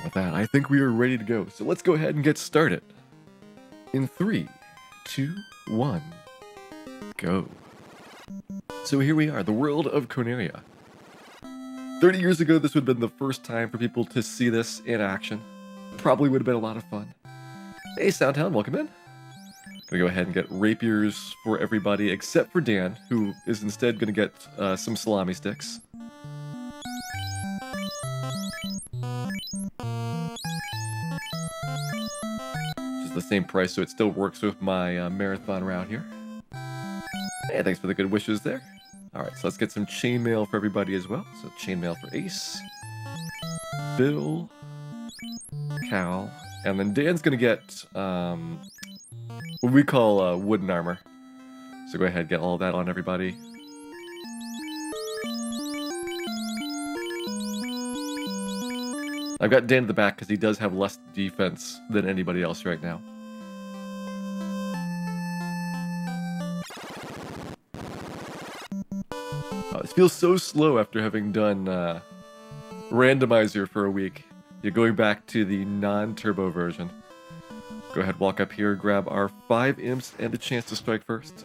With that, I think we are ready to go. So let's go ahead and get started. In 3, 2, 1, go. So here we are, the world of Corneria. 30 years ago, this would have been the first time for people to see this in action. Probably would have been a lot of fun. Hey, Soundtown, welcome in. Gonna go ahead and get rapiers for everybody except for Dan, who is instead gonna get some salami sticks. Which is the same price, so it still works with my marathon route here. Hey, thanks for the good wishes there. Alright, so let's get some chainmail for everybody as well. So chainmail for Ace, Bill, Cal, and then Dan's gonna get what we call wooden armor. So go ahead and get all of that on everybody. I've got Dan in the back because he does have less defense than anybody else right now. This feels so slow after having done randomizer for a week. You're going back to the non-turbo version. Go ahead, walk up here, grab our 5 imps and a chance to strike first.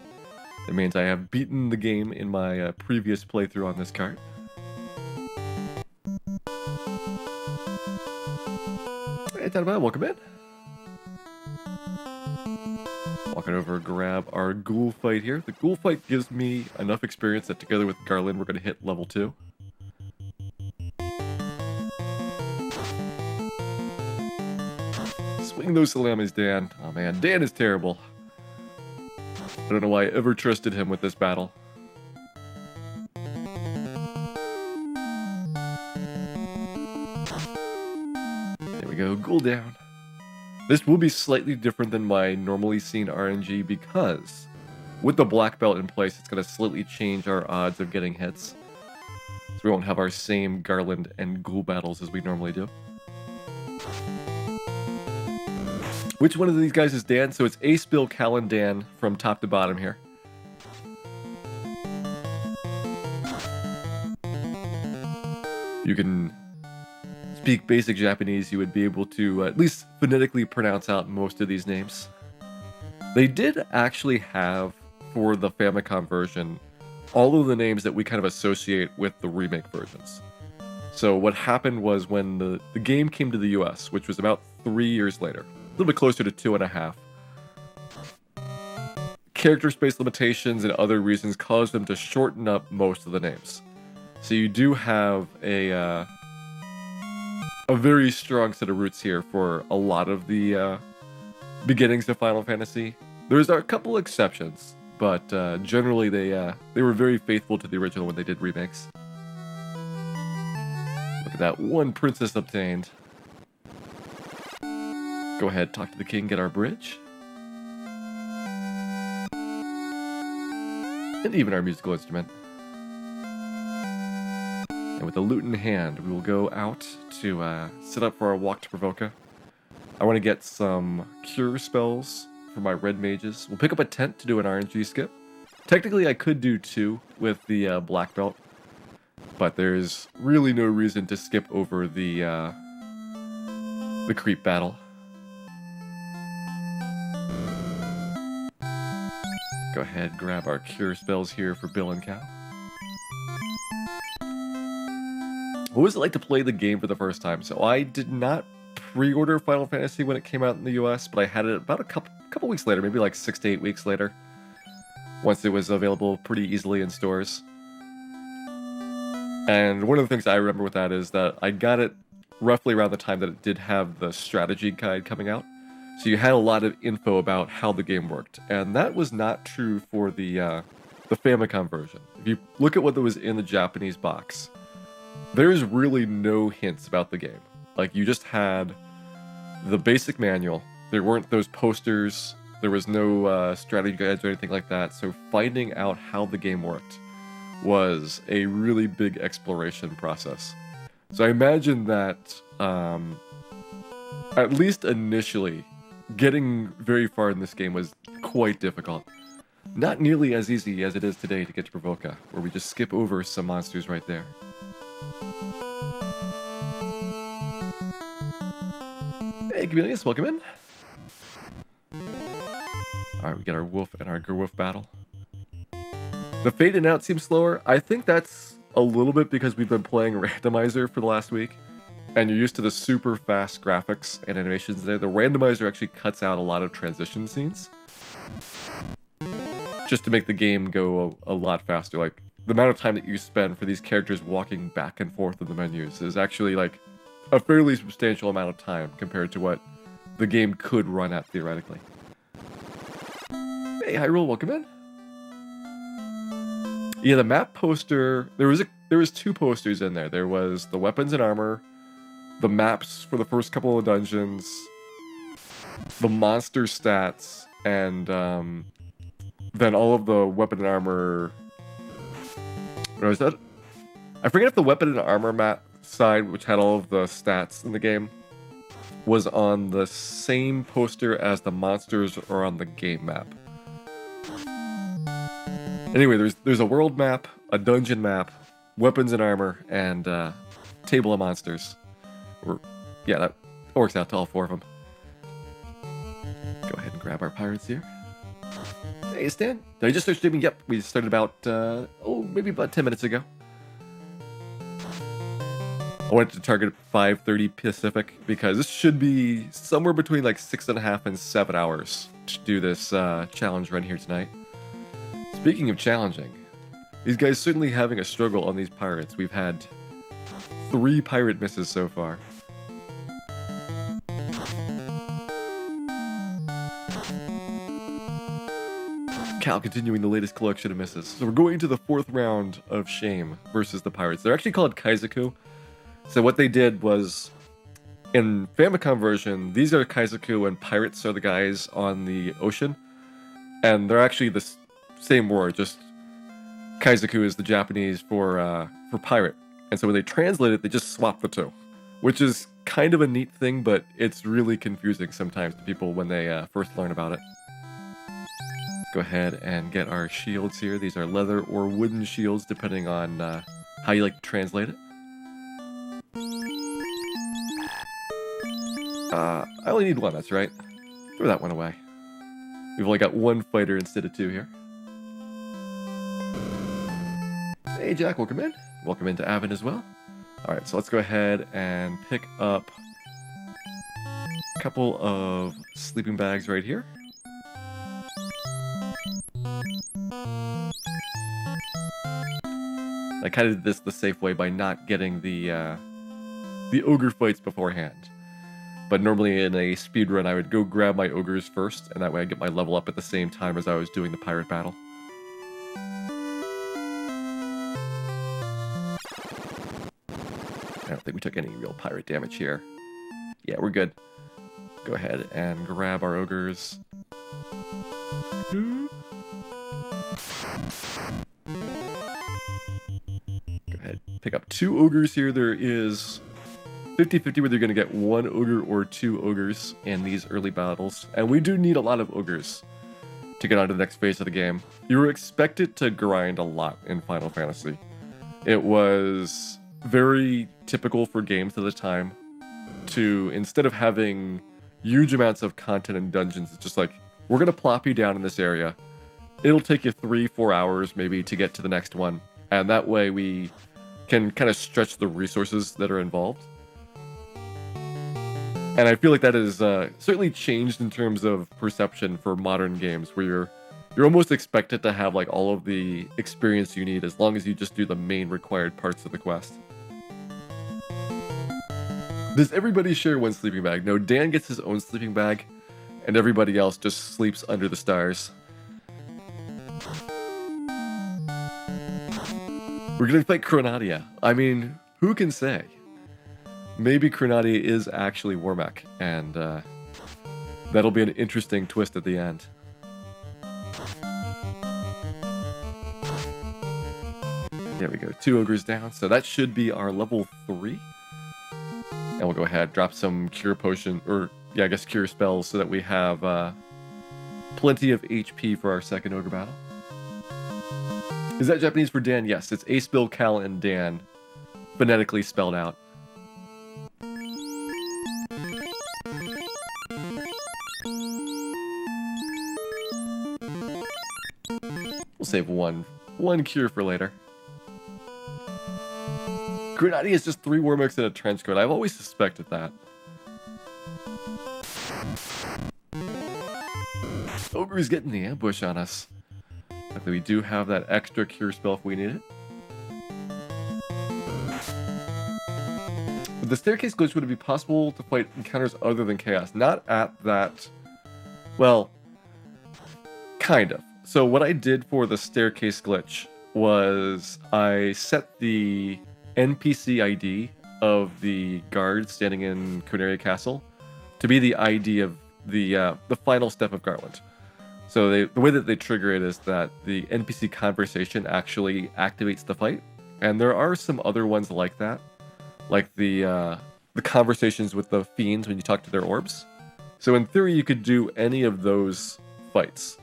That means I have beaten the game in my previous playthrough on this card. Hey, Tanaba, welcome in. Walking over, grab our ghoul fight here. The ghoul fight gives me enough experience that together with Garland, we're going to hit level 2. Swing those salamis, Dan. Oh man, Dan is terrible. I don't know why I ever trusted him with this battle. There we go, ghoul down. This will be slightly different than my normally seen RNG because with the black belt in place, it's going to slightly change our odds of getting hits. So we won't have our same Garland and ghoul battles as we normally do. Which one of these guys is Dan? So it's Ace, Bill, Cal, and Dan from top to bottom here. You can speak basic Japanese, you would be able to at least phonetically pronounce out most of these names. They did actually have, for the Famicom version, all of the names that we kind of associate with the remake versions. So what happened was when the game came to the US, which was about 3 years later, a little bit closer to 2.5, character space limitations and other reasons caused them to shorten up most of the names. So you do have a very strong set of roots here for a lot of the beginnings of Final Fantasy. There's a couple exceptions, but generally they were very faithful to the original when they did remakes. Look at that, 1 princess obtained. Go ahead, talk to the king, get our bridge. And even our musical instrument. And with the loot in hand, we will go out to set up for our walk to Provoca. I want to get some cure spells for my red mages. We'll pick up a tent to do an RNG skip. Technically, I could do 2 with the black belt, but there's really no reason to skip over the creep battle. Go ahead, grab our cure spells here for Bill and Cal. What was it like to play the game for the first time? So I did not pre-order Final Fantasy when it came out in the US, but I had it about a couple weeks later, maybe like 6 to 8 weeks later, once it was available pretty easily in stores. And one of the things I remember with that is that I got it roughly around the time that it did have the strategy guide coming out. So you had a lot of info about how the game worked, and that was not true for the Famicom version. If you look at what was in the Japanese box, there's really no hints about the game. Like, you just had the basic manual. There weren't those posters. There was no strategy guides or anything like that. So finding out how the game worked was a really big exploration process. So I imagine that, at least initially, getting very far in this game was quite difficult. Not nearly as easy as it is today to get to Provoca, where we just skip over some monsters right there. Hey, Chameleons, welcome in. Alright, we got our wolf and our gerwolf battle. The fade in out seems slower. I think that's a little bit because we've been playing randomizer for the last week, and you're used to the super fast graphics and animations there. The randomizer actually cuts out a lot of transition scenes, just to make the game go a lot faster. Like, the amount of time that you spend for these characters walking back and forth in the menus is actually like a fairly substantial amount of time compared to what the game could run at theoretically. Hey, Hyrule, welcome in. Yeah, the map poster, there was two posters in there. There was the weapons and armor, the maps for the first couple of dungeons, the monster stats, and then all of the weapon and armor. What was that? I forget if the weapon and armor map side, which had all of the stats in the game, was on the same poster as the monsters or on the game map. Anyway, there's a world map, a dungeon map, weapons and armor, and table of monsters. Yeah, that works out to all four of them. Go ahead and grab our pirates here. Hey, Stan. Did I just start streaming? Yep, we started about, maybe about 10 minutes ago. I wanted to target 5:30 Pacific because this should be somewhere between like 6.5 and 7 hours to do this challenge run here tonight. Speaking of challenging, these guys certainly having a struggle on these pirates. We've had 3 pirate misses so far. Cal continuing the latest collection of misses. So we're going into the 4th round of Shame versus the pirates. They're actually called Kaizoku. So what they did was, in Famicom version, these are Kaizoku and pirates are the guys on the ocean. And they're actually the same word, just Kaizoku is the Japanese for pirate. And so when they translate it, they just swap the two, which is kind of a neat thing, but it's really confusing sometimes to people when they first learn about it. Let's go ahead and get our shields here. These are leather or wooden shields, depending on how you like to translate it. I only need one, that's right. Throw that one away. We've only got 1 fighter instead of 2 here. Hey Jack, welcome in. Welcome into Avon as well. Alright, so let's go ahead and pick up a couple of sleeping bags right here. I kind of did this the safe way by not getting the ogre fights beforehand. But normally in a speedrun, I would go grab my ogres first, and that way I get my level up at the same time as I was doing the pirate battle. I don't think we took any real pirate damage here. Yeah, we're good. Go ahead and grab our ogres. Go ahead, pick up 2 ogres here. There is 50-50 whether you're going to get 1 ogre or 2 ogres in these early battles. And we do need a lot of ogres to get on to the next phase of the game. You were expected to grind a lot in Final Fantasy. It was very typical for games at the time to, instead of having huge amounts of content and dungeons, it's just like, we're going to plop you down in this area. It'll take you 3-4 hours maybe to get to the next one. And that way we can kind of stretch the resources that are involved. And I feel like that has certainly changed in terms of perception for modern games, where you're almost expected to have like all of the experience you need as long as you just do the main required parts of the quest. Does everybody share 1 sleeping bag? No, Dan gets his own sleeping bag, and everybody else just sleeps under the stars. We're gonna fight Chronadia. I mean, who can say? Maybe Chronadia is actually WarMECH, and that'll be an interesting twist at the end. There we go, 2 ogres down, so that should be our level 3. And we'll go ahead, drop some cure potion, or yeah, I guess cure spells, so that we have plenty of HP for our second ogre battle. Is that Japanese for Dan? Yes, it's Ace, Bill, Cal, and Dan, phonetically spelled out. save one cure for later. Grenadier is just 3 WarMECs in a trench coat. I've always suspected that. Ogre's getting the ambush on us. Luckily, we do have that extra cure spell if we need it. With the staircase glitch, would it be possible to fight encounters other than chaos? Not at that... Well, kind of. So what I did for the staircase glitch was I set the NPC ID of the guard standing in Conaria Castle to be the ID of the final step of Garland. So the way that they trigger it is that the NPC conversation actually activates the fight, and there are some other ones like that, like the conversations with the fiends when you talk to their orbs. So in theory, you could do any of those fights.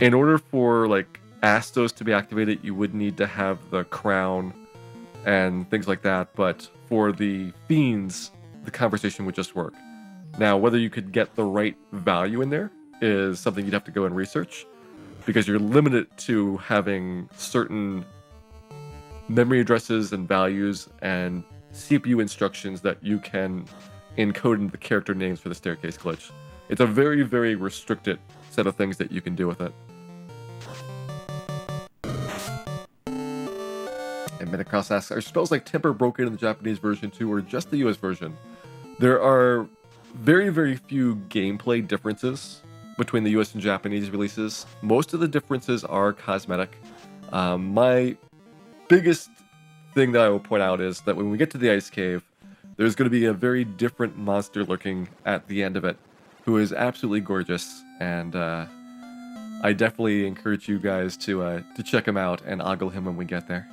In order for like Astos to be activated, you would need to have the crown and things like that. But for the fiends, the conversation would just work. Now, whether you could get the right value in there is something you'd have to go and research, because you're limited to having certain memory addresses and values and CPU instructions that you can encode into the character names for the staircase glitch. It's a very, very restricted set of things that you can do with it. And Metacross asks, are spells like Temper broken in the Japanese version too, or just the US version? There are very, very few gameplay differences between the US and Japanese releases. Most of the differences are cosmetic. My biggest thing that I will point out is that when we get to the ice cave, there's going to be a very different monster looking at the end of it, who is absolutely gorgeous, and I definitely encourage you guys to check him out and ogle him when we get there.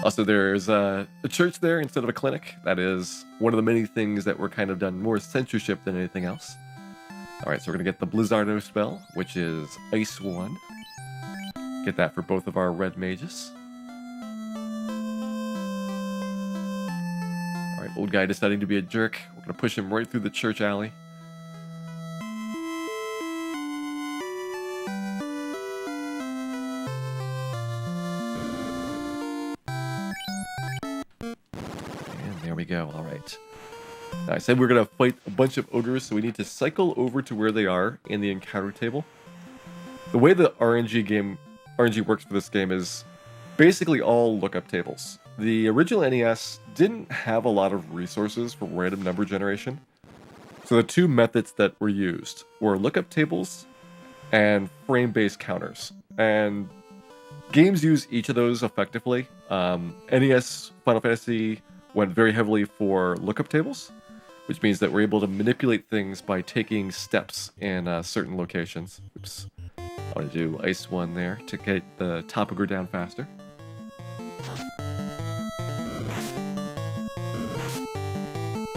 Also, there's a church there instead of a clinic. That is one of the many things that were kind of done more censorship than anything else. Alright, so we're going to get the Blizzardo spell, which is Ice 1. Get that for both of our red mages. Alright, old guy deciding to be a jerk. We're going to push him right through the church alley. We go. All right. Now, I said we're going to fight a bunch of ogres, so we need to cycle over to where they are in the encounter table. The way the RNG works for this game is basically all lookup tables. The original NES didn't have a lot of resources for random number generation, so the two methods that were used were lookup tables and frame-based counters. And games use each of those effectively. NES Final Fantasy went very heavily for lookup tables, which means that we're able to manipulate things by taking steps in certain locations. Oops. I want to do Ice 1 there to get the top ogre down faster.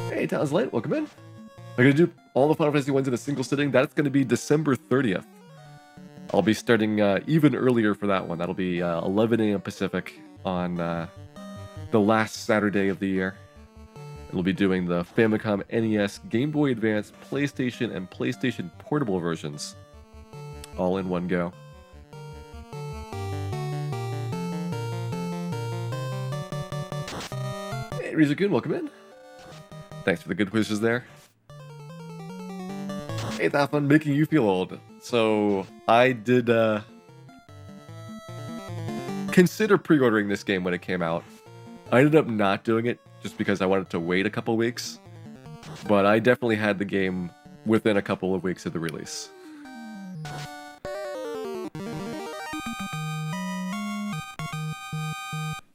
Hey, Talon's Light, welcome in. I'm going to do all the Final Fantasy ones in a single sitting. That's going to be December 30th. I'll be starting even earlier for that one. That'll be 11 a.m. Pacific on the last Saturday of the year. We'll be doing the Famicom, NES, Game Boy Advance, PlayStation, and PlayStation Portable versions, all in one go. Hey, Rizukun, welcome in. Thanks for the good wishes there. Hey, that fun making you feel old. So, I did consider pre-ordering this game when it came out. I ended up not doing it just because I wanted to wait a couple weeks, but I definitely had the game within a couple of weeks of the release.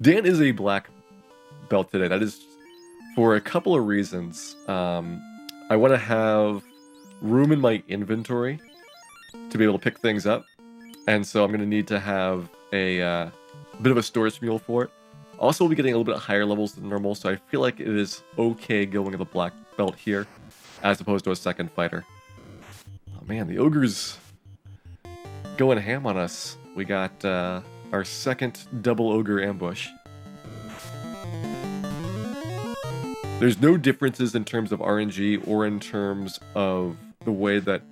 Dan is a black belt today. That is for a couple of reasons. I want to have room in my inventory to be able to pick things up, and so I'm going to need to have a bit of a storage mule for it. Also, we'll be getting a little bit higher levels than normal, so I feel like it is okay going to the black belt here, as opposed to a second fighter. Oh man, the ogre's going ham on us. We got our second double ogre ambush. There's no differences in terms of RNG or in terms of the way that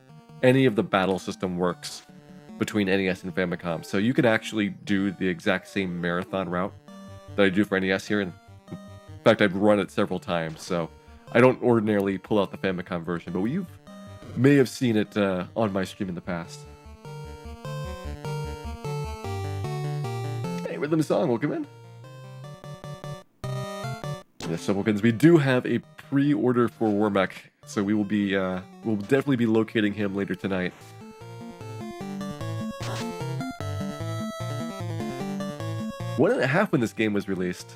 any of the battle system works between NES and Famicom. So you could actually do the exact same marathon route that I do for NES here. And in fact, I've run it several times, so I don't ordinarily pull out the Famicom version, but you may have seen it on my stream in the past. Hey, Rhythm Song, welcome in. Yes, Simpletons, we do have a pre-order for WarMECH, so we will be we'll definitely be locating him later tonight. One and a half when this game was released.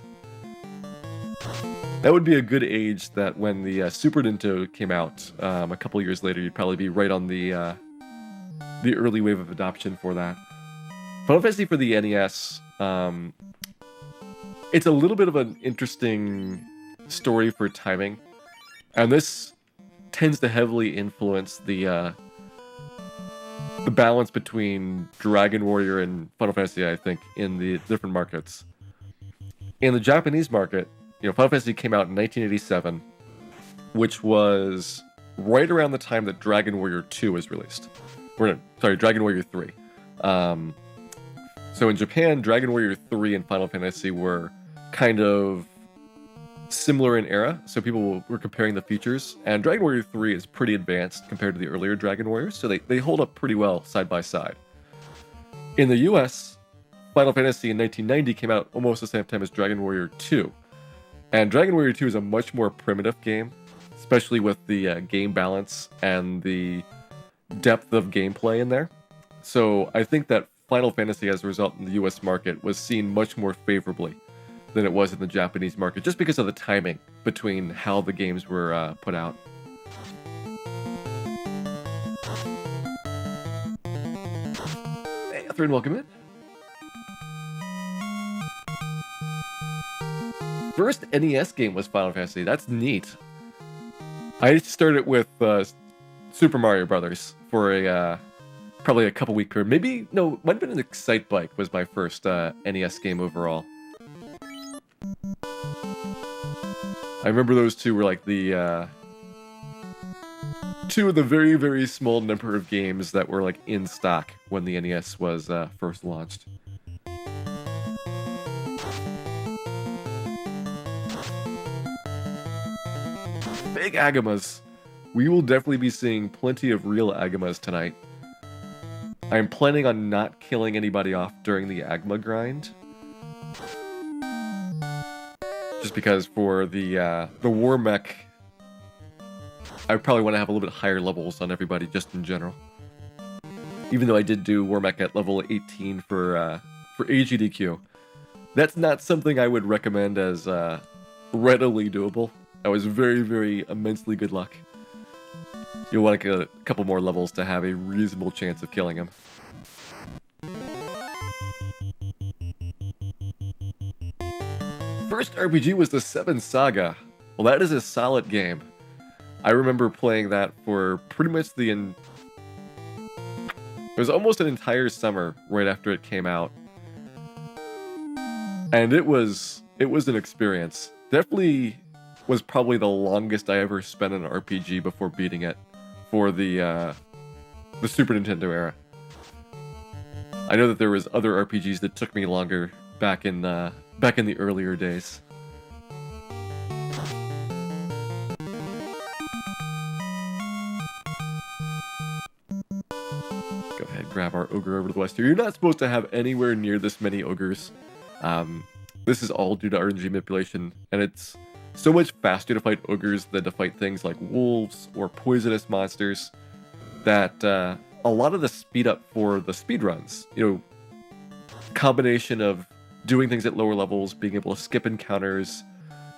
That would be a good age that when the Super Nintendo came out a couple years later, you'd probably be right on the early wave of adoption for that. Final Fantasy for the NES, it's a little bit of an interesting story for timing, and this tends to heavily influence the balance between Dragon Warrior and Final Fantasy, I think, in the different markets. In the Japanese market, Final Fantasy came out in 1987, which was right around the time that Dragon Warrior 2 was released. Dragon Warrior 3. So in Japan, Dragon Warrior 3 and Final Fantasy were kind of similar in era, so people were comparing the features, and Dragon Warrior 3 is pretty advanced compared to the earlier Dragon Warriors, so they hold up pretty well side by side. In the US, Final Fantasy in 1990 came out almost the same time as Dragon Warrior 2, and Dragon Warrior 2 is a much more primitive game, especially with the game balance and the depth of gameplay in there. So I think that Final Fantasy, as a result, in the US market was seen much more favorably than it was in the Japanese market, just because of the timing between how the games were put out. Hey, Catherine, welcome in. First NES game was Final Fantasy. That's neat. I started with Super Mario Brothers for a probably a couple week period. Maybe, no, might have been an Excite Bike was my first NES game overall. I remember those two were like the two of the very, very small number of games that were like in stock when the NES was first launched. Big Agamas. We will definitely be seeing plenty of real Agamas tonight. I'm planning on not killing anybody off during the Agma grind. Just because for the WarMECH, I probably want to have a little bit higher levels on everybody just in general. Even though I did do WarMECH at level 18 for AGDQ. That's not something I would recommend as readily doable. That was very, very immensely good luck. You'll want to get a couple more levels to have a reasonable chance of killing him. First RPG was the 7 Saga. Well, that is a solid game. I remember playing that for pretty much it was almost an entire summer right after it came out. And it was an experience. Definitely was probably the longest I ever spent on an RPG before beating it for the Super Nintendo era. I know that there was other RPGs that took me longer back in the earlier days. Go ahead, grab our ogre over to the west here. You're not supposed to have anywhere near this many ogres. This is all due to RNG manipulation, and it's so much faster to fight ogres than to fight things like wolves or poisonous monsters that a lot of the speed up for the speedruns, combination of doing things at lower levels, being able to skip encounters,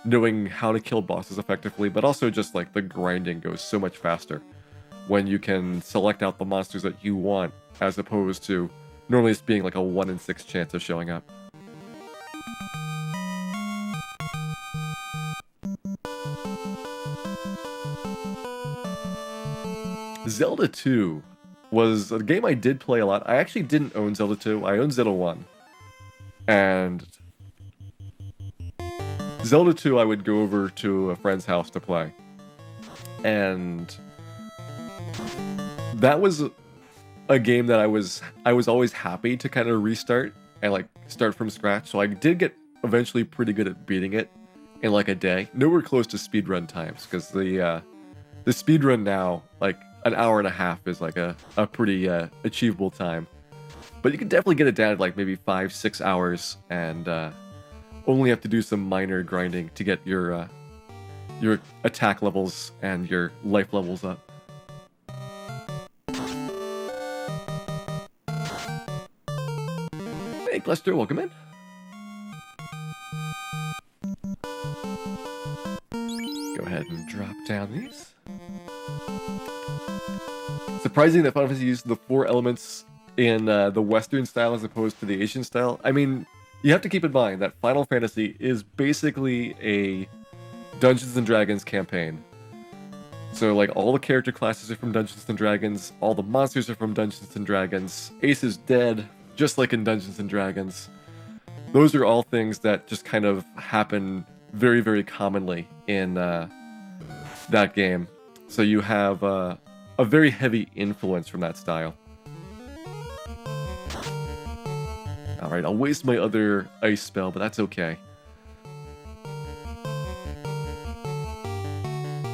knowing how to kill bosses effectively, but also just like the grinding goes so much faster when you can select out the monsters that you want, as opposed to normally it's being like a 1 in 6 chance of showing up. Zelda 2 was a game I did play a lot. I actually didn't own Zelda 2. I owned Zelda 1. And Zelda 2 I would go over to a friend's house to play. And that was a game that I was always happy to kind of restart and like start from scratch. So I did get eventually pretty good at beating it in like a day. Nowhere close to speedrun times, because the speedrun now, like an hour and a half is like a pretty achievable time. But you can definitely get it down to like maybe 5-6 hours, and only have to do some minor grinding to get your attack levels and your life levels up. Hey Cluster, welcome in. Go ahead and drop down these. Surprising that Final Fantasy used the 4 elements in the Western style as opposed to the Asian style. I mean, you have to keep in mind that Final Fantasy is basically a Dungeons and Dragons campaign. So like all the character classes are from Dungeons and Dragons, all the monsters are from Dungeons and Dragons, Ace is dead, just like in Dungeons and Dragons. Those are all things that just kind of happen very, very commonly in that game. So you have a very heavy influence from that style. Alright, I'll waste my other ice spell, but that's okay.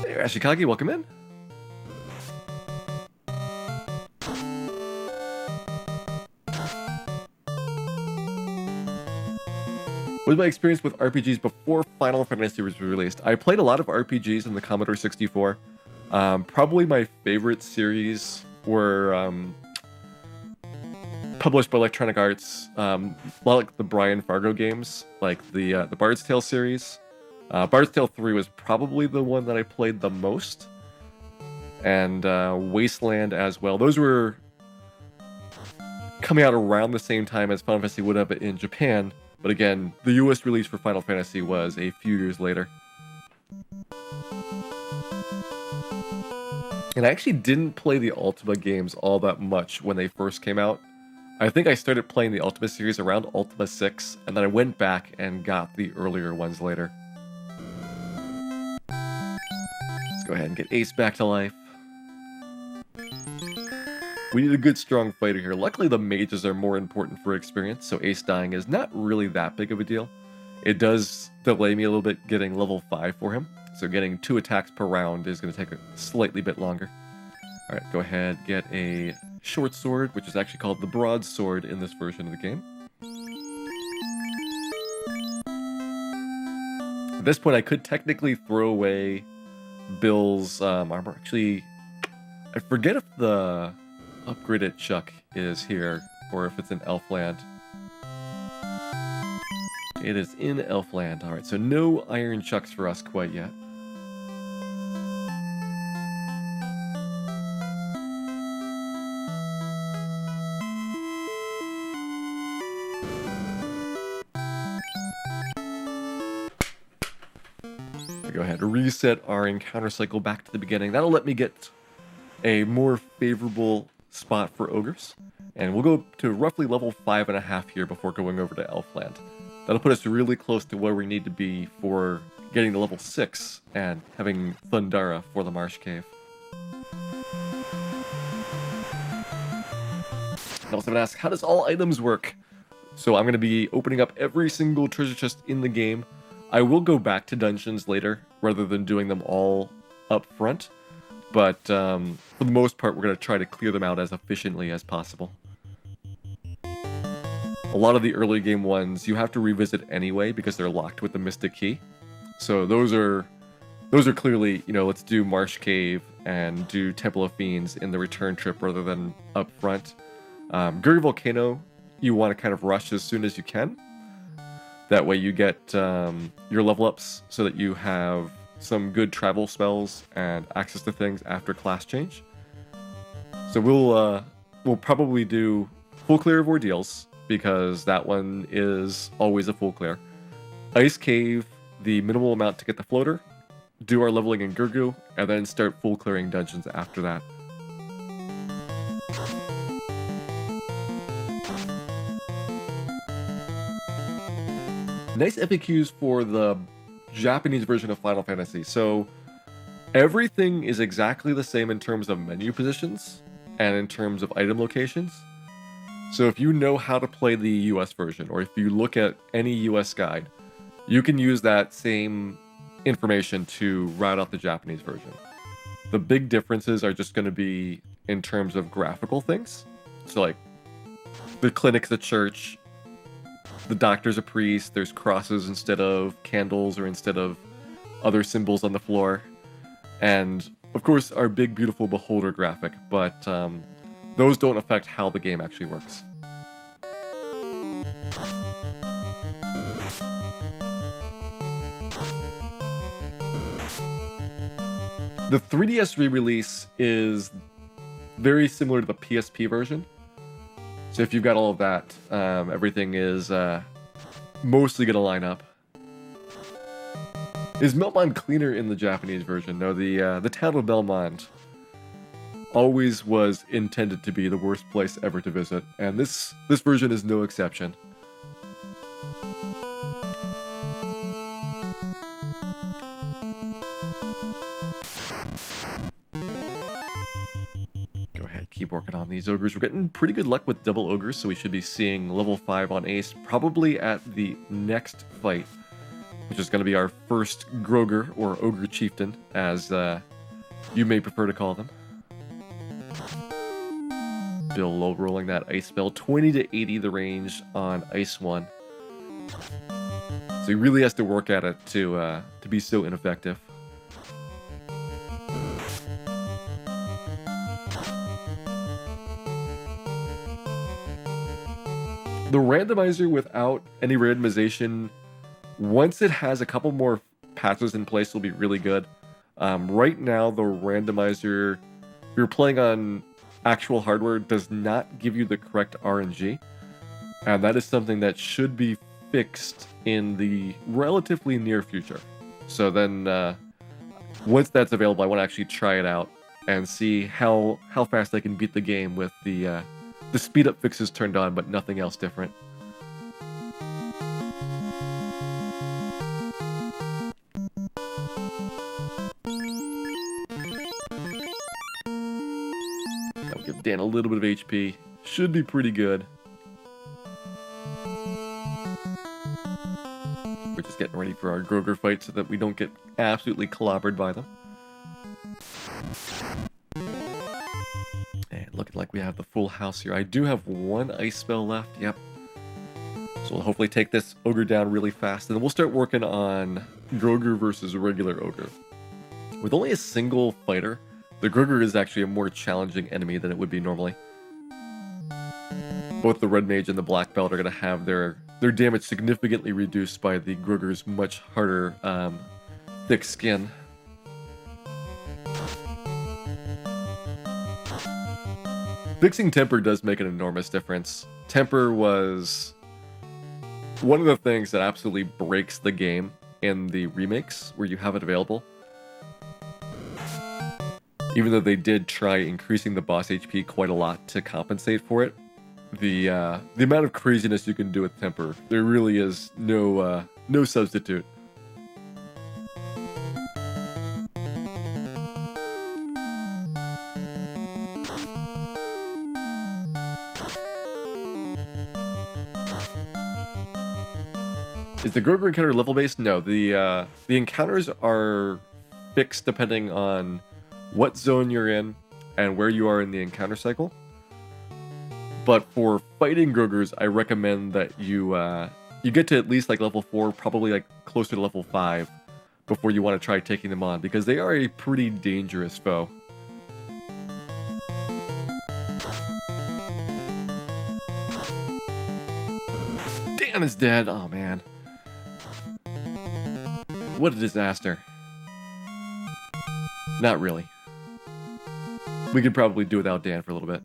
Hey, Ashikage, welcome in. What was my experience with RPGs before Final Fantasy was released? I played a lot of RPGs in the Commodore 64. Probably my favorite series were published by Electronic Arts, a lot like the Brian Fargo games, like the Bard's Tale series. Bard's Tale 3 was probably the one that I played the most, and Wasteland as well. Those were coming out around the same time as Final Fantasy would have in Japan, but again, the US release for Final Fantasy was a few years later. And I actually didn't play the Ultima games all that much when they first came out. I think I started playing the Ultima series around Ultima 6, and then I went back and got the earlier ones later. Let's go ahead and get Ace back to life. We need a good strong fighter here. Luckily the mages are more important for experience, so Ace dying is not really that big of a deal. It does delay me a little bit getting level 5 for him, so getting 2 attacks per round is going to take a slightly bit longer. Alright, go ahead, get a short sword, which is actually called the broadsword in this version of the game. At this point I could technically throw away Bill's armor. Actually, I forget if the upgraded Chuck is here, or if it's in Elfland. It is in Elfland. Alright, so no iron Chucks for us quite yet. Go ahead, reset our encounter cycle back to the beginning. That'll let me get a more favorable spot for ogres, and we'll go to roughly level 5.5 here before going over to Elfland. That'll put us really close to where we need to be for getting to level 6 and having Thundara for the Marsh Cave. Now someone asks, how does all items work? So I'm going to be opening up every single treasure chest in the game. I will go back to dungeons later, rather than doing them all up front, but for the most part, we're going to try to clear them out as efficiently as possible. A lot of the early game ones, you have to revisit anyway, because they're locked with the Mystic Key. So those are clearly, you know, let's do Marsh Cave and do Temple of Fiends in the return trip rather than up front. Guri Volcano, you want to kind of rush as soon as you can. That way you get your level ups so that you have some good travel spells and access to things after class change. So we'll probably do full clear of ordeals, because that one is always a full clear. Ice Cave, the minimal amount to get the floater, do our leveling in Gurgu, and then start full clearing dungeons after that. Nice FAQs for the Japanese version of Final Fantasy. So everything is exactly the same in terms of menu positions, and in terms of item locations. So if you know how to play the US version, or if you look at any US guide, you can use that same information to route out the Japanese version. The big differences are just going to be in terms of graphical things. So like the clinic's a church, the doctor's a priest, there's crosses instead of candles or instead of other symbols on the floor. And of course our big beautiful beholder graphic, but those don't affect how the game actually works. The 3DS re-release is very similar to the PSP version. So if you've got all of that, everything is mostly going to line up. Is Melmond cleaner in the Japanese version? No, the town of Melmond always was intended to be the worst place ever to visit, and this version is no exception. Go ahead, keep working on these ogres. We're getting pretty good luck with double ogres, so we should be seeing level 5 on Ace probably at the next fight, which is going to be our first Groger, or Ogre Chieftain, as you may prefer to call them. Bill low rolling that ice spell, 20 to 80 the range on Ice 1. So he really has to work at it to be so ineffective. The randomizer without any randomization, once it has a couple more patches in place, will be really good. Right now, the randomizer, if you're playing on actual hardware, does not give you the correct RNG. And that is something that should be fixed in the relatively near future. So then, once that's available, I want to actually try it out and see how fast I can beat the game with the speed up fixes turned on, but nothing else different. That'll give Dan a little bit of HP. Should be pretty good. We're just getting ready for our Groger fight so that we don't get absolutely clobbered by them. And looking like we have the full house here. I do have one ice spell left. Yep. So we'll hopefully take this ogre down really fast, and then we'll start working on Groger versus regular ogre. With only a single fighter, the Groger is actually a more challenging enemy than it would be normally. Both the red mage and the black belt are going to have their damage significantly reduced by the Groger's much harder, thick skin. Fixing temper does make an enormous difference. Temper was one of the things that absolutely breaks the game in the remakes where you have it available. Even though they did try increasing the boss HP quite a lot to compensate for it, the amount of craziness you can do with temper, there really is no substitute. Is the Groger encounter level based? No, the encounters are fixed depending on what zone you're in and where you are in the encounter cycle. But for fighting Grogers, I recommend that you get to at least like level 4, probably like closer to level 5, before you want to try taking them on, because they are a pretty dangerous foe. Dan is dead. Oh man. What a disaster. Not really. We could probably do without Dan for a little bit.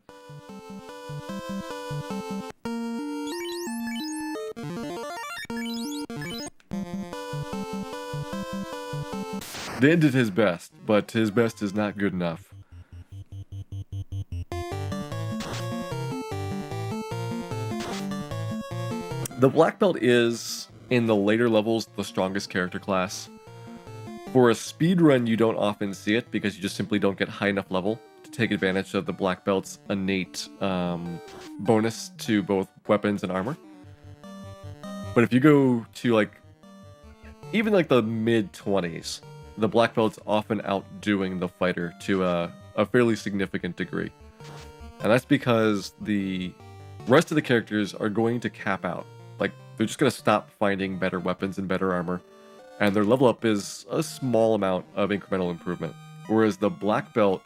Dan did his best, but his best is not good enough. The black belt is, in the later levels, the strongest character class. For a speedrun, you don't often see it because you just simply don't get high enough level take advantage of the black belt's innate bonus to both weapons and armor. But if you go to like even like the mid-20s, the black belt's often outdoing the fighter to a fairly significant degree. And that's because the rest of the characters are going to cap out. Like, they're just going to stop finding better weapons and better armor, and their level up is a small amount of incremental improvement. Whereas the black belt,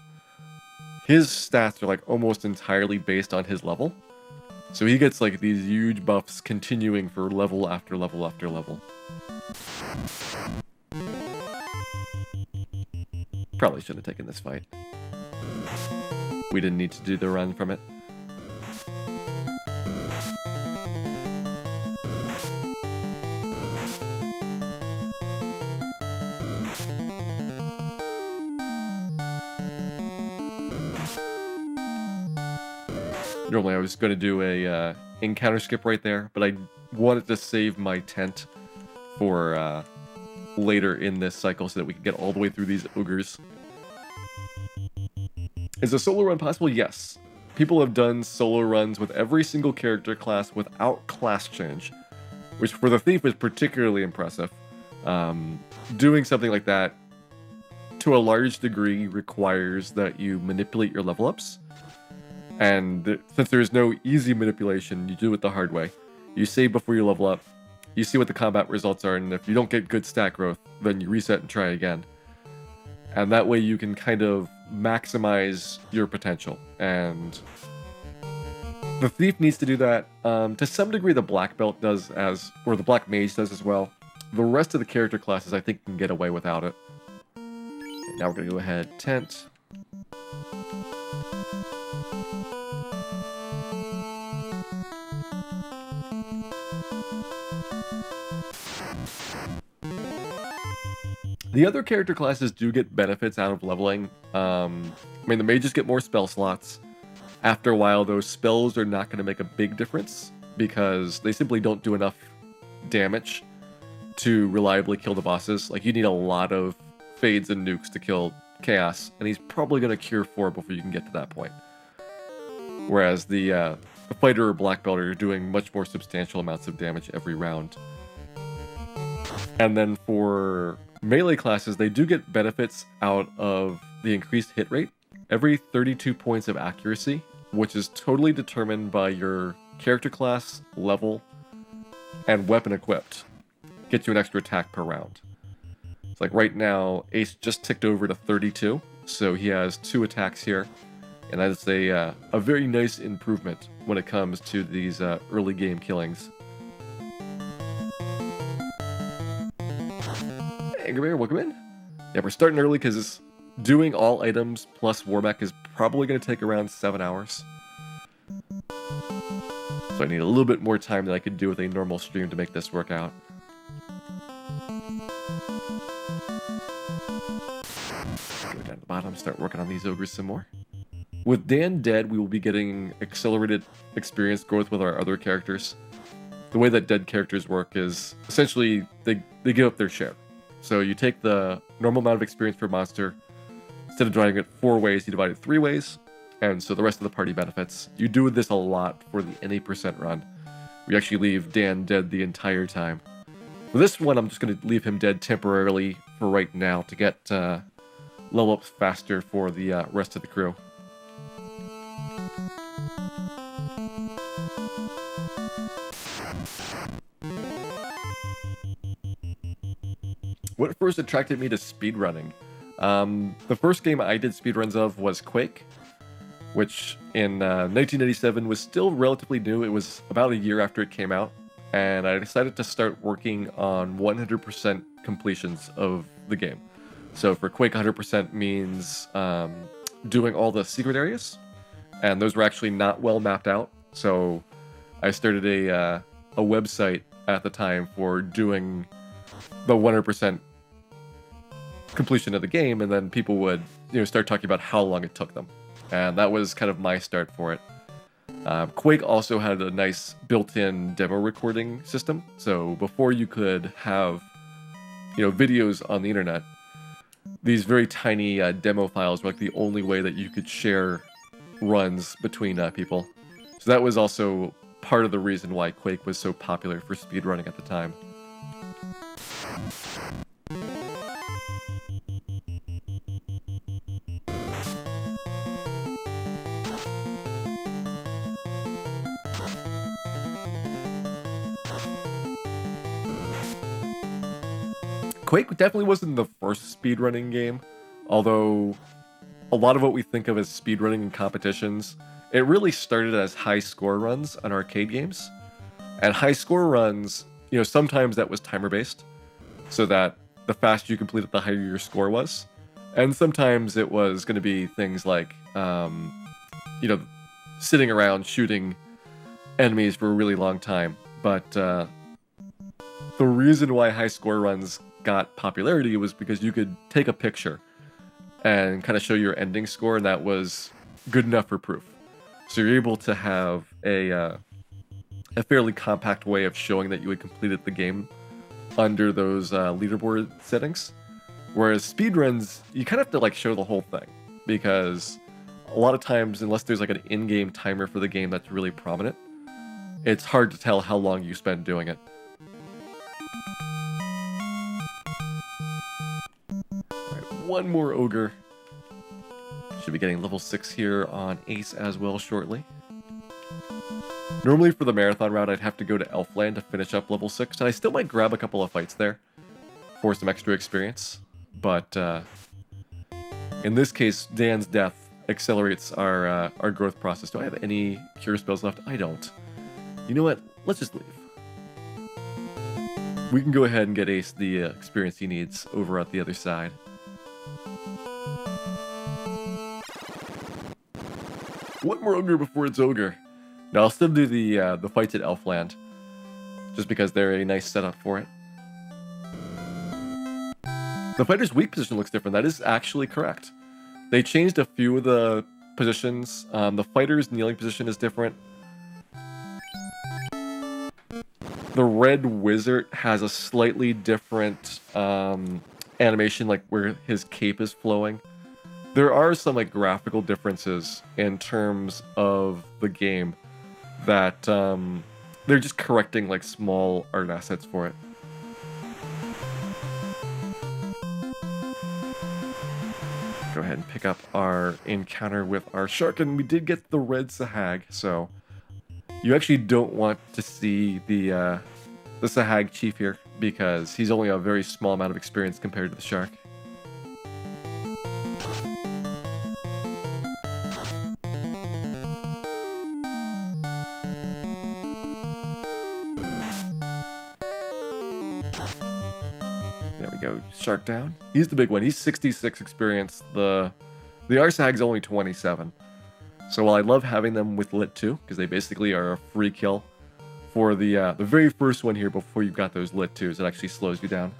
his stats are like almost entirely based on his level. So he gets like these huge buffs continuing for level after level after level. Probably shouldn't have taken this fight. We didn't need to do the run from it. Normally I was going to do a encounter skip right there, but I wanted to save my tent for later in this cycle so that we can get all the way through these ogres. Is a solo run possible? Yes. People have done solo runs with every single character class without class change, which for the thief is particularly impressive. Doing something like that to a large degree requires that you manipulate your level ups. And since there's no easy manipulation, you do it the hard way. You save before you level up, you see what the combat results are, and if you don't get good stat growth, then you reset and try again. And that way you can kind of maximize your potential. And the thief needs to do that. To some degree the black belt does or the black mage does as well. The rest of the character classes I think can get away without it. Okay, now we're going to go ahead, tent. The other character classes do get benefits out of leveling. I mean, the mages get more spell slots. After a while, those spells are not going to make a big difference because they simply don't do enough damage to reliably kill the bosses. Like, you need a lot of fades and nukes to kill Chaos, and he's probably going to cure 4 before you can get to that point. Whereas the fighter or black belt are doing much more substantial amounts of damage every round. And then for melee classes, they do get benefits out of the increased hit rate. Every 32 points of accuracy, which is totally determined by your character class, level, and weapon equipped, gets you an extra attack per round. It's like right now, Ace just ticked over to 32, so he has 2 attacks here, and that is a very nice improvement when it comes to these early game killings. Angry Bear, welcome in. Yeah, we're starting early because doing all items plus WarMECH is probably going to take around 7 hours. So I need a little bit more time than I could do with a normal stream to make this work out. Go down to the bottom, start working on these ogres some more. With Dan dead, we will be getting accelerated experience growth with our other characters. The way that dead characters work is essentially they give up their share. So you take the normal amount of experience per monster, instead of dividing it 4 ways, you divide it 3 ways, and so the rest of the party benefits. You do this a lot for the NA% run. We actually leave Dan dead the entire time. For this one, I'm just going to leave him dead temporarily for right now to get level ups faster for the rest of the crew. What first attracted me to speedrunning? The first game I did speedruns of was Quake, which in 1987 was still relatively new. It was about a year after it came out, and I decided to start working on 100% completions of the game. So for Quake, 100% means doing all the secret areas, and those were actually not well mapped out. So I started a website at the time for doing the 100% completion of the game, and then people would start talking about how long it took them, and that was kind of my start for it. Quake also had a nice built-in demo recording system, so before you could have videos on the internet, these very tiny demo files were like the only way that you could share runs between people. So that was also part of the reason why Quake was so popular for speedrunning at the time. Quake definitely wasn't the first speedrunning game, although a lot of what we think of as speedrunning in competitions, it really started as high score runs on arcade games. And high score runs, you know, sometimes that was timer based, so that the faster you completed, the higher your score was. And sometimes it was going to be things like, you know, sitting around shooting enemies for a really long time. But the reason why high score runs got popularity was because you could take a picture and kind of show your ending score, and that was good enough for proof. So you're able to have a fairly compact way of showing that you had completed the game under those leaderboard settings. Whereas speedruns, you kind of have to like show the whole thing, because a lot of times, unless there's like an in-game timer for the game that's really prominent, it's hard to tell how long you spend doing it. One more ogre. Should be getting level 6 here on Ace as well shortly. Normally for the marathon route, I'd have to go to Elfland to finish up level 6, and I still might grab a couple of fights there for some extra experience. But in this case, Dan's death accelerates our growth process. Do I have any cure spells left? I don't. You know what? Let's just leave. We can go ahead and get Ace the experience he needs over at the other side. One more ogre before it's ogre. Now I'll still do the fights at Elfland, just because they're a nice setup for it. The fighter's weak position looks different. That is actually correct. They changed a few of the positions. The fighter's kneeling position is different. The red wizard has a slightly different animation, like where his cape is flowing. There are some like graphical differences in terms of the game that they're just correcting like small art assets for it. Go ahead and pick up our encounter with our shark, and we did get the red Sahag, so you actually don't want to see the Sahag chief here, because he's only a very small amount of experience compared to the shark. There we go, shark down. He's the big one. He's 66 experience. The Arsag's only 27. So while I love having them with Lit 2, because they basically are a free kill, for the very first one here before you've got those Lit 2s, it actually slows you down.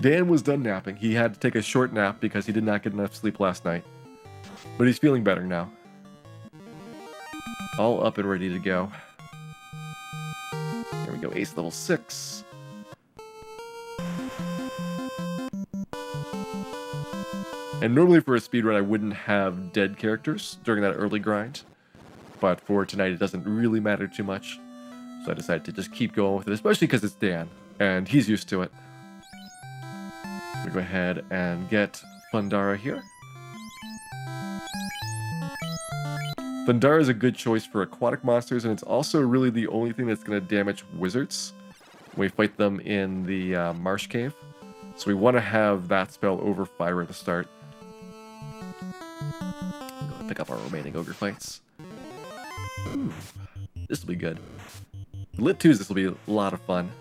Dan was done napping. He had to take a short nap because he did not get enough sleep last night. But he's feeling better now. All up and ready to go. There we go, Ace level 6. And normally for a speedrun I wouldn't have dead characters during that early grind. But for tonight it doesn't really matter too much. So I decided to just keep going with it, especially because it's Dan, and he's used to it. We go ahead and get Thundara here. Thundara is a good choice for aquatic monsters, and it's also really the only thing that's going to damage wizards when we fight them in the marsh cave. So we want to have that spell over fire at the start. Go and pick up our remaining ogre fights. Ooh, this will be good. Lit 2s, this will be a lot of fun.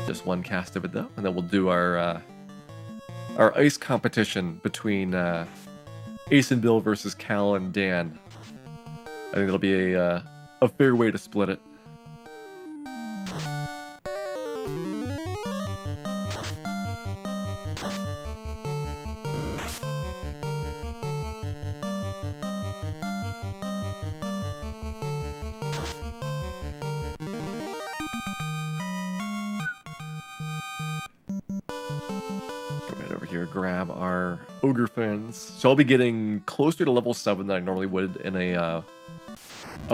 Just one cast of it though, and then we'll do our ice competition between Ace and Bill versus Cal and Dan. I think it'll be a fair way to split it. grab our ogre friends. So I'll be getting closer to level 7 than I normally would in a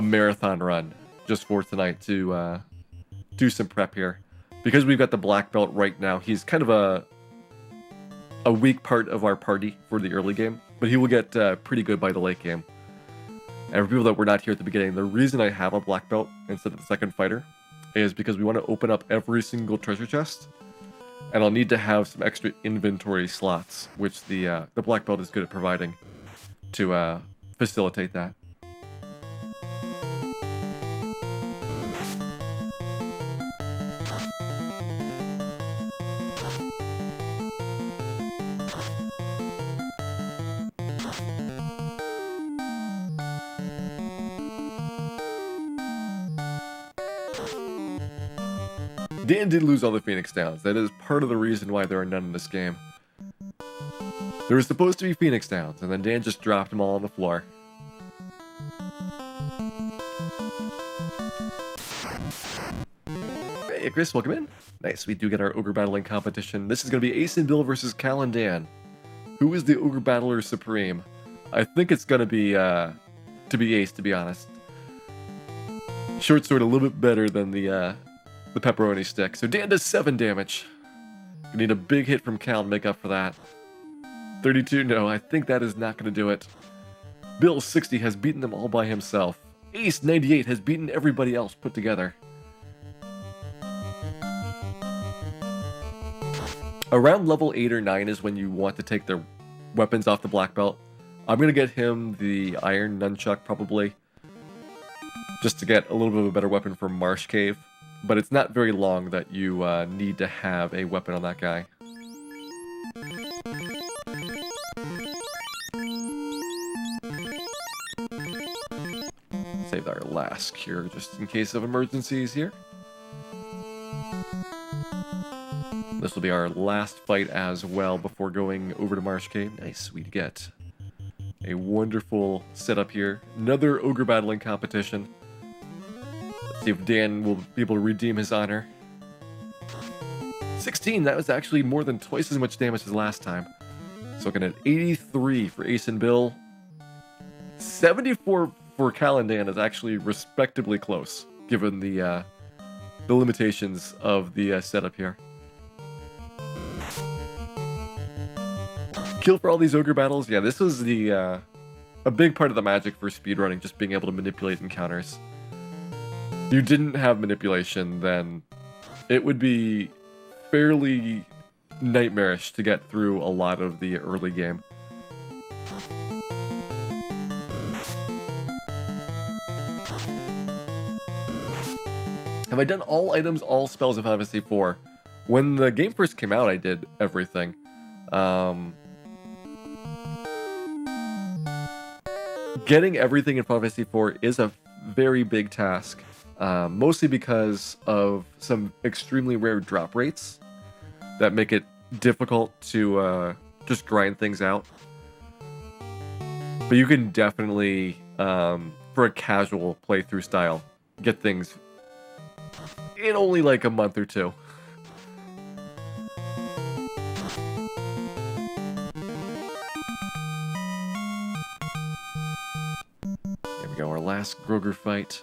marathon run just for tonight to do some prep here. Because we've got the black belt right now, he's kind of a weak part of our party for the early game, but he will get pretty good by the late game. And for people that were not here at the beginning, the reason I have a black belt instead of the second fighter is because we want to open up every single treasure chest, and I'll need to have some extra inventory slots, which the black belt is good at providing to facilitate that. Dan did lose all the Phoenix Downs. That is part of the reason why there are none in this game. There was supposed to be Phoenix Downs, and then Dan just dropped them all on the floor. Hey, Chris, welcome in. Nice, we do get our Ogre Battling competition. This is going to be Ace and Bill versus Cal and Dan. Who is the Ogre Battler Supreme? I think it's going to be Ace, to be honest. Short sword a little bit better than the pepperoni stick. So Dan does 7 damage. We need a big hit from Cal to make up for that. 32, no, I think that is not going to do it. Bill, 60, has beaten them all by himself. Ace, 98, has beaten everybody else put together. Around level 8 or 9 is when you want to take their weapons off the black belt. I'm going to get him the iron nunchuck, probably, just to get a little bit of a better weapon for Marsh Cave. But it's not very long that you need to have a weapon on that guy. Save our last cure just in case of emergencies here. This will be our last fight as well before going over to Marsh Cave. Nice, we get a wonderful setup here. Another Ogre Battling competition. Let's see if Dan will be able to redeem his honor. 16, that was actually more than twice as much damage as last time. So looking at 83 for Ace and Bill. 74 for Cal and Dan is actually respectably close, given the limitations of the setup here. Kill for all these ogre battles. Yeah, this was a big part of the magic for speedrunning, just being able to manipulate encounters. If you didn't have manipulation, then it would be fairly nightmarish to get through a lot of the early game. Have I done all items, all spells of Final Fantasy IV? When the game first came out, I did everything. Getting everything in Final Fantasy IV is a very big task, mostly because of some extremely rare drop rates that make it difficult to just grind things out. But you can definitely, for a casual playthrough style, get things in only like a month or two. There we go, our last Groger fight.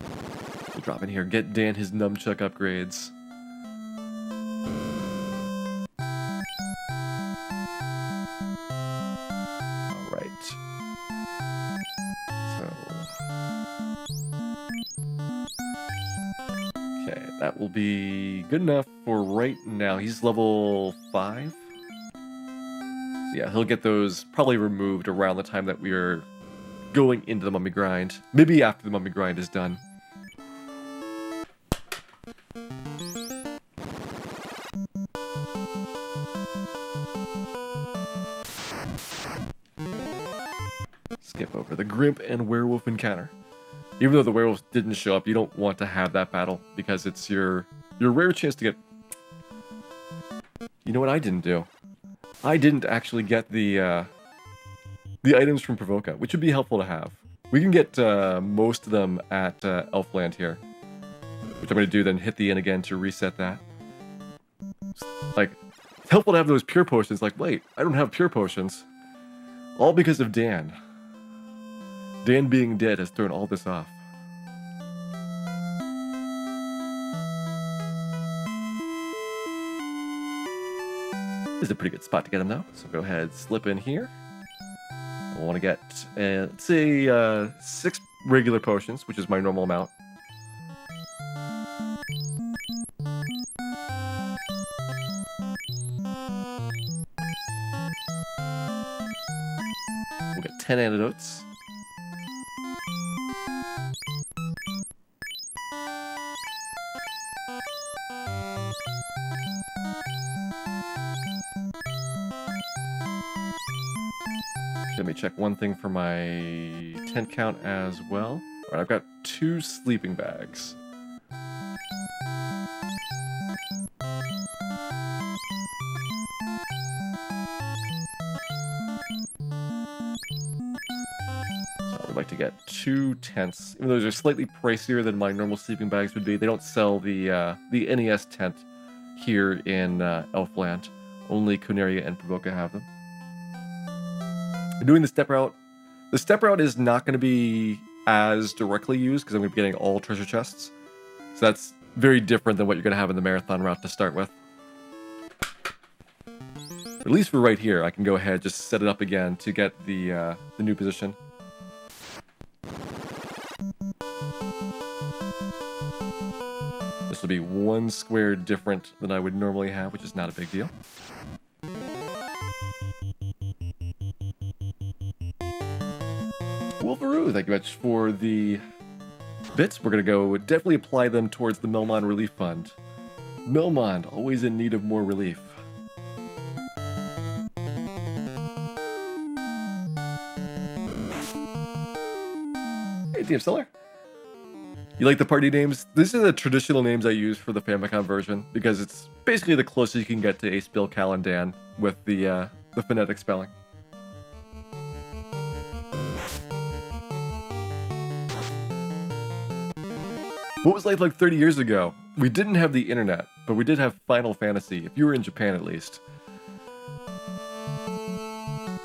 We'll drop in here, get Dan his nunchuck upgrades. Alright. So... okay, that will be good enough for right now. He's level 5. So yeah, he'll get those probably removed around the time that we are going into the mummy grind. Maybe after the mummy grind is done. Skip over the Grimp and Werewolf encounter. Even though the werewolves didn't show up, you don't want to have that battle because it's your rare chance to get... You know what I didn't do? I didn't actually get the items from Provoca, which would be helpful to have. We can get most of them at Elfland here, which I'm going to do, then hit the inn again to reset that. Like, helpful to have those pure potions. Like, wait, I don't have pure potions. All because of Dan. Dan being dead has thrown all this off. This is a pretty good spot to get him, though. So go ahead, slip in here. I want to get, let's say, 6 regular potions, which is my normal amount. We'll get 10 antidotes. Let me check one thing for my tent count as well. All right, I've got 2 sleeping bags. So I would like to get 2 tents. Even though those are slightly pricier than my normal sleeping bags would be, they don't sell the NES tent here in Elfland. Only Coneria and Provoca have them. Doing the step route. The step route is not going to be as directly used because I'm going to be getting all treasure chests. So that's very different than what you're going to have in the marathon route to start with. At least for right here, I can go ahead just set it up again to get the new position. This will be 1 square different than I would normally have, which is not a big deal. Wolveroo, thank you much for the bits. We're going to go definitely apply them towards the Melmond Relief Fund. Melmond, always in need of more relief. Hey, TF Seller. You like the party names? These are the traditional names I use for the Famicom version because it's basically the closest you can get to Ace, Bill, Cal, and Dan with the phonetic spelling. What was life like 30 years ago? We didn't have the internet, but we did have Final Fantasy, if you were in Japan at least.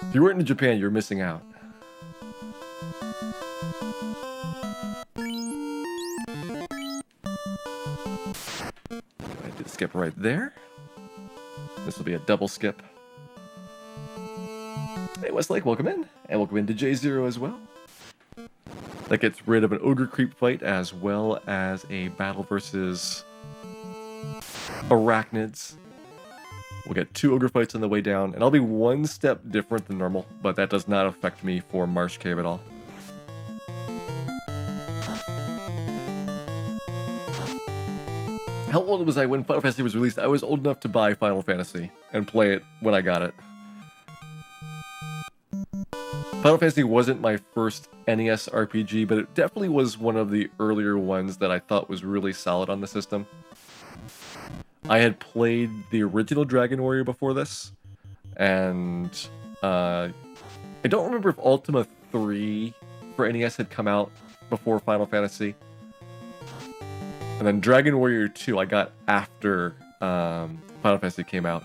If you weren't in Japan, you're missing out. Go ahead and do the skip right there. This will be a double skip. Hey Westlake, welcome in. And welcome into J0 as well. That gets rid of an ogre creep fight as well as a battle versus arachnids. We'll get 2 ogre fights on the way down, and I'll be 1 step different than normal, but that does not affect me for Marsh Cave at all. How old was I when Final Fantasy was released? I was old enough to buy Final Fantasy and play it when I got it. Final Fantasy wasn't my first NES RPG, but it definitely was one of the earlier ones that I thought was really solid on the system. I had played the original Dragon Warrior before this, and I don't remember if Ultima 3 for NES had come out before Final Fantasy. And then Dragon Warrior 2 I got after Final Fantasy came out.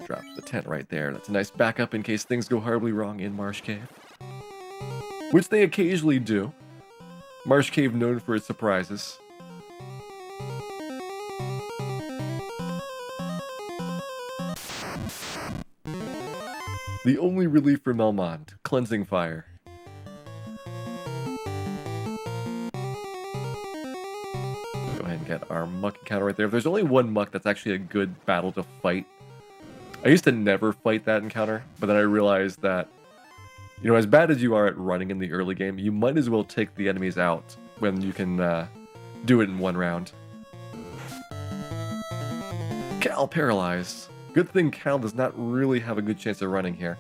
Drop the tent right there. That's a nice backup in case things go horribly wrong in Marsh Cave. Which they occasionally do. Marsh Cave known for its surprises. The only relief for Melmond, Cleansing Fire. Go ahead and get our muck encounter right there. If there's only 1 muck, that's actually a good battle to fight. I used to never fight that encounter, but then I realized that, you know, as bad as you are at running in the early game, you might as well take the enemies out when you can do it in 1 round. Cal paralyzed. Good thing Cal does not really have a good chance of running here.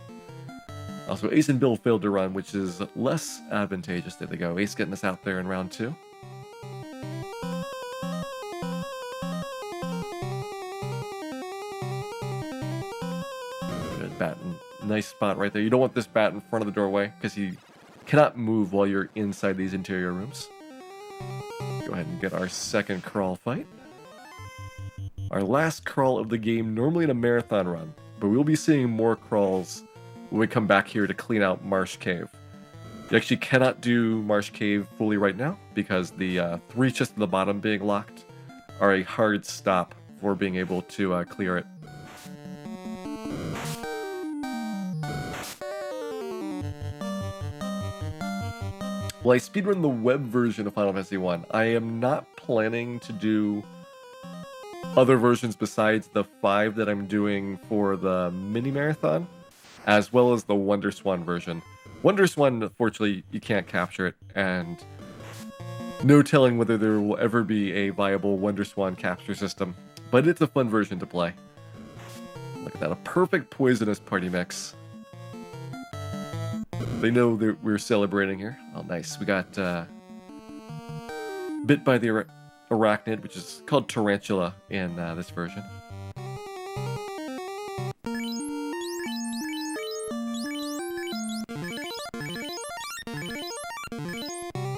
Also, Ace and Bill failed to run, which is less advantageous. There they go. Ace getting us out there in round 2. Bat in nice spot right there. You don't want this bat in front of the doorway because he cannot move while you're inside these interior rooms. Go ahead and get our second crawl fight. Our last crawl of the game, normally in a marathon run, but we'll be seeing more crawls when we come back here to clean out Marsh Cave. You actually cannot do Marsh Cave fully right now because the 3 chests at the bottom being locked are a hard stop for being able to clear it. Well, I speedrun the web version of Final Fantasy 1. I am not planning to do other versions besides the 5 that I'm doing for the mini marathon, as well as the WonderSwan version. WonderSwan, unfortunately, you can't capture it, and no telling whether there will ever be a viable WonderSwan capture system, but it's a fun version to play. Look at that, a perfect poisonous party mix. They know that we're celebrating here. Oh, nice. We got bit by the arachnid, which is called Tarantula in this version.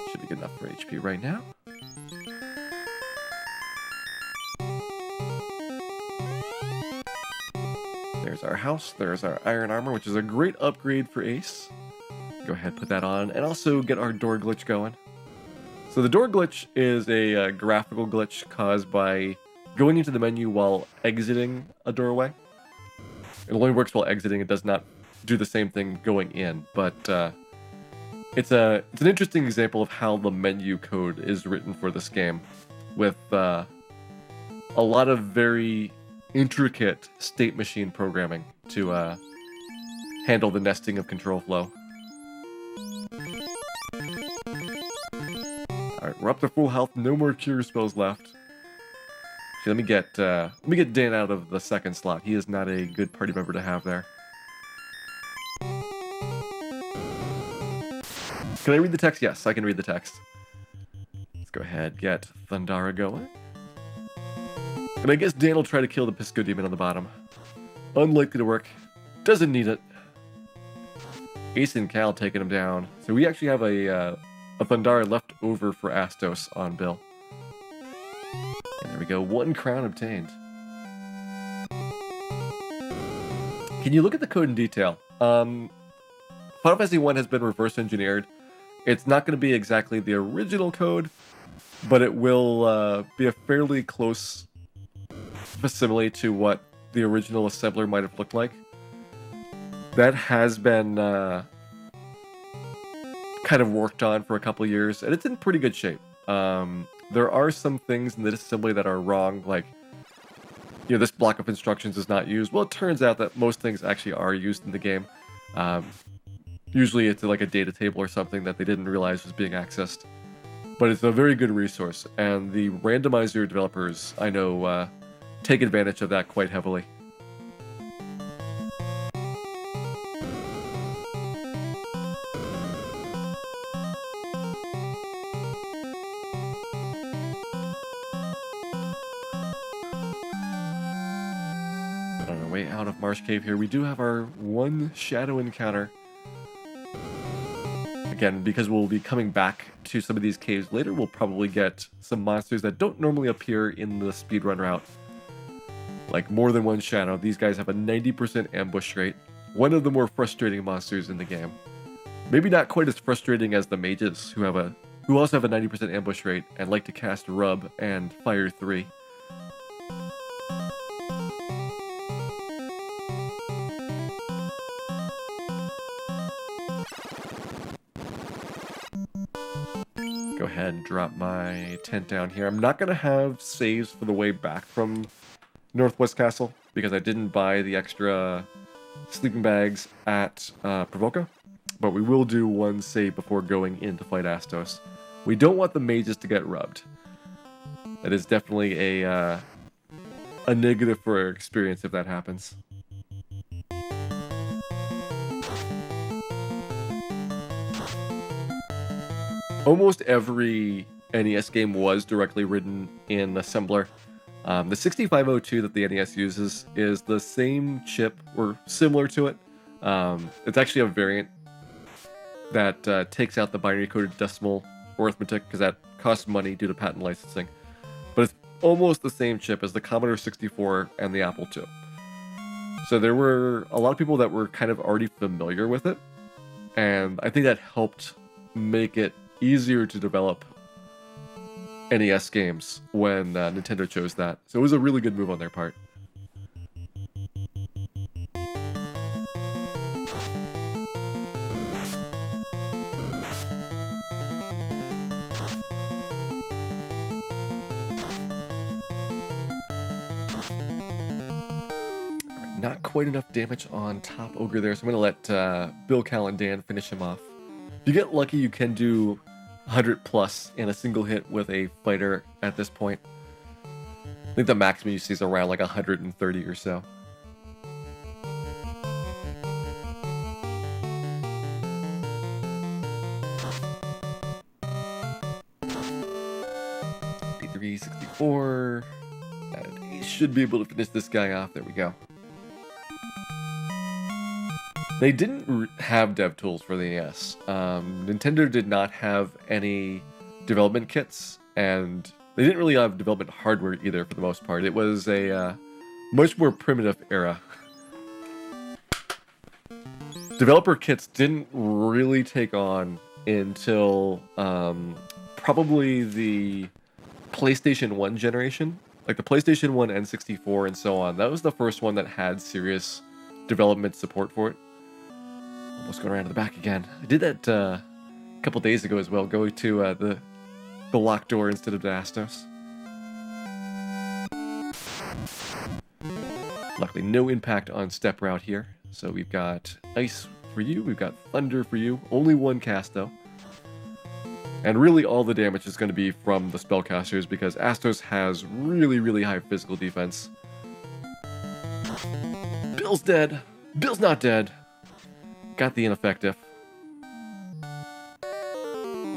Should be good enough for HP right now. There's our house. There's our iron armor, which is a great upgrade for Ace. Go ahead, put that on, and also get our door glitch going. So the door glitch is a graphical glitch caused by going into the menu while exiting a doorway. It only works while exiting. It does not do the same thing going in, but it's an interesting example of how the menu code is written for this game, with a lot of very intricate state machine programming to handle the nesting of control flow. Alright, we're up to full health, no more cure spells left. Actually, let me get Dan out of the second slot. He is not a good party member to have there. Can I read the text? Yes, I can read the text. Let's go ahead, get Thundara going. And I guess Dan will try to kill the Pisco Demon on the bottom. Unlikely to work. Doesn't need it. Ace and Cal taking him down. So we actually have a Thundara left over for Astos on Bill. And there we go, 1 crown obtained. Can you look at the code in detail? Final Fantasy 1 has been reverse engineered. It's not going to be exactly the original code, but it will be a fairly close facsimile to what the original assembler might have looked like. That has been kind of worked on for a couple years, and it's in pretty good shape. There are some things in the assembly that are wrong, like, you know, this block of instructions is not used. Well, it turns out that most things actually are used in the game. Usually it's like a data table or something that they didn't realize was being accessed. But it's a very good resource, and the randomizer developers, I know, take advantage of that quite heavily. On our way out of Marsh Cave here, we do have our 1 shadow encounter. Again, because we'll be coming back to some of these caves later, we'll probably get some monsters that don't normally appear in the speedrun route. Like more than 1 shadow. These guys have a 90% ambush rate. One of the more frustrating monsters in the game. Maybe not quite as frustrating as the mages, who also have a 90% ambush rate and like to cast Rub and Fire 3. Go ahead and drop my tent down here. I'm not going to have saves for the way back from Northwest Castle because I didn't buy the extra sleeping bags at Provoca, but we will do 1 save before going in to fight Astos. We don't want the mages to get rubbed. That is definitely a negative for our experience if that happens. Almost every NES game was directly written in assembler. The 6502 that the NES uses is the same chip, or similar to it. It's actually a variant that takes out the binary coded decimal arithmetic, because that costs money due to patent licensing, but it's almost the same chip as the Commodore 64 and the Apple II. So there were a lot of people that were kind of already familiar with it, and I think that helped make it easier to develop NES games when Nintendo chose that. So it was a really good move on their part. Not quite enough damage on top ogre there, so I'm going to let Bill, Cal, and Dan finish him off. If you get lucky, you can do 100 plus in a single hit with a fighter at this point. I think the maximum you see is around like 130 or so. D3, 64. And he should be able to finish this guy off. There we go. They didn't have dev tools for the NES. Nintendo did not have any development kits, and they didn't really have development hardware either for the most part. It was a much more primitive era. Developer kits didn't really take on until probably the PlayStation 1 generation. Like the PlayStation 1 N64 and so on. That was the first one that had serious development support for it. Almost going around to the back again. I did that a couple days ago as well, going to the locked door instead of the Astos. Luckily, no impact on step route here. So we've got ice for you, we've got thunder for you. Only one cast though. And really all the damage is going to be from the spellcasters because Astos has really, really high physical defense. Bill's dead. Bill's not dead. Got the ineffective.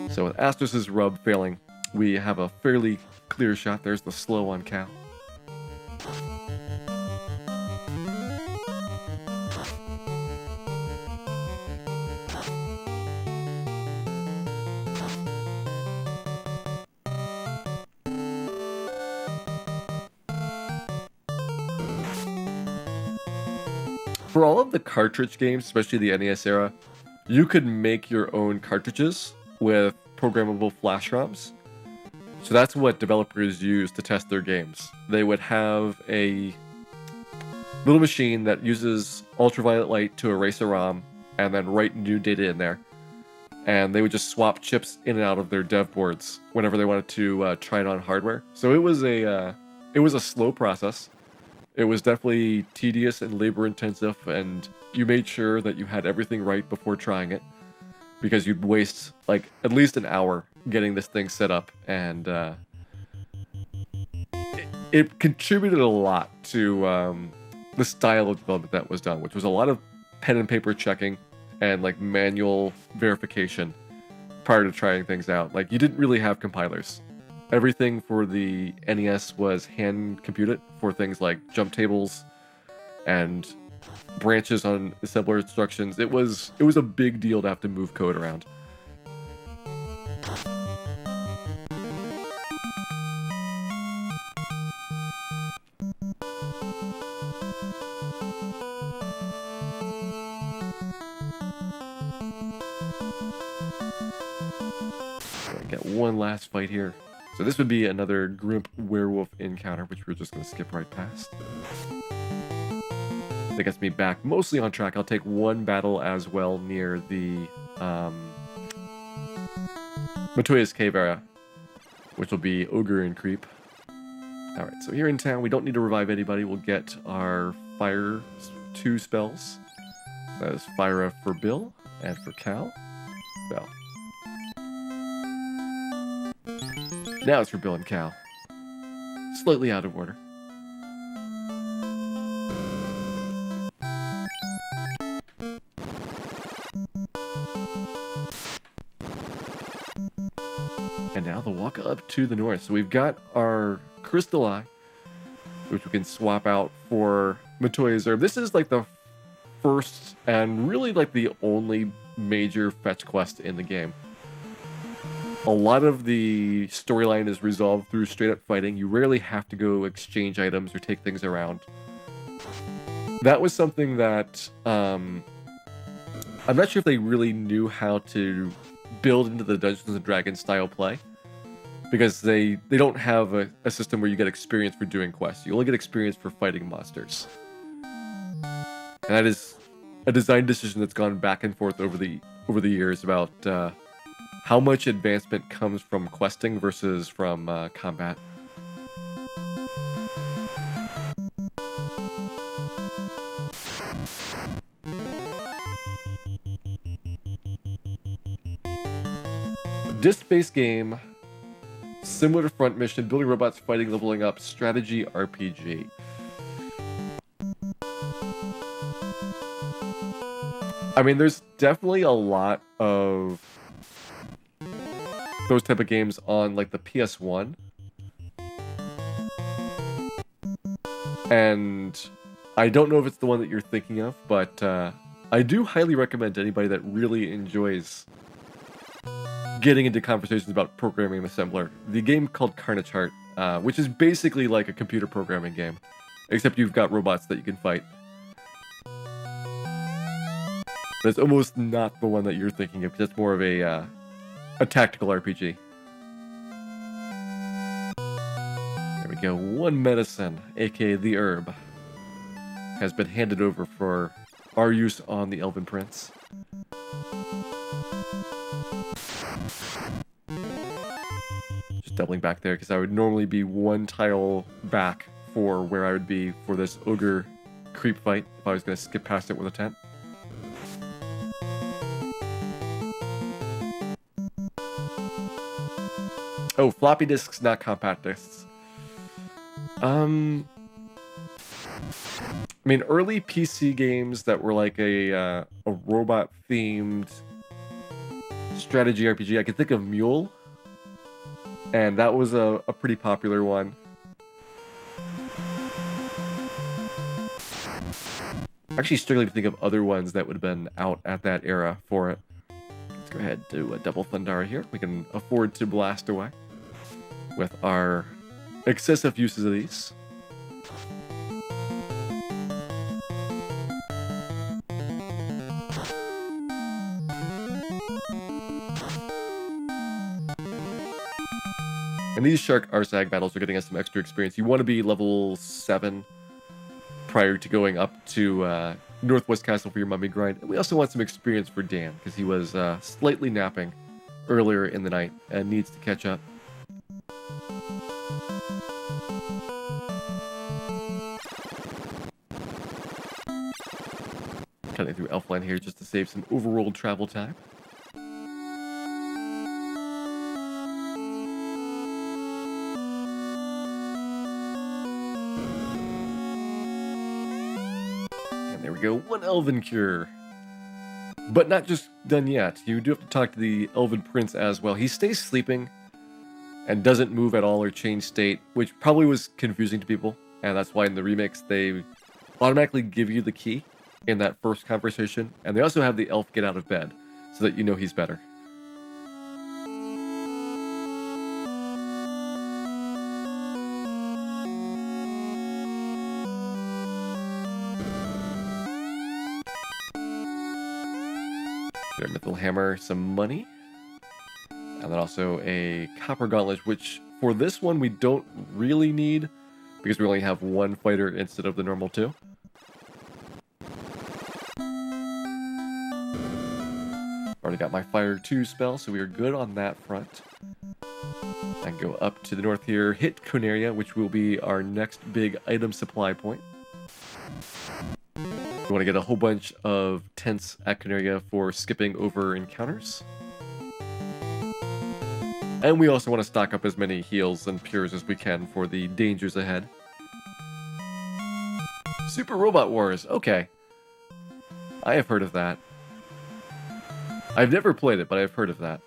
So with Astos' rub failing, we have a fairly clear shot. There's the slow on Cal. For all of the cartridge games, especially the NES era, you could make your own cartridges with programmable flash ROMs. So that's what developers use to test their games. They would have a little machine that uses ultraviolet light to erase a ROM and then write new data in there. And they would just swap chips in and out of their dev boards whenever they wanted to try it on hardware. So it was a slow process. It was definitely tedious and labor intensive, and you made sure that you had everything right before trying it, because you'd waste like at least an hour getting this thing set up, and it contributed a lot to the style of development that was done, which was a lot of pen and paper checking and like manual verification prior to trying things out. Like you didn't really have compilers. Everything for the NES was hand computed for things like jump tables and branches on assembler instructions. It was a big deal to have to move code around. Got one last fight here. So this would be another Grimp Werewolf encounter, which we're just going to skip right past. That gets me back mostly on track. I'll take one battle as well near the Matoya's Cave area, which will be Ogre and Creep. Alright, so here in town, we don't need to revive anybody. We'll get our Fire 2 spells. That is Fire for Bill and for Cal. Bell. Now it's for Bill and Cal. Slightly out of order. And now the walk up to the north. So we've got our Crystal Eye, which we can swap out for Matoya's Herb. This is like the first and really like the only major fetch quest in the game. A lot of the storyline is resolved through straight up fighting. You rarely have to go exchange items or take things around. That was something that I'm not sure if they really knew how to build into the Dungeons and Dragons style play, because they don't have a system where you get experience for doing quests. You only get experience for fighting monsters. And that is a design decision that's gone back and forth over the years about how much advancement comes from questing versus from combat. Disc-based game, similar to Front Mission, building robots, fighting, leveling up, strategy RPG. I mean, there's definitely a lot of those type of games on like the PS1. And I don't know if it's the one that you're thinking of, but I do highly recommend to anybody that really enjoys getting into conversations about programming and assembler, the game called Carnage Heart, which is basically like a computer programming game, except you've got robots that you can fight. But it's almost not the one that you're thinking of, because it's more of a tactical RPG. There we go. One medicine, aka the herb, has been handed over for our use on the Elven Prince. Just doubling back there, because I would normally be one tile back for where I would be for this ogre creep fight if I was going to skip past it with a tent. Oh, floppy disks, not compact disks. I mean, early PC games that were like a robot-themed strategy RPG. I could think of Mule, and that was a pretty popular one. Actually, struggling to think of other ones that would have been out at that era for it. Let's go ahead and do a double Thundara here. We can afford to blast away with our excessive uses of these. And these Shark Arsag battles are getting us some extra experience. You want to be level 7 prior to going up to Northwest Castle for your mummy grind. And we also want some experience for Dan, because he was slightly napping earlier in the night and needs to catch up. Cutting through Elfline here just to save some overworld travel time. And there we go, one Elven Cure. But not just done yet. You do have to talk to the Elven Prince as well. He stays sleeping and doesn't move at all or change state, which probably was confusing to people. And that's why in the remix they automatically give you the key in that first conversation, and they also have the elf get out of bed so that you know he's better. Get our Mithril Hammer, some money, and then also a Copper Gauntlet, which for this one we don't really need because we only have one fighter instead of the normal 2. Already got my Fire 2 spell, so we are good on that front. And go up to the north here, hit Conaria, which will be our next big item supply point. We want to get a whole bunch of tents at Conaria for skipping over encounters. And we also want to stock up as many heals and pures as we can for the dangers ahead. Super Robot Wars, okay. I have heard of that. I've never played it, but I've heard of that.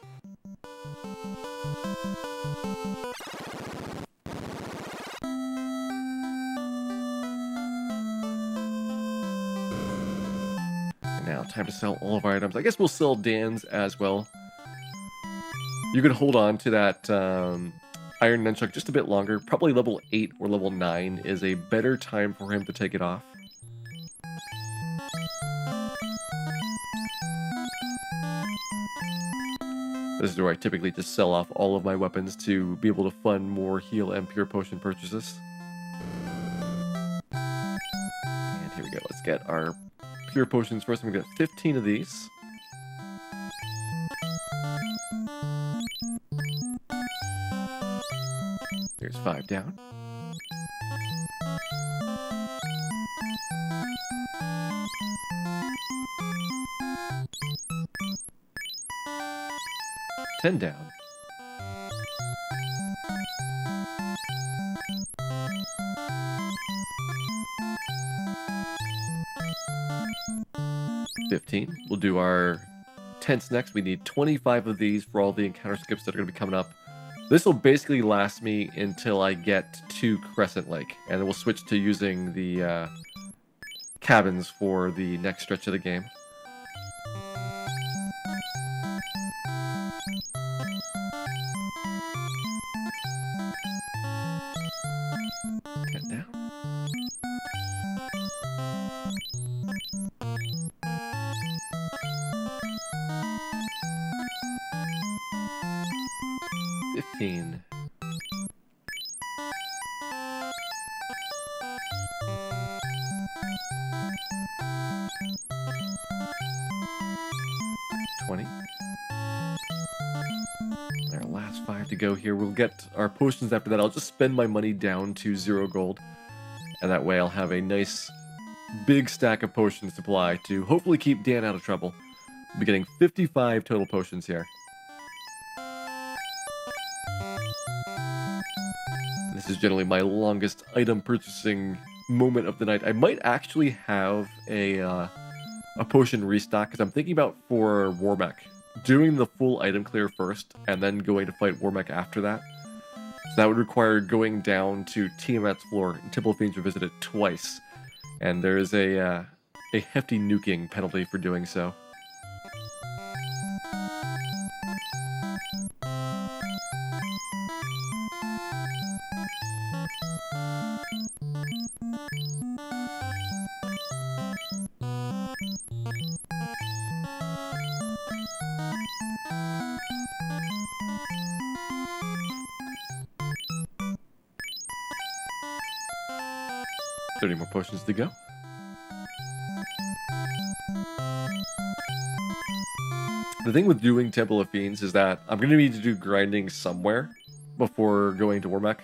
And now, time to sell all of our items. I guess we'll sell Dan's as well. You can hold on to that iron nunchuck just a bit longer. Probably level 8 or level 9 is a better time for him to take it off. This is where I typically just sell off all of my weapons to be able to fund more heal and pure potion purchases. And here we go. Let's get our pure potions first. I'm going to get 15 of these. There's 5 down. $10 down. $15. We'll do our tents next. We need 25 of these for all the encounter skips that are going to be coming up. This will basically last me until I get to Crescent Lake, and then we'll switch to using the cabins for the next stretch of the game. Down. $15. $20. Our last 5 to go here. We'll get our potions after that. I'll just spend my money down to 0 gold. And that way I'll have a nice big stack of potion supply to hopefully keep Dan out of trouble. I'll be getting 55 total potions here. This is generally my longest item purchasing moment of the night. I might actually have a potion restock, because I'm thinking about for WarMECH doing the full item clear first and then going to fight WarMECH after that. So that would require going down to Tiamat's floor and Temple of Fiends revisit it twice. And there is a hefty nuking penalty for doing so. $30 more potions to go. The thing with doing Temple of Fiends is that I'm going to need to do grinding somewhere before going to WarMECH.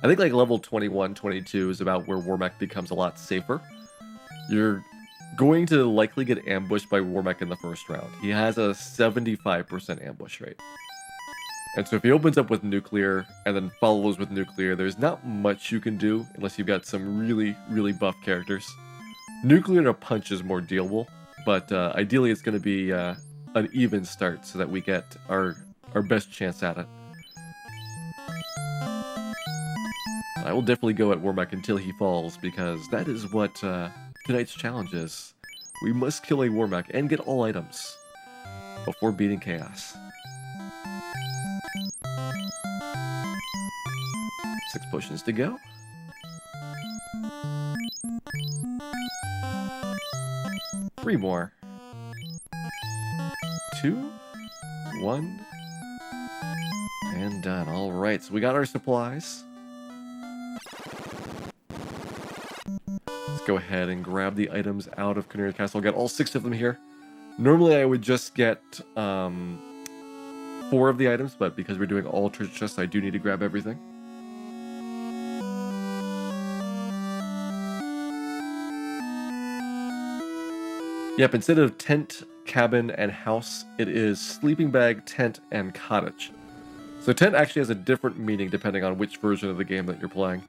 I think like level 21, 22 is about where WarMECH becomes a lot safer. You're going to likely get ambushed by WarMECH in the first round. He has a 75% ambush rate. And so if he opens up with nuclear and then follows with nuclear, there's not much you can do unless you've got some really, really buff characters. Nuclear to punch is more dealable, but ideally it's going to be an even start so that we get our best chance at it. I will definitely go at WarMECH until he falls, because that is what tonight's challenge is. We must kill a WarMECH and get all items before beating Chaos. 6 potions to go. Three more. 2, 1, and done. All right, so we got our supplies. Let's go ahead and grab the items out of Canary Castle. I'll get all 6 of them here. Normally I would just get 4 of the items, but because we're doing all treasure chests, I do need to grab everything. Yep, instead of tent, cabin, and house, it is sleeping bag, tent, and cottage. So tent actually has a different meaning depending on which version of the game that you're playing.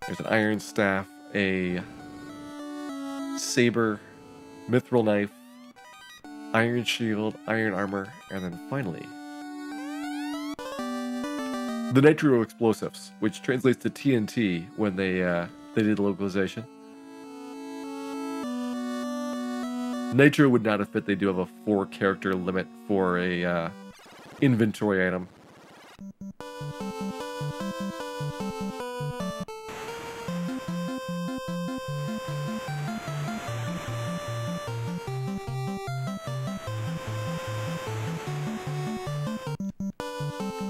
There's an iron staff, a saber, mithril knife, iron shield, iron armor, and then finally the nitro explosives, which translates to TNT when they did localization. Nitro would not have fit. They do have a 4-character limit for a inventory item.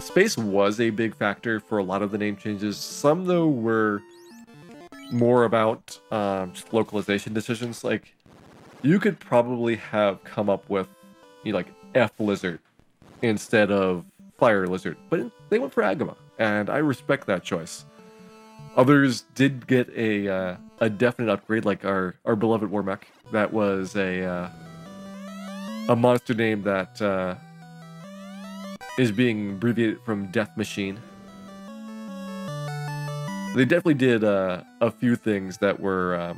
Space was a big factor for a lot of the name changes. Some, though, were more about just localization decisions. Like, you could probably have come up with, like, F Lizard instead of Fire Lizard, but they went for Agama, and I respect that choice. Others did get a definite upgrade, like our beloved WarMECH. That was a monster name that is being abbreviated from Death Machine. They definitely did a few things that were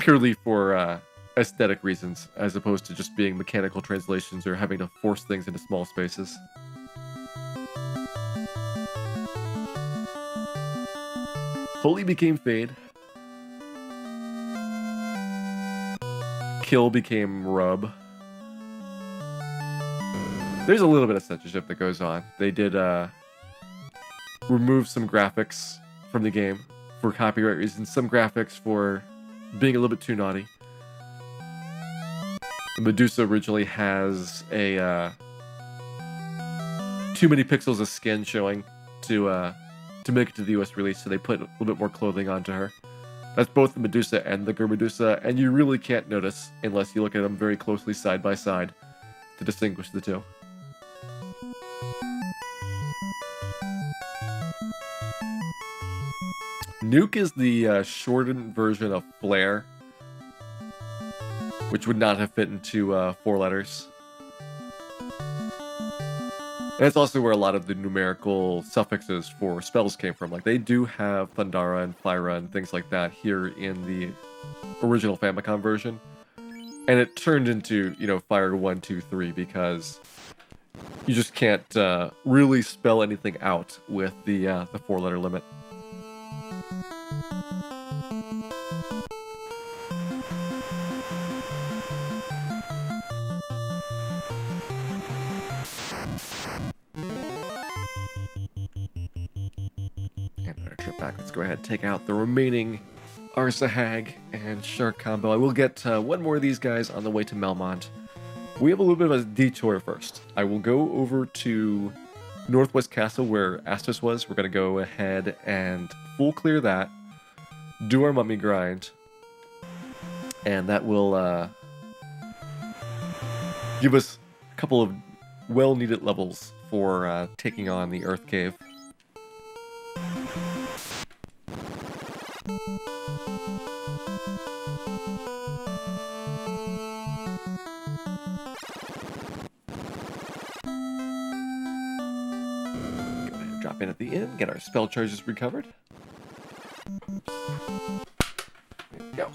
purely for aesthetic reasons, as opposed to just being mechanical translations or having to force things into small spaces. Holy became Fade. Kill became Rub. There's a little bit of censorship that goes on. They did remove some graphics from the game for copyright reasons, some graphics for being a little bit too naughty. Medusa originally has a too many pixels of skin showing to make it to the US release, so they put a little bit more clothing onto her. That's both the Medusa and the Medusa, and you really can't notice unless you look at them very closely side by side to distinguish the two. Nuke is the shortened version of Flare, which would not have fit into 4 letters. And it's also where a lot of the numerical suffixes for spells came from. Like, they do have Thundara and Fyra and things like that here in the original Famicom version. And it turned into, Fire 1, 2, 3 because you just can't really spell anything out with the 4-letter limit. Let's go ahead and take out the remaining Arsa Hag and Shark combo. I will get one more of these guys on the way to Melmond. We have a little bit of a detour first. I will go over to Northwest Castle where Astos was. We're going to go ahead and full clear that, do our mummy grind, and that will give us a couple of well-needed levels for taking on the Earth Cave. Drop in at the end, get our spell charges recovered. There we go.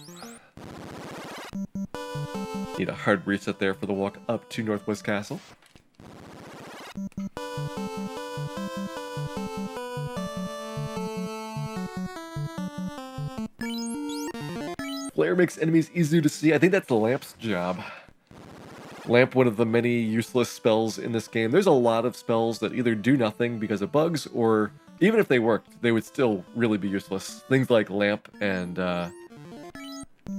Need a hard reset there for the walk up to Northwest Castle. Flare makes enemies easier to see. I think that's the Lamp's job. Lamp, one of the many useless spells in this game. There's a lot of spells that either do nothing because of bugs, or even if they worked, they would still really be useless. Things like Lamp and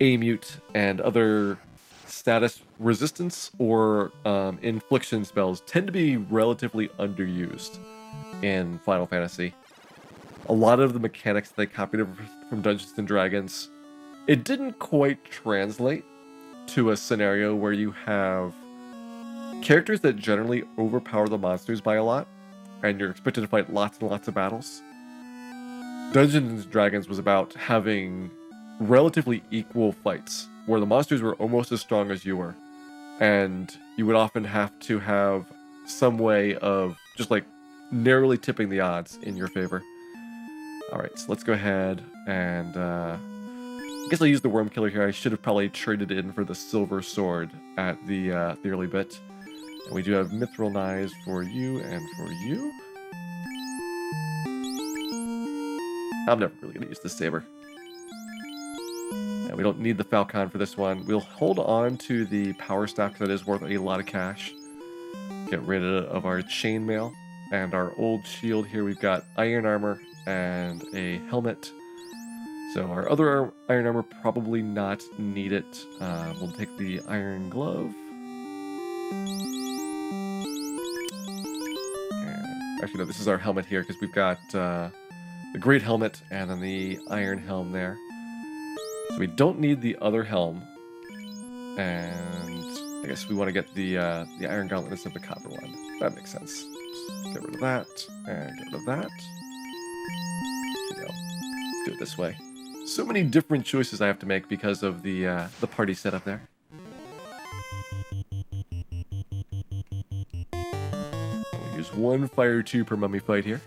A-Mute and other status resistance or infliction spells tend to be relatively underused in Final Fantasy. A lot of the mechanics they copied over from Dungeons & Dragons, it didn't quite translate to a scenario where you have characters that generally overpower the monsters by a lot, and you're expected to fight lots and lots of battles. Dungeons & Dragons was about having relatively equal fights, where the monsters were almost as strong as you were, and you would often have to have some way of just like narrowly tipping the odds in your favor. Alright, so let's go ahead and I guess I'll use the Worm Killer here. I should have probably traded in for the Silver Sword at the early bit. And we do have Mithril Knives for you and for you. I'm never really going to use the Saber. And We don't need the Falcon for this one. We'll hold on to the Power Staff because that is worth a lot of cash. Get rid of our chainmail and our old shield here. We've got iron armor and a helmet. So our other iron armor probably not need it. We'll take the iron glove. And actually, no, this is our helmet here because we've got the great helmet and then the iron helm there. So we don't need the other helm. And I guess we want to get the iron gauntlet instead of the copper one. That makes sense. Just get rid of that and get rid of that. There we go. Let's do it this way. So many different choices I have to make because of the party setup there. We use 1 fire 2 per mummy fight here.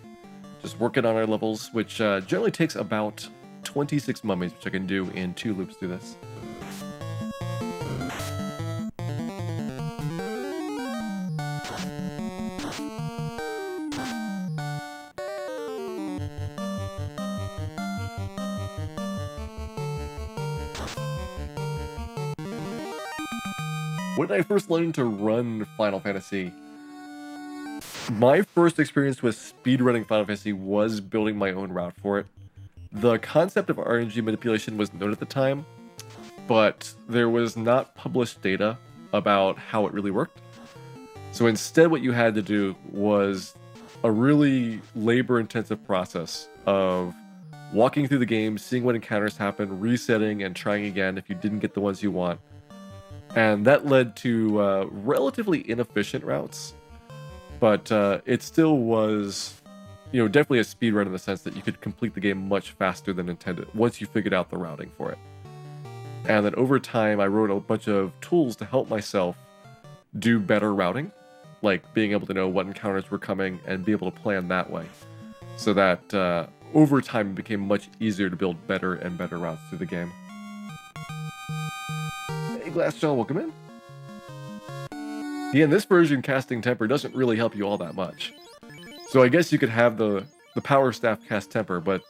Just working on our levels, which generally takes about 26 mummies, which I can do in 2 loops through this. When I first learned to run Final Fantasy, my first experience with speedrunning Final Fantasy was building my own route for it. The concept of RNG manipulation was known at the time, but there was not published data about how it really worked. So instead what you had to do was a really labor-intensive process of walking through the game, seeing what encounters happen, resetting, and trying again if you didn't get the ones you want. And that led to relatively inefficient routes, but it still was, definitely a speed run in the sense that you could complete the game much faster than intended once you figured out the routing for it. And then over time, I wrote a bunch of tools to help myself do better routing, like being able to know what encounters were coming and be able to plan that way, so that over time it became much easier to build better and better routes through the game. Glassjaw, welcome in. Yeah, in this version, casting Temper doesn't really help you all that much. So I guess you could have the Power Staff cast Temper, but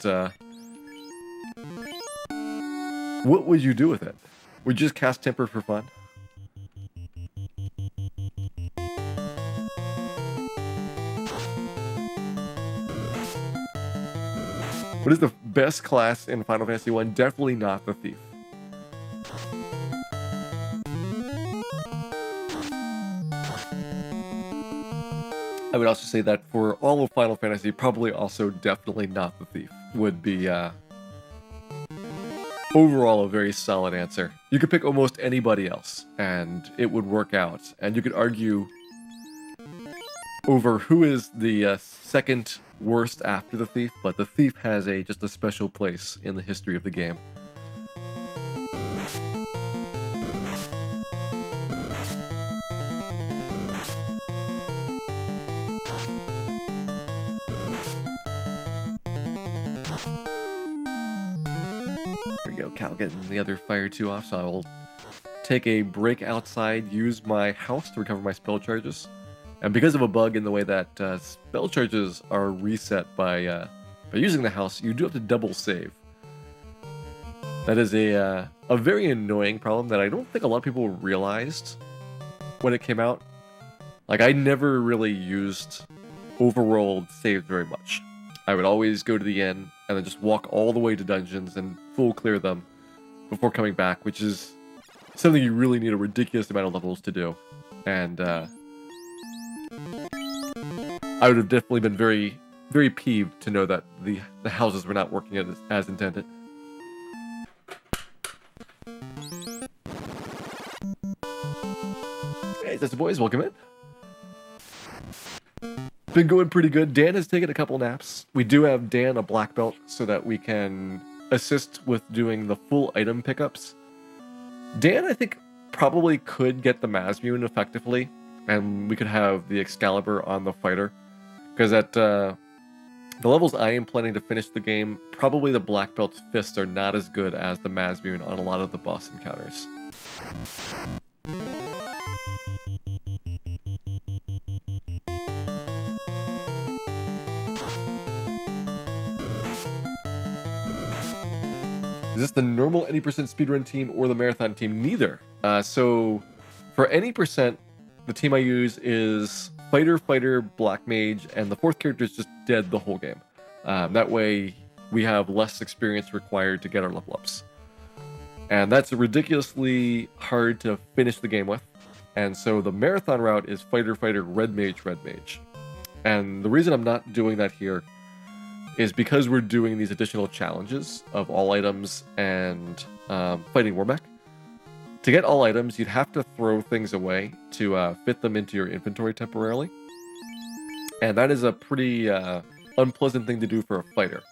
what would you do with it? Would you just cast Temper for fun? What is the best class in Final Fantasy 1? Definitely not the Thief. I would also say that for all of Final Fantasy, probably also definitely not the Thief would be overall a very solid answer. You could pick almost anybody else and it would work out, and you could argue over who is the second worst after the Thief, but the Thief has just a special place in the history of the game. Cal getting the other fire 2 off, so I will take a break outside, use my house to recover my spell charges. And because of a bug in the way that spell charges are reset by using the house, you do have to double save. That is a very annoying problem that I don't think a lot of people realized when it came out. Like, I never really used overworld saves very much. I would always go to the end and then just walk all the way to dungeons and full clear them before coming back, which is something you really need a ridiculous amount of levels to do. And I would have definitely been very, very peeved to know that the houses were not working as intended. Hey, that's the boys, welcome in. Been going pretty good. Dan has taken a couple naps. We do have Dan a black belt so that we can assist with doing the full item pickups. Dan, I think, probably could get the Mazmune effectively, and we could have the Excalibur on the fighter. Because at the levels I am planning to finish the game, probably the black belt's fists are not as good as the Mazmune on a lot of the boss encounters. Is this the normal any percent speedrun team or the marathon team? Neither. So for any percent, the team I use is Fighter, Fighter, Black Mage, and the fourth character is just dead the whole game. That way we have less experience required to get our level ups. And that's ridiculously hard to finish the game with. And so the marathon route is Fighter, Fighter, Red Mage, Red Mage. And the reason I'm not doing that here is because we're doing these additional challenges of all items and fighting WarMECH. To get all items, you'd have to throw things away to fit them into your inventory temporarily. And that is a pretty unpleasant thing to do for a fighter,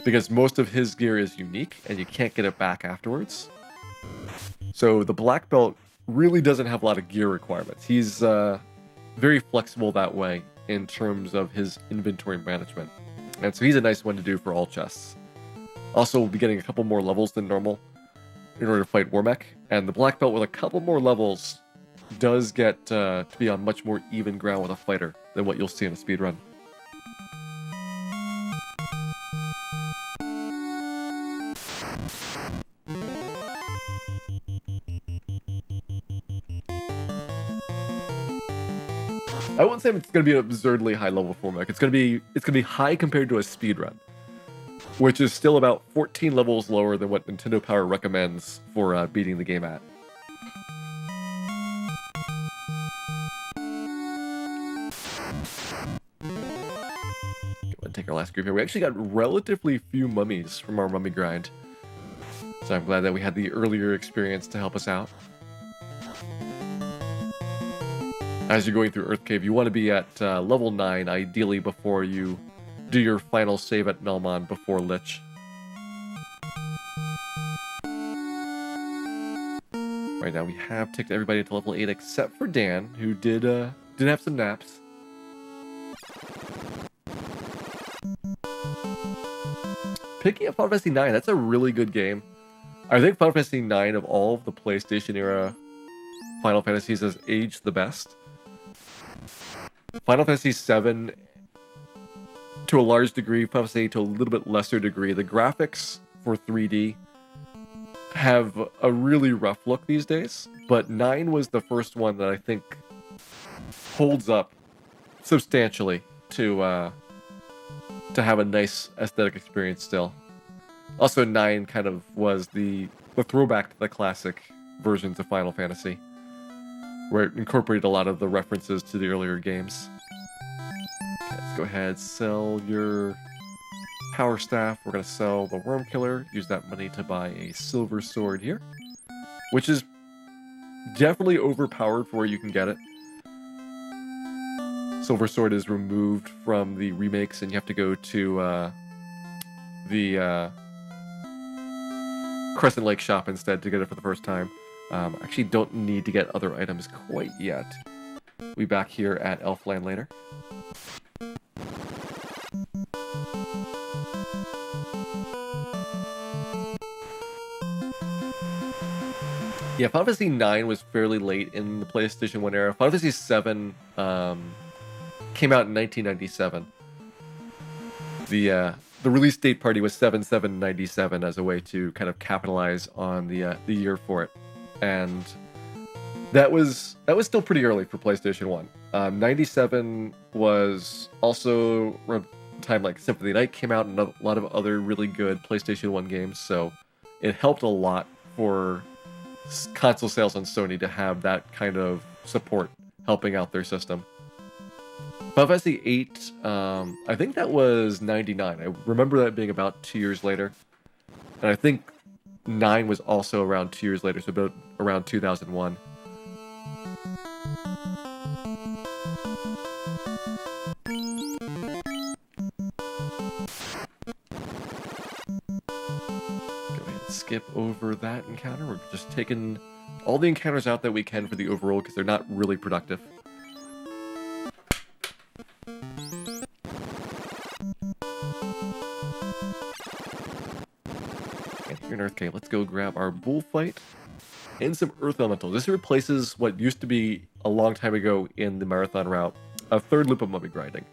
because most of his gear is unique and you can't get it back afterwards. So the black belt really doesn't have a lot of gear requirements. He's very flexible that way in terms of his inventory management. And so he's a nice one to do for all chests. Also, we'll be getting a couple more levels than normal in order to fight WarMECH. And the black belt with a couple more levels does get to be on much more even ground with a fighter than what you'll see in a speedrun. I wouldn't say it's going to be an absurdly high level for WarMECH. It's going to be high compared to a speedrun, which is still about 14 levels lower than what Nintendo Power recommends for beating the game at. Go ahead and take our last group here. We actually got relatively few mummies from our mummy grind, so I'm glad that we had the earlier experience to help us out. As you're going through Earth Cave, you want to be at level 9, ideally before you do your final save at Melmon before Lich. Right now we have ticked everybody to level 8 except for Dan, who did have some naps. Picking up Final Fantasy 9, that's a really good game. I think Final Fantasy 9 of all of the PlayStation era Final Fantasies has aged the best. Final Fantasy 7 to a large degree, Final Fantasy 8 to a little bit lesser degree. The graphics for 3D have a really rough look these days, but 9 was the first one that I think holds up substantially to have a nice aesthetic experience still. Also, 9 kind of was the throwback to the classic versions of Final Fantasy, where it incorporated a lot of the references to the earlier games. Okay, let's go ahead, sell your power staff. We're going to sell the worm killer, use that money to buy a silver sword here, which is definitely overpowered for where you can get it. Silver sword is removed from the remakes, and you have to go to the Crescent Lake shop instead to get it for the first time. Actually don't need to get other items quite yet. We'll be back here at Elfland later. Yeah, Final Fantasy 9 was fairly late in the PlayStation 1 era. Final Fantasy 7 came out in 1997. The release date party was 7/7/97 as a way to kind of capitalize on the year for it. And that was still pretty early for PlayStation 1. 97 was also a time like Symphony Night came out and a lot of other really good PlayStation 1 games, so it helped a lot for console sales on Sony to have that kind of support helping out their system. Final Fantasy 8, I think that was 99. I remember that being about 2 years later. And I think 9 was also around 2 years later, so about around 2001. Go ahead and skip over that encounter. We're just taking all the encounters out that we can for the overall because they're not really productive. Here in Earth Cave, let's go grab our bullfight and some Earth Elementals. This replaces what used to be a long time ago in the Marathon route, a third loop of mummy grinding.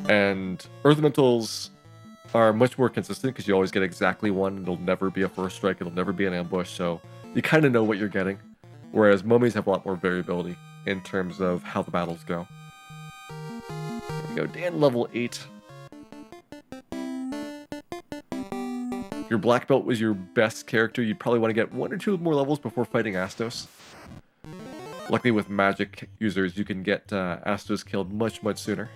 And Earth Elementals are much more consistent because you always get exactly one. It'll never be a first strike. It'll never be an ambush. So you kind of know what you're getting. Whereas mummies have a lot more variability in terms of how the battles go. There we go. Dan, level 8. If your black belt was your best character, you'd probably want to get 1 or 2 more levels before fighting Astos. Luckily with magic users, you can get Astos killed much sooner.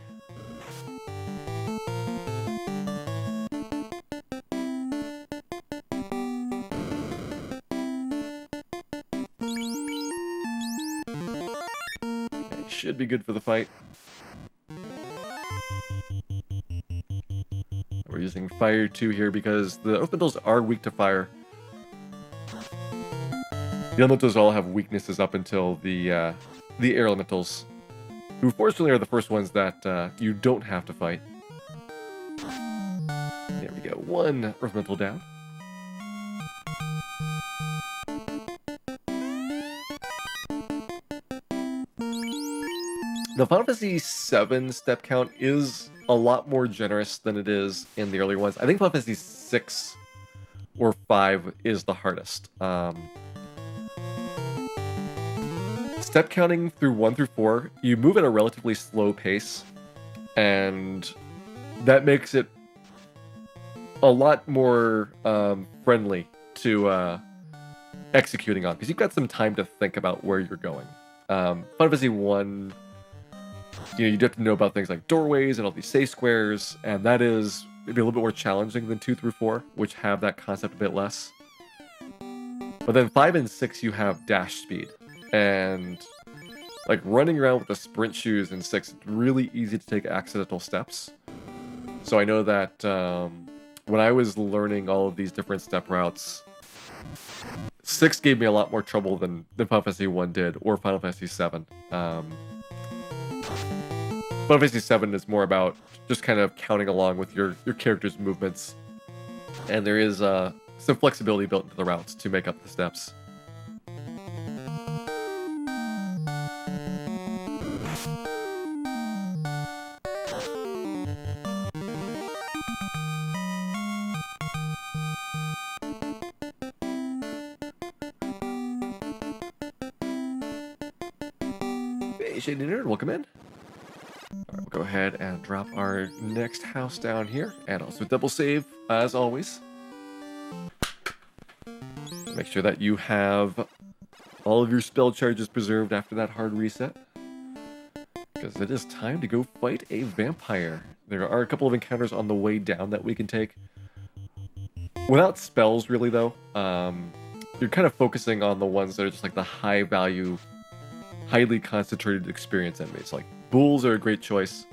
Okay, should be good for the fight. We're using Fire 2 here because the elementals are weak to fire. The elementals all have weaknesses up until the air elementals, who fortunately are the first ones that you don't have to fight. There we go, 1 earth elemental down. The Final Fantasy VII step count is a lot more generous than it is in the earlier ones. I think Final Fantasy 6 or 5 is the hardest. Step counting through 1 through 4, you move at a relatively slow pace, and that makes it a lot more friendly to executing on, because you've got some time to think about where you're going. Final Fantasy 1, you have to know about things like doorways and all these safe squares, and that is maybe a little bit more challenging than 2 through 4, which have that concept a bit less. But then 5 and 6, you have dash speed. And like running around with the sprint shoes in 6, it's really easy to take accidental steps. So I know that when I was learning all of these different step routes, 6 gave me a lot more trouble than Final Fantasy 1 did, or Final Fantasy 7. Final Fantasy 7 is more about just kind of counting along with your character's movements. And there is some flexibility built into the routes to make up the steps. Shady Nerd, welcome in. Alright, we'll go ahead and drop our next house down here, and also double save, as always. Make sure that you have all of your spell charges preserved after that hard reset, because it is time to go fight a vampire. There are a couple of encounters on the way down that we can take. Without spells, really, though. You're kind of focusing on the ones that are just like the high value, highly concentrated experience enemies. Like bulls are a great choice.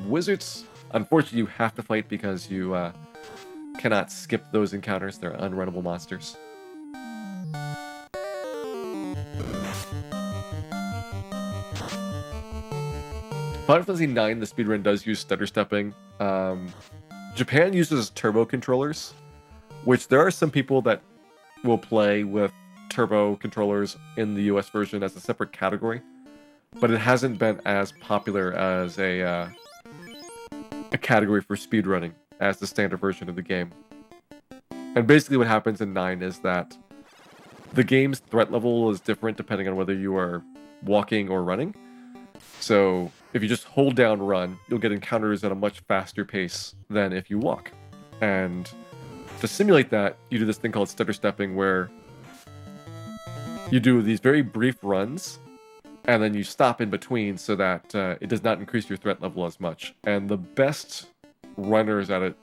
Wizards, unfortunately, you have to fight because you cannot skip those encounters. They're unrunnable monsters. Final Fantasy IX, the speedrun does use stutter stepping. Japan uses turbo controllers, which there are some people that will play with turbo controllers in the US version as a separate category, but it hasn't been as popular as a category for speedrunning as the standard version of the game. And basically what happens in 9 is that the game's threat level is different depending on whether you are walking or running. So if you just hold down run, you'll get encounters at a much faster pace than if you walk. And to simulate that, you do this thing called stutter stepping, where you do these very brief runs, and then you stop in between so that it does not increase your threat level as much. And the best runners at it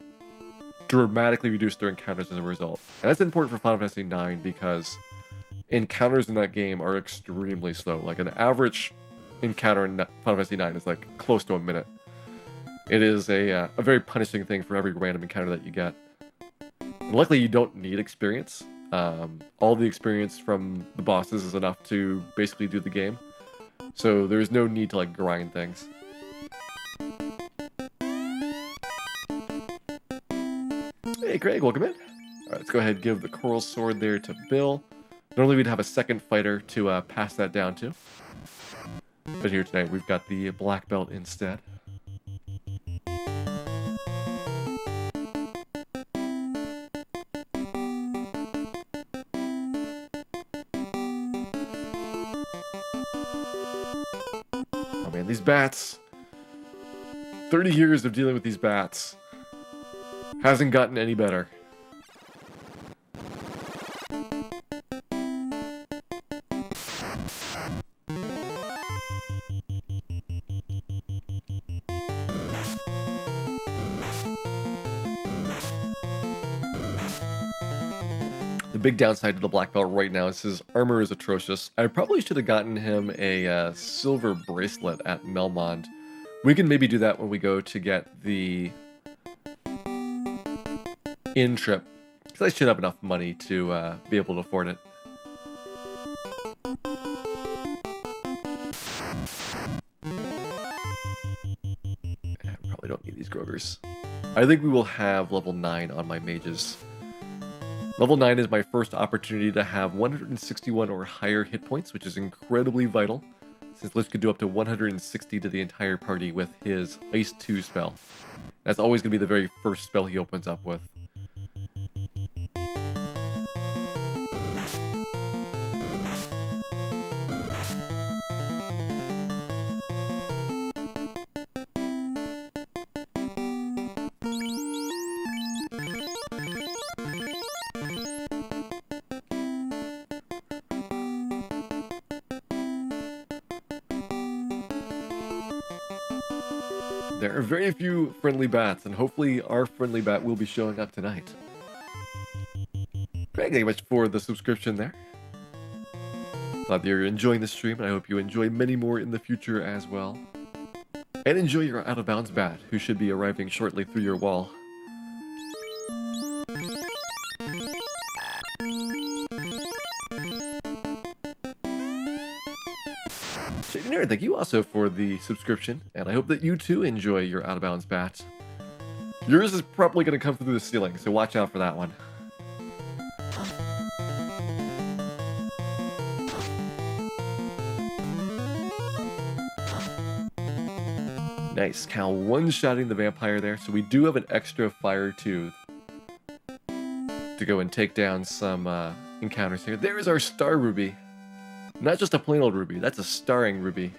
dramatically reduce their encounters as a result. And that's important for Final Fantasy IX because encounters in that game are extremely slow. Like an average encounter in Final Fantasy IX is like close to a minute. It is a very punishing thing for every random encounter that you get. And luckily, you don't need experience. All the experience from the bosses is enough to basically do the game. So there's no need to like grind things. Hey Craig, welcome in. Alright, let's go ahead and give the Coral Sword there to Bill. Normally we'd have a second fighter to pass that down to. But here tonight we've got the black belt instead. man. These bats. 30 years of dealing with these bats. Hasn't gotten any better. The big downside to the black belt right now is his armor is atrocious. I probably should have gotten him a silver bracelet at Melmond. We can maybe do that when we go to get the in trip, because I should have enough money to be able to afford it. Probably don't need these Grogers. I think we will have level 9 on my mages. Level 9 is my first opportunity to have 161 or higher hit points, which is incredibly vital, since Lich could do up to 160 to the entire party with his Ice 2 spell. That's always going to be the very first spell he opens up with. There are very few friendly bats, and hopefully our friendly bat will be showing up tonight. Thank you very much for the subscription there. Glad that you're enjoying the stream, and I hope you enjoy many more in the future as well. And enjoy your out-of-bounds bat, who should be arriving shortly through your wall. Thank you also for the subscription, and I hope that you too enjoy your out-of-bounds bat. Yours is probably going to come through the ceiling, so watch out for that one. Nice, Cal one-shotting the vampire there, so we do have an extra fire tooth to go and take down some encounters here. There's our star ruby. Not just a plain old ruby, that's a starring ruby.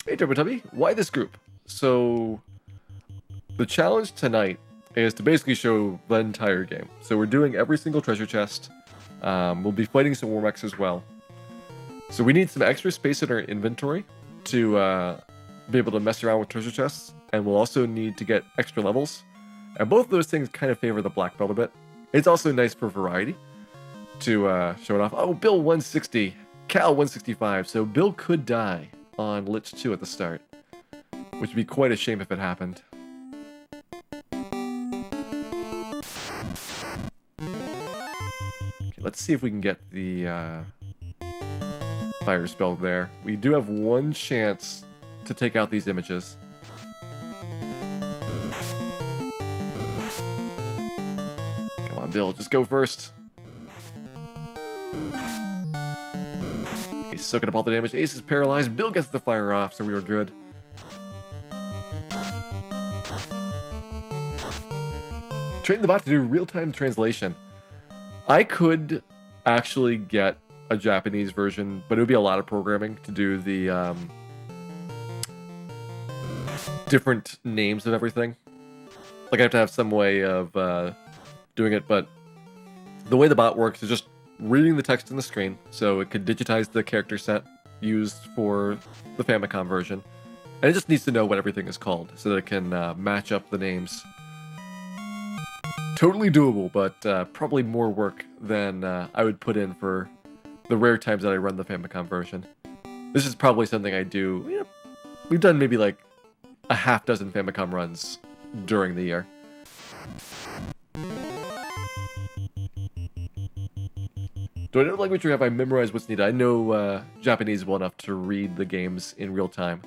Hey Tubby, why this group? So, the challenge tonight is to basically show the entire game. So we're doing every single treasure chest. We'll be fighting some WarMECHs as well. So we need some extra space in our inventory to be able to mess around with treasure chests. And we'll also need to get extra levels. And both of those things kind of favor the black belt a bit. It's also nice for variety to show it off. Oh, Bill 160, Cal 165. So Bill could die on Lich 2 at the start, which would be quite a shame if it happened. Okay, let's see if we can get the fire spell there. We do have one chance to take out these images. Come on, Bill, just go first. He's soaking up all the damage. Ace is paralyzed. Bill gets the fire off, so we were good. Train the bot to do real-time translation. I could actually get a Japanese version, but it would be a lot of programming to do the different names of everything. Like, I have to have some way of doing it, but the way the bot works is just reading the text on the screen, so it could digitize the character set used for the Famicom version, and it just needs to know what everything is called so that it can match up the names. Totally doable, but probably more work than I would put in for the rare times that I run the Famicom version. This is probably something I do, you know, we've done maybe like a half dozen Famicom runs during the year. Do I know the language or have I memorized what's needed? I know Japanese well enough to read the games in real time.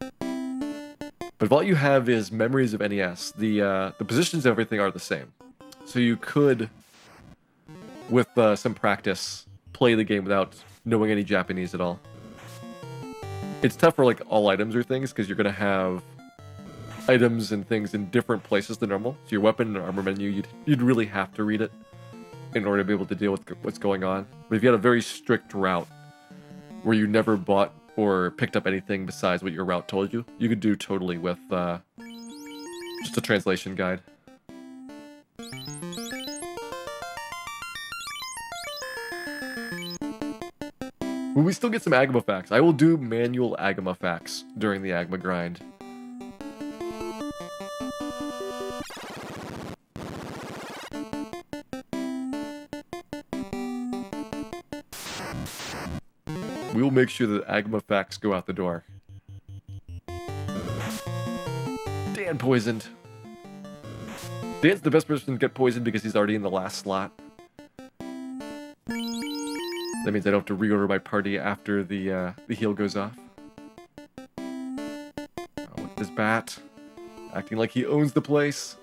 But if all you have is memories of NES, the positions of everything are the same. So you could, with some practice, play the game without knowing any Japanese at all. It's tough for like all items or things because you're going to have items and things in different places than normal. So your weapon and armor menu, you'd really have to read it in order to be able to deal with what's going on. But if you had a very strict route, where you never bought or picked up anything besides what your route told you, you could do totally with just a translation guide. Will we still get some Agama facts? I will do manual Agama facts during the Agama grind. We will make sure that Agama facts go out the door. Dan poisoned. Dan's the best person to get poisoned because he's already in the last slot. That means I don't have to reorder my party after the heal goes off. Oh, look at this bat. Acting like he owns the place.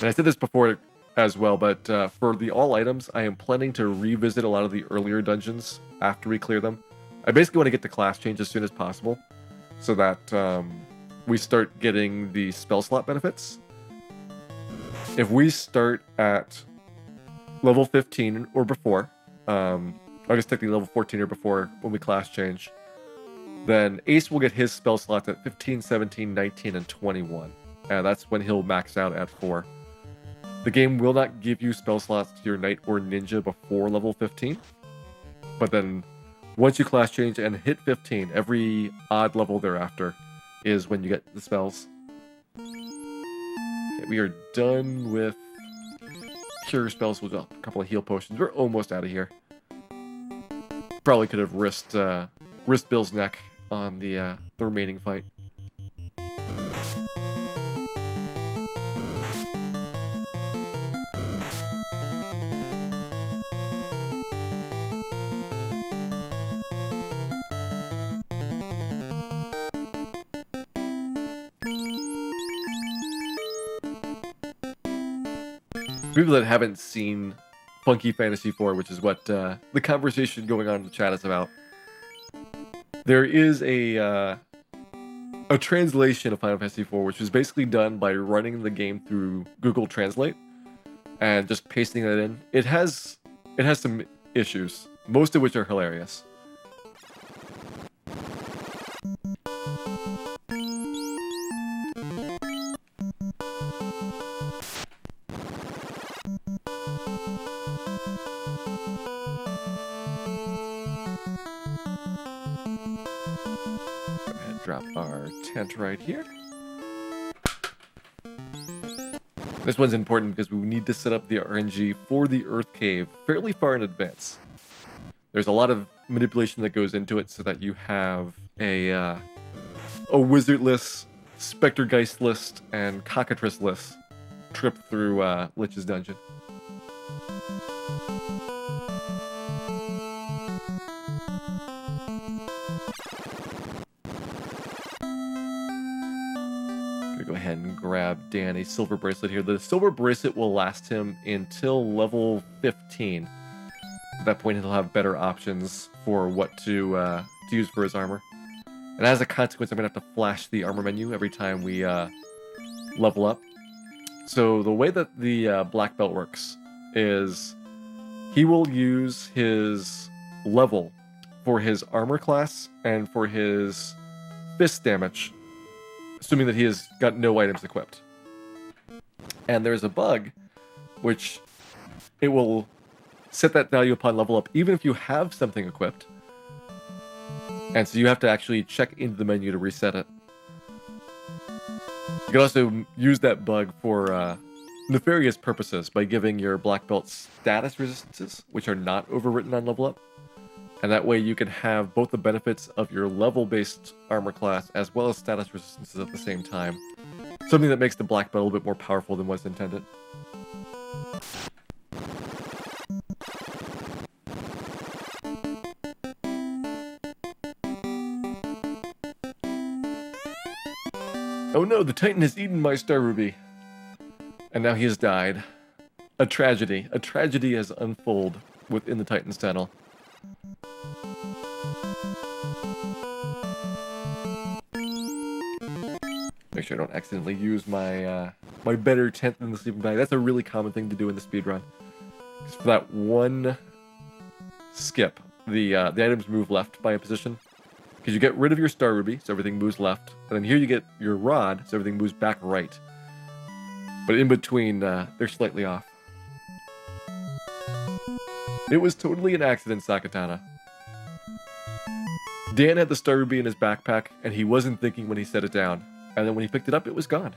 And I said this before as well, but for the all items, I am planning to revisit a lot of the earlier dungeons after we clear them. I basically want to get the class change as soon as possible, so that we start getting the spell slot benefits. If we start at level 15 or before, I guess technically level 14 or before when we class change, then Ace will get his spell slots at 15, 17, 19, and 21. And that's when he'll max out at 4. The game will not give you spell slots to your Knight or Ninja before level 15. But then once you class change and hit 15, every odd level thereafter is when you get the spells. Okay, we are done with cure spells with a couple of heal potions. We're almost out of here. Probably could have risked Bill's neck on the remaining fight. People that haven't seen Funky Fantasy 4, which is what the conversation going on in the chat is about, there is a translation of Final Fantasy 4, which was basically done by running the game through Google Translate and just pasting it in. It has some issues, most of which are hilarious. Drop our tent right here. This one's important because we need to set up the RNG for the Earth Cave fairly far in advance. There's a lot of manipulation that goes into it so that you have a wizardless, spectergeistless, and cockatriceless trip through Lich's dungeon. Go ahead and grab Dan a silver bracelet here. The silver bracelet will last him until level 15. At that point, he'll have better options for what to use for his armor. And as a consequence, I'm going to have to flash the armor menu every time we level up. So the way that the black belt works is he will use his level for his armor class and for his fist damage, assuming that he has got no items equipped. And there's a bug which it will set that value upon level up even if you have something equipped. And so you have to actually check into the menu to reset it. You can also use that bug for nefarious purposes by giving your black belt status resistances, which are not overwritten on level up. And that way you can have both the benefits of your level-based armor class as well as status resistances at the same time. Something that makes the black belt a little bit more powerful than was intended. Oh no, the Titan has eaten my Star Ruby. And now he has died. A tragedy. A tragedy has unfolded within the Titan's tunnel. Make sure I don't accidentally use my my better tent than the sleeping bag. That's a really common thing to do in the speedrun. For that one skip, the items move left by a position. Because you get rid of your Star Ruby, so everything moves left. And then here you get your Rod, so everything moves back right. But in between, they're slightly off. It was totally an accident, Sakatana. Dan had the Star Ruby in his backpack, and he wasn't thinking when he set it down. And then when he picked it up, it was gone.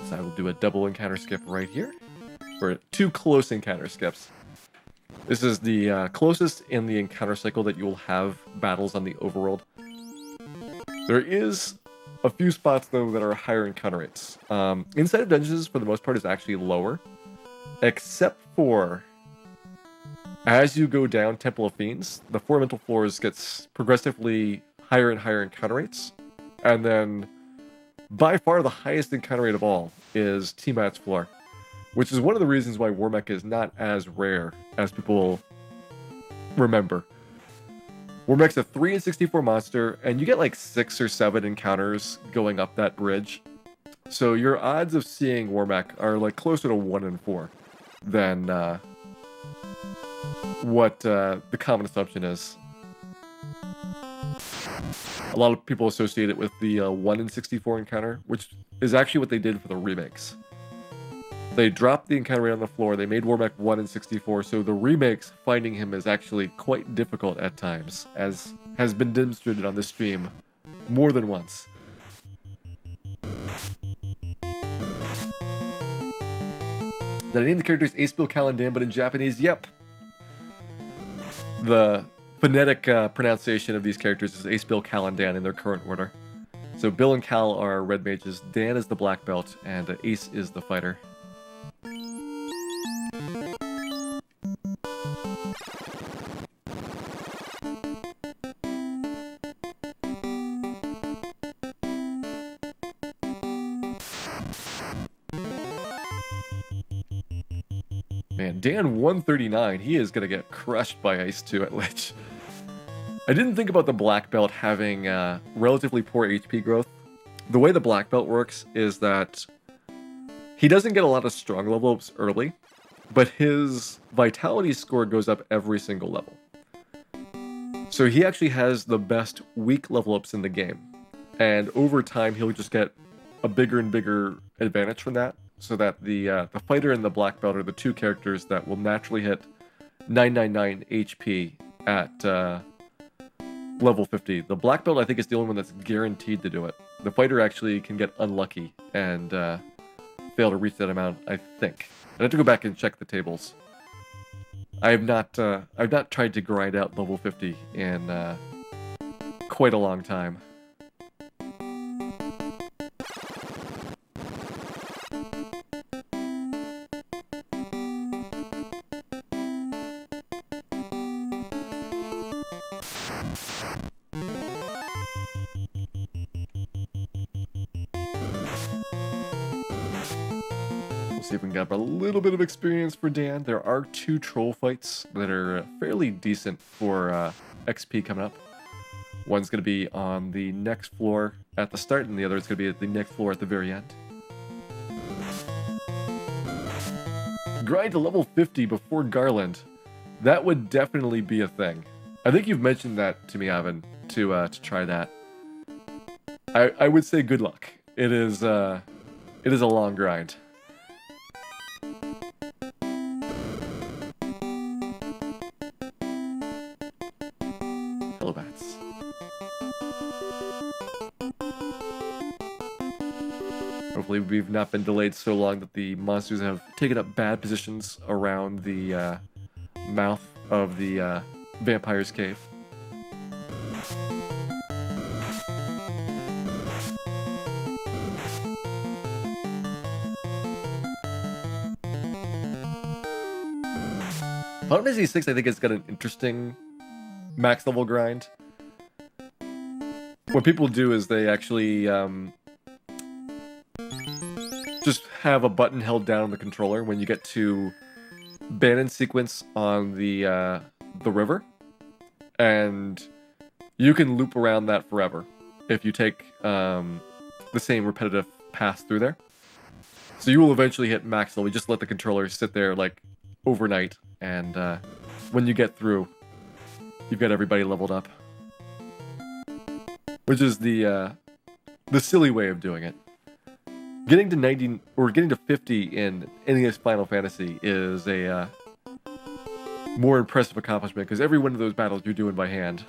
So I will do a double encounter skip right here. Or 2 close encounter skips. This is the closest in the encounter cycle that you will have battles on the overworld. There is a few spots, though, that are higher encounter rates. Inside of dungeons, for the most part, is actually lower. Except for, as you go down Temple of Fiends, the 4 mental floors gets progressively higher and higher encounter rates. And then, by far the highest encounter rate of all is Tiamat's floor. Which is one of the reasons why WarMECH is not as rare as people remember. WarMECH's a 3 in 64 monster, and you get like 6 or 7 encounters going up that bridge. So your odds of seeing WarMECH are like closer to 1 in 4 than what the common assumption is. A lot of people associate it with the 1 in 64 encounter, which is actually what they did for the remakes. They dropped the encounter rate on the floor, they made WarMECH 1 in 64, so the remakes, finding him is actually quite difficult at times, as has been demonstrated on this stream more than once. Did I name the characters Ace, Bill, Cal, and Dan, but in Japanese? Yep. The phonetic pronunciation of these characters is Ace, Bill, Cal, and Dan in their current order. So Bill and Cal are red mages, Dan is the black belt, and Ace is the fighter. Man, Dan 139, he is going to get crushed by Ice 2 at Lich. I didn't think about the black belt having relatively poor HP growth. The way the black belt works is that he doesn't get a lot of strong level ups early, but his vitality score goes up every single level. So he actually has the best weak level ups in the game. And over time, he'll just get a bigger and bigger advantage from that. So that the fighter and the black belt are the 2 characters that will naturally hit 999 HP at level 50. The black belt, I think, is the only one that's guaranteed to do it. The fighter actually can get unlucky and fail to reach that amount, I think. I have to go back and check the tables. I've not tried to grind out level 50 in quite a long time. See if we can get up a little bit of experience for Dan. There are 2 troll fights that are fairly decent for XP coming up. One's going to be on the next floor at the start, and the other is going to be at the next floor at the very end. Grind to level 50 before Garland. That would definitely be a thing. I think you've mentioned that to me, Ivan, to try that. I would say good luck. It is a long grind. Hello, bats. Hopefully we've not been delayed so long that the monsters have taken up bad positions around the mouth of the vampire's cave. Final Fantasy VI, I think, it's got an interesting max level grind. What people do is they actually just have a button held down on the controller when you get to Bannon sequence on the river, and you can loop around that forever if you take the same repetitive pass through there. So you will eventually hit max level. You just let the controller sit there like overnight, and when you get through, you've got everybody leveled up, which is the silly way of doing it. Getting to 90 or getting to 50 in NES Final Fantasy is a more impressive accomplishment because every one of those battles you're doing by hand.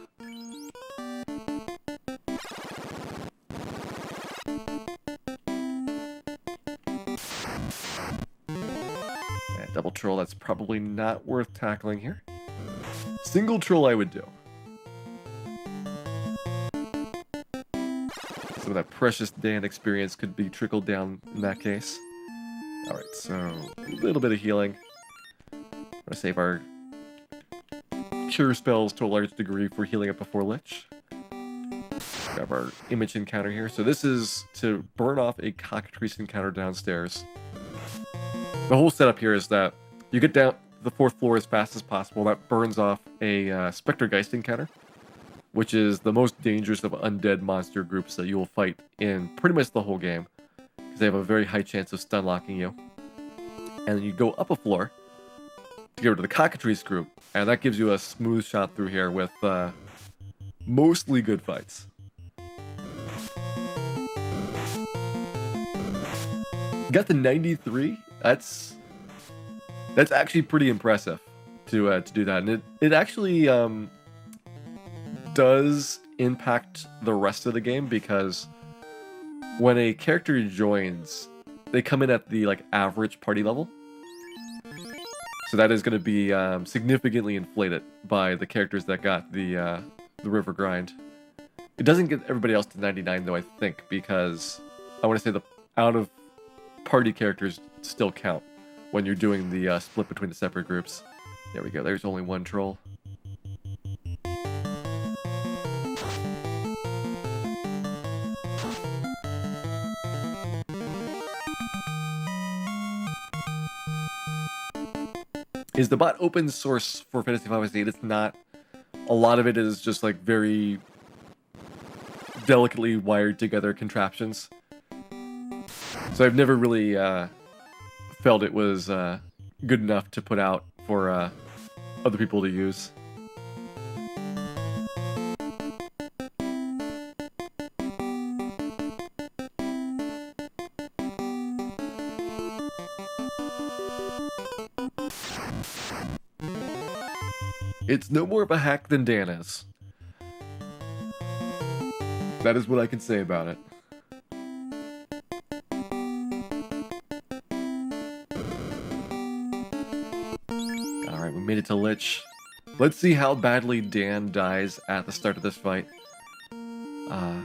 And double troll, that's probably not worth tackling here. Single troll I would do. Some of that precious Dan experience could be trickled down in that case. Alright, so a little bit of healing. I'm gonna save our cure spells to a large degree for healing up before Lich. Grab our image encounter here. So this is to burn off a cockatrice encounter downstairs. The whole setup here is that you get down to the 4th floor as fast as possible. That burns off a Spectre-Geist encounter, which is the most dangerous of undead monster groups that you will fight in pretty much the whole game, because they have a very high chance of stun locking you. And then you go up a floor to get rid of the cockatrice group, and that gives you a smooth shot through here with mostly good fights. Got the 93. That's actually pretty impressive to do that, and it actually does impact the rest of the game, because when a character joins, they come in at the like average party level. So that is going to be significantly inflated by the characters that got the river grind. It doesn't get everybody else to 99 though, I think, because I want to say the out of party characters still count when you're doing the split between the separate groups. There we go. There's only one troll. Is the bot open source for Fantasy 5 It's not. A lot of it is just like very delicately wired together contraptions. So I've never really felt it was good enough to put out for other people to use. It's no more of a hack than Dan is. That is what I can say about it. Alright, we made it to Lich. Let's see how badly Dan dies at the start of this fight. I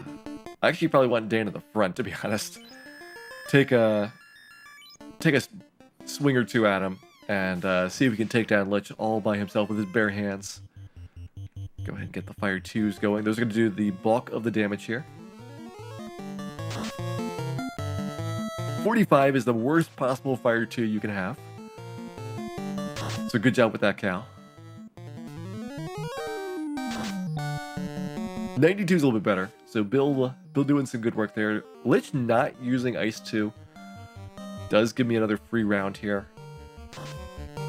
actually probably want Dan at the front, to be honest. Take a swing or two at him, and see if we can take down Lich all by himself with his bare hands. Go ahead and get the fire 2s going. Those are going to do the bulk of the damage here. 45 is the worst possible fire 2 you can have. So good job with that, Cal. 92 is a little bit better. So Bill doing some good work there. Lich not using Ice 2 does give me another free round here.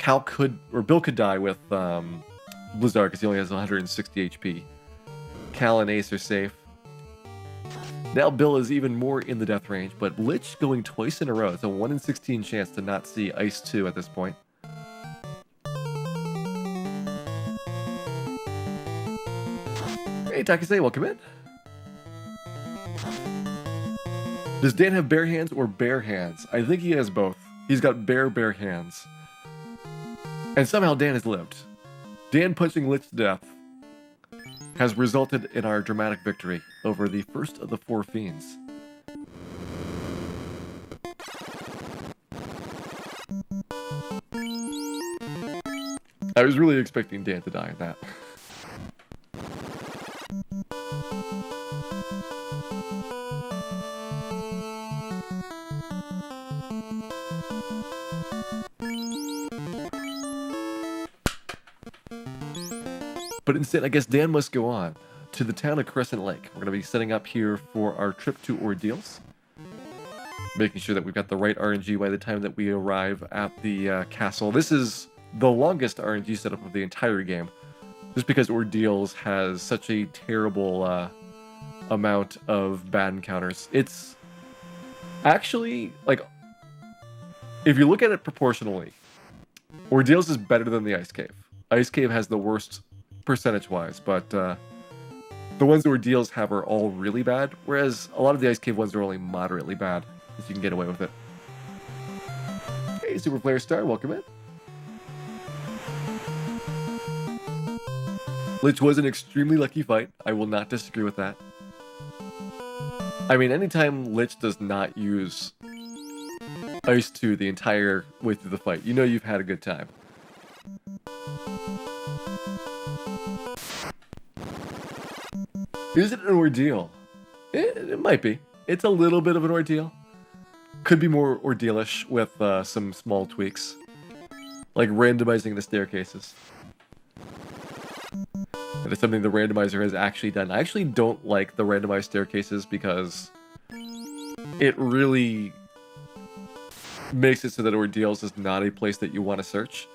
Bill could die with Blizzard because he only has 160 HP. Cal and Ace are safe. Now Bill is even more in the death range, but Lich going twice in a row. It's a 1 in 16 chance to not see Ice 2 at this point. Hey, Takase, welcome in. Does Dan have bare hands or bare hands? I think he has both. He's got bare hands. And somehow Dan has lived. Dan punching Lich to death has resulted in our dramatic victory over the first of the 4 fiends. I was really expecting Dan to die in that. But instead, I guess Dan must go on to the town of Crescent Lake. We're going to be setting up here for our trip to Ordeals. Making sure that we've got the right RNG by the time that we arrive at the castle. This is the longest RNG setup of the entire game. Just because Ordeals has such a terrible amount of bad encounters. It's actually, like, if you look at it proportionally, Ordeals is better than the Ice Cave. Ice Cave has the worst percentage-wise, but the ones that Ordeals have are all really bad, whereas a lot of the Ice Cave ones are only moderately bad, so you can get away with it. Hey, Super Player Star, welcome in. Lich was an extremely lucky fight. I will not disagree with that. I mean, anytime Lich does not use Ice 2 the entire way through the fight, you know you've had a good time. Is it an ordeal? It might be. It's a little bit of an ordeal. Could be more ordealish with some small tweaks. Like randomizing the staircases. That is something the randomizer has actually done. I actually don't like the randomized staircases because it really makes it so that Ordeals is not a place that you want to search.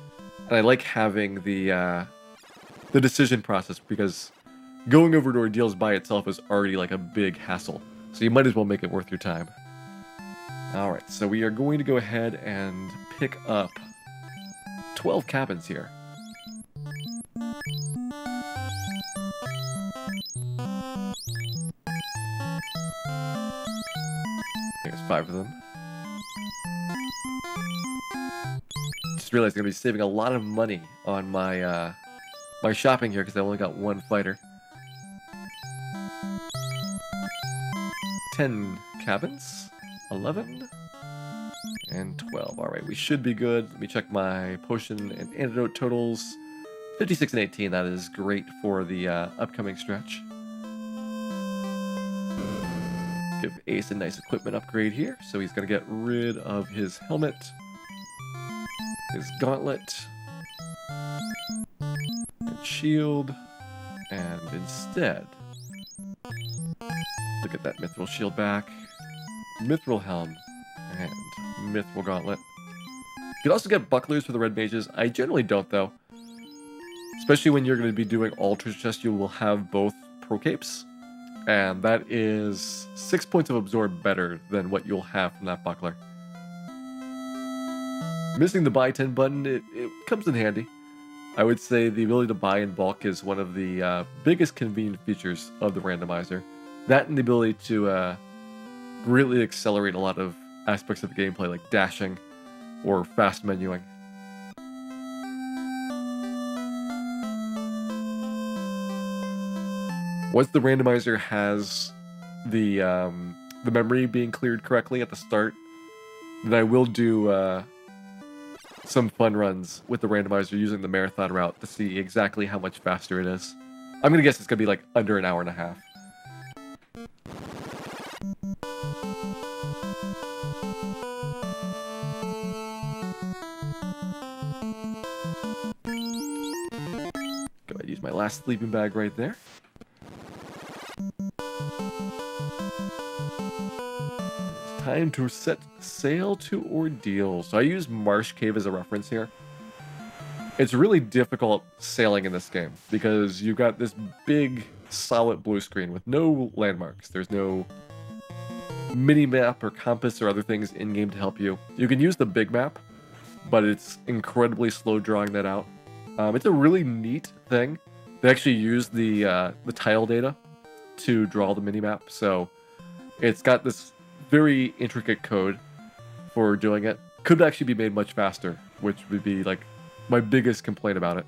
And I like having the decision process because going over to Ordeals by itself is already like a big hassle. So you might as well make it worth your time. Alright, so we are going to go ahead and pick up 12 cabins here. There's 5 of them. Just realized I'm going to be saving a lot of money on my my shopping here because I only got 1 fighter. 10 cabins, 11, and 12. Alright, we should be good. Let me check my potion and antidote totals. 56 and 18, that is great for the upcoming stretch. Give Ace a nice equipment upgrade here. So he's going to get rid of his helmet, his gauntlet, and shield, and instead, look at that mithril shield back, mithril helm, and mithril gauntlet. You can also get bucklers for the red mages. I generally don't, though. Especially when you're going to be doing all treasure chests, you will have both pro capes. And that is 6 points of absorb better than what you'll have from that buckler. Missing the buy 10 button, it comes in handy. I would say the ability to buy in bulk is one of the biggest convenient features of the randomizer. That and the ability to greatly accelerate a lot of aspects of the gameplay, like dashing or fast menuing. Once the randomizer has the memory being cleared correctly at the start, then I will do some fun runs with the randomizer using the marathon route to see exactly how much faster it is. I'm gonna guess it's gonna be like under an hour and a half. Go ahead and use my last sleeping bag right there. Time to set sail to Ordeal. So I use Marsh Cave as a reference here. It's really difficult sailing in this game because you've got this big solid blue screen with no landmarks. There's no mini-map or compass or other things in-game to help you. You can use the big map, but it's incredibly slow drawing that out. It's a really neat thing. They actually use the tile data to draw the mini-map, so it's got this very intricate code for doing it. Could actually be made much faster, which would be like my biggest complaint about it.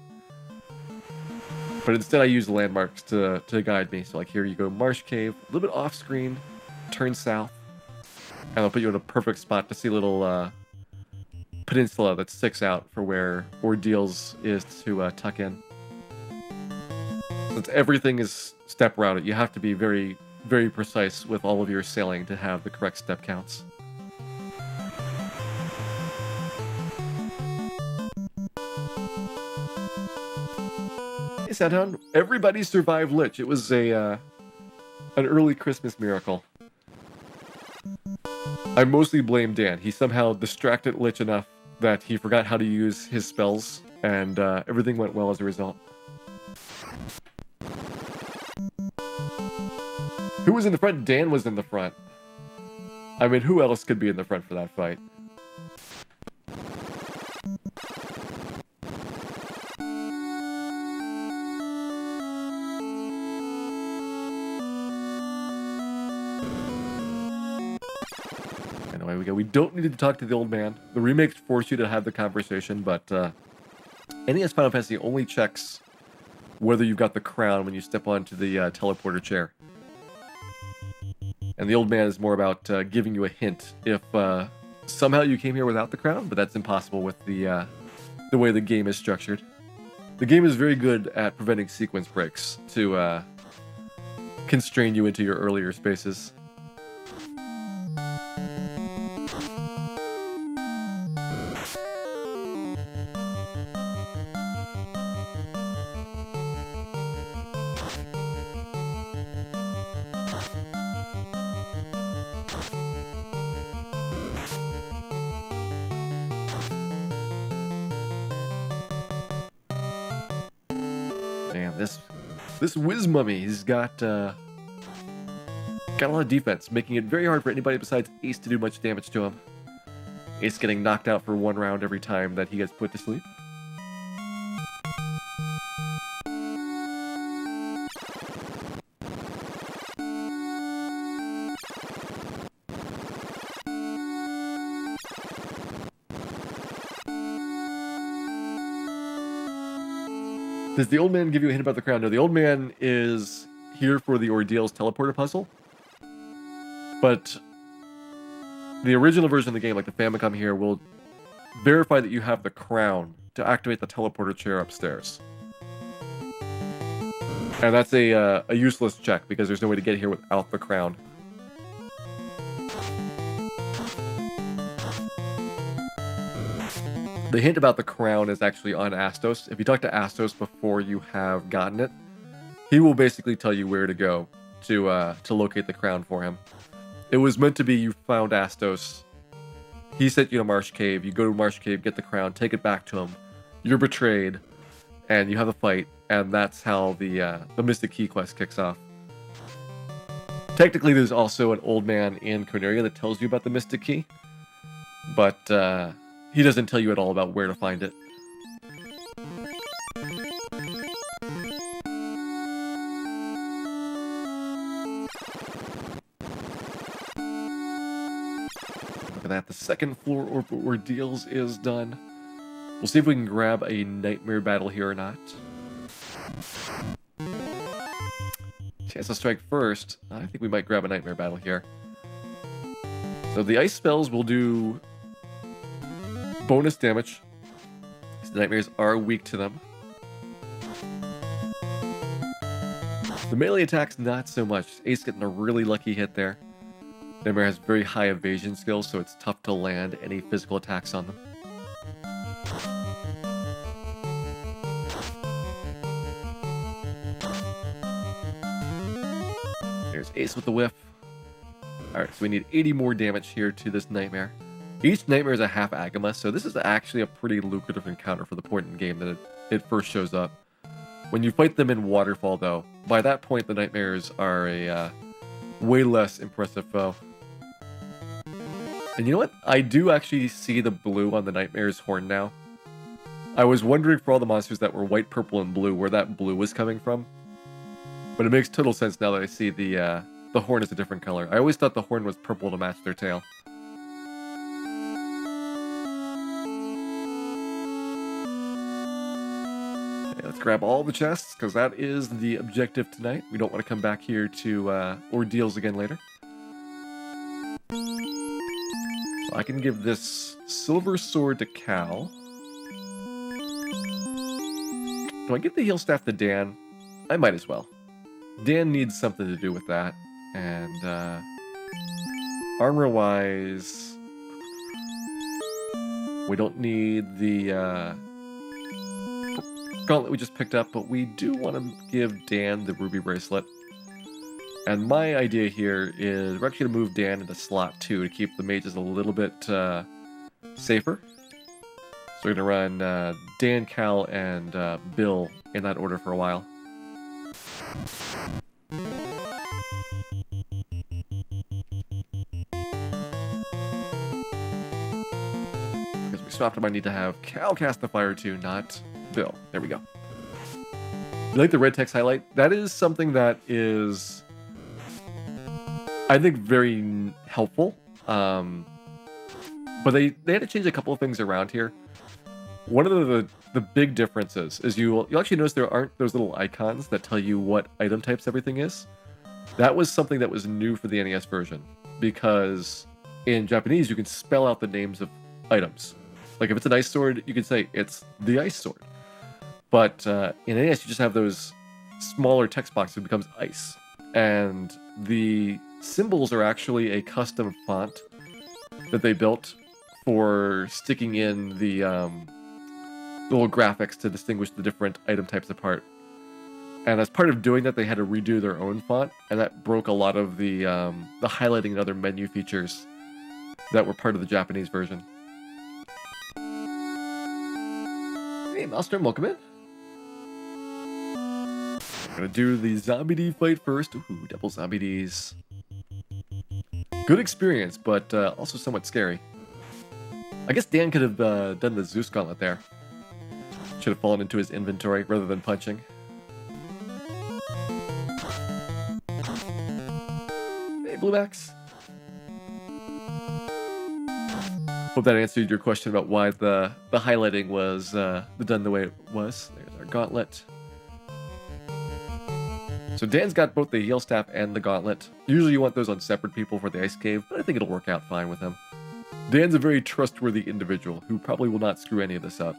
But instead I use landmarks to guide me. So like here you go, Marsh Cave, a little bit off screen, turn south, and I'll put you in a perfect spot to see a little peninsula that sticks out for where Ordeals is to tuck in. Since everything is step routed, you have to be very, very precise with all of your sailing to have the correct step counts. Santon. Everybody survived Lich. It was a an early Christmas miracle. I mostly blame Dan. He somehow distracted Lich enough that he forgot how to use his spells, and everything went well as a result. Who was in the front? Dan was in the front. I mean, who else could be in the front for that fight? Anyway, we don't need to talk to the old man. The remakes force you to have the conversation, but NES Final Fantasy only checks whether you've got the crown when you step onto the teleporter chair. And the old man is more about giving you a hint if somehow you came here without the crown, but that's impossible with the way the game is structured. The game is very good at preventing sequence breaks to constrain you into your earlier spaces. Man, this Whiz Mummy, he's got a lot of defense, making it very hard for anybody besides Ace to do much damage to him. Ace getting knocked out for 1 round every time that he gets put to sleep. Does the old man give you a hint about the crown? No, the old man is here for the Ordeals teleporter puzzle. But the original version of the game, like the Famicom here, will verify that you have the crown to activate the teleporter chair upstairs. And that's a useless check because there's no way to get here without the crown. The hint about the crown is actually on Astos. If you talk to Astos before you have gotten it, he will basically tell you where to go to locate the crown for him. It was meant to be you found Astos, he sent you to Marsh Cave, you go to Marsh Cave, get the crown, take it back to him, you're betrayed, and you have a fight, and that's how the Mystic Key quest kicks off. Technically, there's also an old man in Corneria that tells you about the Mystic Key, but he doesn't tell you at all about where to find it. Look at that, the second floor ordeals is done. We'll see if we can grab a nightmare battle here or not. Chance to strike first. I think we might grab a nightmare battle here. So the ice spells will do bonus damage. The nightmares are weak to them. The melee attacks, not so much. Ace getting a really lucky hit there. Nightmare has very high evasion skills, so it's tough to land any physical attacks on them. There's Ace with the whiff. Alright, so we need 80 more damage here to this nightmare. Each nightmare is a half Agama, so this is actually a pretty lucrative encounter for the point in the game that it first shows up. When you fight them in Waterfall, though, by that point the nightmares are a way less impressive foe. And you know what? I do actually see the blue on the nightmare's horn now. I was wondering for all the monsters that were white, purple, and blue where that blue was coming from. But it makes total sense now that I see the horn is a different color. I always thought the horn was purple to match their tail. Let's grab all the chests, because that is the objective tonight. We don't want to come back here to ordeals again later. So I can give this silver sword to Cal. Do I give the heal staff to Dan? I might as well. Dan needs something to do with that. And armor-wise, we don't need the gauntlet we just picked up, but we do want to give Dan the ruby bracelet. And my idea here is we're actually going to move Dan into slot 2 to keep the mages a little bit safer. So we're going to run Dan, Cal, and Bill in that order for a while. Because we swapped them, I need to have Cal cast the fire too, not Bill. There we go. You like the red text highlight? That is something that is, I think, very helpful. But they had to change a couple of things around here. One of the big differences is you'll actually notice there aren't those little icons that tell you what item types everything is. That was something that was new for the NES version, because in Japanese you can spell out the names of items. Like if it's an ice sword, you can say it's the ice sword. But in NES you just have those smaller text boxes. It becomes ice. And the symbols are actually a custom font that they built for sticking in the little graphics to distinguish the different item types apart. And as part of doing that, they had to redo their own font, and that broke a lot of the highlighting and other menu features that were part of the Japanese version. Hey, Maelstrom, welcome in. I'm gonna do the Zombie D fight first. Ooh, double Zombie Ds. Good experience, but also somewhat scary. I guess Dan could have done the Zeus gauntlet there. Should have fallen into his inventory rather than punching. Hey, Bluebacks. Hope that answered your question about why the highlighting was done the way it was. There's our gauntlet. So Dan's got both the heal staff and the gauntlet. Usually you want those on separate people for the ice cave, but I think it'll work out fine with him. Dan's a very trustworthy individual who probably will not screw any of this up.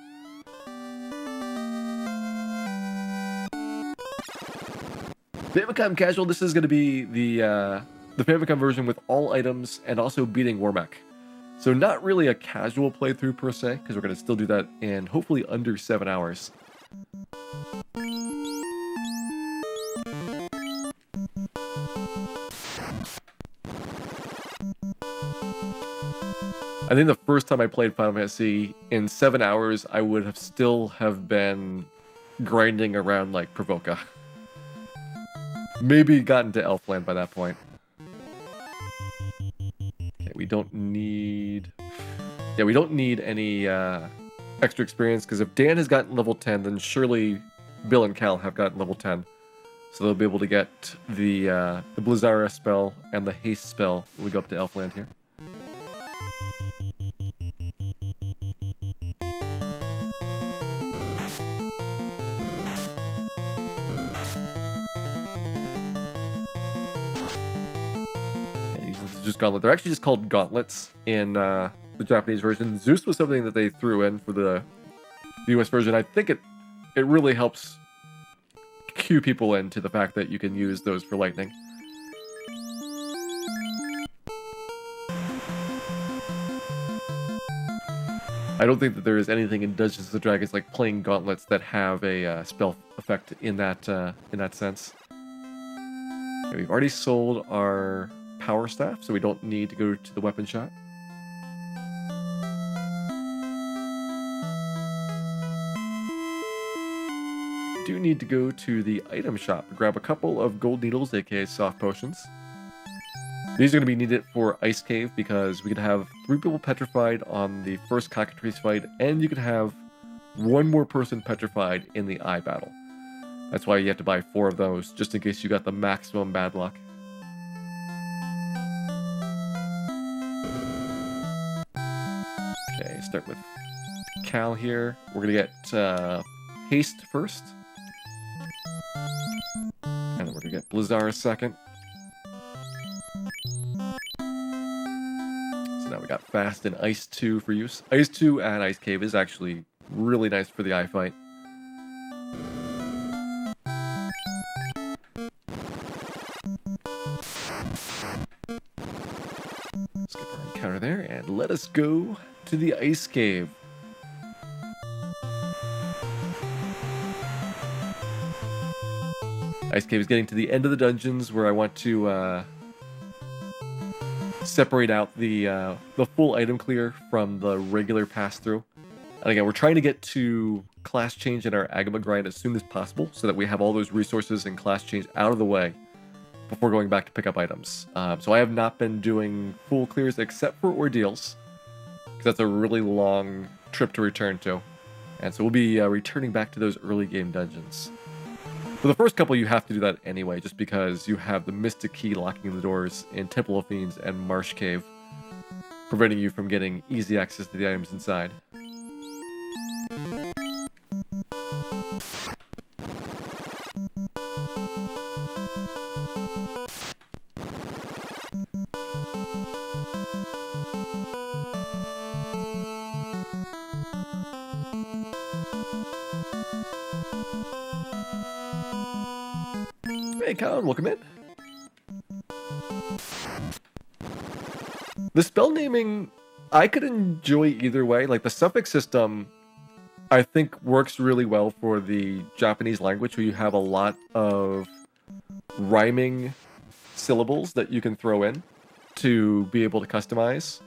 Famicom Casual, this is going to be the Famicom version with all items and also beating WarMECH. So not really a casual playthrough per se, because we're going to still do that in hopefully under 7 hours. I think the first time I played Final Fantasy, in 7 hours, I would have still have been grinding around like Provoca. Maybe gotten to Elfland by that point. Okay, we don't need... Yeah, we don't need any extra experience, because if Dan has gotten level 10, then surely Bill and Cal have gotten level 10. So they'll be able to get the Blizzara spell and the haste spell when we go up to Elfland here. Just gauntlet. They're actually just called gauntlets in the Japanese version. Zeus was something that they threw in for the US version. I think it really helps cue people into the fact that you can use those for lightning. I don't think that there is anything in Dungeons & Dragons like playing gauntlets that have a spell effect in that sense. Okay, we've already sold our power staff, so we don't need to go to the weapon shop. Do need to go to the item shop to grab a couple of gold needles, aka soft potions. These are going to be needed for Ice Cave because we can have 3 people petrified on the first cockatrice fight, and you can have 1 more person petrified in the eye battle. That's why you have to buy 4 of those, just in case you got the maximum bad luck. Okay, start with Cal here. We're going to get haste first. And then we're going to get Blizzara second. So now we got fast and ice 2 for use. Ice 2 and Ice Cave is actually really nice for the eye fight. Skip our encounter there and let us go to the Ice Cave. Ice Cave is getting to the end of the dungeons where I want to separate out the full item clear from the regular pass-through. And again, we're trying to get to class change in our Agama grind as soon as possible so that we have all those resources and class change out of the way before going back to pick up items. So I have not been doing full clears except for ordeals, because that's a really long trip to return to. And so we'll be returning back to those early game dungeons. For the first couple, you have to do that anyway, just because you have the Mystic Key locking the doors in Temple of Fiends and Marsh Cave, preventing you from getting easy access to the items inside. Hey, Colin, welcome in. The spell naming, I could enjoy either way. Like, the suffix system, I think, works really well for the Japanese language, where you have a lot of rhyming syllables that you can throw in to be able to customize.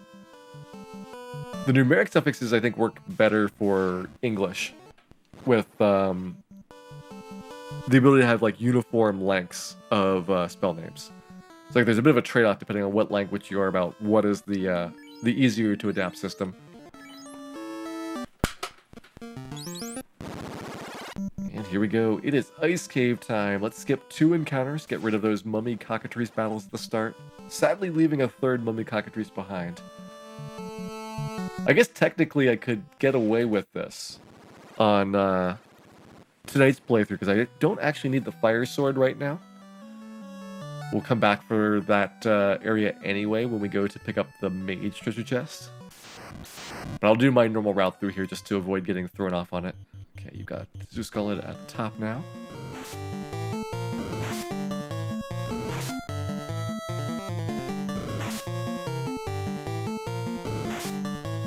The numeric suffixes, I think, work better for English, with the ability to have like uniform lengths of spell names. It's like there's a bit of a trade-off depending on what language you are about what is the easier to adapt system. And here we go. It is Ice Cave time. Let's skip 2 encounters, get rid of those mummy cockatrice battles at the start, sadly leaving a 3rd mummy cockatrice behind. I guess technically I could get away with this on tonight's playthrough, because I don't actually need the fire sword right now. We'll come back for that area anyway when we go to pick up the mage treasure chest. But I'll do my normal route through here just to avoid getting thrown off on it. Okay, you got Zeus Gullet at the top now.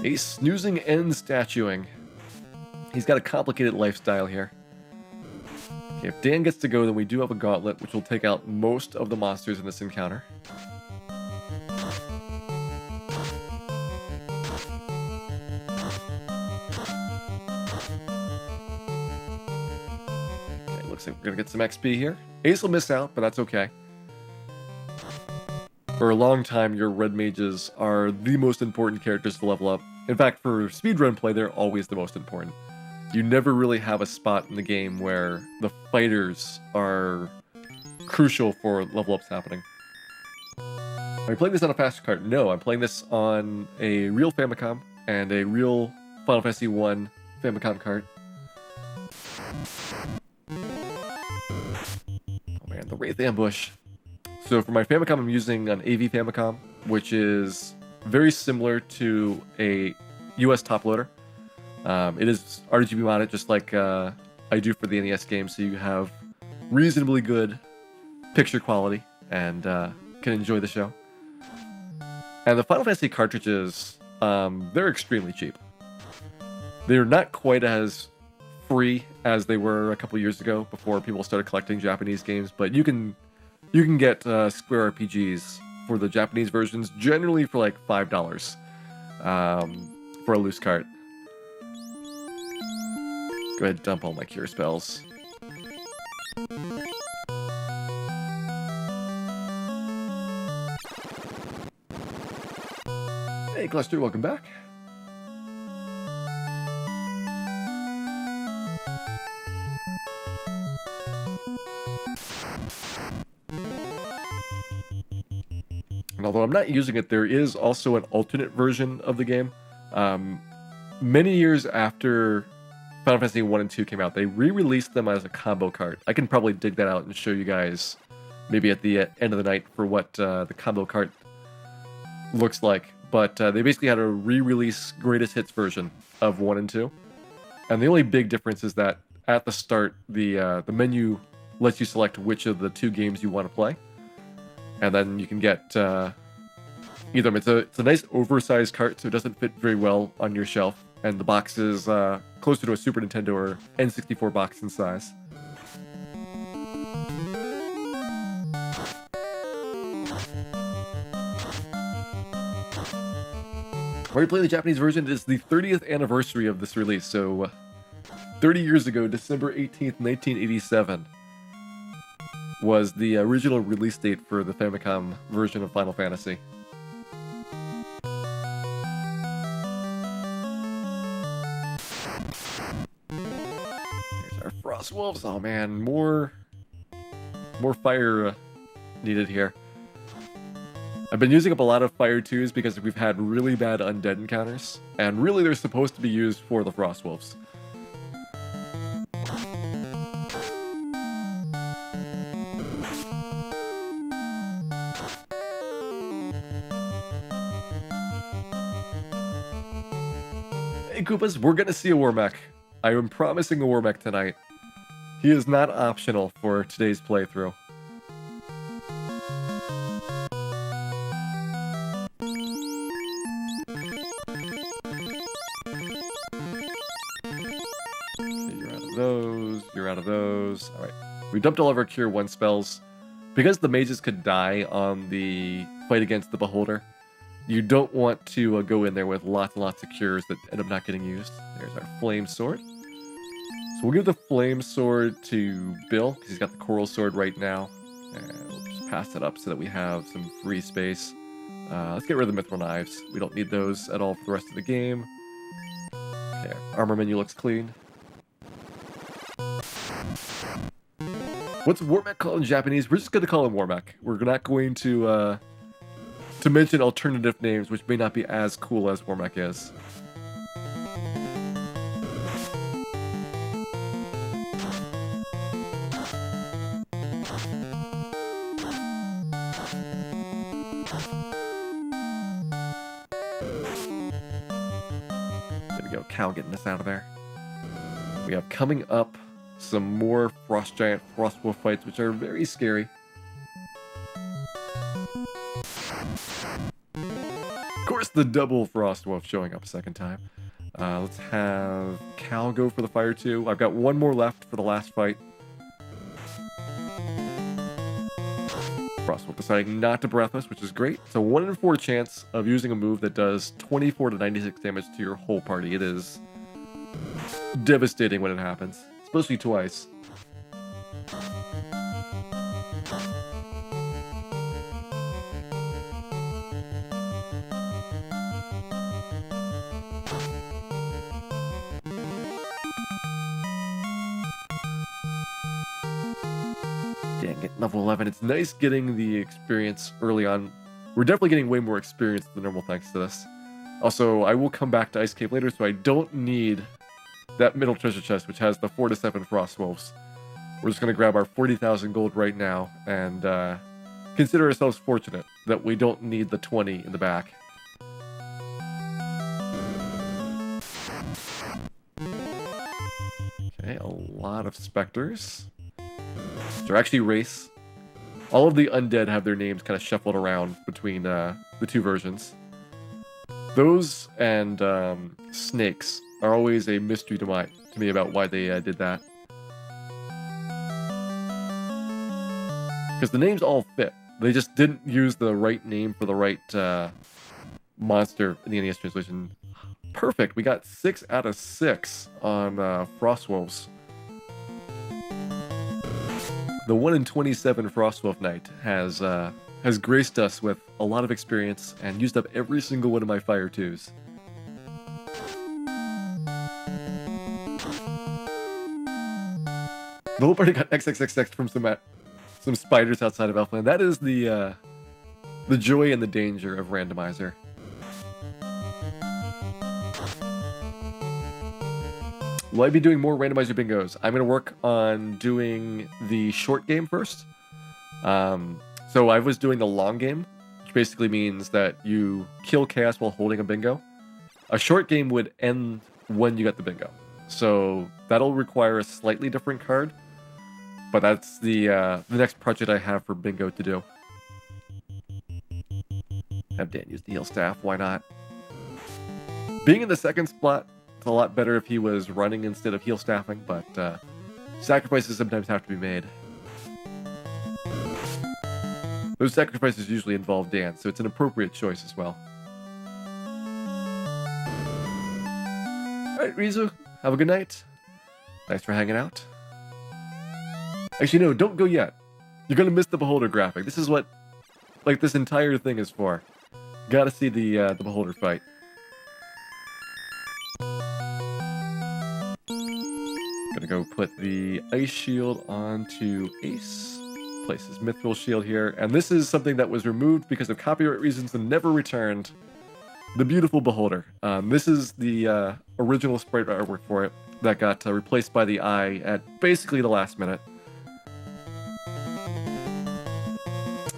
A snoozing and statuing. He's got a complicated lifestyle here. Okay, if Dan gets to go, then we do have a gauntlet, which will take out most of the monsters in this encounter. Okay, looks like we're gonna get some XP here. Ace will miss out, but that's okay. For a long time, your red mages are the most important characters to level up. In fact, for speedrun play, they're always the most important. You never really have a spot in the game where the fighters are crucial for level ups happening. Are you playing this on a faster card? No, I'm playing this on a real Famicom and a real Final Fantasy I Famicom card. Oh man, the Wraith Ambush. So for my Famicom, I'm using an AV Famicom, which is very similar to a US top loader. It is RGB modded just like I do for the NES game, so you have reasonably good picture quality and can enjoy the show. And the Final Fantasy cartridges, they're extremely cheap. They're not quite as free as they were a couple years ago before people started collecting Japanese games, but you can get Square RPGs for the Japanese versions generally for like $5 for a loose cart. Go ahead and dump all my cure spells. Hey Cluster, welcome back. And although I'm not using it, there is also an alternate version of the game. Many years after Final Fantasy 1 and 2 came out, they re-released them as a combo cart. I can probably dig that out and show you guys maybe at the end of the night for what the combo cart looks like. But they basically had a re-release greatest hits version of 1 and 2. And the only big difference is that at the start, the menu lets you select which of the 2 games you want to play. And then you can get either. It's a nice oversized cart, so it doesn't fit very well on your shelf. And the box is closer to a Super Nintendo or N64 box in size. already playing the Japanese version. It is the 30th anniversary of this release, so 30 years ago, December 18th, 1987, was the original release date for the Famicom version of Final Fantasy. Here's our Frost Wolves. Oh man, more fire needed here. I've been using up a lot of Fire 2s because we've had really bad undead encounters, and really they're supposed to be used for the Frost Wolves. Hey Koopas, we're gonna see a WarMECH. I am promising a WarMECH tonight. He is not optional for today's playthrough. You're out of those. Alright. We dumped all of our Cure 1 spells. Because the mages could die on the fight against the Beholder, you don't want to go in there with lots and lots of cures that end up not getting used. There's our Flame Sword. So we'll give the Flame Sword to Bill, because he's got the Coral Sword right now. And we'll just pass it up so that we have some free space. Let's get rid of the Mithril Knives. We don't need those at all for the rest of the game. Okay, armor menu looks clean. What's WarMECH called in Japanese? We're just going to call him WarMECH. We're not going to mention alternative names, which may not be as cool as WarMECH is. There we go, Cal getting us out of there. We have coming up some more Frost Giant, Frost Wolf fights, which are very scary. Of course, the double Frost Wolf showing up a second time. Let's have Cal go for the Fire 2. I've got one more left for the last fight. Frost Wolf deciding not to Breath us, which is great. It's a 1 in 4 chance of using a move that does 24 to 96 damage to your whole party. It is devastating when it happens. Especially twice. Dang it, level 11. It's nice getting the experience early on. We're definitely getting way more experience than normal thanks to this. Also, I will come back to Ice Cave later, so I don't need that middle treasure chest, which has the 4 to 7 Frost Wolves. We're just going to grab our 40,000 gold right now and consider ourselves fortunate that we don't need the 20 in the back. Okay, a lot of specters. They're actually race. All of the undead have their names kind of shuffled around between the two versions. Those and snakes are always a mystery to me about why they did that. Because the names all fit. They just didn't use the right name for the right monster in the NES translation. Perfect. We got 6 out of 6 on Frost Wolves. The 1 in 27 Frost Wolf Knight has graced us with a lot of experience and used up every single one of my Fire 2s. The whole party got XXXX from some spiders outside of Elfland. That is the joy and the danger of randomizer. Will I be doing more randomizer bingos? I'm going to work on doing the short game first. So I was doing the long game, which basically means that you kill chaos while holding a bingo. A short game would end when you get the bingo. So that'll require a slightly different card. But that's the next project I have for bingo to do. Have Dan use the heal staff, why not? Being in the second spot, it's a lot better if he was running instead of heal staffing, but sacrifices sometimes have to be made. Those sacrifices usually involve Dan, so it's an appropriate choice as well. Alright, Rizu, have a good night. Thanks for hanging out. Actually, no, don't go yet. You're gonna miss the Beholder graphic. This is what, like, this entire thing is for. Gotta see the Beholder fight. Gonna go put the Ice Shield onto Ace. Place his Mithril Shield here. And this is something that was removed because of copyright reasons and never returned. The beautiful Beholder. This is the original sprite artwork for it that got replaced by the eye at basically the last minute.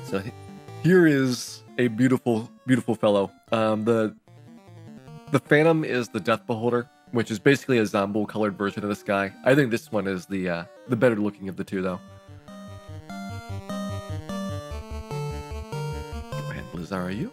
So here is a beautiful, beautiful fellow. The Phantom is the Death Beholder, which is basically a Zombo-colored version of this guy. I think this one is the better looking of the two, though. Go ahead, Blizzara, you.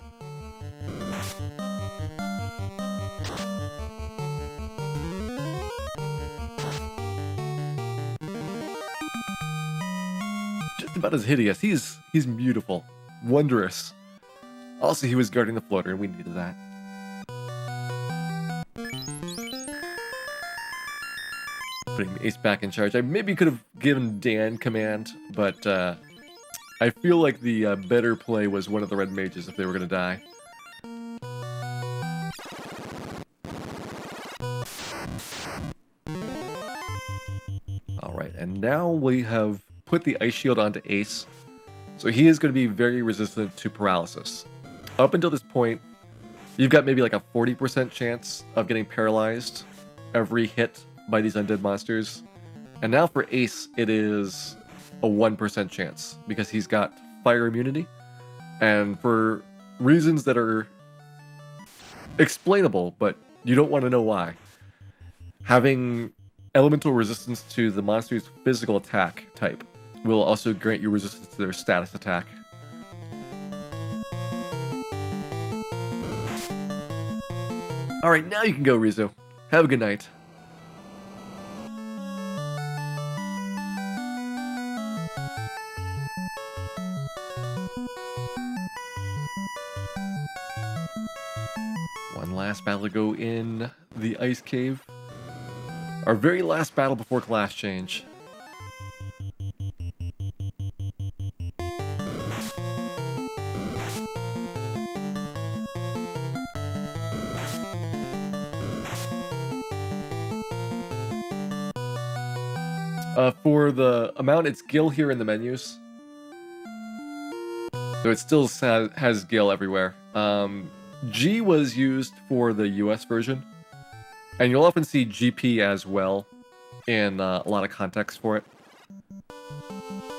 Just about as hideous. He's beautiful, wondrous. Also, he was guarding the floater, and we needed that. Putting Ace back in charge. I maybe could have given Dan command, but I feel like the better play was one of the red mages if they were going to die. Alright, and now we have put the Ice Shield onto Ace, so he is going to be very resistant to paralysis. Up until this point, you've got maybe like a 40% chance of getting paralyzed every hit by these undead monsters. And now for Ace, it is a 1% chance because he's got fire immunity. And for reasons that are explainable, but you don't want to know why, having elemental resistance to the monster's physical attack type will also grant you resistance to their status attack. Alright, now you can go, Rizu. Have a good night. One last battle to go in the Ice Cave. Our very last battle before class change. For the amount, it's Gil here in the menus. So it still has Gil everywhere. G was used for the US version. And you'll often see GP as well in a lot of context for it.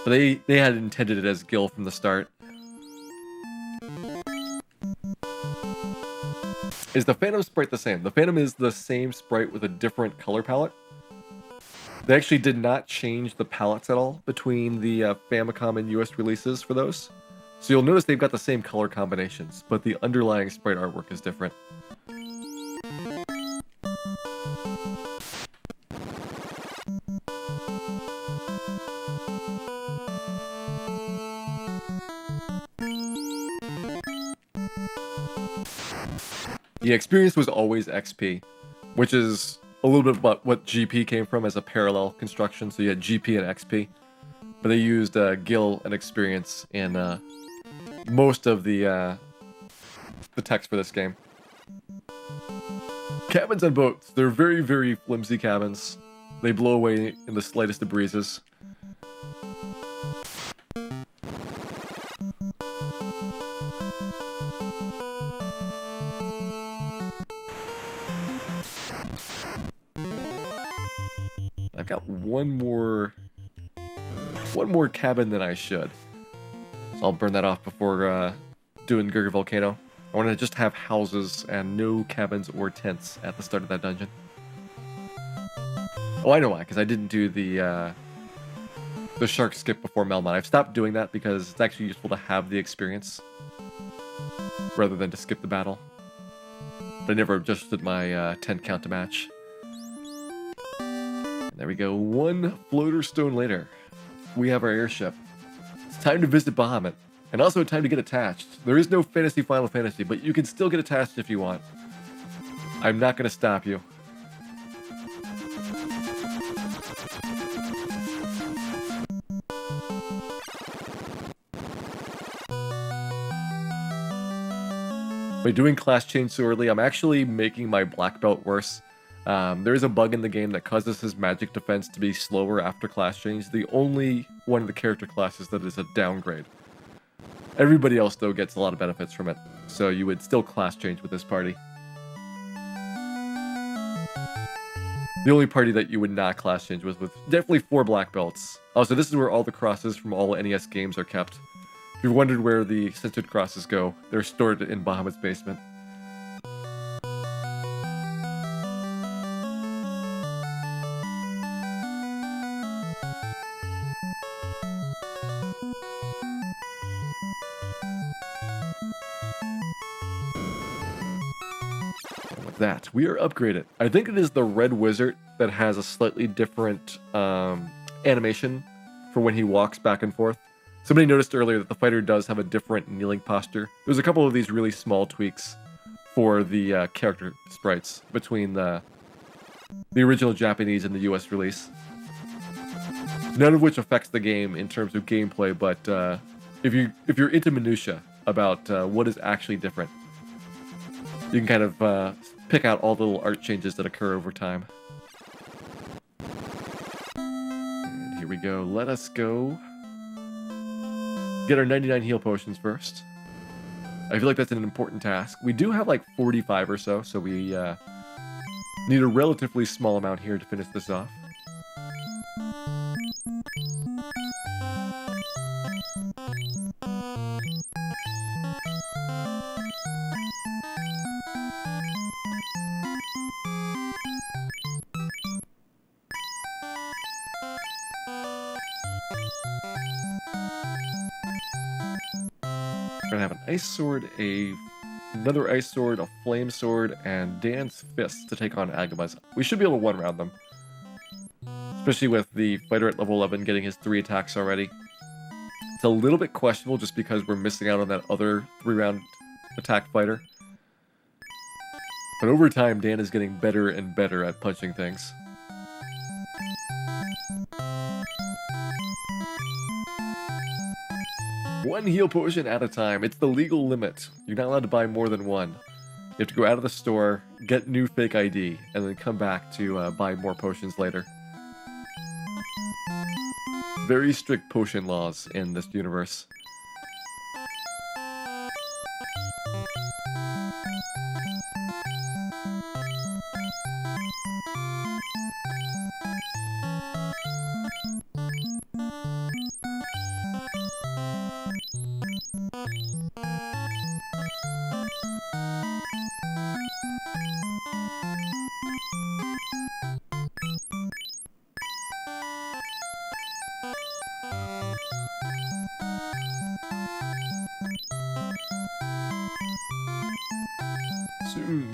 But they had intended it as Gil from the start. Is the Phantom sprite the same? The Phantom is the same sprite with a different color palette. They actually did not change the palettes at all between the Famicom and US releases for those. So you'll notice they've got the same color combinations, but the underlying sprite artwork is different. The experience was always XP, which is a little bit about what GP came from as a parallel construction. So you had GP and XP, but they used Gil and experience in most of the text for this game. Cabins on boats. They're very, very flimsy cabins. They blow away in the slightest of breezes. I've got one more cabin than I should. So I'll burn that off before doing Gurgir Volcano. I want to just have houses and no cabins or tents at the start of that dungeon. Oh, I know why, because I didn't do the shark skip before Melmont. I've stopped doing that because it's actually useful to have the experience rather than to skip the battle. But I never adjusted my 10 count to match. There we go, one floater stone later. We have our airship. It's time to visit Bahamut, and also time to get attached. There is no fantasy Final Fantasy, but you can still get attached if you want. I'm not going to stop you. By doing class change so early, I'm actually making my black belt worse. There is a bug in the game that causes his magic defense to be slower after class change. The only one of the character classes that is a downgrade. Everybody else, though, gets a lot of benefits from it. So you would still class change with this party. The only party that you would not class change with definitely 4 black belts. Also, this is where all the crosses from all NES games are kept. If you've wondered where the censored crosses go, they're stored in Bahamut's basement. And with that, we are upgraded. I think it is the Red Wizard that has a slightly different animation for when he walks back and forth. Somebody noticed earlier that the fighter does have a different kneeling posture. There's a couple of these really small tweaks for the character sprites between the original Japanese and the US release. None of which affects the game in terms of gameplay, but if you're into minutia about what is actually different, you can kind of pick out all the little art changes that occur over time. And here we go. Let us go get our 99 heal potions first. I feel like that's an important task. We do have like 45 or so, so we need a relatively small amount here to finish this off. We're gonna have an ice sword, another ice sword, a flame sword, and Dan's fists to take on Agamas. We should be able to one-round them. Especially with the fighter at level 11 getting his 3 attacks already. It's a little bit questionable just because we're missing out on that other 3-round attack fighter. But over time, Dan is getting better and better at punching things. One heal potion at a time. It's the legal limit. You're not allowed to buy more than one. You have to go out of the store, get new fake ID, and then come back to buy more potions later. Very strict potion laws in this universe.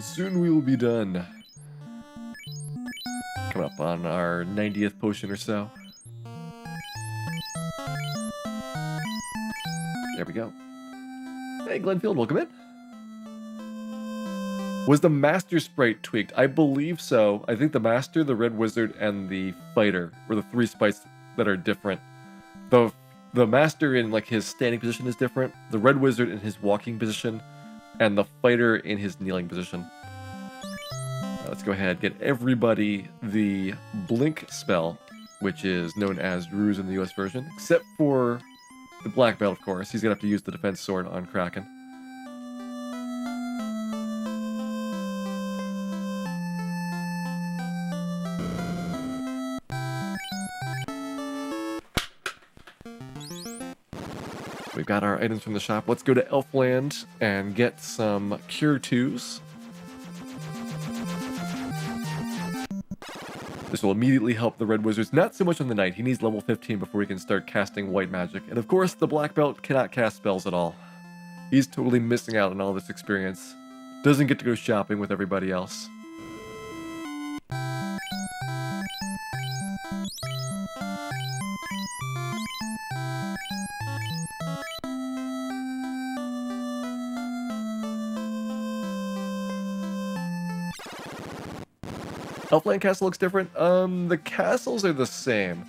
Soon we will be done. Coming up on our 90th potion or so. There we go. Hey, Glenfield, welcome in. Was the Master sprite tweaked? I believe so. I think the Master, the Red Wizard, and the Fighter were the 3 sprites that are different. The Master in like his standing position is different. The Red Wizard in his walking position, and the Fighter in his kneeling position. Let's go ahead and get everybody the Blink spell, which is known as Ruse in the US version, except for the Black Belt, of course. He's gonna have to use the defense sword on Kraken. We've got our items from the shop. Let's go to Elfland and get some Cure 2s. This will immediately help the Red Wizards, not so much on the Knight. He needs level 15 before he can start casting white magic. And of course, the Black Belt cannot cast spells at all. He's totally missing out on all this experience. Doesn't get to go shopping with everybody else. Elfland Castle looks different. The castles are the same.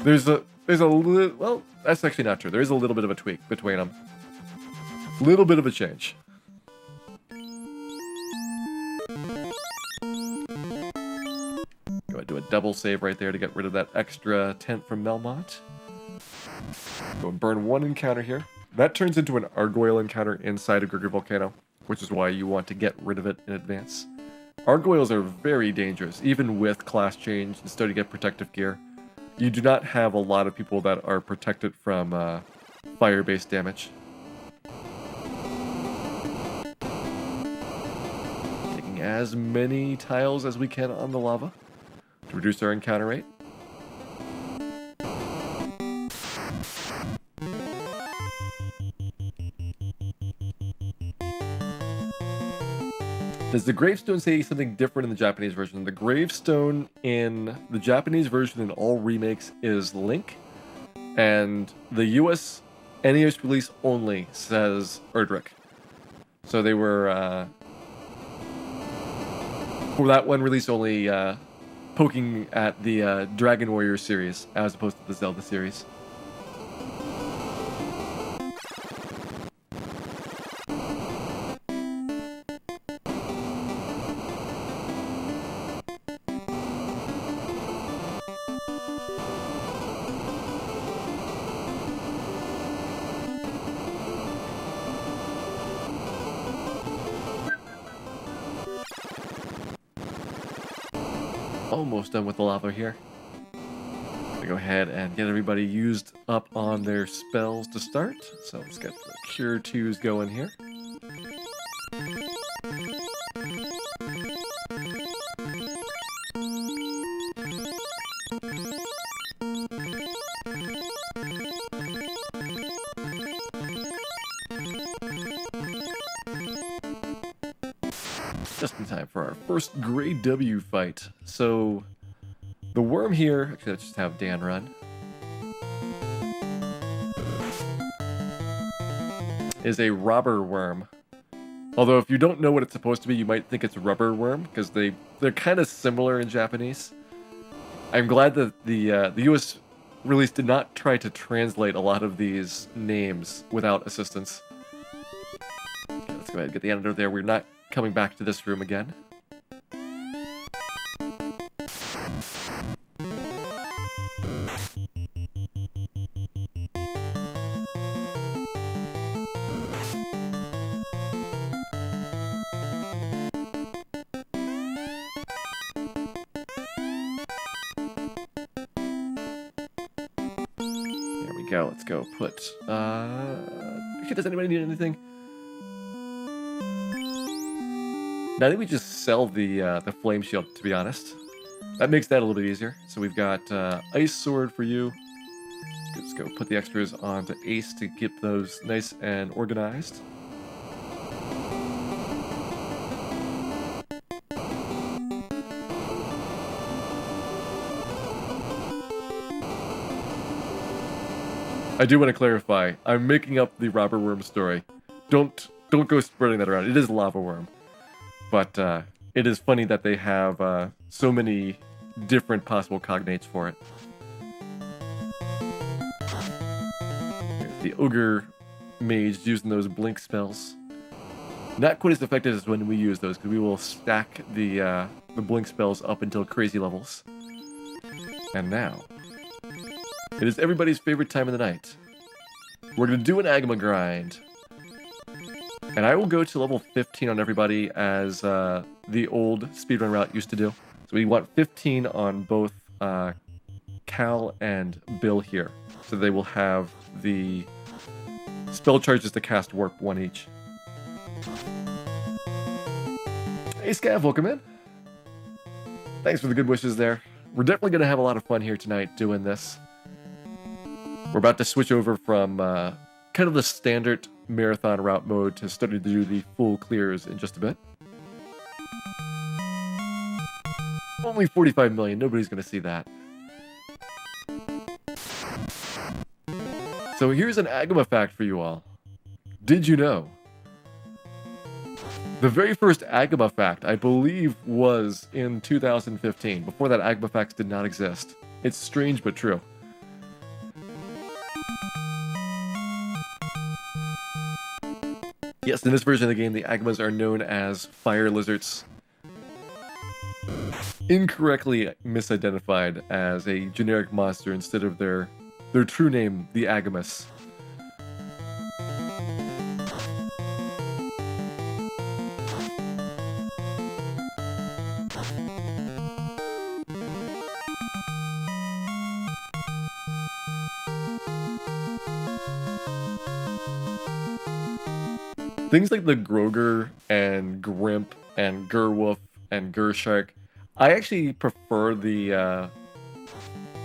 There's a little, well, that's actually not true. There is a little bit of a tweak between them. Little bit of a change. Go ahead, do a double save right there to get rid of that extra tent from Melmont. Go and burn one encounter here. That turns into an Argoyle encounter inside a Gregory Volcano, which is why you want to get rid of it in advance. Argoyles are very dangerous, even with class change and starting to get protective gear. You do not have a lot of people that are protected from fire-based damage. Taking as many tiles as we can on the lava to reduce our encounter rate. Does the gravestone say something different in the Japanese version? The gravestone in the Japanese version in all remakes is Link, and the US NES release only says Erdrick. So they were, for that one release only, poking at the Dragon Warrior series as opposed to the Zelda series. Almost done with the lava here. Gonna go ahead and get everybody used up on their spells to start. So let's get the Cure 2s going here. Just in time for our first grade W fight. So, the worm here, actually let's just have Dan run, is a robber worm. Although if you don't know what it's supposed to be, you might think it's a rubber worm, because they're kind of similar in Japanese. I'm glad that the US release did not try to translate a lot of these names without assistance. Okay, let's go ahead and get the antidote there. We're not coming back to this room again. There we go. Let's go put does anybody need anything? I think we just sell the flame shield, to be honest. That makes that a little bit easier. So we've got ice sword for you. Let's go put the extras onto Ace to get those nice and organized. I do want to clarify. I'm making up the robber worm story. Don't go spreading that around. It is lava worm. But it is funny that they have so many different possible cognates for it. There's the ogre mage using those blink spells. Not quite as effective as when we use those, because we will stack the blink spells up until crazy levels. And now, it is everybody's favorite time of the night. We're going to do an Agma grind. And I will go to level 15 on everybody as the old speedrun route used to do. So we want 15 on both Cal and Bill here. So they will have the spell charges to cast Warp 1 each. Hey Scav, welcome in. Thanks for the good wishes there. We're definitely going to have a lot of fun here tonight doing this. We're about to switch over from kind of the standard marathon route mode to starting to do the full clears in just a bit. Only 45 million, nobody's going to see that. So here's an Agma fact for you all. Did you know? The very first Agma fact, I believe, was in 2015. Before that, Agma facts did not exist. It's strange but true. Yes, in this version of the game, the Agamas are known as fire lizards. Incorrectly misidentified as a generic monster instead of their true name, the Agamas. Things like the Groger and Grimp and Gerwolf and Gershark, I actually prefer the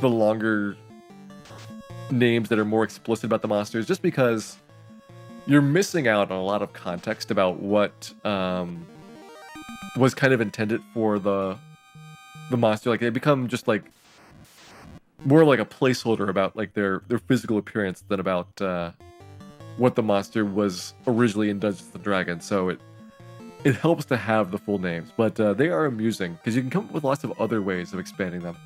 longer names that are more explicit about the monsters, just because you're missing out on a lot of context about what was kind of intended for the monster. Like they become just like more like a placeholder about like their physical appearance than about what the monster was originally in Dungeons and Dragons. So it helps to have the full names, but they are amusing because you can come up with lots of other ways of expanding them.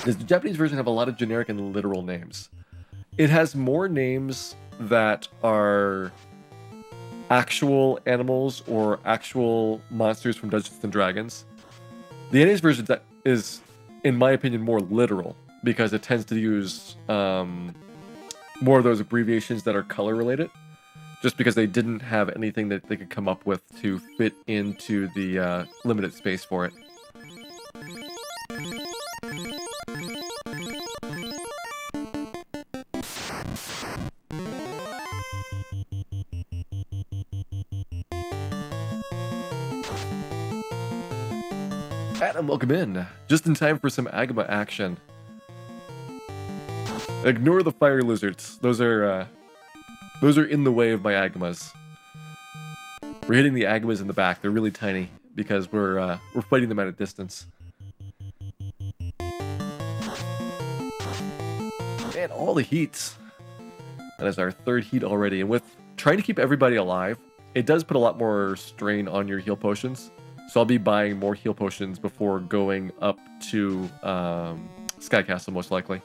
Does the Japanese version have a lot of generic and literal names? It has more names that are actual animals or actual monsters from Dungeons and Dragons. The NES version that is, in my opinion, more literal because it tends to use more of those abbreviations that are color related, just because they didn't have anything that they could come up with to fit into the limited space for it. Adam, welcome in. Just in time for some Agama action. Ignore the fire lizards. Those are in the way of my Agamas. We're hitting the Agamas in the back. They're really tiny because we're fighting them at a distance. Man, all the heats. That is our third heat already, and with trying to keep everybody alive, it does put a lot more strain on your heal potions. So I'll be buying more heal potions before going up to Sky Castle, most likely.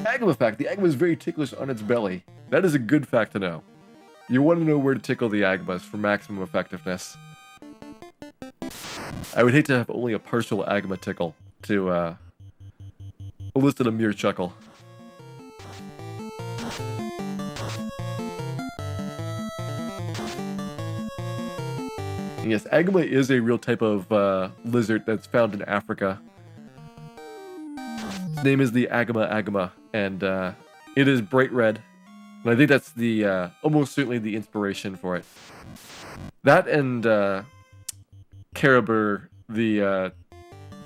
Agama fact, the Agama is very ticklish on its belly. That is a good fact to know. You want to know where to tickle the Agamas for maximum effectiveness. I would hate to have only a partial Agama tickle to elicit a mere chuckle. Yes, Agama is a real type of lizard that's found in Africa. Its name is the Agama, and it is bright red. And I think that's the almost certainly the inspiration for it. That and Caribou, the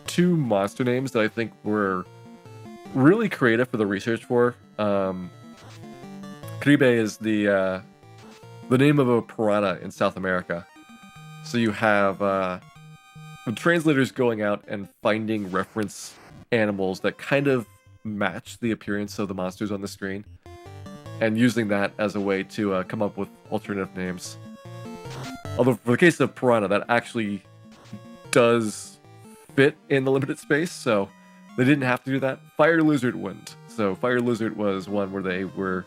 two monster names that I think were really creative for the research for. Caribe is the name of a piranha in South America. So you have the translators going out and finding reference animals that kind of match the appearance of the monsters on the screen, and using that as a way to come up with alternative names. Although for the case of piranha, that actually does fit in the limited space, so they didn't have to do that. Fire lizard wouldn't. So fire lizard was one where they were,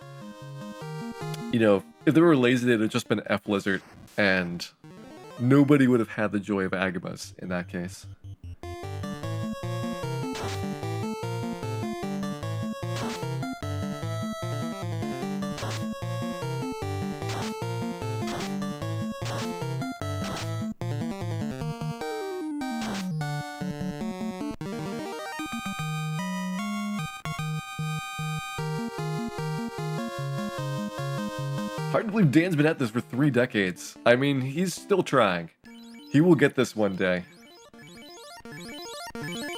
you know, if they were lazy, they'd have just been F lizard, and nobody would have had the joy of Agamas in that case. Hard to believe Dan's been at this for 3 decades. I mean, he's still trying. He will get this one day.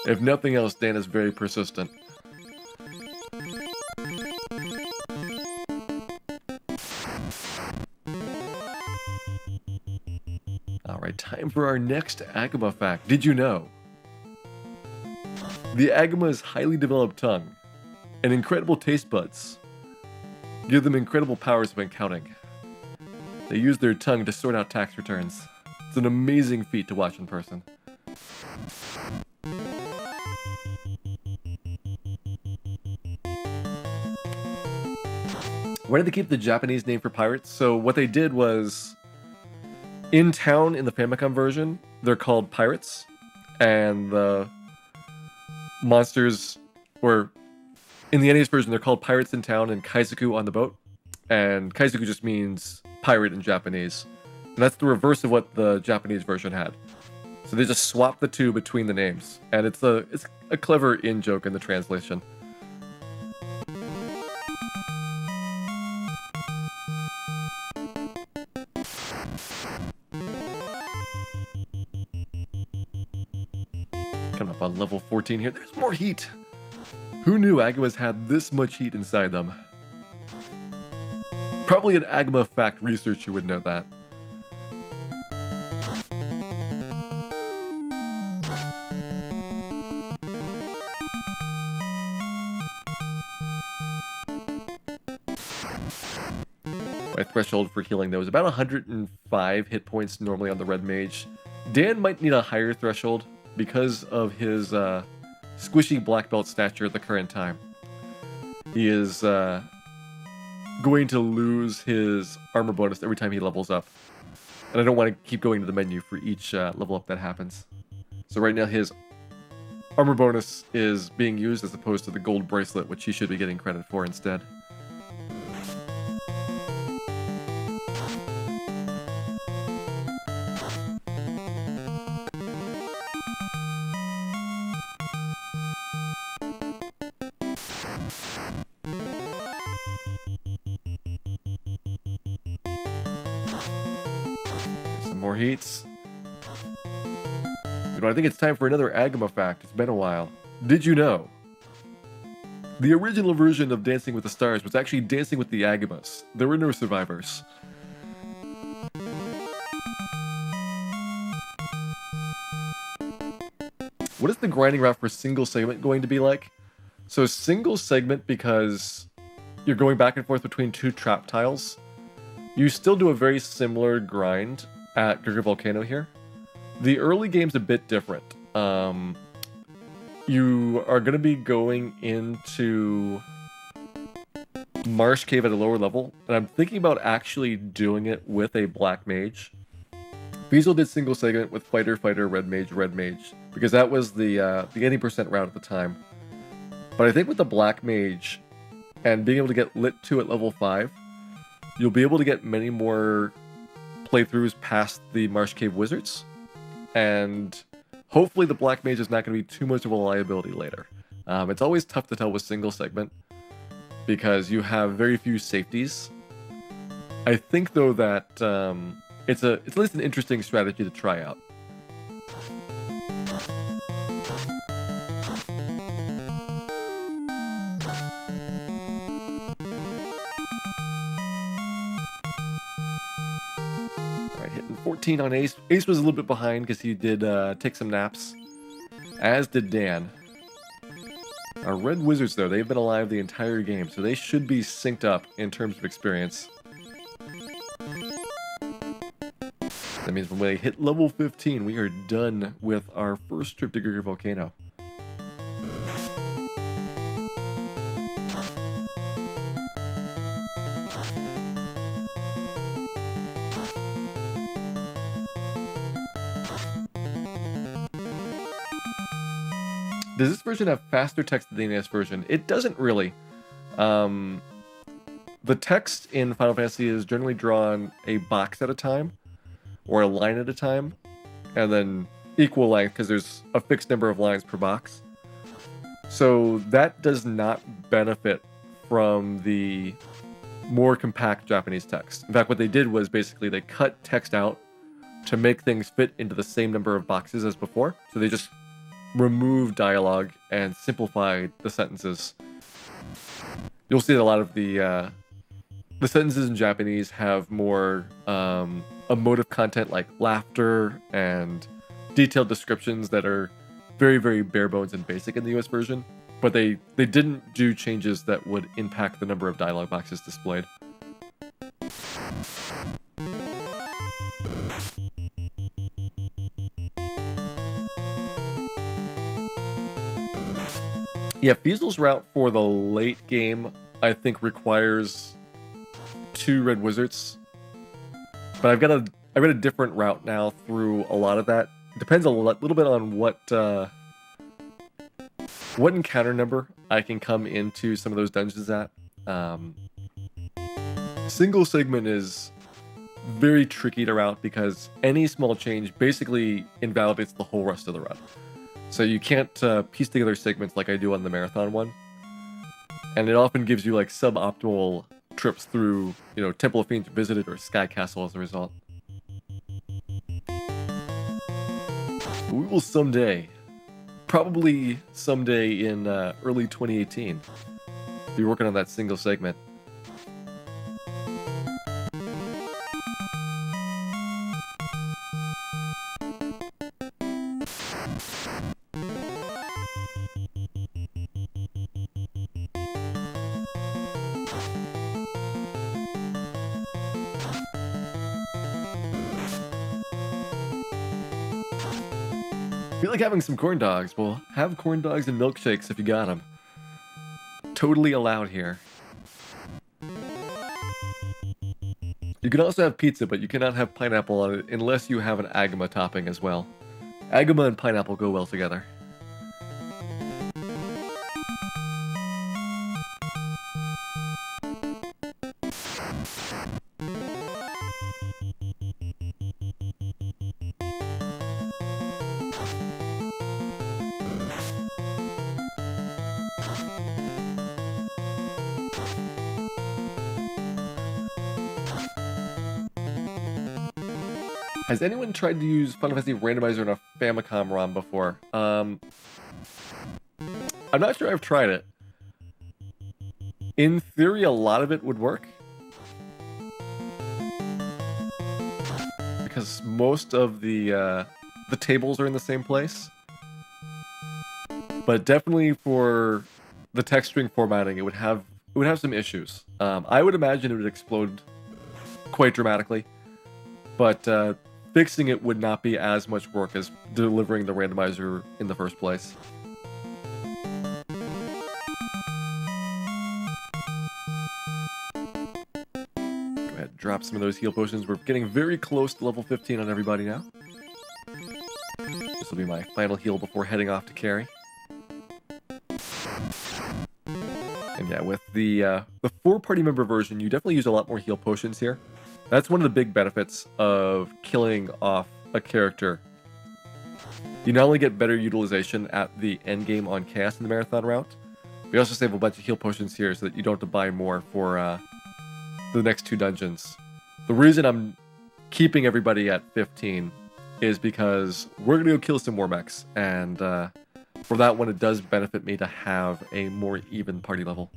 If nothing else, Dan is very persistent. Alright, time for our next Agama fact. Did you know? The Agama's highly developed tongue and incredible taste buds give them incredible powers when counting. They use their tongue to sort out tax returns. It's an amazing feat to watch in person. Why did they keep the Japanese name for pirates? So what they did was, in town in the Famicom version, they're called pirates, and the monsters, or in the NES version, they're called pirates in town and Kaizoku on the boat. And Kaizoku just means pirate in Japanese. And that's the reverse of what the Japanese version had. So they just swapped the two between the names. And it's a clever in-joke in the translation. Coming up on level 14 here. There's more heat! Who knew Agamas had this much heat inside them? Probably an Agama fact researcher would know that. My threshold for healing though is about 105 hit points normally on the Red Mage. Dan might need a higher threshold because of his squishy black belt stature at the current time. He is going to lose his armor bonus every time he levels up. And I don't want to keep going to the menu for each level up that happens. So right now his armor bonus is being used as opposed to the gold bracelet, which he should be getting credit for instead. More heats. You know, I think it's time for another Agama fact. It's been a while. Did you know? The original version of Dancing with the Stars was actually Dancing with the Agamas. There were no survivors. What is the grinding route for single segment going to be like? So single segment, because you're going back and forth between two trap tiles, you still do a very similar grind at Giga Volcano here. The early game's a bit different. You are going to be going into Marsh Cave at a lower level, and I'm thinking about actually doing it with a Black Mage. Fiesel did single segment with Fighter, Fighter, Red Mage, because that was the 80% route at the time. But I think with the Black Mage, and being able to get Lit 2 at level 5, you'll be able to get many more playthroughs past the Marsh Cave Wizards, and hopefully the Black Mage is not going to be too much of a liability later. It's always tough to tell with single segment, because you have very few safeties. I think though that it's at least an interesting strategy to try out. Hitting 14 on Ace. Ace was a little bit behind because he did take some naps, as did Dan. Our Red Wizards, though, they've been alive the entire game, so they should be synced up in terms of experience. That means when we hit level 15, we are done with our first trip to Giga Volcano. Does this version have faster text than the NES version? It doesn't really. The text in Final Fantasy is generally drawn a box at a time, or a line at a time, and then equal length, because there's a fixed number of lines per box. So that does not benefit from the more compact Japanese text. In fact, what they did was basically they cut text out to make things fit into the same number of boxes as before. So they just removed dialogue and simplified the sentences. You'll see that a lot of the sentences in Japanese have more emotive content like laughter and detailed descriptions that are very, very bare bones and basic in the US version. But they didn't do changes that would impact the number of dialogue boxes displayed. Yeah, Fiesel's route for the late game, I think, requires 2 red wizards. But I've got a different route now through a lot of that. It depends a little bit on what encounter number I can come into some of those dungeons at. Single segment is very tricky to route because any small change basically invalidates the whole rest of the run. So you can't piece together segments like I do on the marathon one. And it often gives you like suboptimal trips through, Temple of Fiends Visited or Sky Castle as a result. We will someday, probably someday in early 2018, be working on that single segment. Feel like having some corn dogs? Well, have corn dogs and milkshakes if you got them. Totally allowed here. You can also have pizza, but you cannot have pineapple on it unless you have an agama topping as well. Agama and pineapple go well together. Has anyone tried to use Final Fantasy Randomizer in a Famicom ROM before? I'm not sure I've tried it. In theory, a lot of it would work. Because most of the tables are in the same place. But definitely for the text string formatting, it would have some issues. I would imagine it would explode quite dramatically. But fixing it would not be as much work as delivering the randomizer in the first place. Go ahead and drop some of those heal potions. We're getting very close to level 15 on everybody now. This will be my final heal before heading off to carry. And yeah, with the 4-party member version, you definitely use a lot more heal potions here. That's one of the big benefits of killing off a character. You not only get better utilization at the end game on Chaos in the marathon route, but you also save a bunch of heal potions here so that you don't have to buy more for the next 2 dungeons. The reason I'm keeping everybody at 15 is because we're going to go kill some WarMECHs, and for that one it does benefit me to have a more even party level.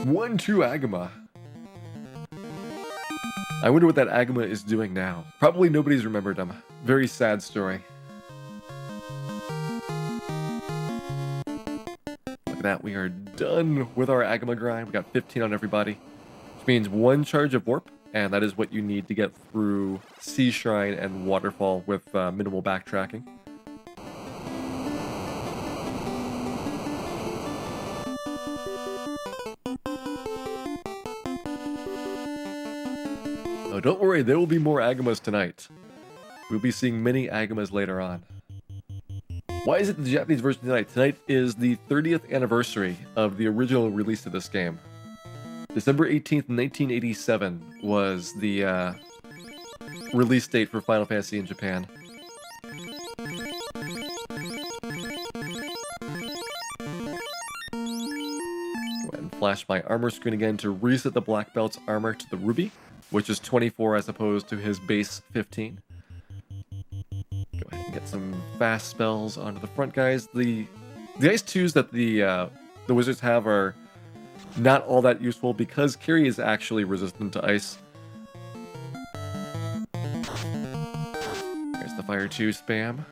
One true Agama. I wonder what that Agama is doing now. Probably nobody's remembered him. Very sad story. Look at that, we are done with our Agama grind. We got 15 on everybody, which means 1 charge of warp, and that is what you need to get through Sea Shrine and Waterfall with minimal backtracking. Oh, don't worry, there will be more Agamas tonight. We'll be seeing many Agamas later on. Why is it the Japanese version tonight? Tonight is the 30th anniversary of the original release of this game. December 18th, 1987 was the release date for Final Fantasy in Japan. Go ahead and flash my armor screen again to reset the black belt's armor to the ruby, which is 24 as opposed to his base 15. Go ahead and get some fast spells onto the front guys. The ice 2s that the wizards have are not all that useful because Kiri is actually resistant to ice. There's the fire 2 spam.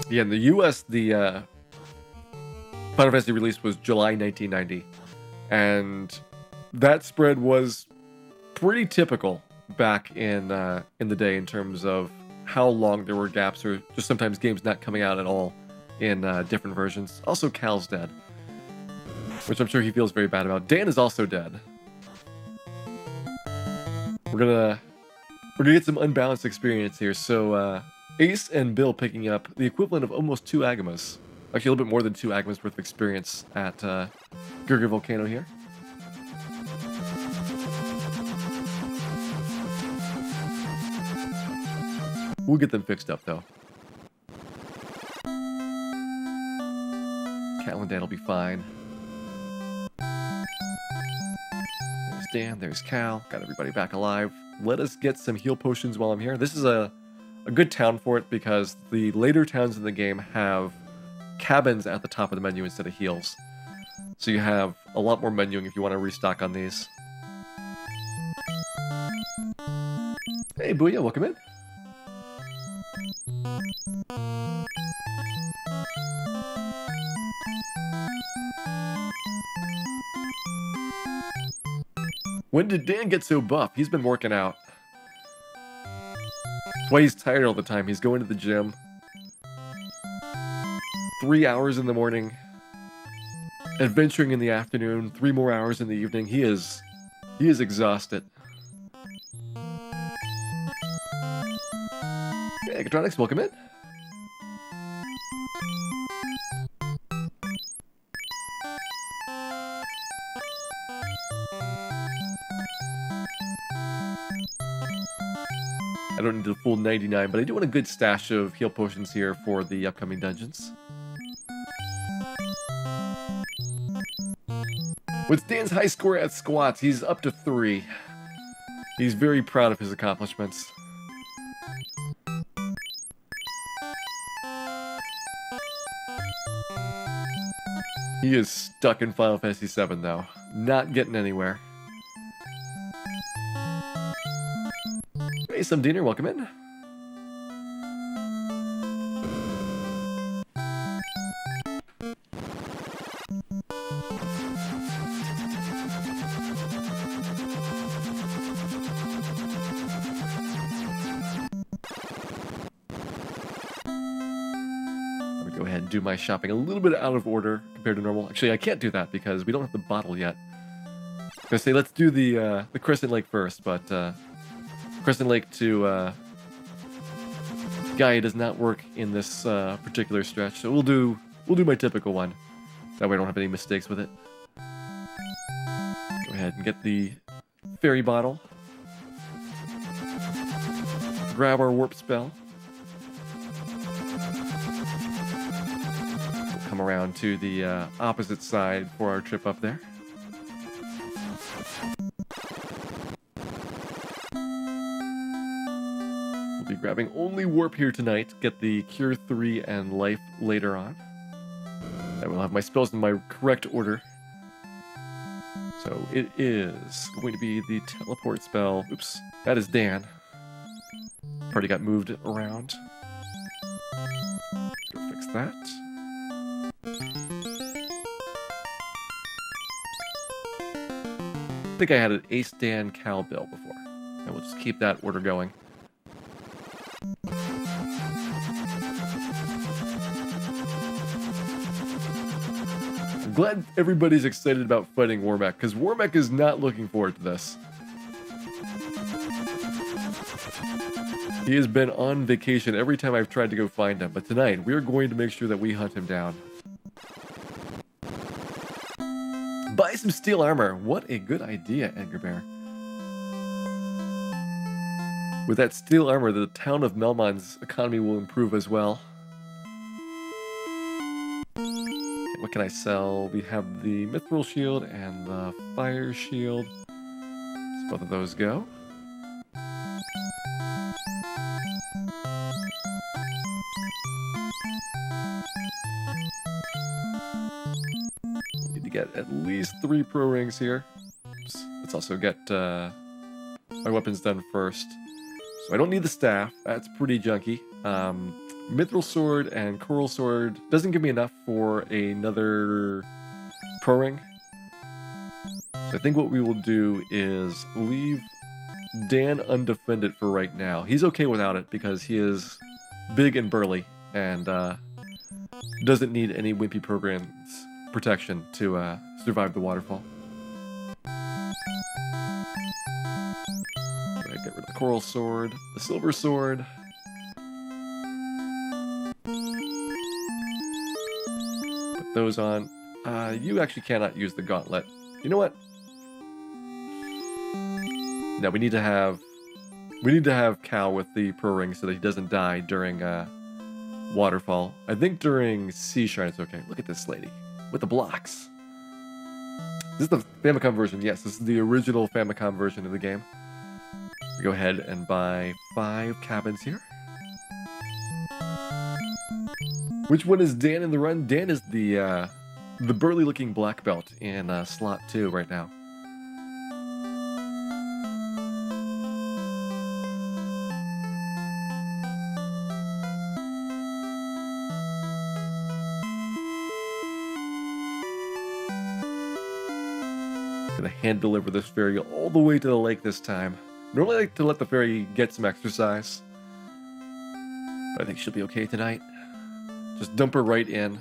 Yeah, in the US, the Final Fantasy release was July 1990, and that spread was pretty typical back in the day in terms of how long there were gaps, or just sometimes games not coming out at all in different versions. Also, Cal's dead, which I'm sure he feels very bad about. Dan is also dead. We're gonna get some unbalanced experience here. So Ace and Bill picking up the equivalent of almost 2 Agamas. Actually, a little bit more than 2 Agamas worth of experience at Gurgir Volcano here. We'll get them fixed up, though. Cal and Dan will be fine. There's Dan, there's Cal. Got everybody back alive. Let us get some heal potions while I'm here. This is a good town for it because the later towns in the game have cabins at the top of the menu instead of heals. So you have a lot more menuing if you want to restock on these. Hey, Booyah, welcome in. When did Dan get so buff? He's been working out. That's why he's tired all the time. He's going to the gym. 3 hours in the morning. Adventuring in the afternoon. 3 more hours in the evening. He is exhausted. Hey, Electronics, welcome in. I don't need the full 99, but I do want a good stash of heal potions here for the upcoming dungeons. With Dan's high score at squats, he's up to 3. He's very proud of his accomplishments. He is stuck in Final Fantasy VII, though. Not getting anywhere. Hey, some dinner, welcome in. Let me go ahead and do my shopping a little bit out of order compared to normal. Actually, I can't do that because we don't have the bottle yet. I was gonna say let's do the Crescent Lake first, but Crescent Lake to Gaia does not work in this particular stretch, so we'll do my typical one. That way I don't have any mistakes with it. Go ahead and get the fairy bottle. Grab our warp spell. We'll come around to the opposite side for our trip up there. Be grabbing only warp here tonight. Get the cure 3 and life later on. I will have my spells in my correct order. So it is going to be the teleport spell. Oops, that is Dan. Party got moved around. Let's go fix that. I think I had an Ace Dan Cal Bill before. And we'll just keep that order going. I'm glad everybody's excited about fighting WarMECH, because WarMECH is not looking forward to this. He has been on vacation every time I've tried to go find him, but tonight we're going to make sure that we hunt him down. Buy some steel armor. What a good idea, Edgar Bear. With that steel armor, the town of Melmon's economy will improve as well. What can I sell? We have the mithril shield and the fire shield. Let's both of those go. Need to get at least 3 pro rings here. Oops. Let's also get my weapons done first. So I don't need the staff. That's pretty junky. Mithril sword and coral sword doesn't give me enough for another pro ring. So I think what we will do is leave Dan undefended for right now. He's okay without it because he is big and burly and doesn't need any wimpy programs protection to survive the waterfall. Get rid of the coral sword, the silver sword. Put those on. You actually cannot use the gauntlet. You know what? No, we need to have Cal with the pro ring so that he doesn't die during waterfall. I think during sea shrine it's okay. Look at this lady with the blocks. This is the Famicom version. Yes, this is the original Famicom version of the game. Go ahead and buy 5 cabins here. Which one is Dan in the run? Dan is the burly looking black belt in slot 2 right now. Gonna hand deliver this ferry all the way to the lake this time. Normally I like to let the ferry get some exercise, but I think she'll be okay tonight. Just dump her right in.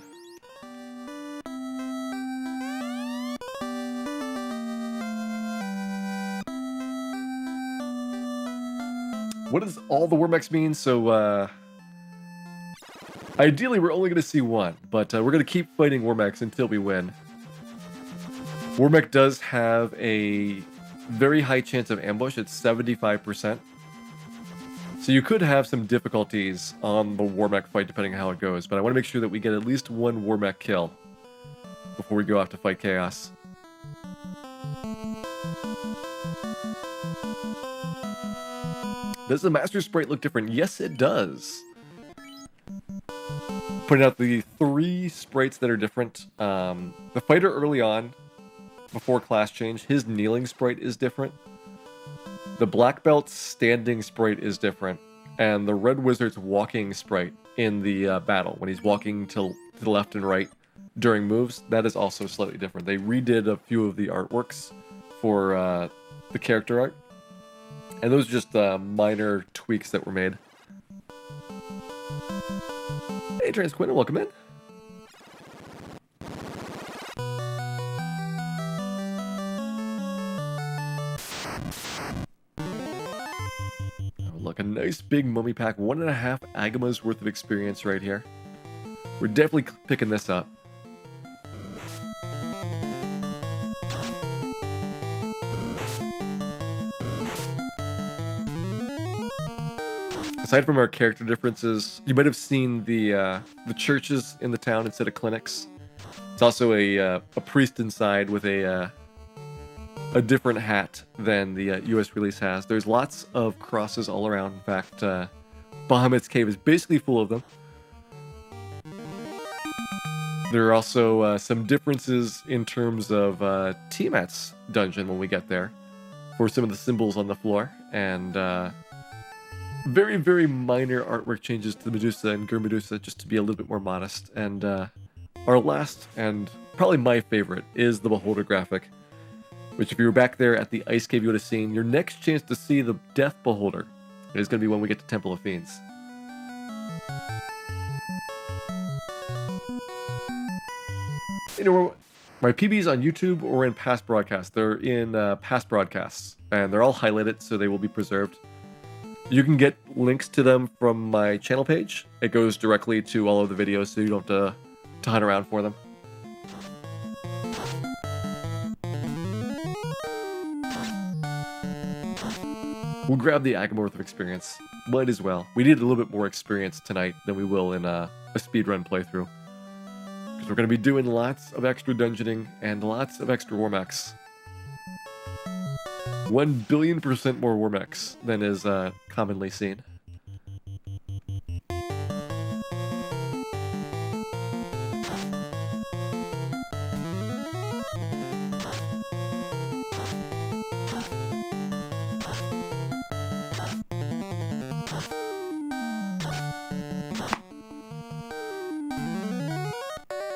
What does all the WarMECHs mean? So, ideally we're only going to see one, but we're going to keep fighting WarMECHs until we win. WarMECH does have a very high chance of ambush. It's 75%. So you could have some difficulties on the WarMECH fight depending on how it goes, but I want to make sure that we get at least one WarMECH kill before we go off to fight Chaos. Does the Master Sprite look different? Yes, it does. Pointing out the 3 sprites that are different. The fighter early on, before class change, his kneeling sprite is different. The black belt's standing sprite is different. And the red wizard's walking sprite in the battle, when he's walking to the left and right during moves, that is also slightly different. They redid a few of the artworks for the character art. And those are just minor tweaks that were made. Hey, Transquintin, welcome in. Look, a nice big mummy pack, 1.5 Agamas worth of experience right here. We're definitely picking this up. Aside from our character differences, you might have seen the churches in the town instead of clinics. It's also a priest inside with a different hat than the US release has. There's lots of crosses all around. In fact, Bahamut's Cave is basically full of them. There are also some differences in terms of Tiamat's dungeon when we get there for some of the symbols on the floor, and very, very minor artwork changes to the Medusa and Gur-Medusa, just to be a little bit more modest. And our last, and probably my favorite, is the Beholder graphic, which if you were back there at the Ice Cave, you would have seen. Your next chance to see the Death Beholder is going to be when we get to Temple of Fiends. You know, my PBs on YouTube or in past broadcasts. They're in past broadcasts, and they're all highlighted, so they will be preserved. You can get links to them from my channel page. It goes directly to all of the videos, so you don't have to hunt around for them. We'll grab the Agamorph experience. Might as well. We need a little bit more experience tonight than we will in a speedrun playthrough. Because we're going to be doing lots of extra dungeoning and lots of extra WarMECHs. 1,000,000,000% more WarMECHs than is commonly seen.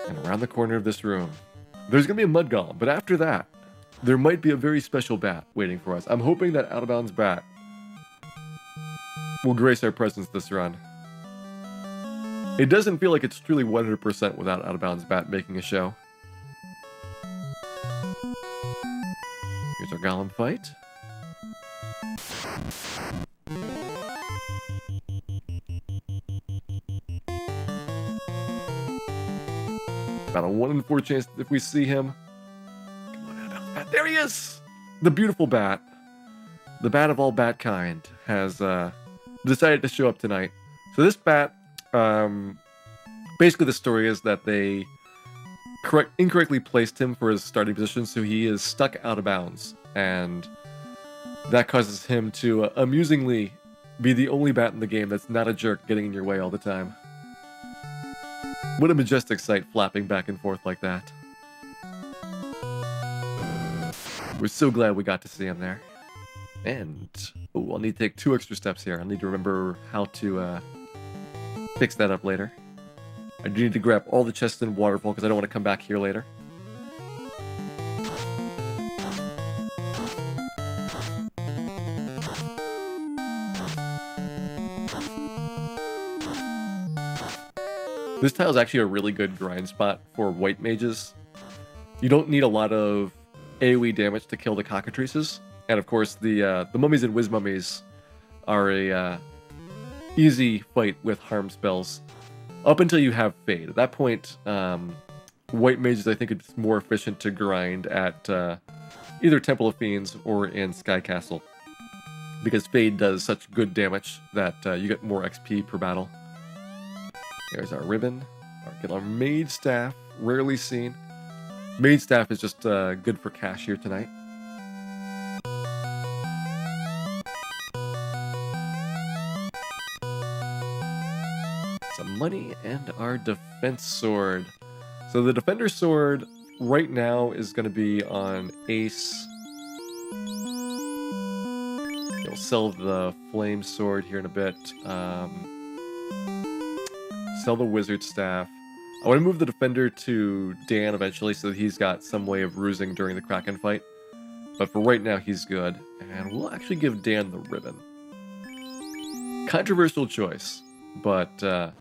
And around the corner of this room, there's going to be a mud golem, but after that, there might be a very special bat waiting for us. I'm hoping that Out of Bounds bat will grace our presence this run. It doesn't feel like it's truly 100% without Out of Bounds bat making a show. Here's our golem fight. About a 1 in 4 chance if we see him. Come on, Out of Bounds bat. There he is! The beautiful bat. The bat of all bat kind has decided to show up tonight. So this bat, basically the story is that they incorrectly placed him for his starting position, so he is stuck out of bounds. And that causes him to amusingly be the only bat in the game that's not a jerk getting in your way all the time. What a majestic sight, flapping back and forth like that. We're so glad we got to see him there. And, oh, I'll need to take 2 extra steps here. I'll need to remember how to fix that up later. I do need to grab all the chests in Waterfall because I don't want to come back here later. This tile is actually a really good grind spot for white mages. You don't need a lot of AoE damage to kill the cockatrices. And of course, the mummies and whiz mummies are a easy fight with harm spells. Up until you have Fade. At that point, white mages, I think it's more efficient to grind at either Temple of Fiends or in Sky Castle. Because Fade does such good damage that you get more XP per battle. There's our ribbon. Get our Mage Staff, rarely seen. Mage Staff is just good for cash here tonight. Some money and our Defense Sword. So the Defender Sword right now is going to be on Ace. You'll sell the Flame Sword here in a bit. Sell the Wizard Staff. I want to move the Defender to Dan eventually so that he's got some way of rusing during the Kraken fight. But for right now, he's good. And we'll actually give Dan the ribbon. Controversial choice, but the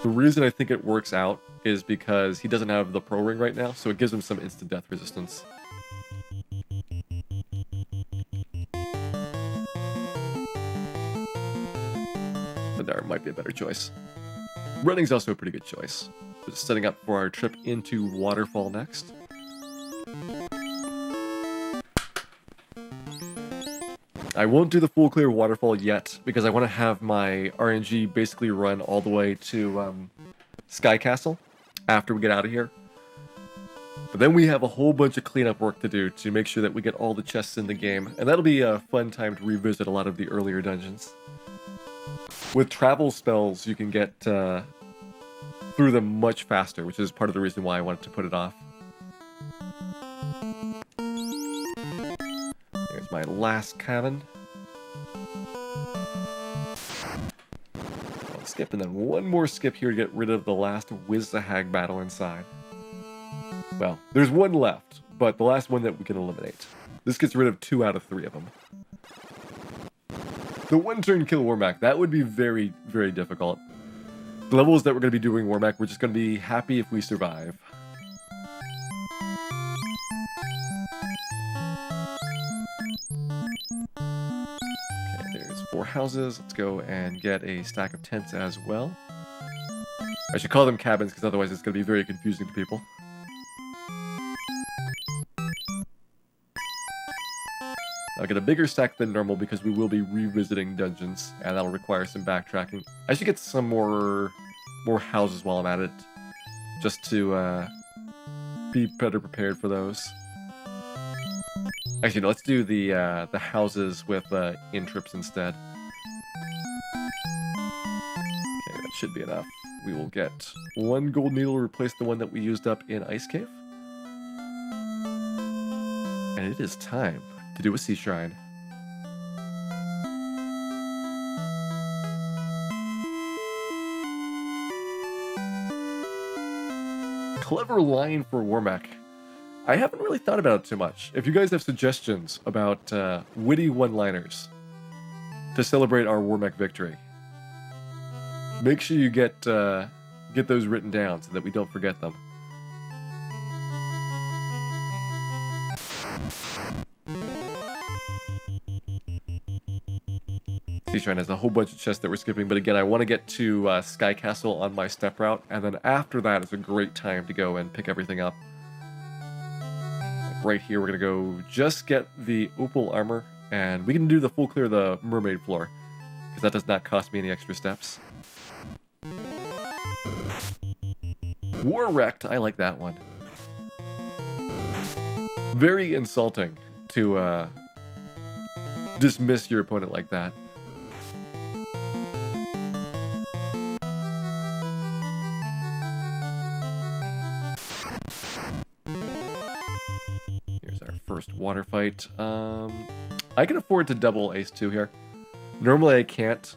reason I think it works out is because he doesn't have the Pro Ring right now, so it gives him some instant death resistance. There might be a better choice. Running's also a pretty good choice. Just setting up for our trip into Waterfall next. I won't do the full clear Waterfall yet because I want to have my RNG basically run all the way to Sky Castle after we get out of here. But then we have a whole bunch of cleanup work to do to make sure that we get all the chests in the game, and that'll be a fun time to revisit a lot of the earlier dungeons. With travel spells, you can get through them much faster, which is part of the reason why I wanted to put it off. There's my last cabin. I'll skip, and then one more skip here to get rid of the last Wiz-the-Hag battle inside. Well, there's one left, but the last one that we can eliminate. This gets rid of 2 out of 3 of them. The one-turn kill WarMECH, that would be very, very difficult. The levels that we're going to be doing WarMECH, we're just going to be happy if we survive. Okay, there's houses. Let's go and get a stack of tents as well. I should call them cabins because otherwise it's going to be very confusing to people. I'll get a bigger stack than normal because we will be revisiting dungeons, and that'll require some backtracking. I should get some more houses while I'm at it, just to be better prepared for those. Actually, no, let's do the houses with in-trips instead. Okay, that should be enough. We will get 1 gold needle to replace the one that we used up in Ice Cave. And it is time to do a sea shrine. Clever line for WarMECH. I haven't really thought about it too much. If you guys have suggestions about witty one-liners to celebrate our WarMECH victory, make sure you get those written down so that we don't forget them. Sea Shrine has a whole bunch of chests that we're skipping, but again, I want to get to Sky Castle on my step route, and then after that is a great time to go and pick everything up. Like right here, we're going to go just get the opal armor, and we can do the full clear of the mermaid floor, because that does not cost me any extra steps. War wrecked, I like that one. Very insulting to dismiss your opponent like that. Here's our first water fight. I can afford to double Ace 2 here. Normally I can't,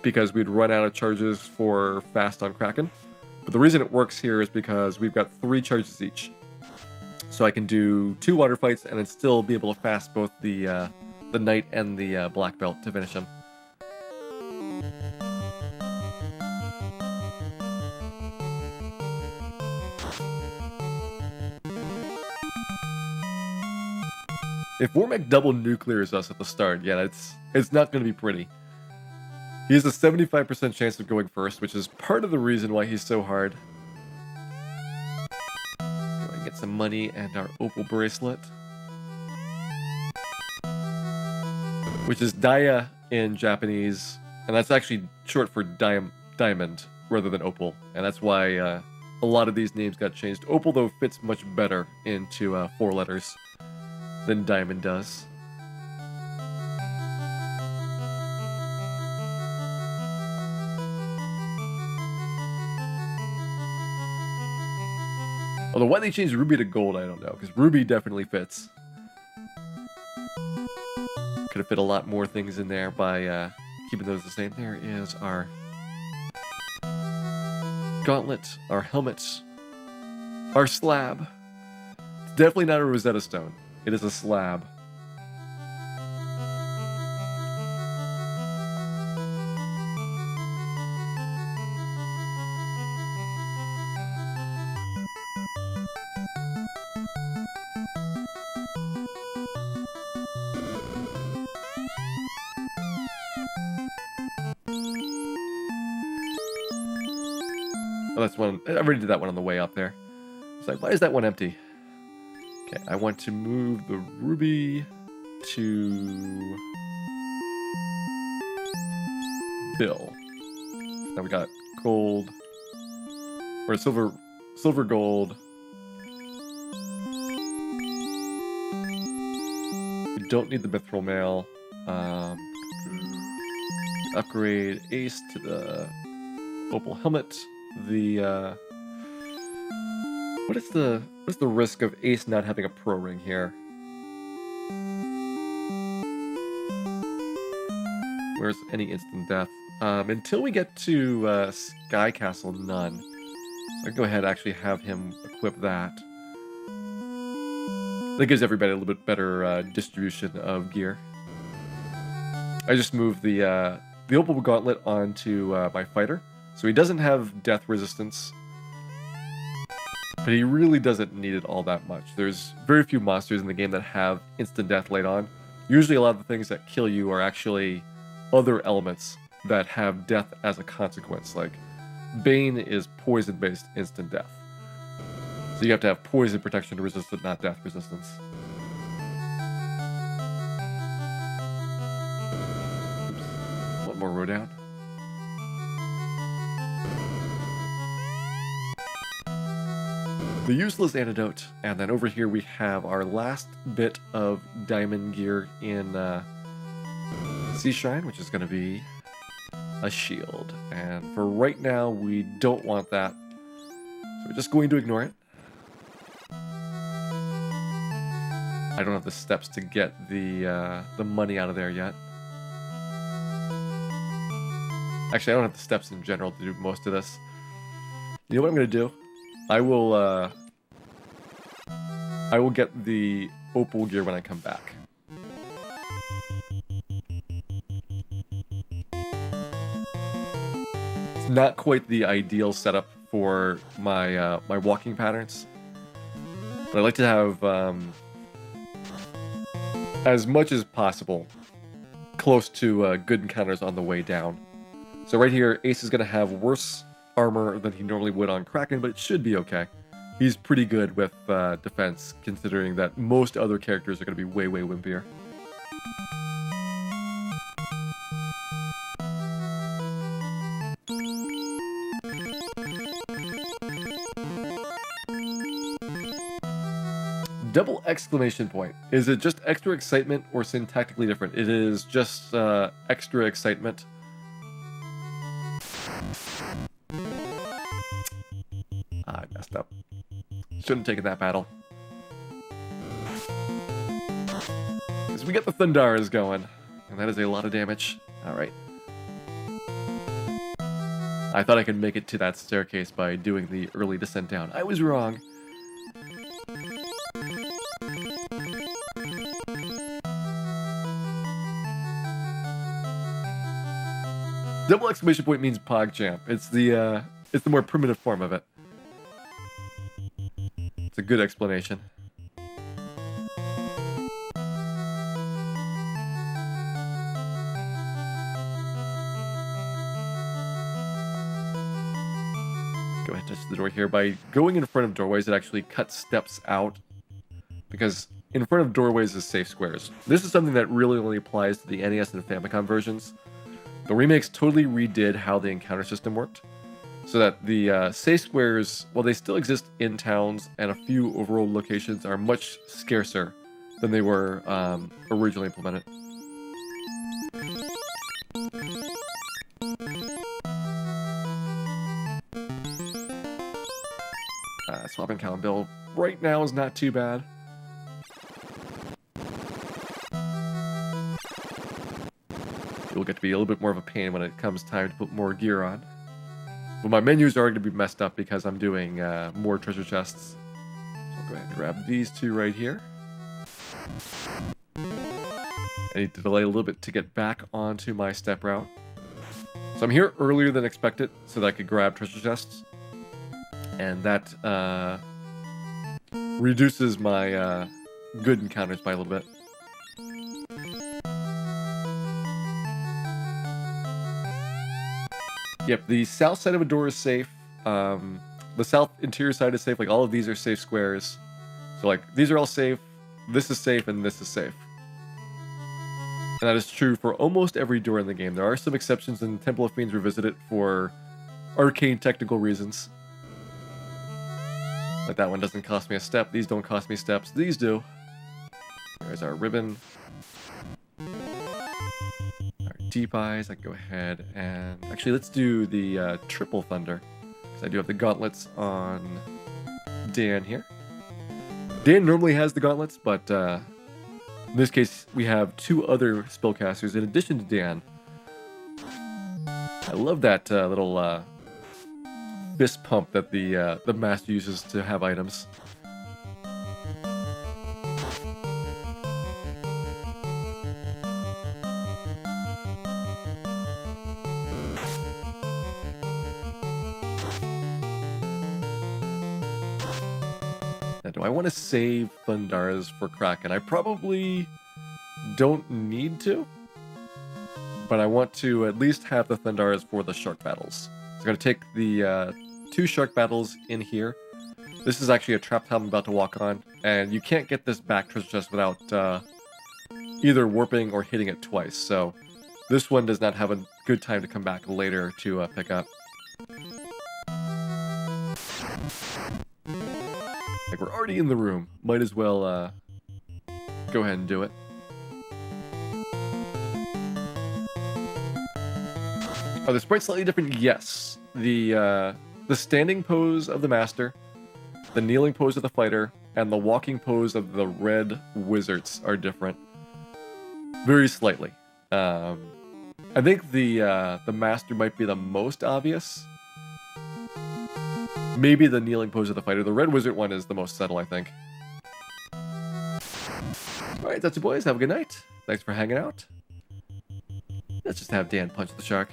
because we'd run out of charges for fast on Kraken. But the reason it works here is because we've got 3 charges each. So I can do 2 water fights and then still be able to fast both the knight and the black belt to finish him. If WarMECH double nuclears us at the start, yeah, it's not going to be pretty. He has a 75% chance of going first, which is part of the reason why he's so hard. Go and get some money and our opal bracelet, which is Daya in Japanese, and that's actually short for diamond rather than opal, and that's why a lot of these names got changed. Opal, though, fits much better into 4 letters than diamond does. Although why they changed ruby to gold, I don't know, because ruby definitely fits. Could have fit a lot more things in there by keeping those the same. There is our gauntlet, our helmets, our slab. It's definitely not a Rosetta Stone. It is a slab. Oh, that's one. I already did that one on the way up there. It's like, why is that one empty? Okay, I want to move the ruby to Bill. Now we got gold, or silver gold. We don't need the mithril mail. Upgrade Ace to the opal helmet. What is the risk of Ace not having a pro ring here? Where's any instant death? Until we get to Sky Castle, none. So I can go ahead and actually have him equip that. That gives everybody a little bit better distribution of gear. I just moved the opal gauntlet onto my fighter, so he doesn't have death resistance. But he really doesn't need it all that much. There's very few monsters in the game that have instant death laid on. Usually a lot of the things that kill you are actually other elements that have death as a consequence. Like Bane is poison-based instant death. So you have to have poison protection to resist it, not death resistance. Oops. One more row down. The useless antidote, and then over here we have our last bit of diamond gear in Sea Shrine, which is going to be a shield. And for right now, we don't want that, so we're just going to ignore it. I don't have the steps to get the money out of there yet. Actually, I don't have the steps in general to do most of this. You know what I'm going to do? I will get the opal gear when I come back. It's not quite the ideal setup for my my walking patterns, but I like to have as much as possible close to good encounters on the way down. So right here, Ace is going to have worse armor than he normally would on Kraken, but it should be okay. He's pretty good with defense, considering that most other characters are going to be way, way wimpier. Double exclamation point. Is it just extra excitement or syntactically different? It is just extra excitement. I messed up. Shouldn't have taken that battle. Because we got the Thundaras going, and that is a lot of damage. Alright. I thought I could make it to that staircase by doing the early descent down. I was wrong. Double exclamation point means PogChamp. It's the more primitive form of it. It's a good explanation. Go ahead and touch the door here. By going in front of doorways, it actually cuts steps out, because in front of doorways is safe squares. This is something that really only applies to the NES and Famicom versions. The remakes totally redid how the encounter system worked, so that the safe squares, while they still exist in towns and a few overall locations, are much scarcer than they were originally implemented. Swapping Cal and Bill right now is not too bad. It'll get to be a little bit more of a pain when it comes time to put more gear on. But my menus are going to be messed up because I'm doing more treasure chests. So I'll go ahead and grab these two right here. I need to delay a little bit to get back onto my step route. So I'm here earlier than expected so that I could grab treasure chests. And that reduces my good encounters by a little bit. Yep, the south side of a door is safe. The south interior side is safe. Like, all of these are safe squares. So, like, these are all safe. This is safe, and this is safe. And that is true for almost every door in the game. There are some exceptions, and Temple of Fiends Revisited for arcane technical reasons. Like, that one doesn't cost me a step. These don't cost me steps. These do. There's our ribbon. Our deep eyes. I can go ahead and... Actually, let's do the triple thunder. Because I do have the gauntlets on Dan here. Dan normally has the gauntlets, but in this case, we have two other spellcasters in addition to Dan. I love that little fist pump that the master uses to have items. Now, do I want to save Thundaras for Kraken? I probably don't need to, but I want to at least have the Thundaras for the shark battles. So I'm going to take the 2 shark battles in here. This is actually a trap tile I'm about to walk on, and you can't get this back treasure chest without either warping or hitting it twice, so this one does not have a good time to come back later to pick up. Like, we're already in the room. Might as well go ahead and do it. Are the sprites slightly different? Yes. The standing pose of the master, the kneeling pose of the fighter, and the walking pose of the red wizards are different. Very slightly. I think the master might be the most obvious. Maybe the kneeling pose of the fighter. The red wizard one is the most subtle, I think. Alright, that's it, boys. Have a good night. Thanks for hanging out. Let's just have Dan punch the shark.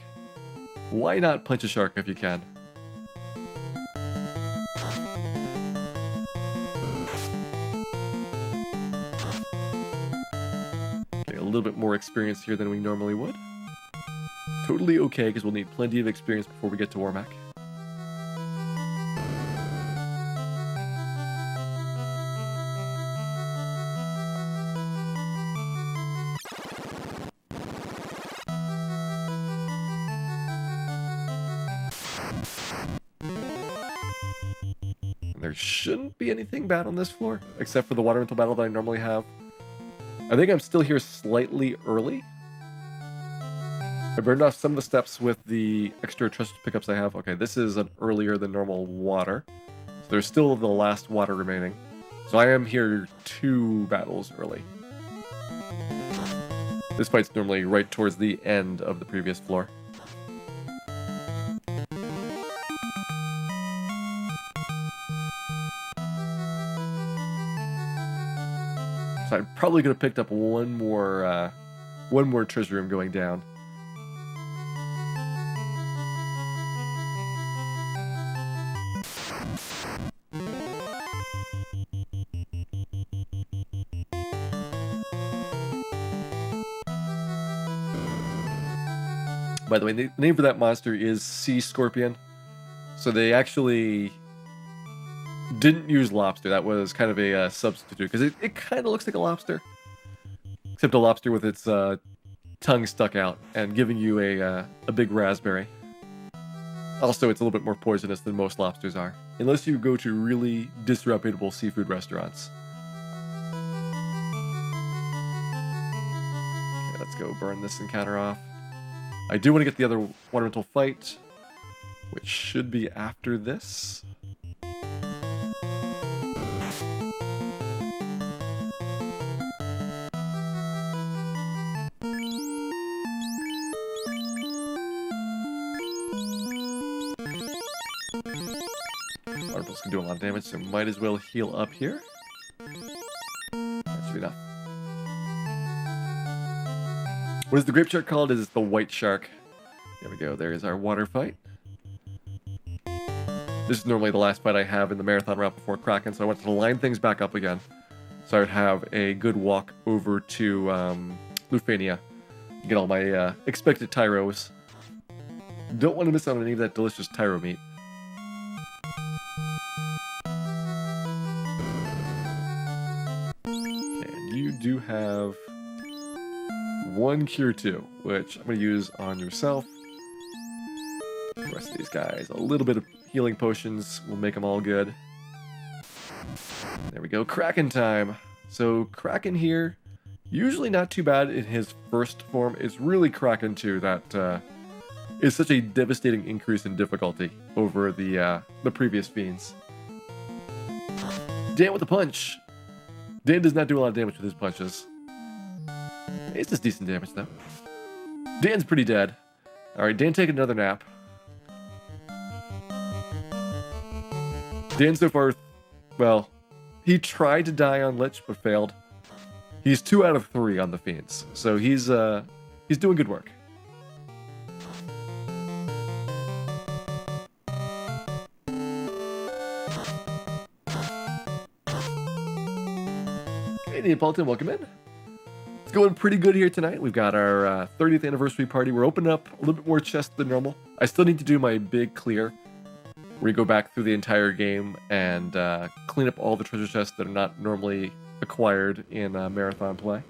Why not punch a shark if you can? Okay, a little bit more experience here than we normally would. Totally okay, because we'll need plenty of experience before we get to WarMECH. There shouldn't be anything bad on this floor, except for the water mental battle that I normally have. I think I'm still here slightly early. I burned off some of the steps with the extra trust pickups I have. Okay, this is an earlier than normal water. So there's still the last water remaining. So I am here 2 battles early. This fight's normally right towards the end of the previous floor. So I'm probably going to pick up one more treasure room going down. By the way, the name for that monster is Sea Scorpion. So they actually didn't use lobster. That was kind of a substitute, because it kind of looks like a lobster. Except a lobster with its tongue stuck out and giving you a big raspberry. Also, it's a little bit more poisonous than most lobsters are. Unless you go to really disreputable seafood restaurants. Okay, let's go burn this encounter off. I do want to get the other water fight, which should be after this. Waterballs can do a lot of damage, so might as well heal up here. That should be enough. What is the grape shark called? Is the white shark. There we go. There is our water fight. This is normally the last fight I have in the marathon route before Kraken, so I wanted to line things back up again. So I would have a good walk over to Lufania. Get all my expected tyros. Don't want to miss out on any of that delicious tyro meat. Okay, and you do have 1 Cure 2, which I'm going to use on yourself. The rest of these guys, a little bit of healing potions will make them all good. There we go, Kraken time. So Kraken here, usually not too bad in his first form. It's really Kraken 2 that is such a devastating increase in difficulty over the previous fiends. Dan with the punch. Dan does not do a lot of damage with his punches. It's just decent damage, though. Dan's pretty dead. Alright, Dan take another nap. Dan so far, well, he tried to die on Lich, but failed. He's 2 out of 3 on the Fiends, so he's doing good work. Okay, Neapolitan, welcome in. going pretty good here tonight. We've got our 30th anniversary party. We're opening up a little bit more chests than normal. I still need to do my big clear, where you go back through the entire game and clean up all the treasure chests that are not normally acquired in marathon play.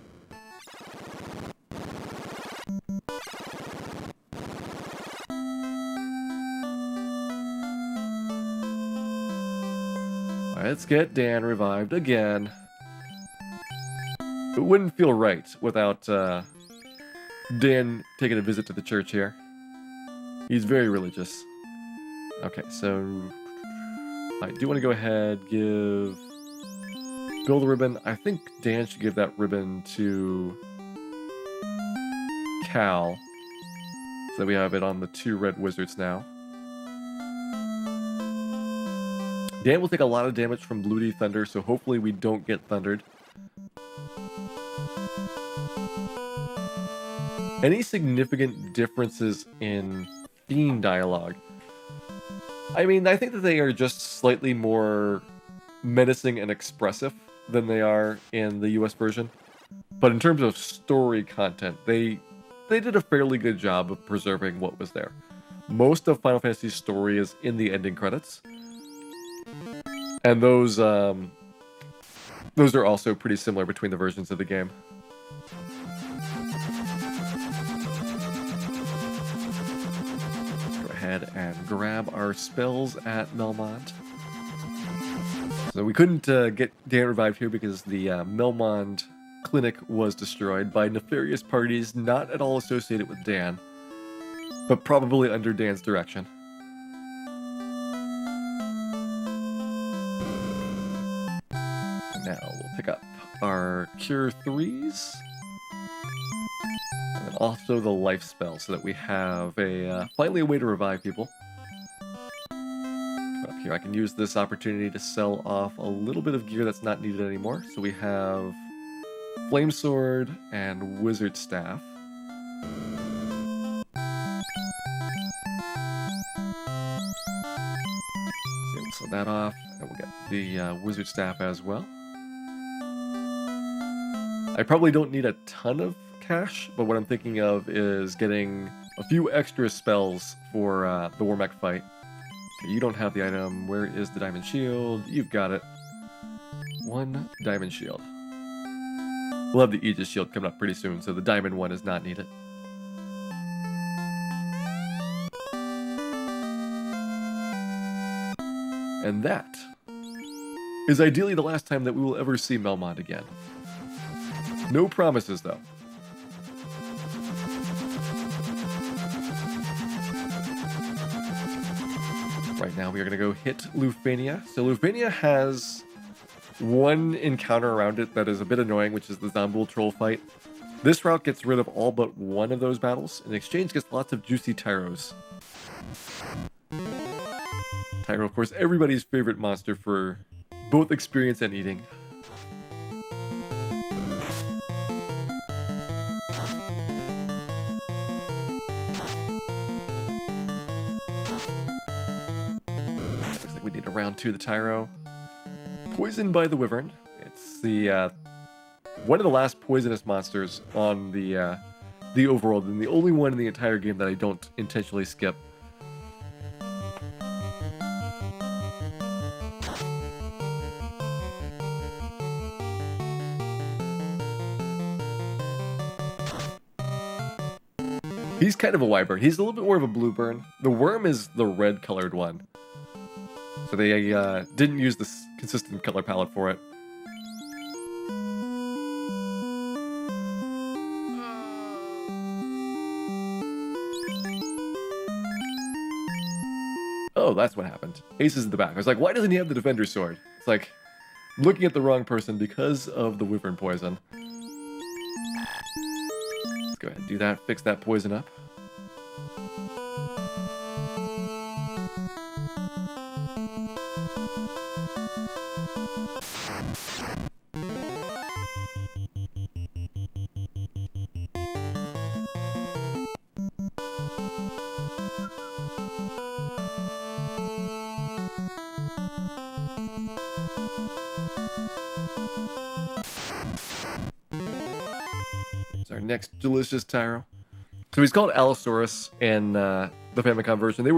Let's get Dan revived again. It wouldn't feel right without Dan taking a visit to the church here. He's very religious. Okay, so I do want to go ahead, give Bill the ribbon. I think Dan should give that ribbon to Cal, so that we have it on the 2 red wizards now. Dan will take a lot of damage from Bloody Thunder, so hopefully we don't get thundered. Any significant differences in theme dialogue? I mean, I think that they are just slightly more menacing and expressive than they are in the US version. But in terms of story content, they did a fairly good job of preserving what was there. Most of Final Fantasy's story is in the ending credits. And those are also pretty similar between the versions of the game. Let's go ahead and grab our spells at Melmond. So we couldn't get Dan revived here because the Melmond clinic was destroyed by nefarious parties not at all associated with Dan, but probably under Dan's direction. Now we'll pick up our Cure 3s, and then also the Life spell, so that we have finally a way to revive people. Up here, I can use this opportunity to sell off a little bit of gear that's not needed anymore. So we have Flame Sword and Wizard Staff. So we'll sell that off, and we'll get the Wizard Staff as well. I probably don't need a ton of cash, but what I'm thinking of is getting a few extra spells for the WarMECH fight. Okay, you don't have the item. Where is the Diamond Shield? You've got it. 1 Diamond Shield. We'll have the Aegis Shield coming up pretty soon, so the Diamond one is not needed. And that is ideally the last time that we will ever see Melmond again. No promises, though. Right now, we are going to go hit Lufania. So Lufania has one encounter around it that is a bit annoying, which is the Zomboul Troll fight. This route gets rid of all but one of those battles. In exchange, gets lots of juicy Tyros. Tyro, of course, everybody's favorite monster for both experience and eating. Round 2 the Tyro. Poisoned by the Wyvern. It's the one of the last poisonous monsters on the overworld, and the only one in the entire game that I don't intentionally skip. He's kind of a wyvern. He's a little bit more of a blue burn. The worm is the red colored one. So they didn't use this consistent color palette for it. Oh, that's what happened. Ace is in the back. I was like, why doesn't he have the Defender's Sword? It's like, I'm looking at the wrong person because of the Wyvern poison. Let's go ahead and do that, fix that poison up. next delicious Tyro. So he's called Allosaurus in the Famicom version. They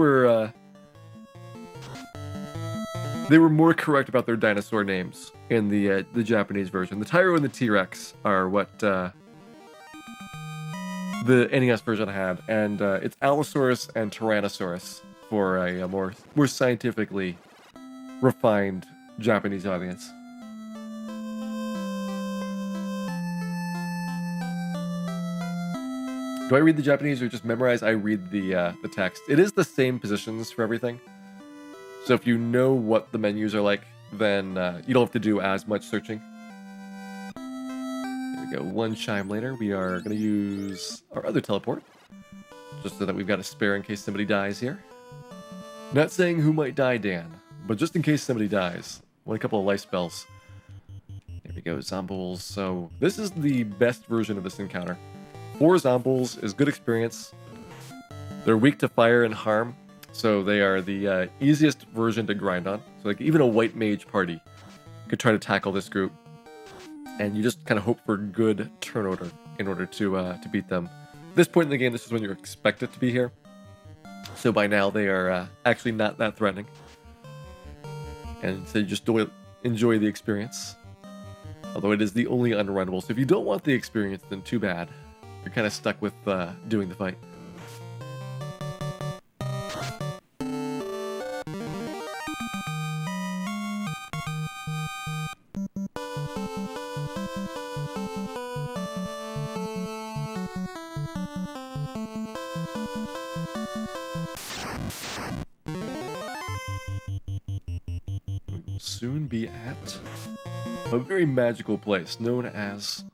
were more correct about their dinosaur names in the Japanese version. The Tyro and the T-Rex are what the NES version had, and it's Allosaurus and Tyrannosaurus for a more scientifically refined Japanese audience. Do I read the Japanese or just memorize? I read the text. It is the same positions for everything. So if you know what the menus are like, then you don't have to do as much searching. Here we go. One chime later, we are going to use our other teleport, just so that we've got a spare in case somebody dies here. Not saying who might die, Dan, but just in case somebody dies. Want a couple of life spells. Here we go, Zombles. So this is the best version of this encounter. 4 Zombles is good experience. They're weak to fire and harm, so they are the easiest version to grind on. So like even a white mage party could try to tackle this group, and you just kind of hope for good turn order in order to beat them. At this point in the game, this is when you expect it to be here. So by now they are actually not that threatening, and so you just enjoy the experience. Although it is the only unrunnable, so if you don't want the experience, then too bad. You're kind of stuck with doing the fight. We will soon be at a very magical place known as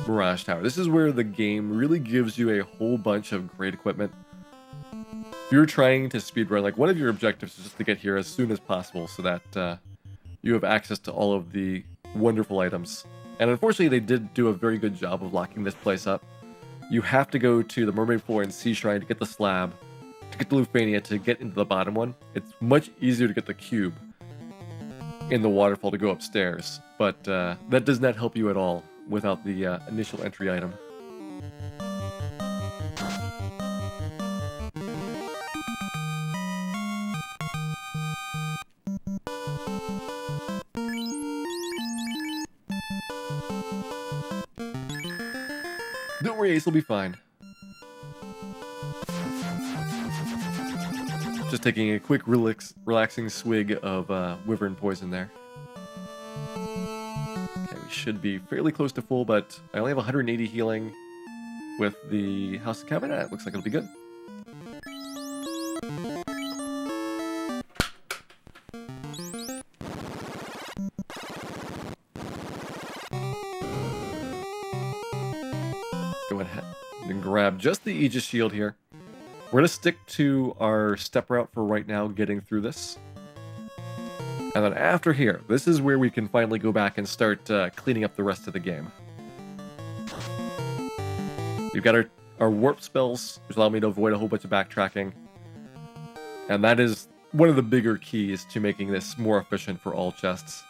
Mirage Tower. This is where the game really gives you a whole bunch of great equipment. If you're trying to speedrun, like one of your objectives is just to get here as soon as possible so that you have access to all of the wonderful items. And unfortunately, they did do a very good job of locking this place up. You have to go to the Mermaid Floor and Sea Shrine to get the slab, to get the Lufania to get into the bottom one. It's much easier to get the cube in the waterfall to go upstairs, but that does not help you at all without the initial entry item. Don't worry, Ace will be fine. Just taking a quick relaxing swig of Wyvern poison there. Should be fairly close to full, but I only have 180 healing with the House of Cabinet. It looks like it'll be good. Let's go ahead and grab just the Aegis Shield here. We're going to stick to our step route for right now, getting through this. And then after here, this is where we can finally go back and start cleaning up the rest of the game. We've got our warp spells, which allow me to avoid a whole bunch of backtracking. And that is one of the bigger keys to making this more efficient for all chests.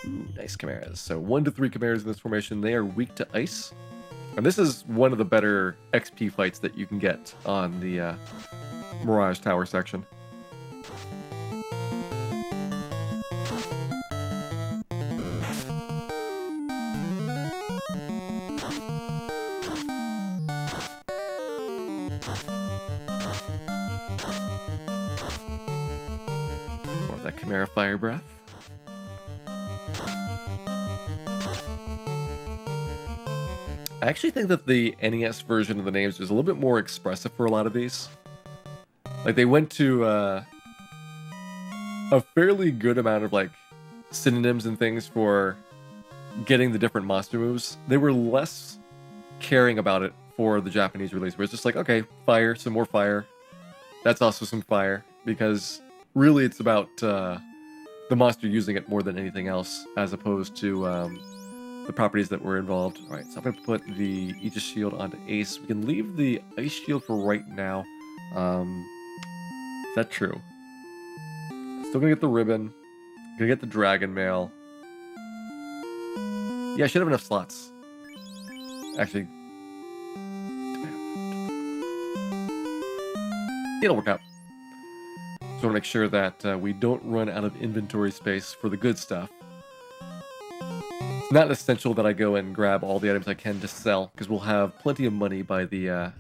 Ooh, nice chimeras. So 1 to 3 chimeras in this formation. They are weak to ice. And this is one of the better XP fights that you can get on the Mirage Tower section. More of that Chimera Fire Breath. I actually think that the NES version of the names was a little bit more expressive for a lot of these. Like, they went to a fairly good amount of, like, synonyms and things for getting the different monster moves. They were less caring about it for the Japanese release, where it's just like, okay, fire, some more fire. That's also some fire, because really it's about the monster using it more than anything else, as opposed to the properties that were involved. All right, so I'm going to put the Aegis Shield onto Ace. We can leave the Ice Shield for right now. that true? Still gonna get the ribbon. Gonna get the dragon mail. Yeah, I should have enough slots. Actually, it'll work out. So I want to make sure that we don't run out of inventory space for the good stuff. It's not essential that I go and grab all the items I can to sell, because we'll have plenty of money by the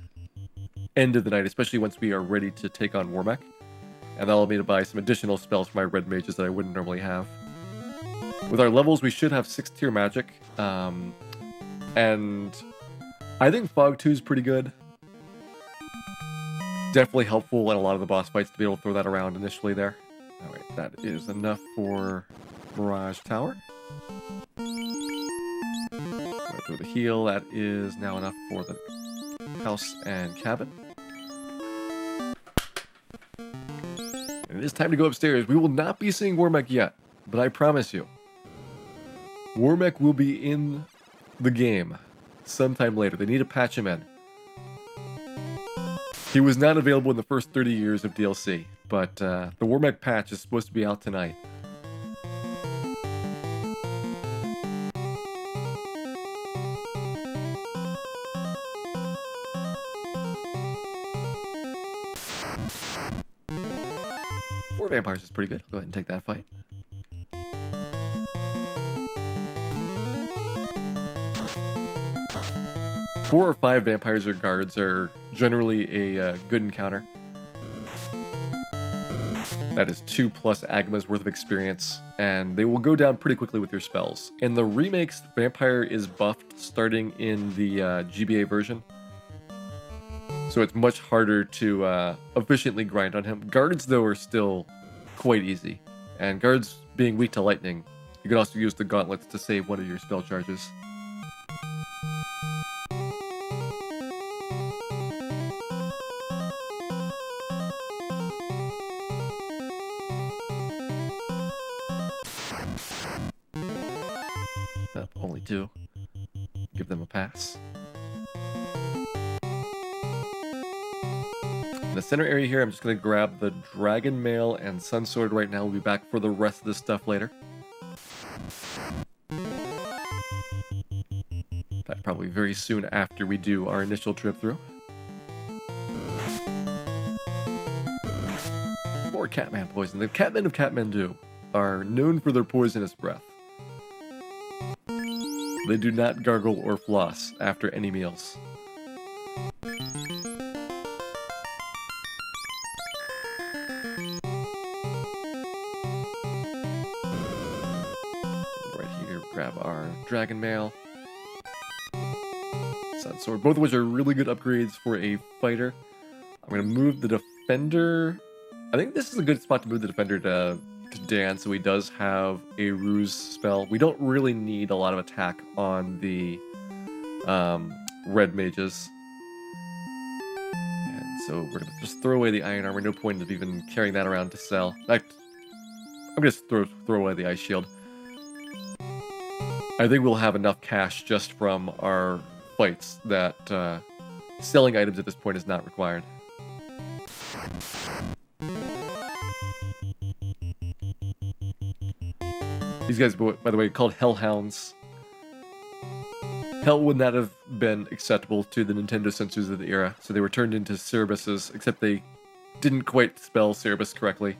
end of the night, especially once we are ready to take on WarMECH. And that'll allow me to buy some additional spells for my red mages that I wouldn't normally have. With our levels, we should have 6-tier magic. And I think Fog 2 is pretty good. Definitely helpful in a lot of the boss fights to be able to throw that around initially there. Alright, that is enough for Mirage Tower. Right through the heal, that is now enough for the house and cabin. And it is time to go upstairs. We will not be seeing WarMECH yet, but I promise you, WarMECH will be in the game sometime later. They need to patch him in. He was not available in the first 30 years of DLC, but the WarMECH patch is supposed to be out tonight. Four vampires is pretty good. Go ahead and take that fight. Four or five vampires or guards are generally a good encounter. That is 2+ Agma's worth of experience, and they will go down pretty quickly with your spells. In the remakes, Vampire is buffed starting in the GBA version, so it's much harder to efficiently grind on him. Guards, though, are still quite easy, and guards being weak to lightning, you can also use the gauntlets to save one of your spell charges. Only 2. Give them a pass. In the center area here, I'm just going to grab the Dragon Mail and Sun Sword right now. We'll be back for the rest of this stuff later. That probably very soon after we do our initial trip through. More Catman poison. The Catmen of Kathmandu are known for their poisonous breath. They do not gargle or floss after any meals. Right here, grab our Dragon Mail, Sun Sword, both of which are really good upgrades for a fighter. I'm going to move the Defender. I think this is a good spot to move the Defender to Dan, so he does have a ruse spell. We don't really need a lot of attack on the red mages, and so we're gonna just throw away the iron armor. No point of even carrying that around to sell. In fact, I'm gonna throw away the ice shield. I think we'll have enough cash just from our fights that selling items at this point is not required. These guys, by the way, called Hellhounds. Hell would not have been acceptable to the Nintendo censors of the era, so they were turned into Cerebuses, except they didn't quite spell Cerebus correctly.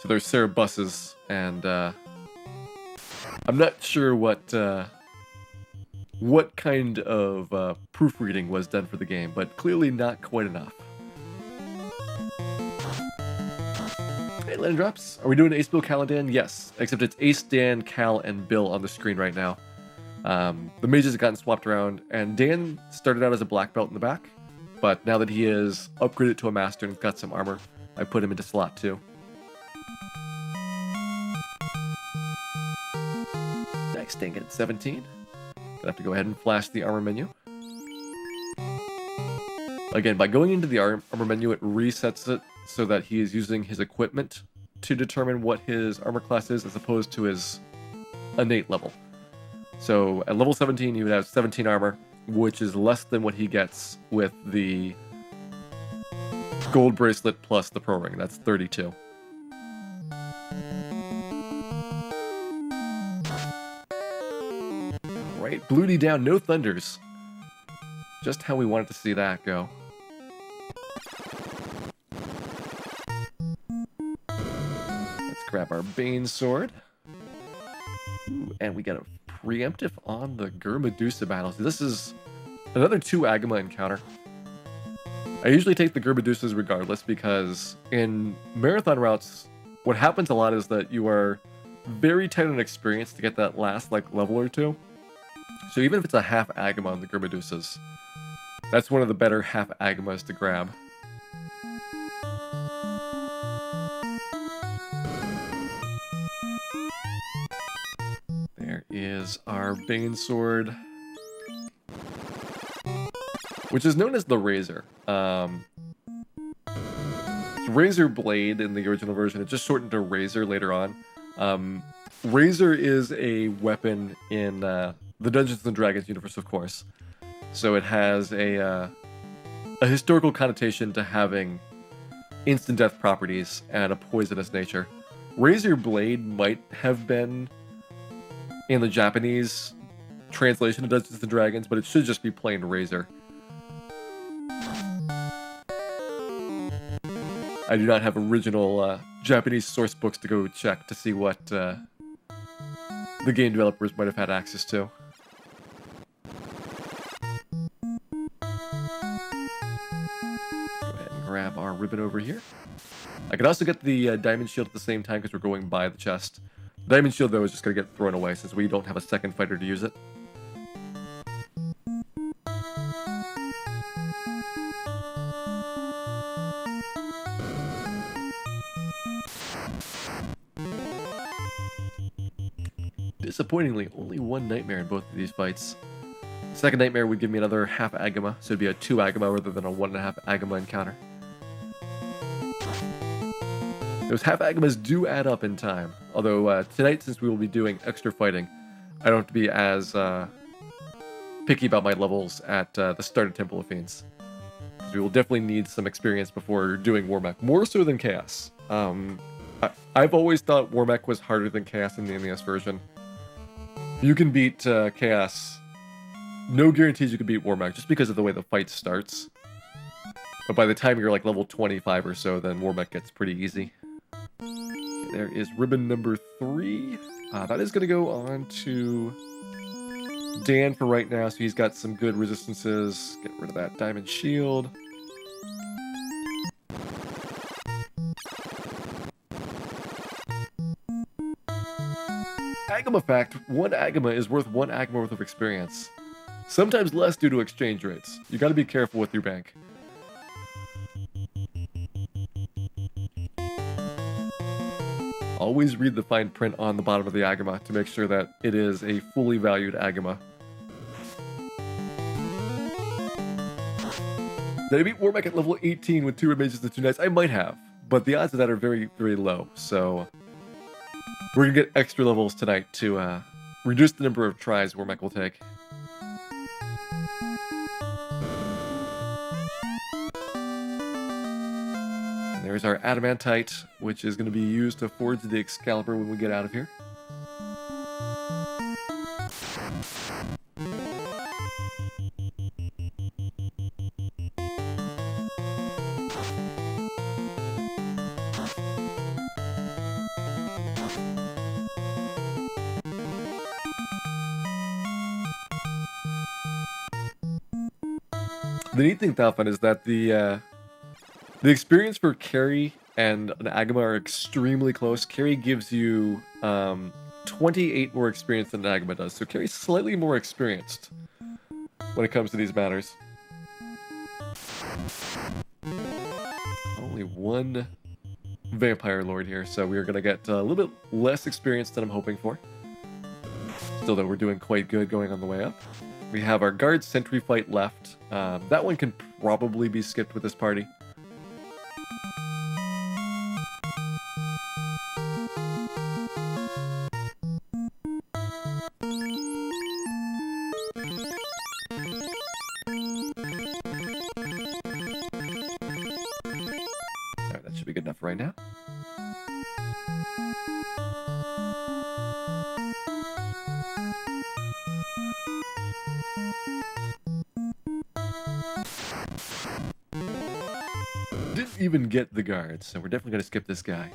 So they're Cerebuses, and I'm not sure what kind of proofreading was done for the game, but clearly not quite enough. Hey, land drops. Are we doing Ace, Bill, Cal, and Dan? Yes, except it's Ace, Dan, Cal, and Bill on the screen right now. The mages have gotten swapped around, and Dan started out as a black belt in the back, but now that he is upgraded to a master and got some armor, I put him into slot 2. Next, Dan gets 17. Gonna have to go ahead and flash the armor menu. Again, by going into the armor menu, it resets it so that he is using his equipment to determine what his armor class is, as opposed to his innate level. So at level 17, he would have 17 armor, which is less than what he gets with the gold bracelet plus the pro ring. That's 32. Right, Bluey down, no thunders. Just how we wanted to see that go. Let's grab our Bane sword. Ooh, and we got a preemptive on the Medusa battle. So this is another 2 Agama encounter. I usually take the Medusas regardless because in marathon routes, what happens a lot is that you are very tight on experience to get that last level or 2. So even if it's a half Agama on the Medusas, that's one of the better half Agamas to grab. There is our Bane sword, which is known as the Razor. Razor blade in the original version. It just shortened to Razor later on. Razor is a weapon in the Dungeons and Dragons universe, of course. So it has a historical connotation to having instant death properties and a poisonous nature. Razor blade might have been in the Japanese translation of Dungeons and Dragons, but it should just be plain Razor. I do not have original Japanese source books to go check to see what the game developers might have had access to. Go ahead and grab our ribbon over here. I could also get the diamond shield at the same time because we're going by the chest. The diamond shield, though, is just going to get thrown away since we don't have a second fighter to use it. Disappointingly, only 1 nightmare in both of these fights. Second nightmare would give me another half Agama, so it'd be a 2 Agama rather than a 1.5 Agama encounter. Those half Agamas do add up in time, although tonight, since we will be doing extra fighting, I don't have to be as picky about my levels at the start of Temple of Fiends. Because we will definitely need some experience before doing WarMECH, more so than Chaos. I've always thought WarMECH was harder than Chaos in the NES version. You can beat Chaos. No guarantees you can beat WarMECH just because of the way the fight starts. But by the time you're level 25 or so, then WarMECH gets pretty easy. Okay, there is ribbon number 3. That is going to go on to Dan for right now, so he's got some good resistances. Get rid of that diamond shield. Agama fact, 1 Agama is worth 1 Agama worth of experience. Sometimes less due to exchange rates. You gotta be careful with your bank. Always read the fine print on the bottom of the Agama to make sure that it is a fully valued Agama. Did I beat WarMECH at level 18 with 2 mages and 2 knights? I might have, but the odds of that are very, very low, so we're gonna get extra levels tonight to reduce the number of tries WarMECH will take. And there's our adamantite, which is going to be used to forge the Excalibur when we get out of here. The neat thing, Thalfun, is that the experience for Carry and an Agama are extremely close. Carry gives you 28 more experience than an Agama does, so Carry's slightly more experienced when it comes to these matters. Only 1 Vampire Lord here, so we are going to get a little bit less experience than I'm hoping for. Still, though, we're doing quite good going on the way up. We have our Guard Sentry fight left. That one can probably be skipped with this party. be good enough for right now. Didn't even get the guards, so we're definitely going to skip this guy.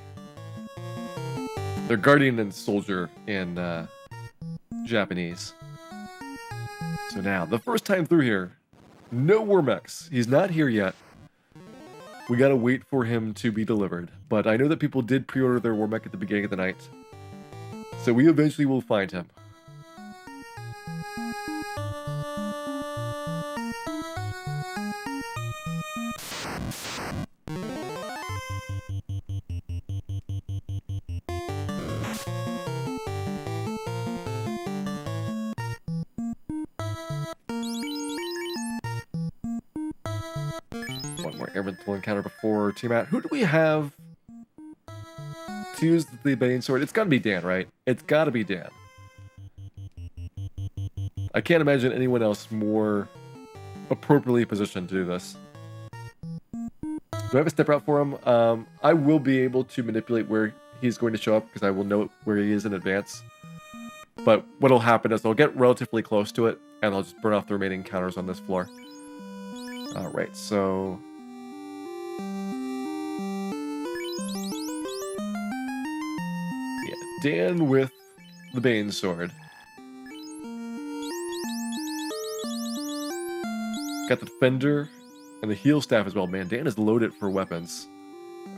They're guardian and soldier in Japanese. So now, the first time through here, no WarMECs. He's not here yet. We gotta wait for him to be delivered. But I know that people did pre-order their WarMECH at the beginning of the night. So we eventually will find him. One more airman encounter before Tiamat. Who do we have to use the Bane Sword? It's gotta be Dan, right? It's gotta be Dan. I can't imagine anyone else more appropriately positioned to do this. Do I have a step route for him? I will be able to manipulate where he's going to show up because I will know where he is in advance. But what'll happen is I'll get relatively close to it and I'll just burn off the remaining counters on this floor. Alright, so... yeah, Dan with the Bane Sword. Got the Defender and the Heal Staff as well. Man, Dan is loaded for weapons.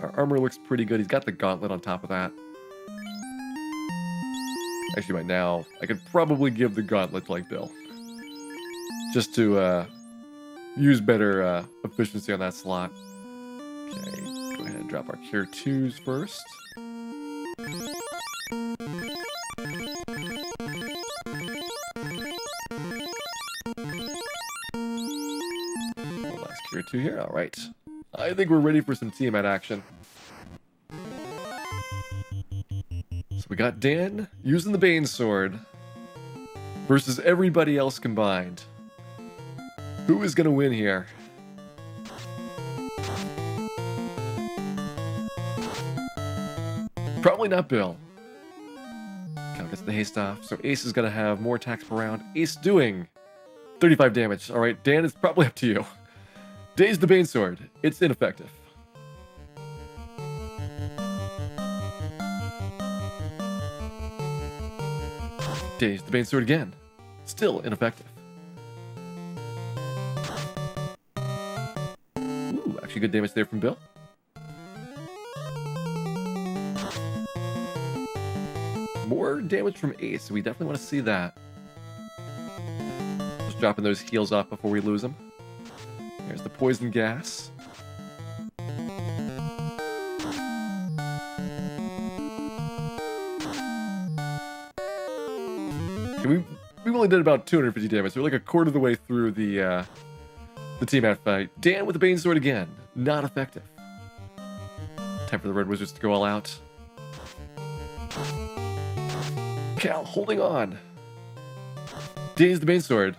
Our armor looks pretty good. He's got the Gauntlet on top of that. Actually, by now, I could probably give the Gauntlet to, like, Bill. Just to, use better, efficiency on that slot. Okay, go ahead and drop our Cure 2s first. One last Cure 2 here, alright. I think we're ready for some Tiamat action. So we got Dan using the Bane Sword versus everybody else combined. Who is going to win here? Probably not Bill. Cal gets the haste off, so Ace is going to have more attacks per round. Ace doing 35 damage. Alright, Dan, it's probably up to you. Daze the Bane Sword. It's ineffective. Daze the Bane Sword again. Still ineffective. Ooh, actually good damage there from Bill. More damage from Ace. We definitely want to see that. Just dropping those heals off before we lose them. There's the poison gas. Okay, we only did about 250 damage. So we're like a quarter of the way through the Tiamat fight. Dan with the Bane Sword again. Not effective. Time for the Red Wizards to go all out. Cal holding on. Daze the Bane Sword.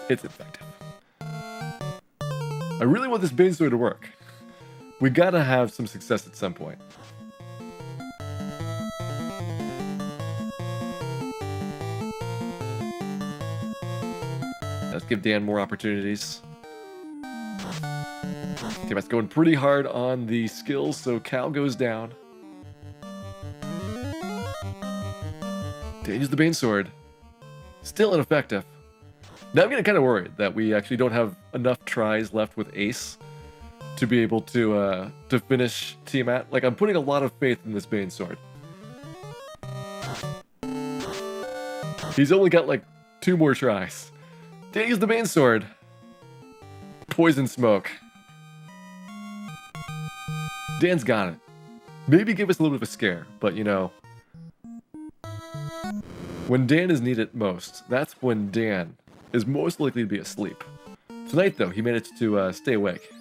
It's effective. I really want this Bane Sword to work. We gotta have some success at some point. Let's give Dan more opportunities. Tiamat's going pretty hard on the skills, so Cal goes down. Dan uses the Bane Sword. Still ineffective. Now I'm getting kind of worried that we actually don't have enough tries left with Ace to be able to finish Tiamat. Like, I'm putting a lot of faith in this Bane Sword. He's only got like 2 more tries. Dan used the Bane Sword. Poison Smoke. Dan's got it. Maybe give us a little bit of a scare, but you know, when Dan is needed most, that's when Dan is most likely to be asleep. Tonight, though, he managed to stay awake.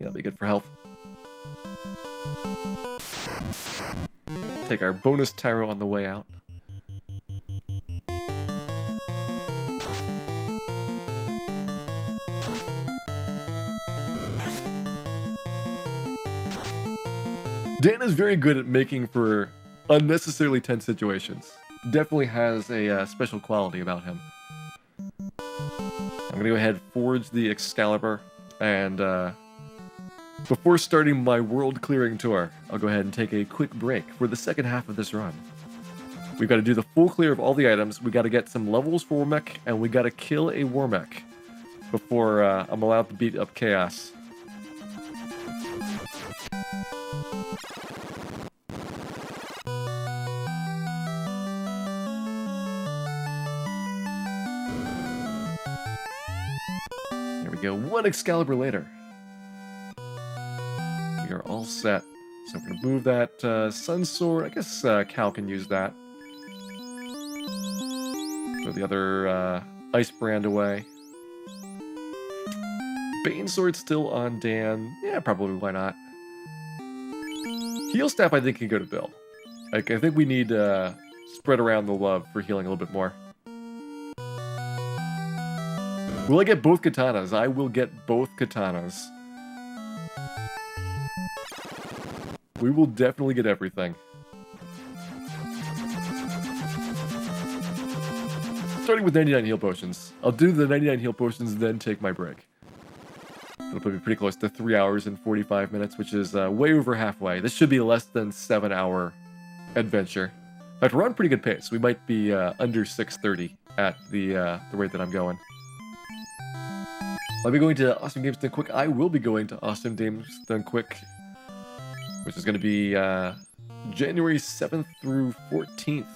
Yeah, that'll be good for health. Take our bonus Tyro on the way out. Dan is very good at making for unnecessarily tense situations. Definitely has a special quality about him. I'm gonna go ahead and forge the Excalibur, and before starting my world clearing tour, I'll go ahead and take a quick break for the second half of this run. We've got to do the full clear of all the items, we got to get some levels for WarMECH, and we got to kill a WarMECH before I'm allowed to beat up Chaos. There we go, one Excalibur later. We are all set. So I'm going to move that Sun Sword. I guess Cal can use that. Throw the other Ice Brand away. Bane Sword still on Dan. Yeah, probably, why not? Heal Staff I think can go to Bill. Like, I think we need to spread around the love for healing a little bit more. Will I get both katanas? I will get both katanas. We will definitely get everything. Starting with 99 heal potions. I'll do the 99 heal potions, then take my break. It'll put me pretty close to 3 hours and 45 minutes, which is way over halfway. This should be a less than 7-hour adventure. In fact, we're on pretty good pace. We might be under 6:30 at the rate that I'm going. I'll be going to Awesome Games Done Quick. I will be going to Awesome Games Done Quick, which is going to be January 7th through 14th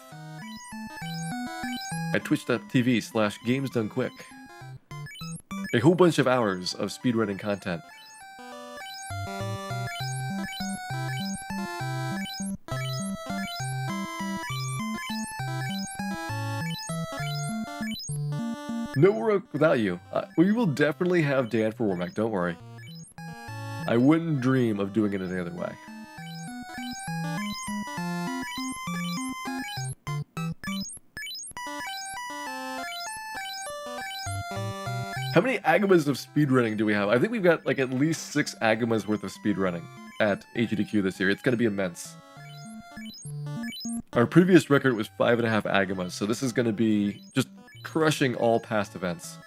at twitch.tv/GamesDoneQuick. A whole bunch of hours of speedrunning content. No work without you. We will definitely have Dan for WarMECH, don't worry. I wouldn't dream of doing it any other way. How many Agamas of speedrunning do we have? I think we've got like at least 6 Agamas worth of speedrunning at HDQ this year. It's going to be immense. Our previous record was 5.5 Agamas, so this is going to be just crushing all past events.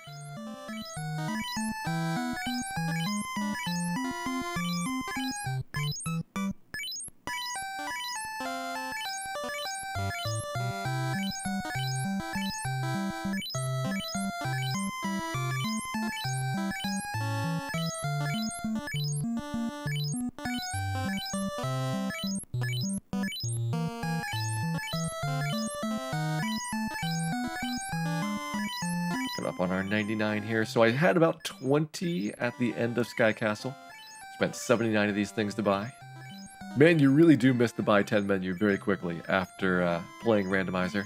Up on our 99 here. So I had about 20 at the end of Sky Castle. Spent 79 of these things to buy. Man, you really do miss the buy 10 menu very quickly after playing Randomizer.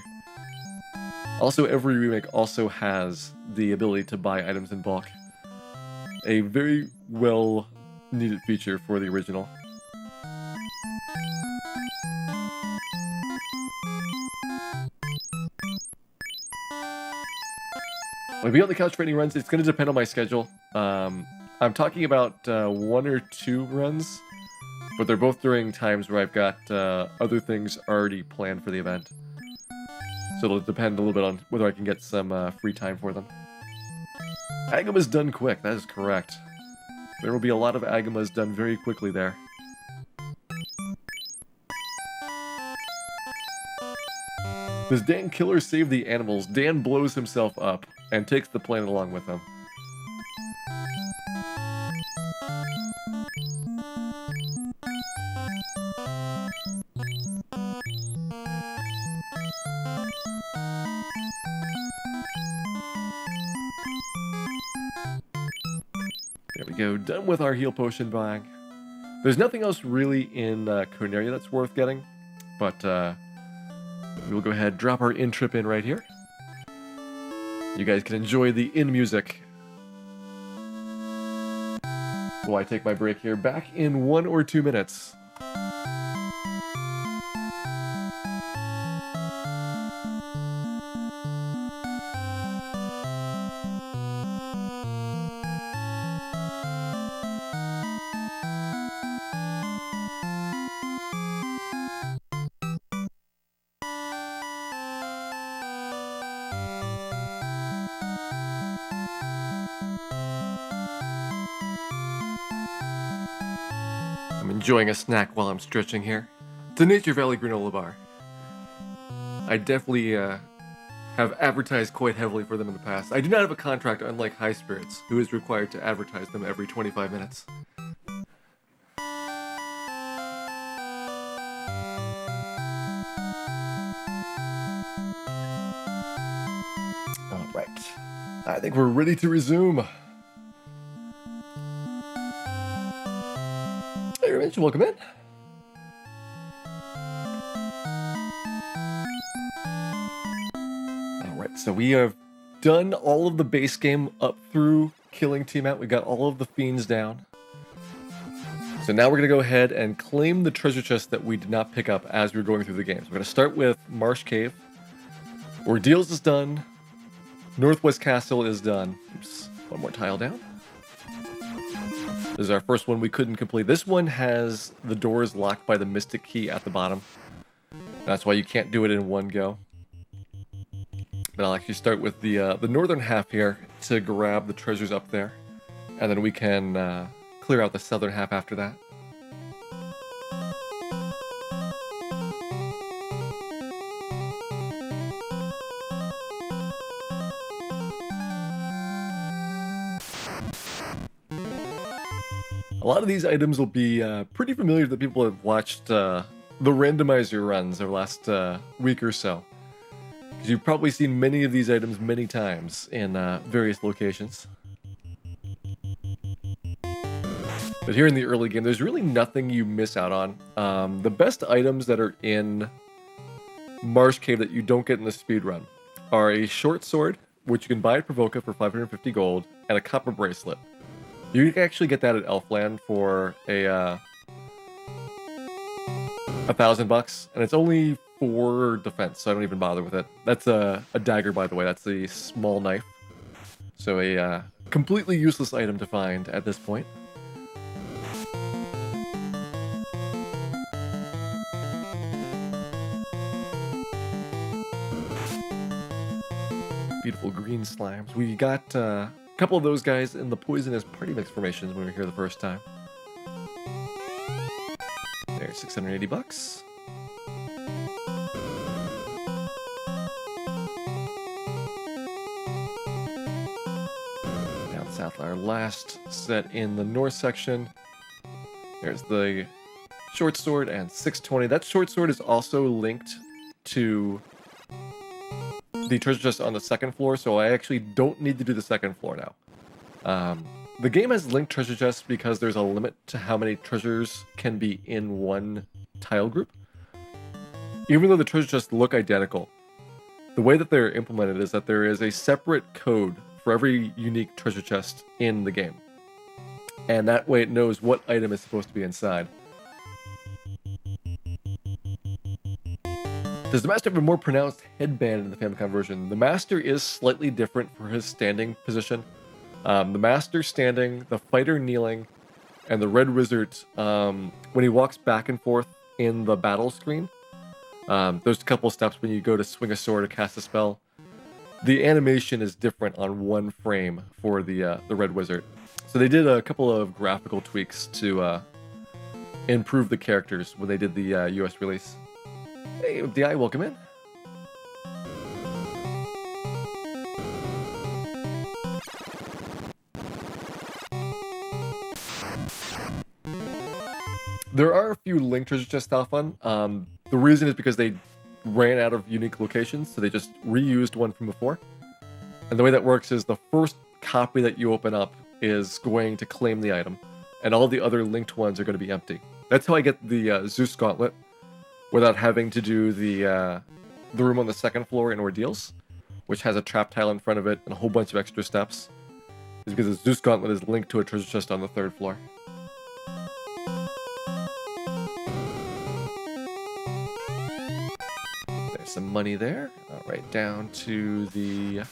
Also, every remake also has the ability to buy items in bulk. A very well needed feature for the original. When we on the couch training runs, it's going to depend on my schedule. I'm talking about 1 or 2 runs, but they're both during times where I've got other things already planned for the event. So it'll depend a little bit on whether I can get some free time for them. Agamas done quick, that is correct. There will be a lot of Agamas done very quickly there. Does Dan Killer save the animals? Dan blows himself up and takes the planet along with him. There we go, done with our heal potion buying. There's nothing else really in Corneria that's worth getting, but we'll go ahead and drop our in trip in right here. You guys can enjoy the in music while I take my break here. Back in 1 or 2 minutes. I'm enjoying a snack while I'm stretching here. It's a Nature Valley granola bar. I definitely have advertised quite heavily for them in the past. I do not have a contract, unlike High Spirits, who is required to advertise them every 25 minutes. Alright. I think we're ready to resume. Hey, Rich, welcome in. Alright, so we have done all of the base game up through killing Tiamat. We got all of the fiends down. So now we're going to go ahead and claim the treasure chest that we did not pick up as we were going through the game. So we're going to start with Marsh Cave. Ordeals is done. Northwest Castle is done. Oops, one more tile down. This is our first one we couldn't complete. This one has the doors locked by the Mystic Key at the bottom. That's why you can't do it in one go. But I'll actually start with the northern half here to grab the treasures up there. And then we can clear out the southern half after that. A lot of these items will be pretty familiar to the people who have watched the randomizer runs over the last week or so. Because you've probably seen many of these items many times in various locations. But here in the early game, there's really nothing you miss out on. The best items that are in Marsh Cave that you don't get in the speedrun are a short sword, which you can buy at Provoca for 550 gold, and a copper bracelet. You can actually get that at Elfland for a $1,000, and it's only 4 defense, so I don't even bother with it. That's a dagger, by the way. That's a small knife. So a completely useless item to find at this point. Beautiful green slimes. We got a couple of those guys in the poisonous party mix formations when we were here the first time. There's $680. Down south, our last set in the north section. There's the short sword and 620. That short sword is also linked to the treasure chest on the second floor, so I actually don't need to do the second floor now. The game has linked treasure chests because there's a limit to how many treasures can be in one tile group. Even though the treasure chests look identical, the way that they're implemented is that there is a separate code for every unique treasure chest in the game. And that way it knows what item is supposed to be inside. Does the Master have a more pronounced headband in the Famicom version? The Master is slightly different for his standing position. The Master standing, the Fighter kneeling, and the Red Wizard, when he walks back and forth in the battle screen, there's a couple steps when you go to swing a sword or cast a spell. The animation is different on one frame for the Red Wizard. So they did a couple of graphical tweaks to improve the characters when they did the US release. Hey, DI, welcome in. There are a few linked treasure chests out fun. The reason is because they ran out of unique locations, so they just reused one from before. And the way that works is the first copy that you open up is going to claim the item, and all the other linked ones are going to be empty. That's how I get the Zeus Gauntlet without having to do the room on the second floor in Ordeals, which has a trap tile in front of it and a whole bunch of extra steps, is because the Zeus Gauntlet is linked to a treasure chest on the third floor. There's some money there. All right, down to the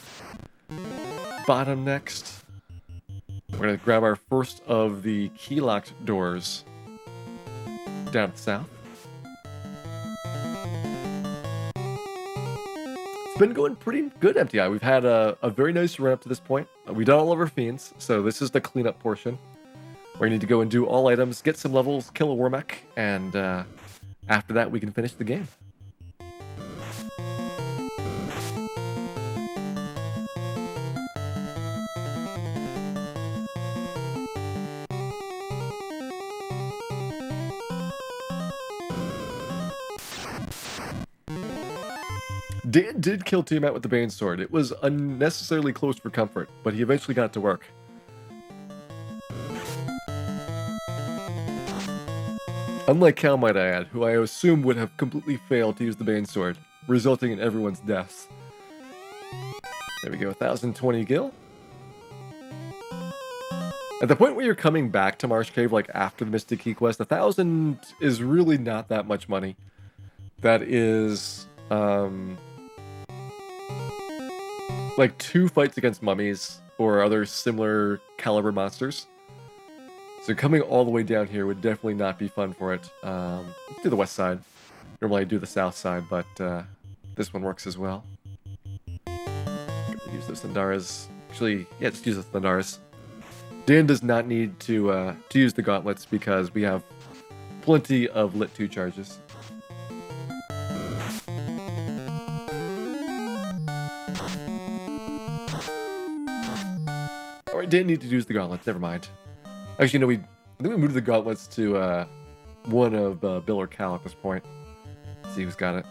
bottom next. We're going to grab our first of the key-locked doors down south. It's been going pretty good, MTI. We've had a very nice run up to this point. We've done all of our fiends, so this is the cleanup portion. where you need to go and do all items, get some levels, kill a WarMECH, and after that we can finish the game. Dan did kill Tiamat with the Bane Sword. It was unnecessarily close for comfort, but he eventually got it to work. Unlike Cal, might I add, who I assume would have completely failed to use the Bane Sword, resulting in everyone's deaths. There we go, 1020 gil. At the point where you're coming back to Marsh Cave, like after the Mystic Key quest, 1,000 is really not that much money. That is, like 2 fights against mummies or other similar caliber monsters. So coming all the way down here would definitely not be fun for it. Let's do the west side. Normally I do the south side, but this one works as well. Use those Thandaras. Actually, yeah, just use the Thandaras. Dan does not need to use the gauntlets because we have plenty of Lit 2 charges. Alright, didn't need to use the gauntlets, never mind. Actually, no, I think we moved the gauntlets to one of Bill or Cal at this point. Let's see who's got it.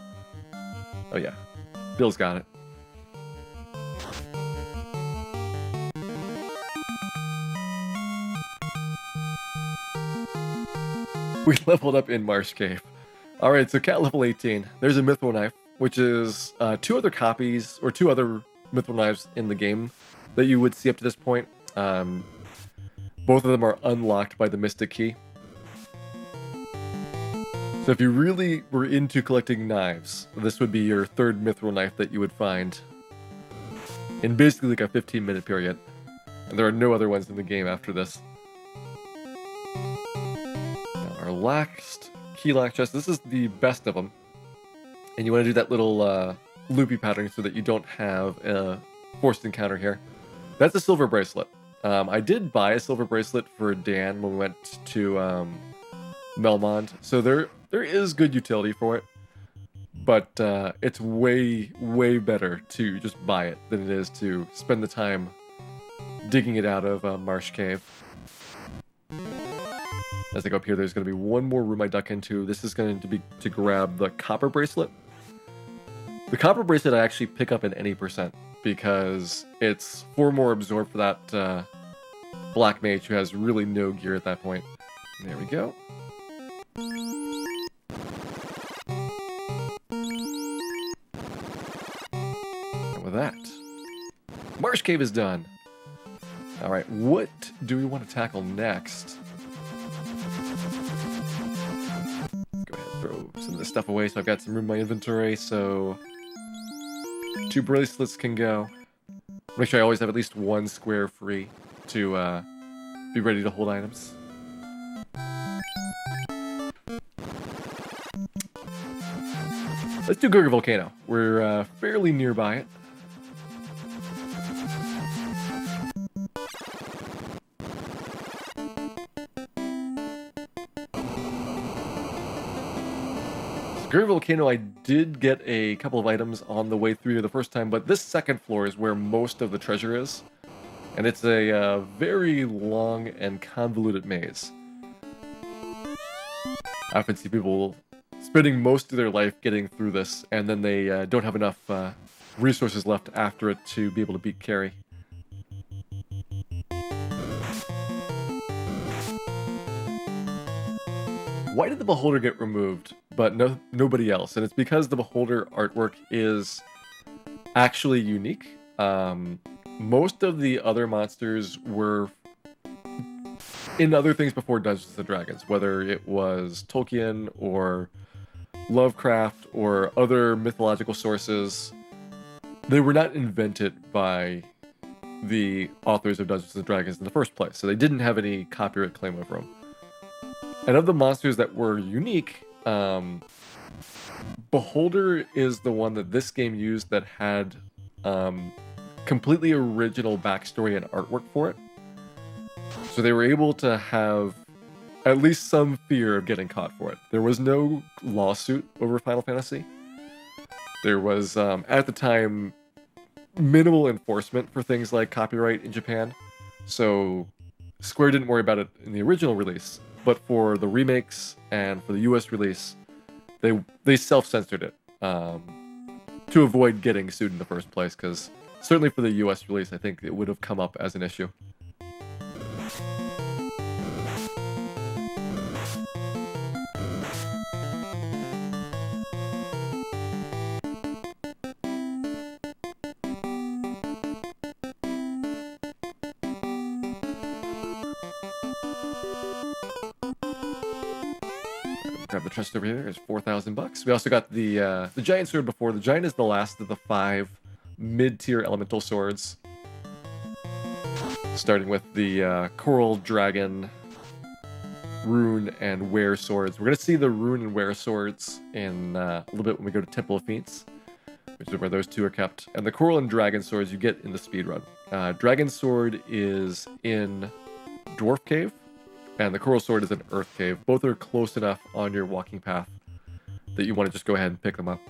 Oh yeah, Bill's got it. We leveled up in Marsh Cave. Alright, so Cat level 18. There's a Mithril Knife, which is 2 other copies, or 2 other Mithril Knives in the game that you would see up to this point. Both of them are unlocked by the Mystic Key. So if you really were into collecting knives, this would be your 3rd Mithril Knife that you would find in basically like a 15-minute period. And there are no other ones in the game after this. Now our last key lock chest, this is the best of them. And you want to do that little loopy pattern so that you don't have a forced encounter here. That's a silver bracelet. I did buy a silver bracelet for Dan when we went to Melmond, so there is good utility for it, but it's way better to just buy it than it is to spend the time digging it out of Marsh Cave. As I go up here, there's going to be one more room I duck into. This is going to be to grab the copper bracelet. The copper bracelet I actually pick up at any percent, because it's 4 more absorb for that black mage who has really no gear at that point. There we go. And with that, Marsh Cave is done. Alright, what do we want to tackle next? Let's go ahead and throw some of this stuff away so I've got some room in my inventory, so 2 bracelets can go. Make sure I always have at least 1 square free to be ready to hold items. Let's do Gurga Volcano. We're fairly nearby it. Gurga Volcano, I did get a couple of items on the way through the first time, but this second floor is where most of the treasure is. And it's a very long and convoluted maze. I often see people spending most of their life getting through this, and then they don't have enough resources left after it to be able to beat Carrie. Why did the Beholder get removed, but nobody else? And it's because the Beholder artwork is actually unique. Most of the other monsters were in other things before Dungeons & Dragons, whether it was Tolkien or Lovecraft or other mythological sources. They were not invented by the authors of Dungeons & Dragons in the first place, so they didn't have any copyright claim over them. And of the monsters that were unique, Beholder is the one that this game used that had completely original backstory and artwork for it. So they were able to have at least some fear of getting caught for it. There was no lawsuit over Final Fantasy. There was, at the time, minimal enforcement for things like copyright in Japan. So Square didn't worry about it in the original release, but for the remakes and for the US release, they self-censored it to avoid getting sued in the first place, because certainly for the US release, I think it would have come up as an issue. Grab the chest over here. There's 4,000 bucks. We also got the giant sword before. The giant is the last of the 5 mid-tier elemental swords. Starting with the coral, dragon, rune, and were swords. We're going to see the rune and were swords in a little bit when we go to Temple of Fiends, which is where those 2 are kept. And the coral and dragon swords you get in the speedrun. Dragon sword is in Dwarf Cave, and the coral sword is in Earth Cave. Both are close enough on your walking path that you want to just go ahead and pick them up.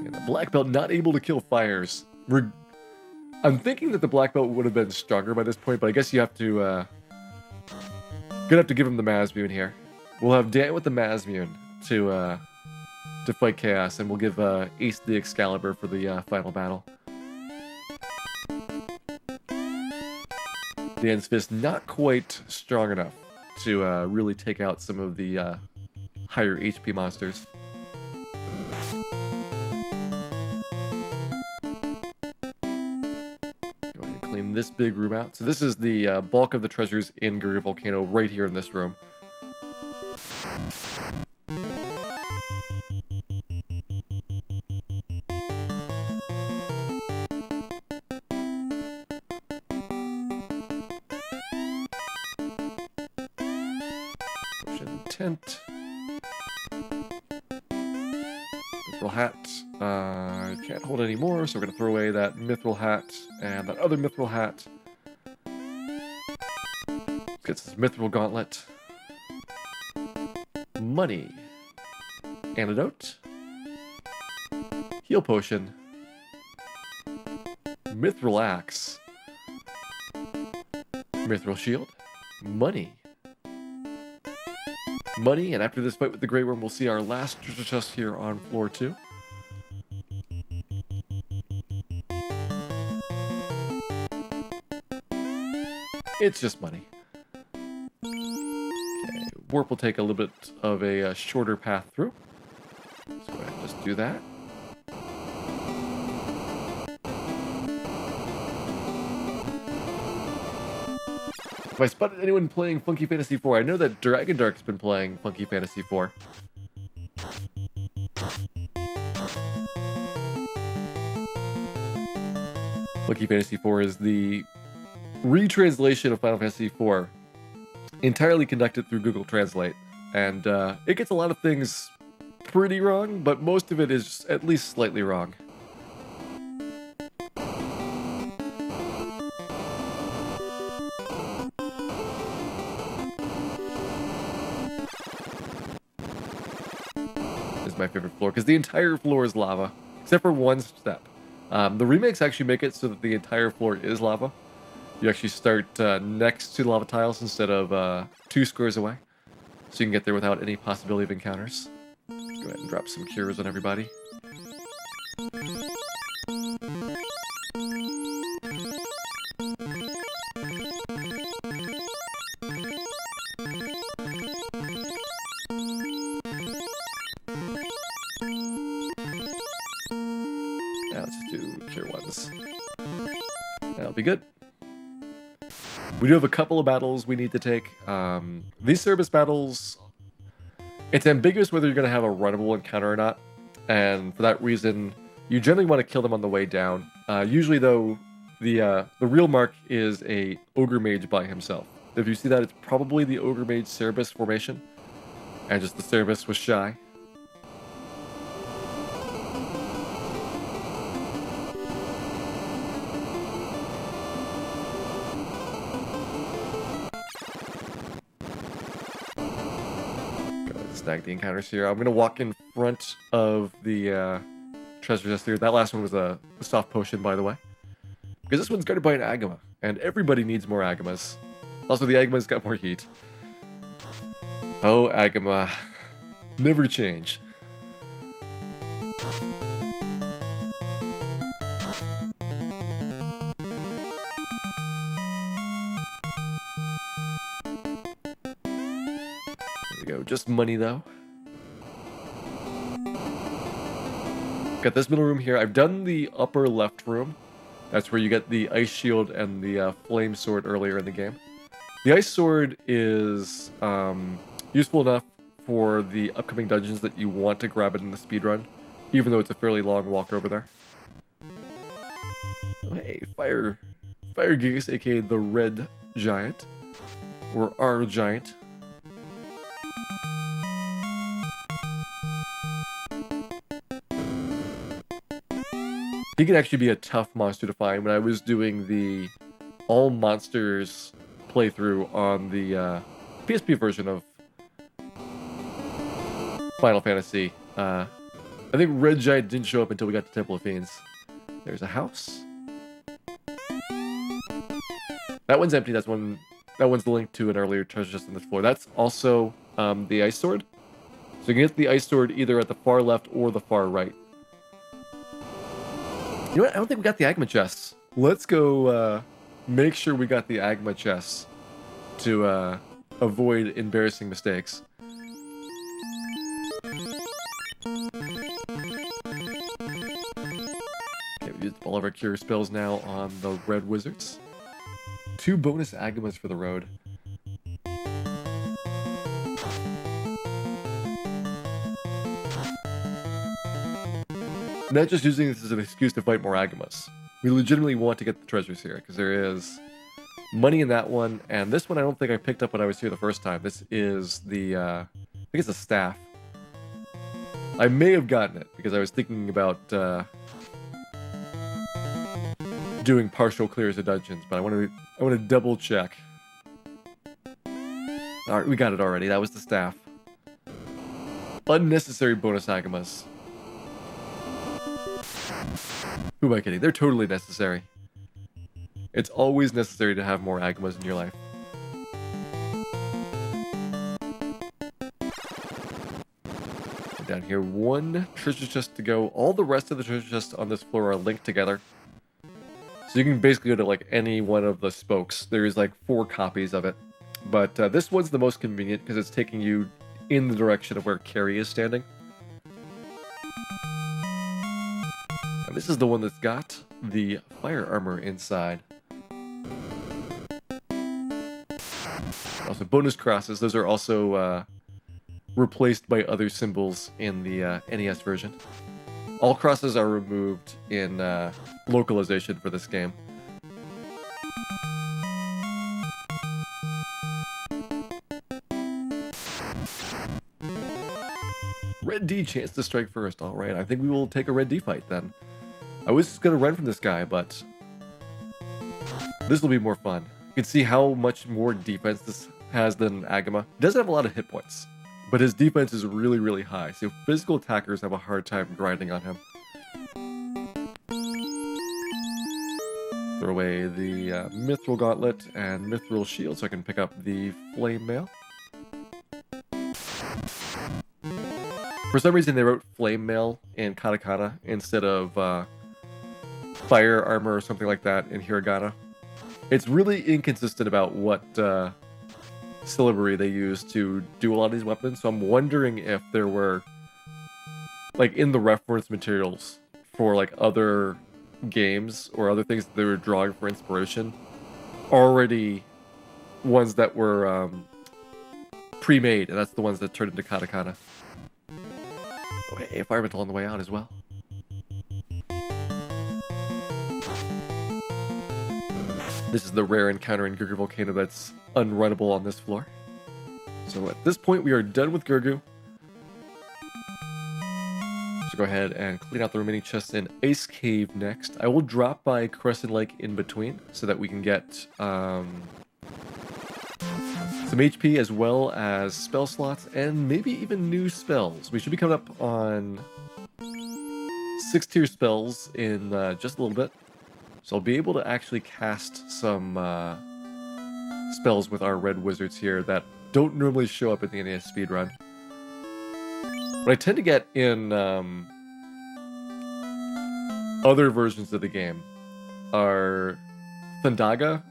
And the black belt not able to kill fires. I'm thinking that the black belt would have been stronger by this point, but I guess you have to gonna have to give him the Mazmune here. We'll have Dan with the Mazmune to fight Chaos, and we'll give Ace the Excalibur for the final battle. Dan's fist not quite strong enough to really take out some of the higher HP monsters. Go ahead and clean this big room out. So this is the bulk of the treasures in Gerudo Volcano right here in this room. Tent. Mithril hat. I can't hold any more, so we're going to throw away that mithril hat and that other mithril hat. Let's get this mithril gauntlet. Money. Antidote. Heal potion. Mithril axe. Mithril shield. Money. Money, and after this fight with the Grey Worm, we'll see our last treasure chest here on floor 2. It's just money. Okay, warp will take a little bit of a shorter path through. So go ahead and just do that. Have I spotted anyone playing Funky Fantasy IV? I know that Dragon Dark's been playing Funky Fantasy IV. Funky Fantasy IV is the retranslation of Final Fantasy IV, entirely conducted through Google Translate. And it gets a lot of things pretty wrong, but most of it is at least slightly wrong. My favorite floor, because the entire floor is lava, except for one step. The remakes actually make it so that the entire floor is lava. You actually start next to the lava tiles instead of 2 squares away, so you can get there without any possibility of encounters. Go ahead and drop some cures on everybody. That'll be good. We do have a couple of battles we need to take. These service battles, it's ambiguous whether you're going to have a runnable encounter or not. And for that reason, you generally want to kill them on the way down. Usually, though, the real mark is a ogre mage by himself. If you see that, it's probably the Ogre Mage Cerebus formation. And just the Cerebus was shy. Snag the encounters here. I'm going to walk in front of the treasure chest here. That last one was a soft potion, by the way. Because this one's guarded by an Agama. And everybody needs more Agamas. Also, the Agama's got more heat. Oh, Agama. Never change. There we go. Just money, though. Got this middle room here. I've done the upper left room. That's where you get the ice shield and the flame sword earlier in the game. The ice sword is useful enough for the upcoming dungeons that you want to grab it in the speedrun, even though it's a fairly long walk over there. Oh, hey, Fire Gigas, aka the Red Giant, or our Giant. He can actually be a tough monster to find. When I was doing the all monsters playthrough on the PSP version of Final Fantasy, I think Red Giant didn't show up until we got to Temple of Fiends. There's a house. That one's empty. That one's linked to an earlier treasure chest on this floor. That's also the ice sword. So you can get the ice sword either at the far left or the far right. You know what? I don't think we got the Agma chests. Let's go make sure we got the Agma chests to avoid embarrassing mistakes. Okay, we used all of our cure spells now on the red wizards. 2 bonus Agamas for the road. Not just using this as an excuse to fight more Agamas. We legitimately want to get the treasures here, because there is money in that one, and this one I don't think I picked up when I was here the first time. This is the, I think it's a staff. I may have gotten it, because I was thinking about doing partial clears of dungeons, but I want to double check. Alright, we got it already. That was the staff. Unnecessary bonus Agamas. Who am I kidding? They're totally necessary. It's always necessary to have more Agamas in your life. Down here, 1 treasure chest to go. All the rest of the treasure chests on this floor are linked together. So you can basically go to like any one of the spokes. There's like 4 copies of it. But this one's the most convenient because it's taking you in the direction of where Carrie is standing. This is the one that's got the fire armor inside. Also, bonus crosses. Those are also replaced by other symbols in the NES version. All crosses are removed in localization for this game. Red D chance to strike first. Alright, I think we will take a Red D fight then. I was just going to run from this guy, but this will be more fun. You can see how much more defense this has than Agama. He doesn't have a lot of hit points, but his defense is really, really high, so physical attackers have a hard time grinding on him. Throw away the Mithril Gauntlet and Mithril Shield so I can pick up the Flame Mail. For some reason they wrote Flame Mail in katakana instead of Fire Armor or something like that in hiragana. It's really inconsistent about what syllabary they use to do a lot of these weapons, so I'm wondering if there were, like, in the reference materials for, like, other games or other things that they were drawing for inspiration, already ones that were pre-made, and that's the ones that turned into katakana. Oh, hey, Firemental on the way out as well. This is the rare encounter in Gurgu Volcano that's unrunnable on this floor. So at this point, we are done with Gurgu. So go ahead and clean out the remaining chests in Ice Cave next. I will drop by Crescent Lake in between so that we can get some HP as well as spell slots and maybe even new spells. We should be coming up on 6-tier spells in just a little bit. So I'll be able to actually cast some spells with our red wizards here that don't normally show up in the NES speedrun. What I tend to get in other versions of the game are Thundaga,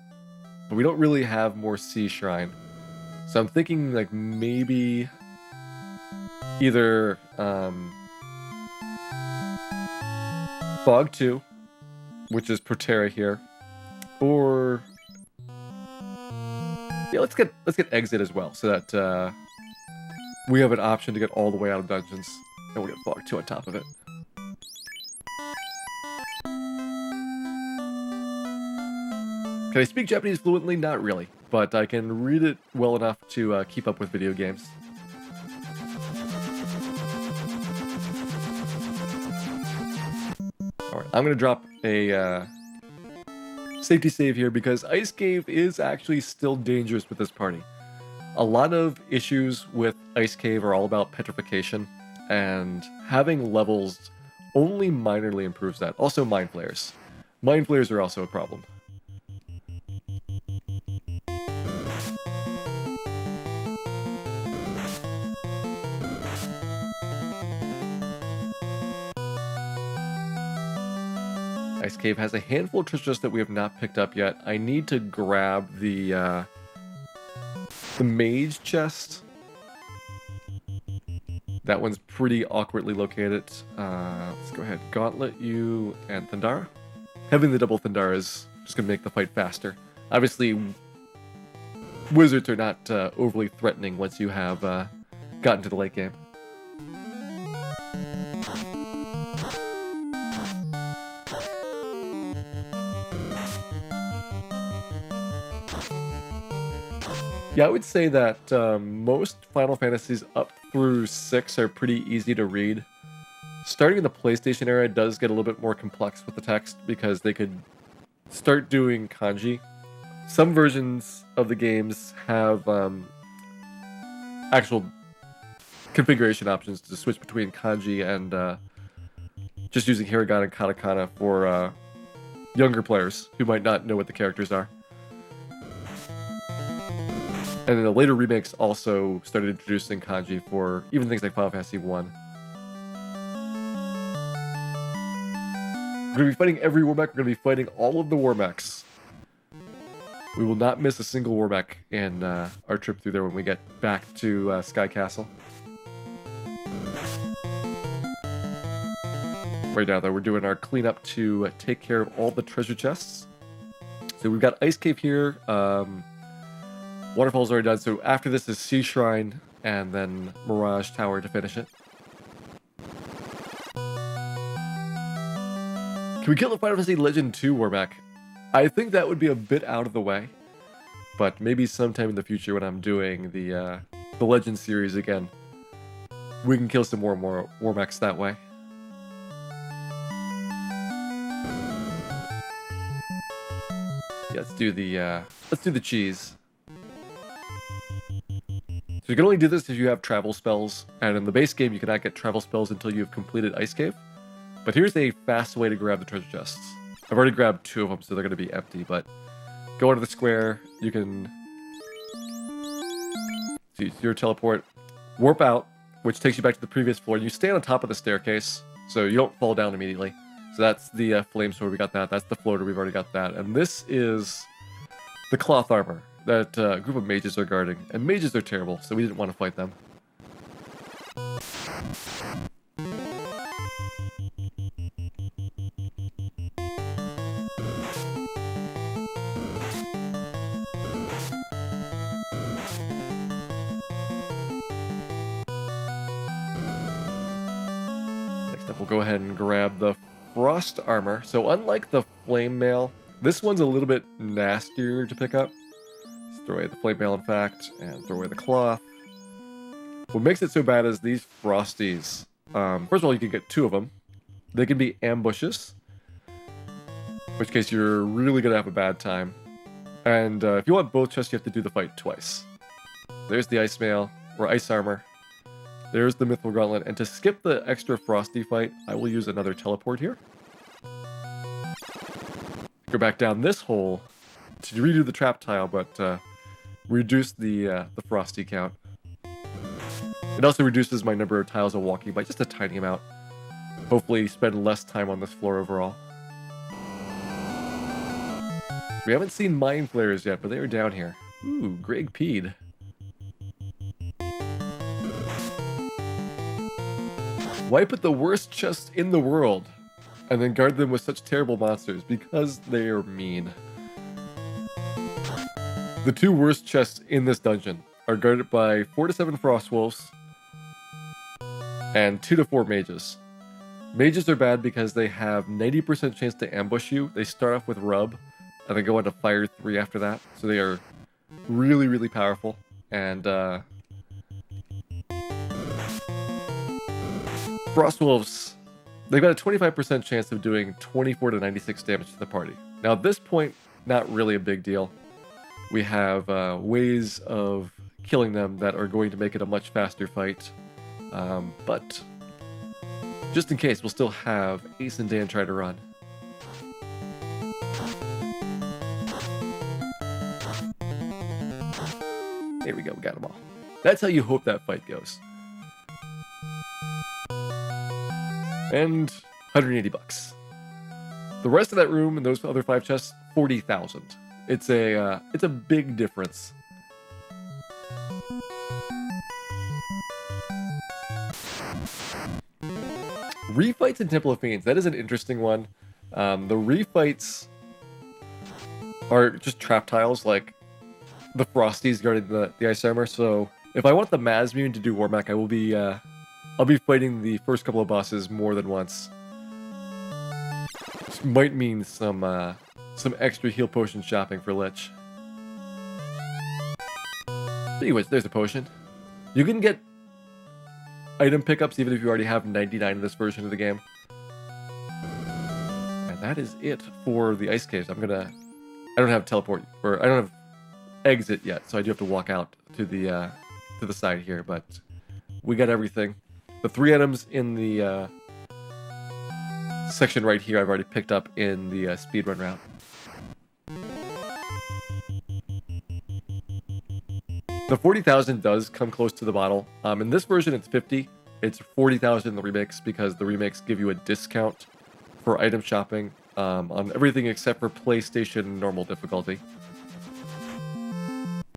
but we don't really have more Sea Shrine. So I'm thinking like maybe either Fog 2, which is Proterra here, or yeah, let's get Exit as well, so that we have an option to get all the way out of dungeons, and we'll get Fog 2 on top of it. Can I speak Japanese fluently? Not really, but I can read it well enough to keep up with video games. Alright, I'm going to drop a safety save here because Ice Cave is actually still dangerous with this party. A lot of issues with Ice Cave are all about petrification, and having levels only minorly improves that. Also Mind Flayers. Mind Flayers are also a problem. Ice Cave has a handful of treasures that we have not picked up yet. I need to grab the mage chest. That one's pretty awkwardly located. Let's go ahead. Gauntlet you and Thundara. Having the double Thundara is just going to make the fight faster. Obviously, wizards are not overly threatening once you have gotten to the late game. Yeah, I would say that most Final Fantasies up through 6 are pretty easy to read. Starting in the PlayStation era does get a little bit more complex with the text because they could start doing kanji. Some versions of the games have actual configuration options to switch between kanji and just using hiragana and katakana for younger players who might not know what the characters are. And then the later remakes also started introducing kanji for even things like Final Fantasy 1. We're going to be fighting every WarMech. We're going to be fighting all of the WarMECHs. We will not miss a single WarMECH in our trip through there when we get back to Sky Castle. Right now, though, we're doing our cleanup to take care of all the treasure chests. So we've got Ice Cave here. Waterfall's already done, so after this is Sea Shrine, and then Mirage Tower to finish it. Can we kill the Final Fantasy Legend 2 WarMECH? I think that would be a bit out of the way, but maybe sometime in the future when I'm doing the Legend series again, we can kill some more WarMECHs that way. Yeah, let's do the cheese. So you can only do this if you have travel spells, and in the base game you cannot get travel spells until you've completed Ice Cave. But here's a fast way to grab the treasure chests. I've already grabbed 2 of them, so they're going to be empty, but go into the square, you can see your teleport, warp out, which takes you back to the previous floor, and you stay on top of the staircase, so you don't fall down immediately. So that's the flame sword, we got that, that's the floater, we've already got that, and this is the cloth armor that a group of mages are guarding. And mages are terrible, so we didn't want to fight them. Next up, we'll go ahead and grab the frost armor. So unlike the flame mail, This one's a little bit nastier to pick up. Let's throw away the flame mail, in fact, and throw away the cloth. What makes it so bad is these frosties. First of all, you can get 2 of them. They can be ambushes, in which case you're really gonna have a bad time. And if you want both chests, you have to do the fight twice. There's the ice mail, or ice armor. There's the mithril gauntlet, and to skip the extra frosty fight, I will use another teleport here. Go back down this hole to redo the trap tile, but reduce the frosty count. It also reduces my number of tiles I'm walking by just a tiny amount. Hopefully spend less time on this floor overall. We haven't seen mind flares yet, but they are down here. Ooh, Greg peed. Why put the worst chests in the world and then guard them with such terrible monsters? Because they are mean. The 2 worst chests in this dungeon are guarded by 4 to 7 frost wolves and 2 to 4 mages. Mages are bad because they have 90% chance to ambush you. They start off with rub and then go on to fire 3 after that. So they are really, really powerful. And frost wolves, they've got a 25% chance of doing 24 to 96 damage to the party. Now at this point, not really a big deal. We have ways of killing them that are going to make it a much faster fight. But just in case, we'll still have Ace and Dan try to run. There we go, we got them all. That's how you hope that fight goes. And 180 bucks. The rest of that room and those other 5 chests, 40,000. It's a big difference. Refights in Temple of Fiends, that is an interesting one. The refights are just trap tiles, like the Frosties guarding the ice armor. So if I want the Mazmune to do WarMECH, I'll be fighting the first couple of bosses more than once. This might mean some extra heal potion shopping for Lich. Anyways, there's a potion. You can get item pickups even if you already have 99 in this version of the game. And that is it for the ice caves. I don't have teleport, or I don't have exit yet, so I do have to walk out to the side here, but we got everything. The 3 items in the section right here I've already picked up in the speedrun route. The 40,000 does come close to the bottle. In this version it's 50. It's 40,000 in the remakes because the remakes give you a discount for item shopping on everything except for PlayStation normal difficulty.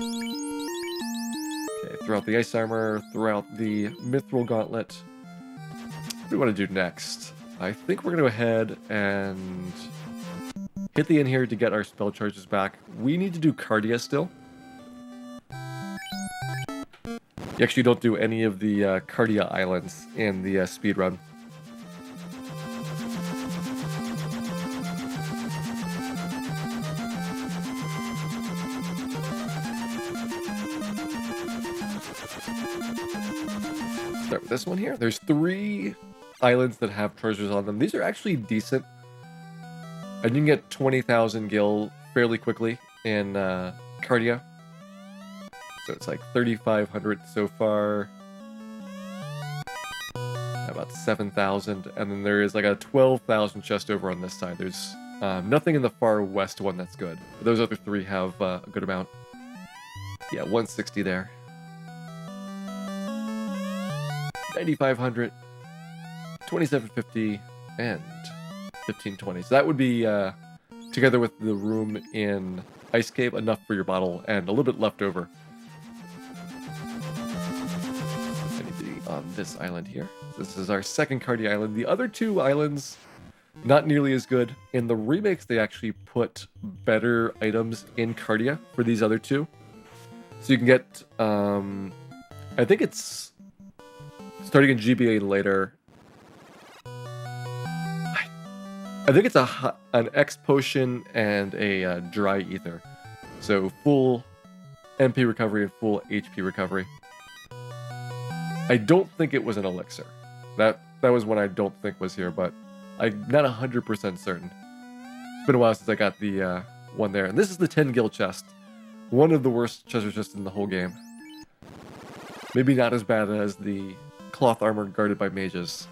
Okay, throw out the ice armor, throw out the mithril gauntlet. What do we want to do next? I think we're going to go ahead and hit the inn here to get our spell charges back. We need to do Cardia still. You actually don't do any of the Cardia islands in the speedrun. Start with this one here. There's 3 islands that have treasures on them. These are actually decent. And you can get 20,000 gil fairly quickly in Cardia. So it's like 3,500 so far. About 7,000. And then there is like a 12,000 chest over on this side. There's nothing in the far west one that's good. But those other 3 have a good amount. Yeah, 160 there. 9,500. 2,750. And 1,520. So that would be, together with the room in Ice Cave, enough for your bottle and a little bit left over. On this island here. This is our second Cardia island. The other 2 islands, not nearly as good. In the remakes, they actually put better items in Cardia for these other 2. So you can get, I think it's starting in GBA later. I I think it's an X potion and a dry ether. So full MP recovery and full HP recovery. I don't think it was an elixir. That was one I don't think was here, but I'm not 100% certain. It's been a while since I got the one there. And this is the 10 gil chest. One of the worst treasure chests in the whole game. Maybe not as bad as the cloth armor guarded by mages.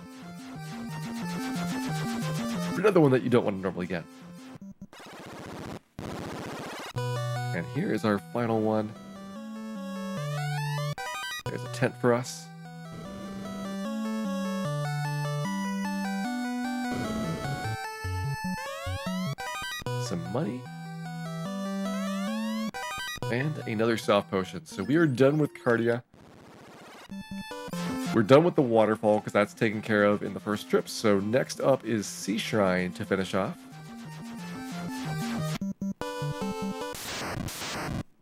But another one that you don't want to normally get. And here is our final one. There's a tent for us. Some money. And another soft potion. So we are done with Cardia. We're done with the waterfall because that's taken care of in the first trip. So next up is Sea Shrine to finish off.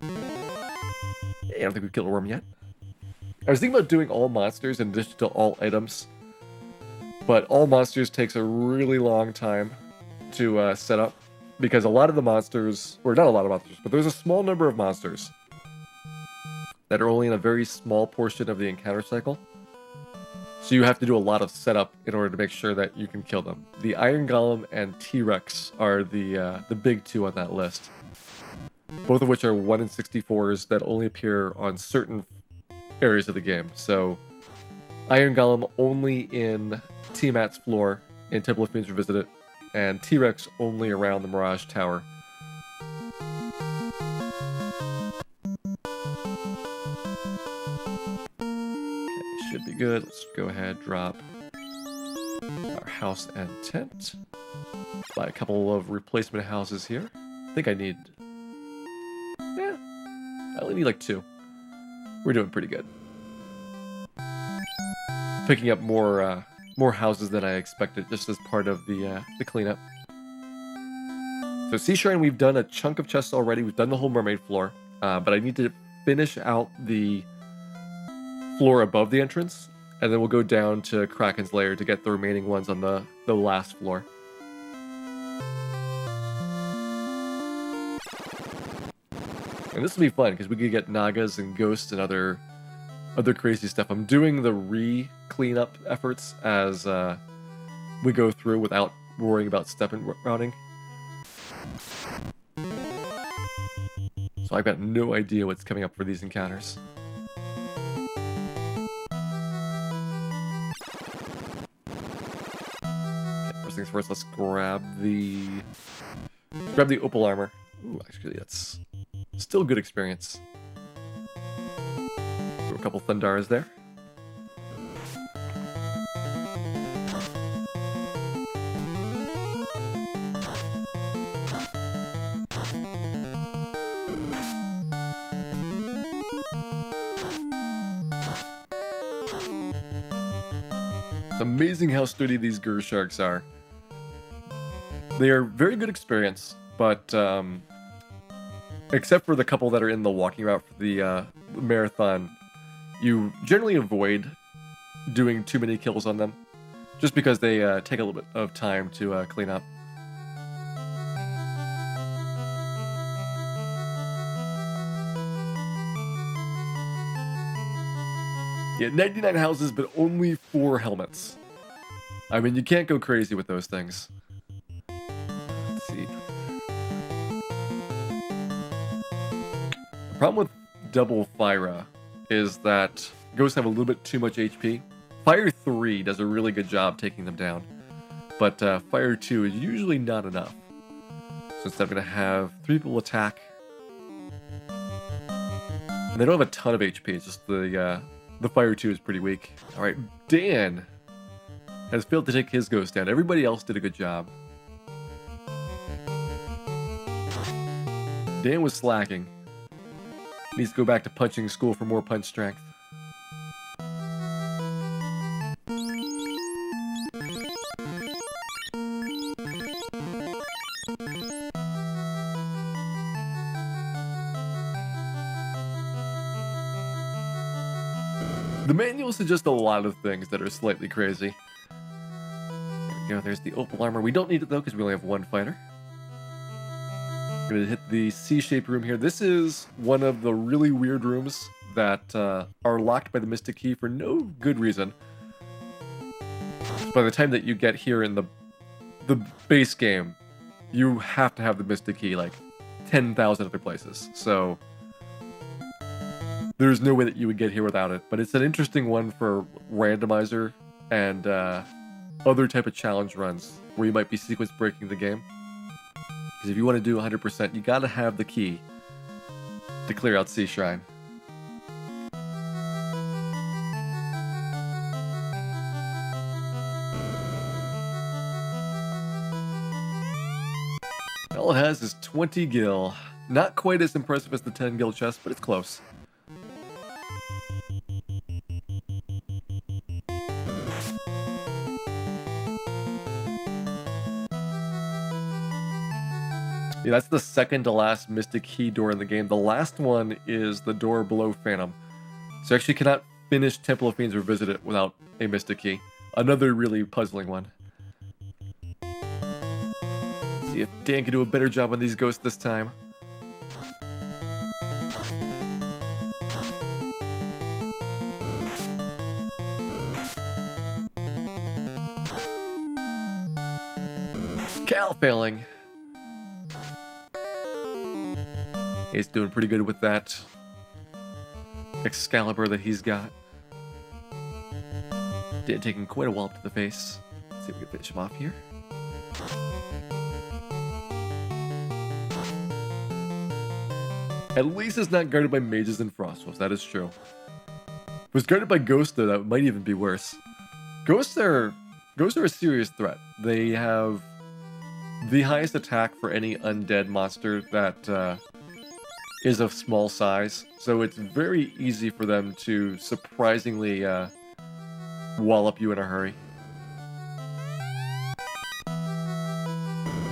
I don't think we've killed a worm yet. I was thinking about doing all monsters in addition to all items. But all monsters takes a really long time to set up. Because a lot of the monsters, or not a lot of monsters, but there's a small number of monsters that are only in a very small portion of the encounter cycle. So you have to do a lot of setup in order to make sure that you can kill them. The Iron Golem and T-Rex are the big two on that list. Both of which are 1 in 64s that only appear on certain areas of the game. So Iron Golem only in Tiamat's floor in Temple of Fiends Revisited, and T-Rex only around the Mirage Tower. Okay, should be good. Let's go ahead, drop our house and tent. Buy a couple of replacement houses here. I think I need... yeah, I only need like 2. We're doing pretty good. Picking up more houses than I expected, just as part of the cleanup. So Sea Shrine, we've done a chunk of chests already. We've done the whole mermaid floor, but I need to finish out the floor above the entrance, and then we'll go down to Kraken's Lair to get the remaining ones on the last floor. And this will be fun because we could get Nagas and ghosts and other crazy stuff. I'm doing the re-cleanup efforts as we go through without worrying about step and routing. So I've got no idea what's coming up for these encounters. Okay, first things first, let's grab the opal armor. Ooh, actually that's still good experience. A couple Thundaras there. It's amazing how sturdy these Gur sharks are. They are very good experience, but except for the couple that are in the walking route for the marathon, you generally avoid doing too many kills on them, just because they take a little bit of time to clean up. Yeah, 99 houses, but only 4 helmets. I mean, you can't go crazy with those things. Let's see. The problem with double Fyra is that ghosts have a little bit too much HP. Fire 3 does a really good job taking them down, but Fire 2 is usually not enough. So instead I'm going to have 3 people attack. And they don't have a ton of HP, it's just the Fire 2 is pretty weak. Alright, Dan has failed to take his ghost down. Everybody else did a good job. Dan was slacking. Needs to go back to punching school for more punch strength. The manual suggests a lot of things that are slightly crazy. You know, there's the opal armor. We don't need it though because we only have one fighter. I'm gonna hit the C-shaped room here. This is one of the really weird rooms that are locked by the Mystic Key for no good reason. By the time that you get here in the base game, you have to have the Mystic Key like 10,000 other places. So there's no way that you would get here without it. But it's an interesting one for randomizer and other type of challenge runs where you might be sequence breaking the game. Because if you want to do 100%, you gotta have the key to clear out Sea Shrine. All it has is 20 gil. Not quite as impressive as the 10 gil chest, but it's close. Yeah, that's the second to last Mystic Key door in the game. The last one is the door below Phantom. So you actually cannot finish Temple of Fiends Revisited without a Mystic Key. Another really puzzling one. Let's see if Dan can do a better job on these ghosts this time. Cal failing. He's doing pretty good with that Excalibur that he's got. Did taking quite a wallop to the face. Let's see if we can finish him off here. At least it's not guarded by mages and frostwolves, that is true. If it was guarded by ghosts though, that might even be worse. Ghosts are a serious threat. They have the highest attack for any undead monster that is of small size, so it's very easy for them to surprisingly wallop you in a hurry.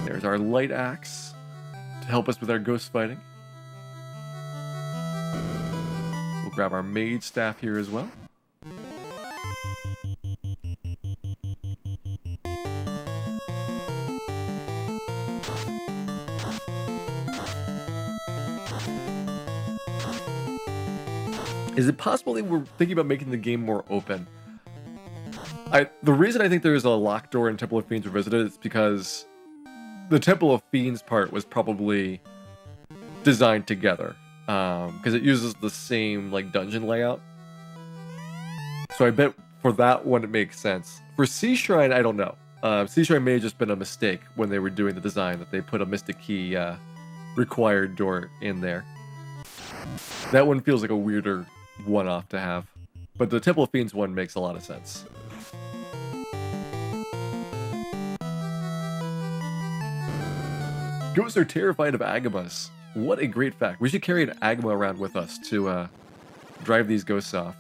There's our light axe to help us with our ghost fighting. We'll grab our mage staff here as well. Is it possible that we're thinking about making the game more open? The reason I think there is a locked door in Temple of Fiends Revisited is because the Temple of Fiends part was probably designed together. Because it uses the same like dungeon layout. So I bet for that one it makes sense. For Sea Shrine, I don't know. Sea Shrine may have just been a mistake when they were doing the design that they put a Mystic Key required door in there. That one feels like a weirder one-off to have. But the Temple of Fiends one makes a lot of sense. Ghosts are terrified of Agamas. What a great fact. We should carry an Agama around with us to drive these ghosts off.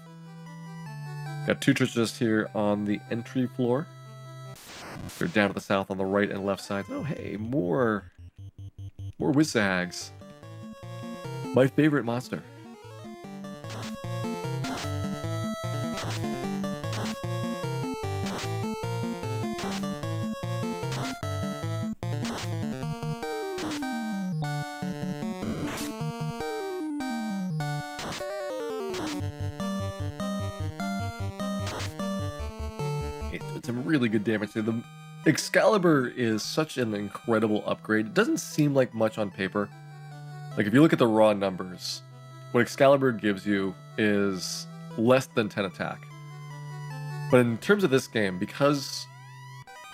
Got two churches here on the entry floor. They're down to the south on the right and left sides. Oh hey, more Wizzahags. My favorite monster. Some really good damage there. The Excalibur is such an incredible upgrade. It doesn't seem like much on paper. Like if you look at the raw numbers, what Excalibur gives you is less than 10 attack. But in terms of this game, because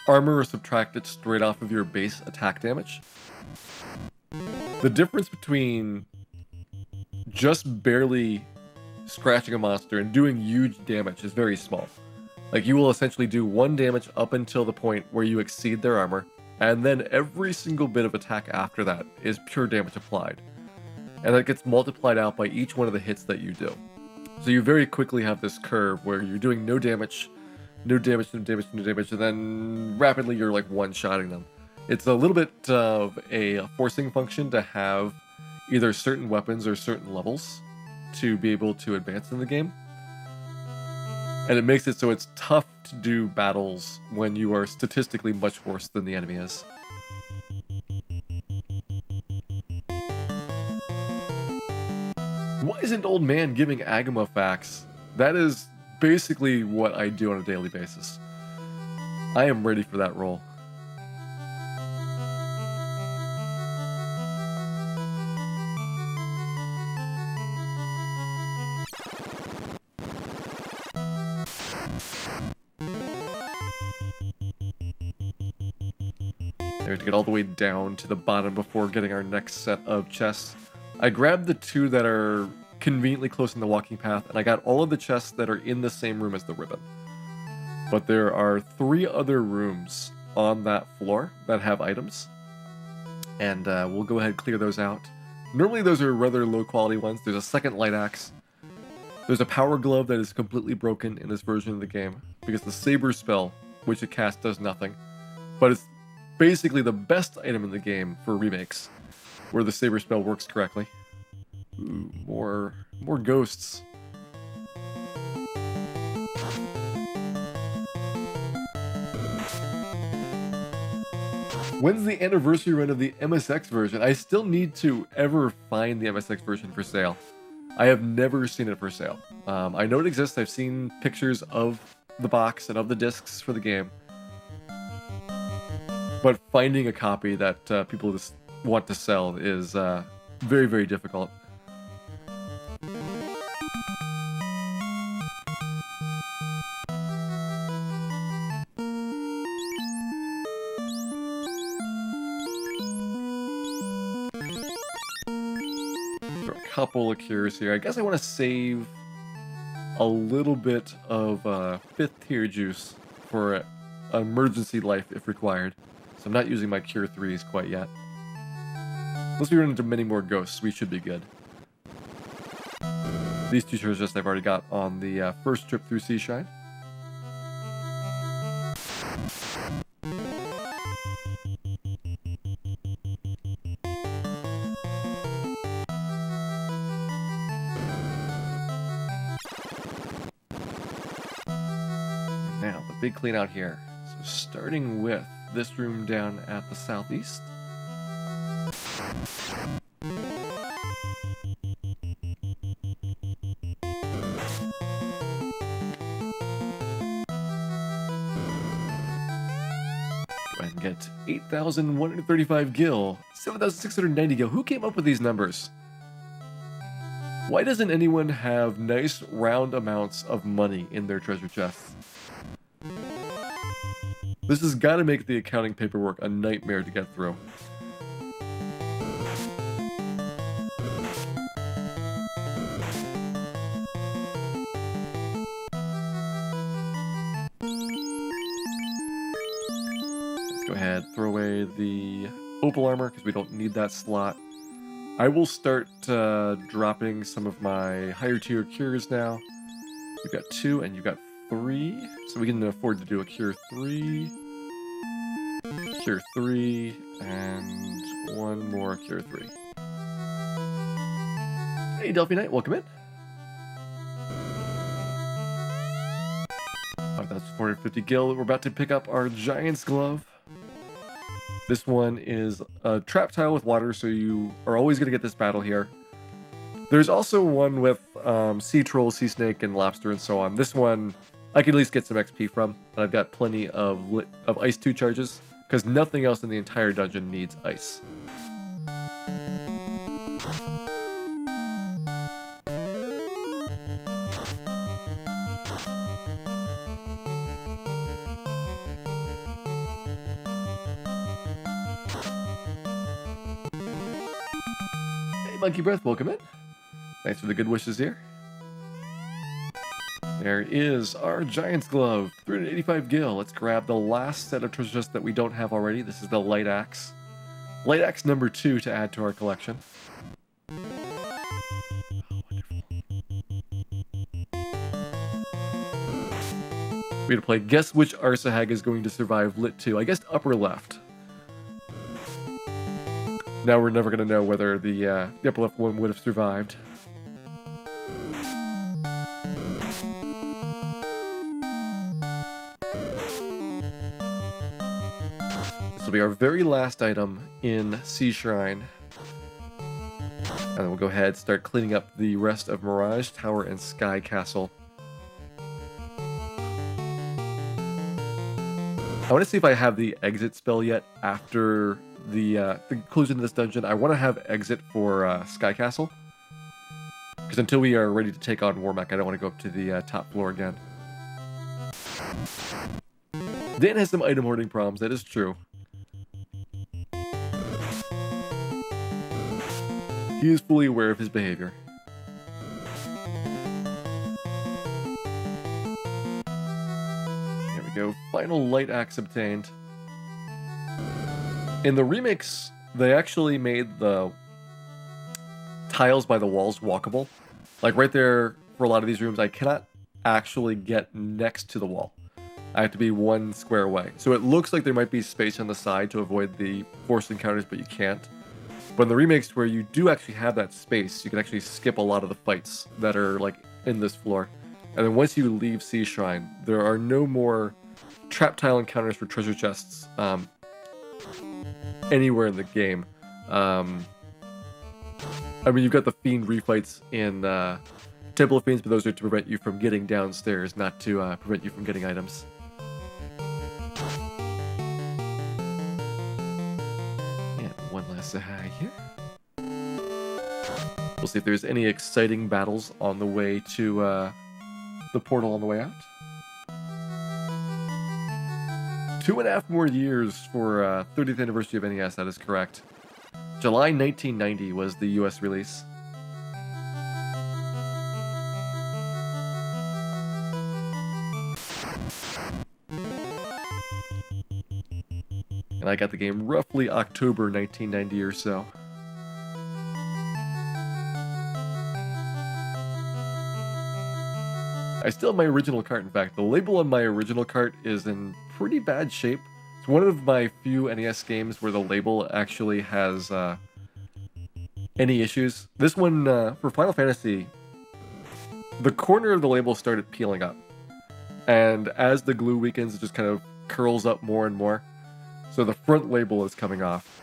armor is subtracted straight off of your base attack damage, the difference between just barely scratching a monster and doing huge damage is very small. Like, you will essentially do 1 damage up until the point where you exceed their armor, and then every single bit of attack after that is pure damage applied. And that gets multiplied out by each one of the hits that you do. So you very quickly have this curve where you're doing no damage, no damage, no damage, no damage, and then rapidly you're like one-shotting them. It's a little bit of a forcing function to have either certain weapons or certain levels to be able to advance in the game. And it makes it so it's tough to do battles when you are statistically much worse than the enemy is. Why isn't old man giving Agama facts? That is basically what I do on a daily basis. I am ready for that role. There to get all the way down to the bottom before getting our next set of chests. I grabbed the two that are conveniently close in the walking path, and I got all of the chests that are in the same room as the ribbon. But there are 3 other rooms on that floor that have items, and we'll go ahead and clear those out. Normally those are rather low quality ones. There's a second light axe. There's a power glove that is completely broken in this version of the game because the saber spell, which it casts, does nothing. But it's basically the best item in the game for remakes, where the saber spell works correctly. Ooh, more ghosts. When's the anniversary run of the MSX version? I still need to ever find the MSX version for sale. I have never seen it for sale. I know it exists. I've seen pictures of the box and of the discs for the game. But finding a copy that people just want to sell is very, very difficult. There are a couple of cures here. I guess I want to save a little bit of 5th tier juice for emergency life if required. So I'm not using my cure 3s quite yet. Unless we run into many more ghosts, we should be good. These 2 treasures I've already got on the first trip through Seashine. Now, the big clean out here. So starting with this room down at the southeast. Go ahead and get 8,135 gil, 7,690 gil. Who came up with these numbers? Why doesn't anyone have nice round amounts of money in their treasure chests? This has got to make the accounting paperwork a nightmare to get through. Let's go ahead, throw away the opal armor because we don't need that slot. I will start dropping some of my higher tier cures now. You've got 2 and you've got 3, so we can afford to do a cure 3, cure 3, and 1 more cure 3. Hey, Delphi Knight, welcome in. 5,450 gil. We're about to pick up our Giant's Glove. This one is a trap tile with water, so you are always going to get this battle here. There's also one with sea troll, sea snake, and lobster, and so on. This one I can at least get some XP from, and I've got plenty of ice 2 charges, because nothing else in the entire dungeon needs ice. Hey, Monkey Breath, welcome in. Thanks for the good wishes here. There is our Giant's Glove, 385 gil. Let's grab the last set of treasure chests that we don't have already. This is the Light Axe. Light Axe number 2 to add to our collection. Oh, wonderful. We're going to play Guess Which Arsahag is going to survive Lit 2. I guessed upper left. Now we're never going to know whether the upper left one would have survived. will be our very last item in Sea Shrine. And then we'll go ahead and start cleaning up the rest of Mirage Tower and Sky Castle. I want to see if I have the exit spell yet after the conclusion of this dungeon. I want to have exit for Sky Castle. Because until we are ready to take on WarMECH, I don't want to go up to the top floor again. Dan has some item hoarding problems, that is true. He is fully aware of his behavior. There we go. Final light axe obtained. In the remakes, they actually made the tiles by the walls walkable. Like right there, for a lot of these rooms, I cannot actually get next to the wall. I have to be 1 square away. So it looks like there might be space on the side to avoid the forced encounters, but you can't. But in the remakes where you do actually have that space, you can actually skip a lot of the fights that are like in this floor. And then once you leave Sea Shrine, there are no more trap tile encounters for treasure chests anywhere in the game. I mean, you've got the Fiend refights in Temple of Fiends, but those are to prevent you from getting downstairs, not to prevent you from getting items. One last hi here. We'll see if there's any exciting battles on the way to the portal on the way out. 2.5 more years for 30th anniversary of NES, that is correct. July 1990 was the US release. And I got the game roughly October 1990 or so. I still have my original cart, in fact. The label on my original cart is in pretty bad shape. It's one of my few NES games where the label actually has any issues. This one, for Final Fantasy, the corner of the label started peeling up. And as the glue weakens, it just kind of curls up more and more. So the front label is coming off.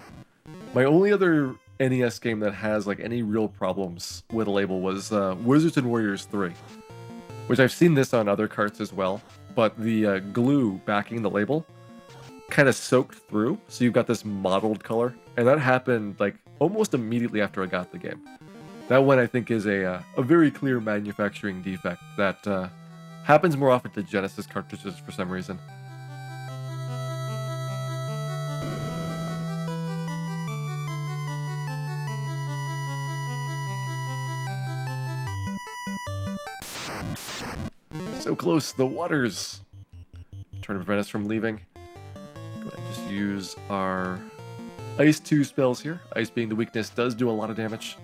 My only other NES game that has like any real problems with a label was Wizards and Warriors 3. Which I've seen this on other carts as well. But the glue backing the label kind of soaked through. So you've got this mottled color. And that happened like almost immediately after I got the game. That one I think is a very clear manufacturing defect that happens more often to Genesis cartridges for some reason. So close, the waters. Trying to prevent us from leaving. Go ahead and just use our Ice 2 spells here. Ice being the weakness does do a lot of damage.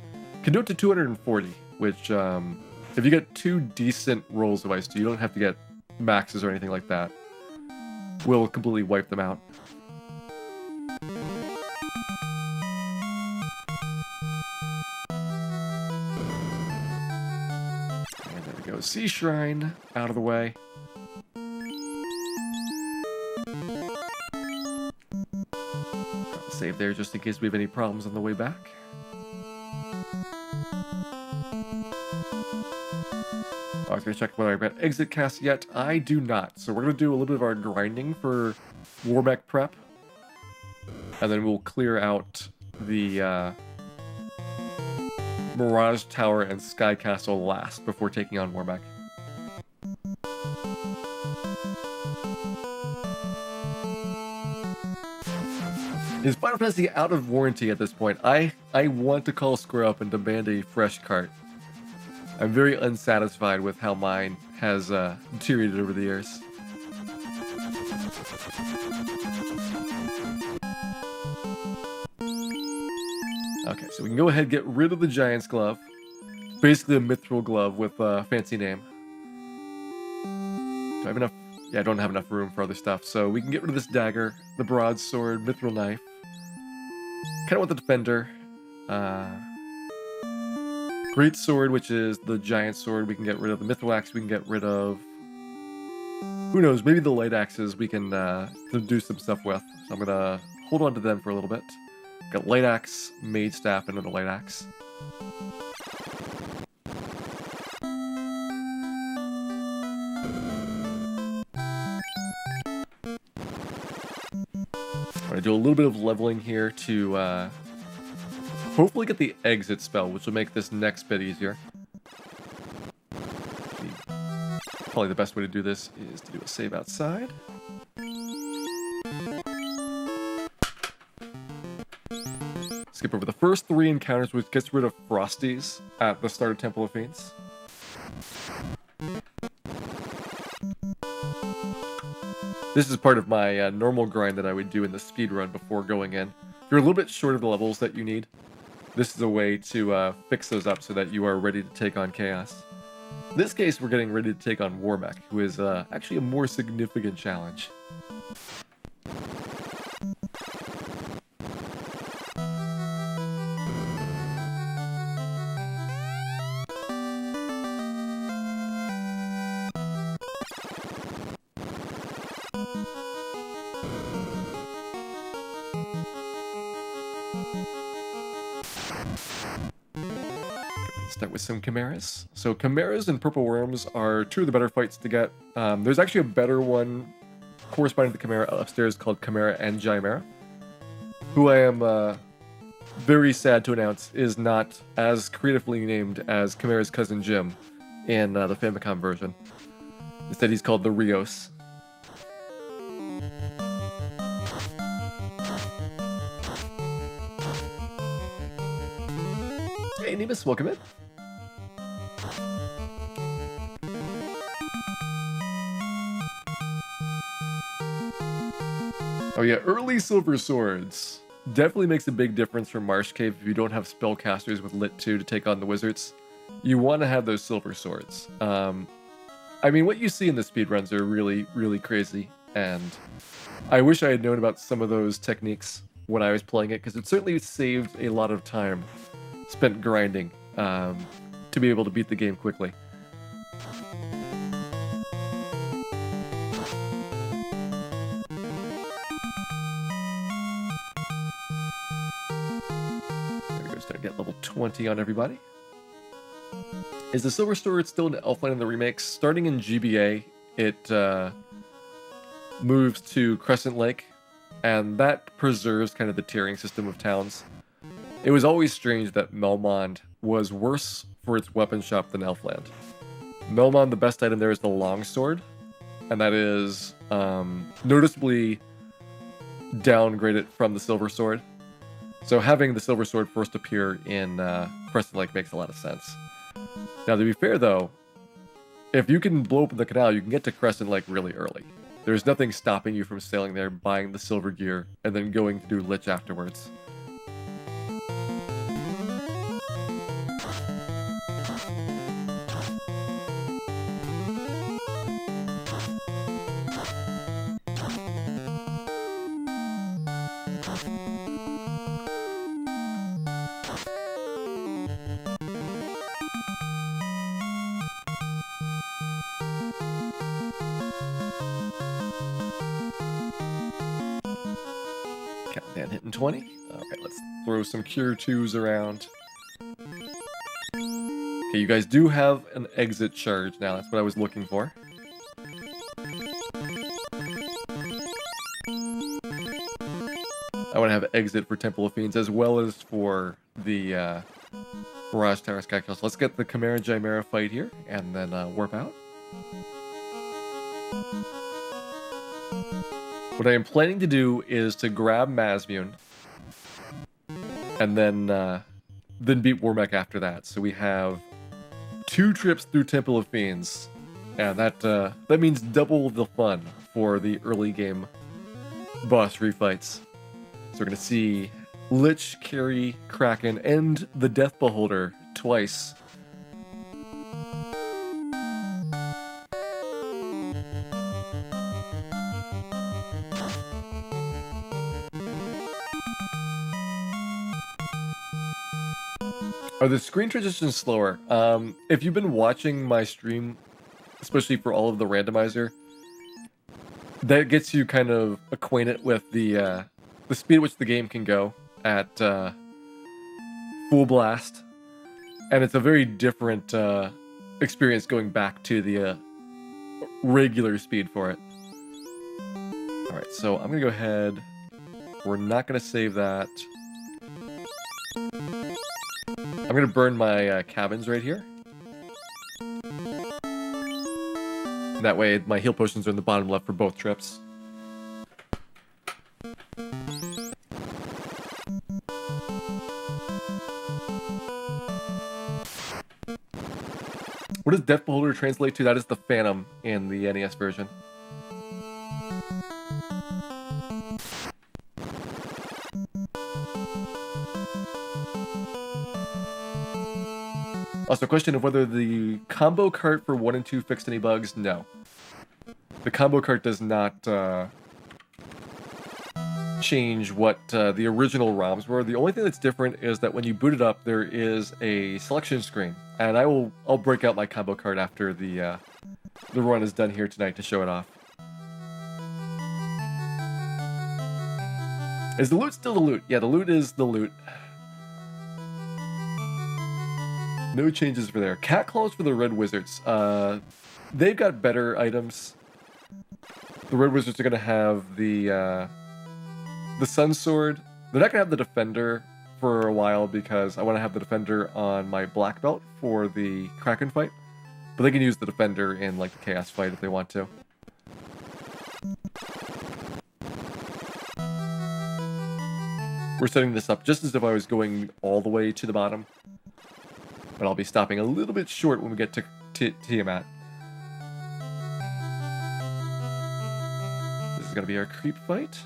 Can do it to 240, which if you get 2 decent rolls of Ice 2, you don't have to get maxes or anything like that. Will completely wipe them out. Sea Shrine out of the way. Save there just in case we have any problems on the way back. I was going to check whether I've got exit cast yet. I do not. So we're going to do a little bit of our grinding for WarMECH prep. And then we'll clear out the Mirage Tower and Sky Castle last before taking on WarMECH. Is Final Fantasy out of warranty at this point? I want to call Square up and demand a fresh cart. I'm very unsatisfied with how mine has deteriorated over the years. Okay, so we can go ahead and get rid of the Giant's Glove. Basically a mithril glove with a fancy name. Do I have enough? Yeah, I don't have enough room for other stuff, so we can get rid of this dagger, the broadsword, mithril knife. Kind of want the defender. Great sword, which is the giant sword, we can get rid of. The mithril axe we can get rid of. Who knows, maybe the light axes we can do some stuff with. So I'm gonna hold on to them for a little bit. Got light axe, mage staff, and another light axe. I'm gonna do a little bit of leveling here to hopefully get the exit spell, which will make this next bit easier. Probably the best way to do this is to do a save outside. Skip over the first 3 encounters, which gets rid of Frosties at the start of Temple of Fiends. This is part of my normal grind that I would do in the speed run before going in. If you're a little bit short of the levels that you need, this is a way to fix those up so that you are ready to take on Chaos. In this case, we're getting ready to take on WarMECH, who is actually a more significant challenge. Start with some chimeras. So chimeras and purple worms are 2 of the better fights to get. There's actually a better one corresponding to the chimera upstairs called Chimera and Chimera, who I am very sad to announce is not as creatively named as Chimera's cousin Jim in the Famicom version. Instead, he's called the Rios. Hey, Nemus, welcome in. Oh yeah, early silver swords. Definitely makes a big difference for Marsh Cave if you don't have spellcasters with Lit 2 to take on the wizards. You want to have those silver swords. I mean, what you see in the speedruns are really, really crazy, and I wish I had known about some of those techniques when I was playing it, because it certainly saved a lot of time spent grinding to be able to beat the game quickly. There we go, start to get level 20 on everybody. Is the Silver Sword still in Elfland in the remakes? Starting in GBA, it moves to Crescent Lake, and that preserves kind of the tiering system of towns. It was always strange that Melmond was worse for its weapon shop than Elfland. Melmond, the best item there is the longsword, and that is noticeably downgraded from the silver sword. So having the silver sword first appear in Crescent Lake makes a lot of sense. Now, to be fair though, if you can blow open the canal, you can get to Crescent Lake really early. There's nothing stopping you from sailing there, buying the silver gear, and then going to do Lich afterwards. Countdown hitting 20. Okay, let's throw some Cure 2s around. Okay, you guys do have an exit charge now. That's what I was looking for. I want to have exit for Temple of Fiends as well as for the Mirage Tower Sky Castle. Let's get the Chimera Chimera fight here and then warp out. What I am planning to do is to grab Mazmune and then beat WarMECH after that. So we have 2 trips through Temple of Fiends, and that means double the fun for the early game boss refights. So we're gonna see Lich, Carry, Kraken, and the Death Beholder twice. Are the screen transitions slower? If you've been watching my stream, especially for all of the randomizer, that gets you kind of acquainted with the the speed at which the game can go at full blast, and it's a very different experience going back to the regular speed for it. All right, so I'm gonna go ahead. We're not gonna save that. I'm gonna burn my cabins right here. That way my heal potions are in the bottom left for both trips. What does Death Beholder translate to? That is the Phantom in the NES version. Also, question of whether the combo cart for 1 and 2 fixed any bugs? No. The combo cart does not change what the original ROMs were. The only thing that's different is that when you boot it up, there is a selection screen, and I'll break out my combo cart after the run is done here tonight to show it off. Is the loot still the loot? Yeah, the loot is the loot. No changes for there. Cat claws for the Red Wizards. They've got better items. The Red Wizards are gonna have the Sun Sword. They're not gonna have the Defender for a while because I want to have the Defender on my black belt for the Kraken fight. But they can use the Defender in like the Chaos fight if they want to. We're setting this up just as if I was going all the way to the bottom. But I'll be stopping a little bit short when we get to Tiamat. This is going to be our creep fight.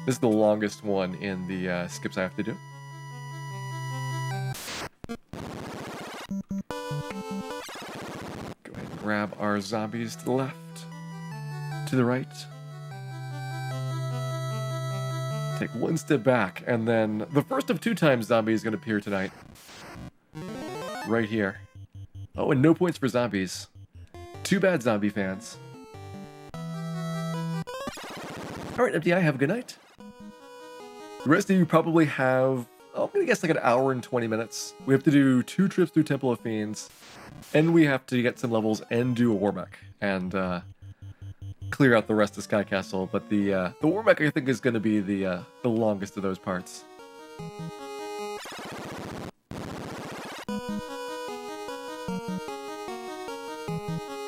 This is the longest one in the skips I have to do. Go ahead and grab our zombies to the left, to the right. Take one step back, and then the first of 2 times zombie is going to appear tonight. Right here. Oh, and no points for zombies. Too bad, zombie fans. Alright, FDI, have a good night. The rest of you probably have, I'm gonna guess like an hour and 20 minutes. We have to do 2 trips through Temple of Fiends, and we have to get some levels and do a WarMECH, and clear out the rest of Sky Castle. But the WarMECH, I think, is gonna be the longest of those parts.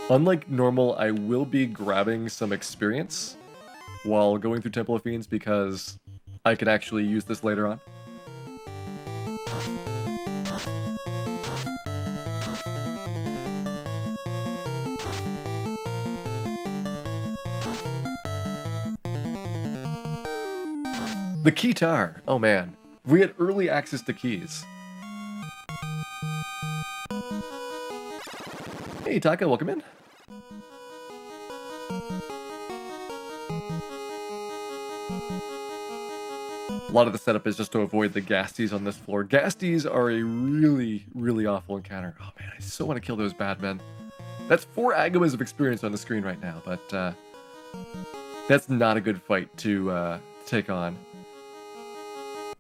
Unlike normal, I will be grabbing some experience while going through Temple of Fiends because I can actually use this later on. The Keytar! Oh man, we had early access to keys. Hey Taka, welcome in. A lot of the setup is just to avoid the Ghasties on this floor. Ghasties are a really, really awful encounter. Oh man, I so want to kill those bad men. That's 4 Agamas of experience on the screen right now, but that's not a good fight to take on.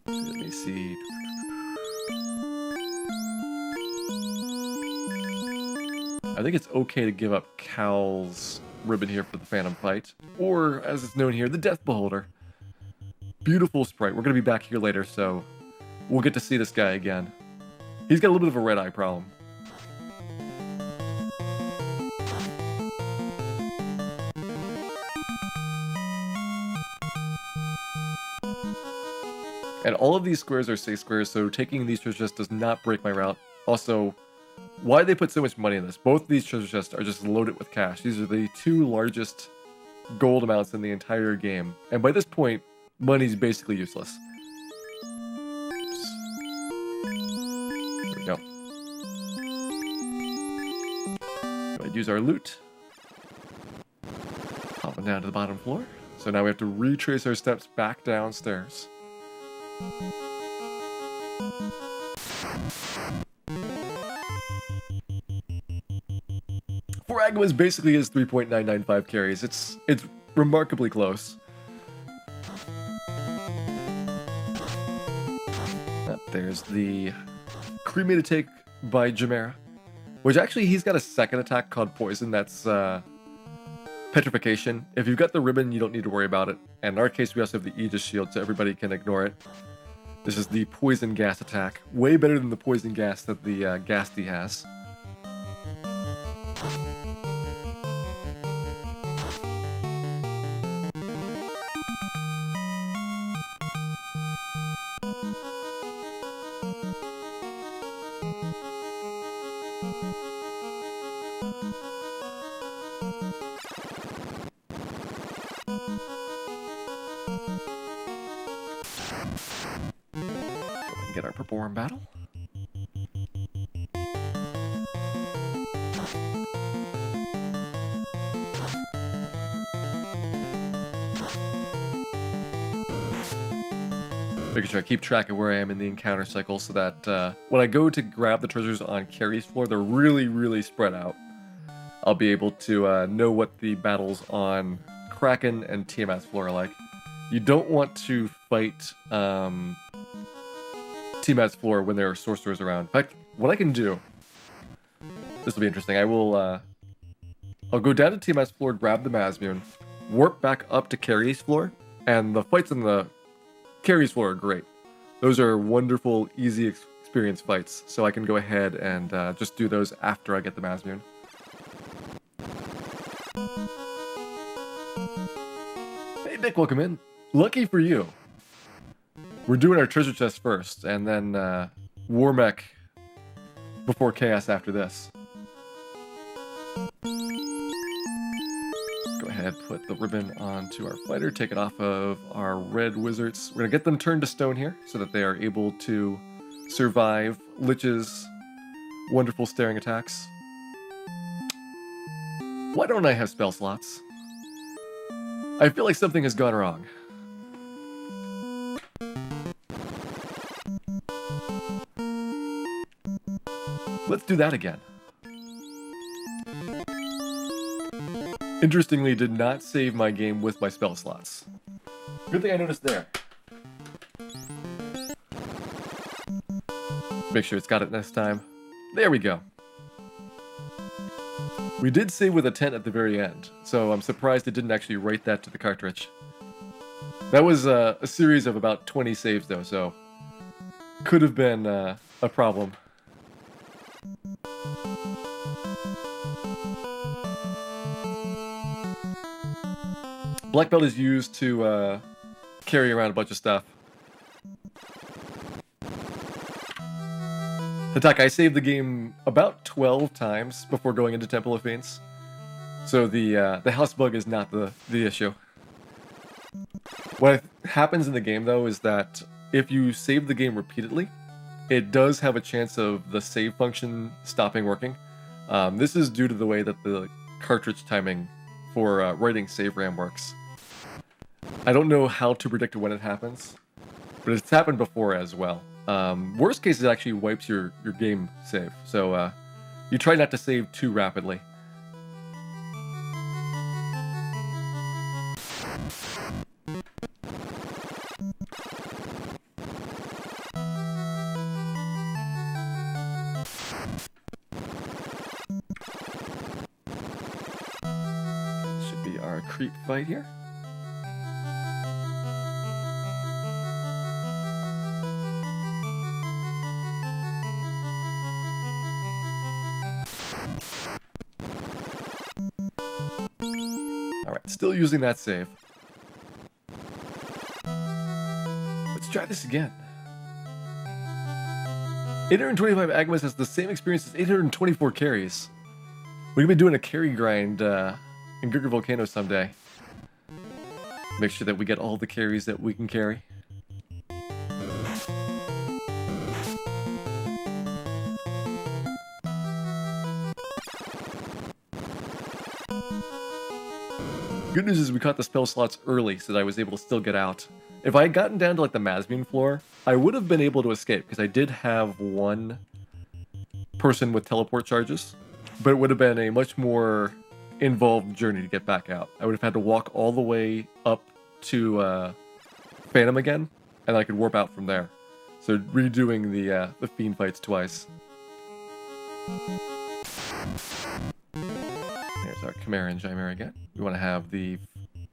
Let me see. I think it's okay to give up Cal's ribbon here for the Phantom fight, or as it's known here, the Death Beholder. Beautiful sprite. We're going to be back here later, so we'll get to see this guy again. He's got a little bit of a red eye problem. And all of these squares are safe squares, so taking these treasure chests does not break my route. Also, why did they put so much money in this? Both of these treasure chests are just loaded with cash. These are the 2 largest gold amounts in the entire game. And by this point, money's basically useless. Oops. There we go. Go ahead and use our loot. Hopping down to the bottom floor. So now we have to retrace our steps back downstairs. 4 Agamas basically is 3.995 carries. It's remarkably close. There's the cremated take by Jamera, which actually he's got a second attack called Poison. That's Petrification. If you've got the ribbon, you don't need to worry about it. And in our case, we also have the Aegis shield, so everybody can ignore it. This is the Poison Gas attack. Way better than the Poison Gas that the Ghastly has. Get our purple worm battle. Making sure I keep track of where I am in the encounter cycle so that when I go to grab the treasures on Carrie's floor, they're really spread out. I'll be able to know what the battles on Kraken and Tiamat's floor are like. You don't want to fight Tiamat's floor when there are sorcerers around. In fact, what I can do, this will be interesting. I'll go down to Tiamat's floor, grab the Mazmoon, warp back up to Carrie's floor, and the fights on the Carrie's floor are great. Those are wonderful, easy experience fights, so I can go ahead and just do those after I get the Mazmoon. Hey Nick, welcome in. Lucky for you. We're doing our treasure chest first, and then WarMECH before Chaos after this. Go ahead, put the ribbon onto our fighter, take it off of our red wizards. We're going to get them turned to stone here, so that they are able to survive Lich's wonderful staring attacks. Why don't I have spell slots? I feel like something has gone wrong. Let's do that again. Interestingly, did not save my game with my spell slots. Good thing I noticed there. Make sure it's got it this time. There we go. We did save with a 10 at the very end, so I'm surprised it didn't actually write that to the cartridge. That was a series of about 20 saves though, so could have been a problem. Black belt is used to carry around a bunch of stuff. Attack, I saved the game about 12 times before going into Temple of Fiends. So the house bug is not the issue. What happens in the game though is that if you save the game repeatedly, it does have a chance of the save function stopping working. This is due to the way that the cartridge timing for writing save RAM works. I don't know how to predict when it happens, but it's happened before as well. Worst case, it actually wipes your game save, so you try not to save too rapidly. Should be our creep fight here. Alright, still using that save. Let's try this again. 825 Agmas has the same experience as 824 carries. We're gonna be doing a carry grind in Gurgir Volcano someday. Make sure that we get all the carries that we can carry. Good news is we caught the spell slots early so that I was able to still get out. If I had gotten down to like the Mazmoon floor, I would have been able to escape because I did have one person with teleport charges, but it would have been a much more involved journey to get back out. I would have had to walk all the way up to Phantom again, and I could warp out from there. So redoing the fiend fights twice. There's our Chimera and Chimera again. We want to have the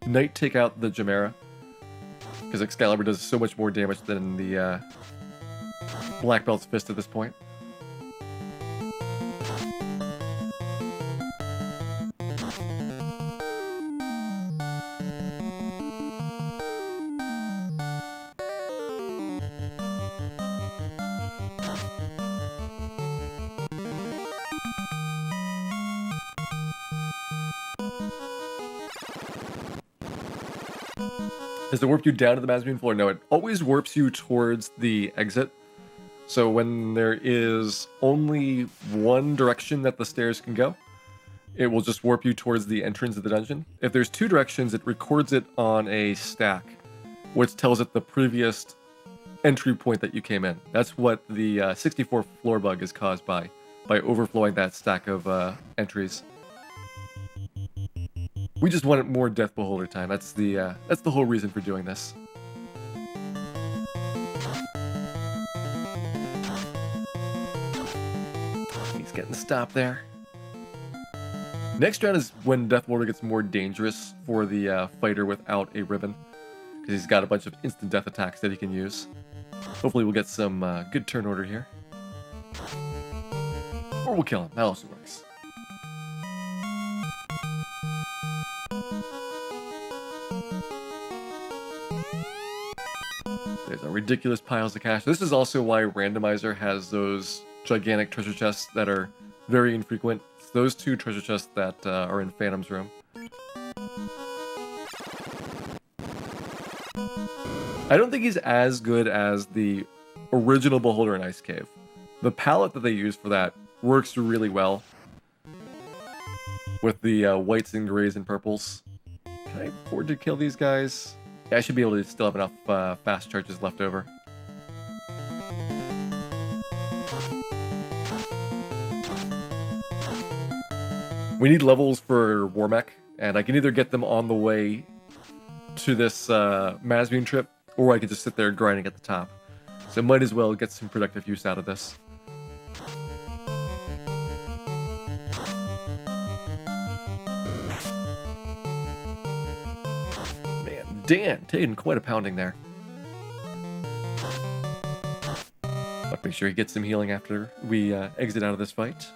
Knight take out the Chimera, because Excalibur does so much more damage than the Black Belt's Fist at this point. Does it warp you down to the Mazmoon floor? No, it always warps you towards the exit. So when there is only one direction that the stairs can go, it will just warp you towards the entrance of the dungeon. If there's two directions, it records it on a stack, which tells it the previous entry point that you came in. That's what the 64 floor bug is caused by overflowing that stack of entries. We just wanted more Death Beholder time. That's the whole reason for doing this. He's getting stopped there. Next round is when Death Beholder gets more dangerous for the fighter without a ribbon, because he's got a bunch of instant death attacks that he can use. Hopefully we'll get some good turn order here. Or we'll kill him. That also works. There's our ridiculous piles of cash. This is also why Randomizer has those gigantic treasure chests that are very infrequent. It's those two treasure chests that are in Phantom's room. I don't think he's as good as the original Beholder in Ice Cave. The palette that they use for that works really well with the whites and grays and purples. Can I afford to kill these guys? Yeah, I should be able to still have enough fast charges left over. We need levels for WarMECH, and I can either get them on the way to this Mazmoon trip, or I can just sit there grinding at the top. So might as well get some productive use out of this. Dan taking quite a pounding there. But make sure he gets some healing after we exit out of this fight.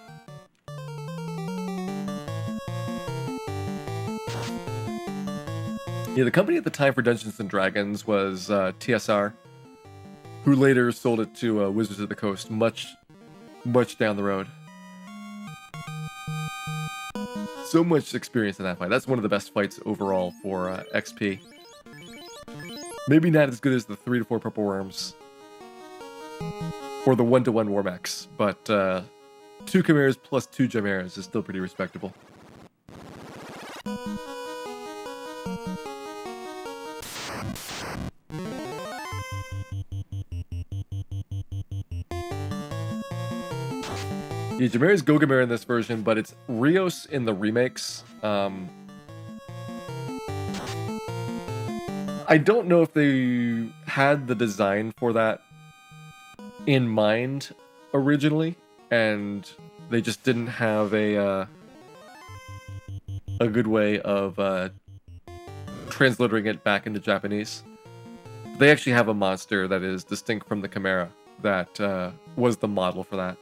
Yeah, the company at the time for Dungeons & Dragons was TSR, who later sold it to Wizards of the Coast much down the road. So much experience in that fight. That's one of the best fights overall for XP. Maybe not as good as the 3 to 4 purple worms or the 1-to-1 WarMECHs, but 2 Chimeras plus 2 Chimeras is still pretty respectable. Yeah, Chimera's Go-Chimera in this version, but it's Rios in the remakes. I don't know if they had the design for that in mind originally, and they just didn't have a good way of transliterating it back into Japanese. They actually have a monster that is distinct from the Chimera that was the model for that.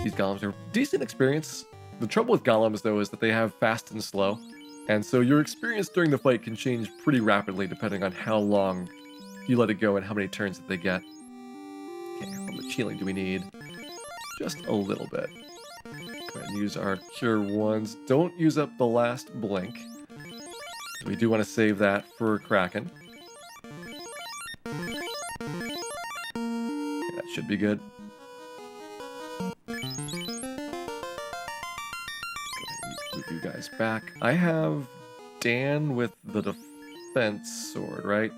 These golems are decent experience. The trouble with golems, though, is that they have fast and slow, and so your experience during the fight can change pretty rapidly depending on how long you let it go and how many turns that they get. Okay, how much healing do we need? Just a little bit. Go ahead and use our Cure Ones. Don't use up the last blink. We do want to save that for Kraken. Okay, that should be good. Move you guys back. I have Dan with the defense sword, right?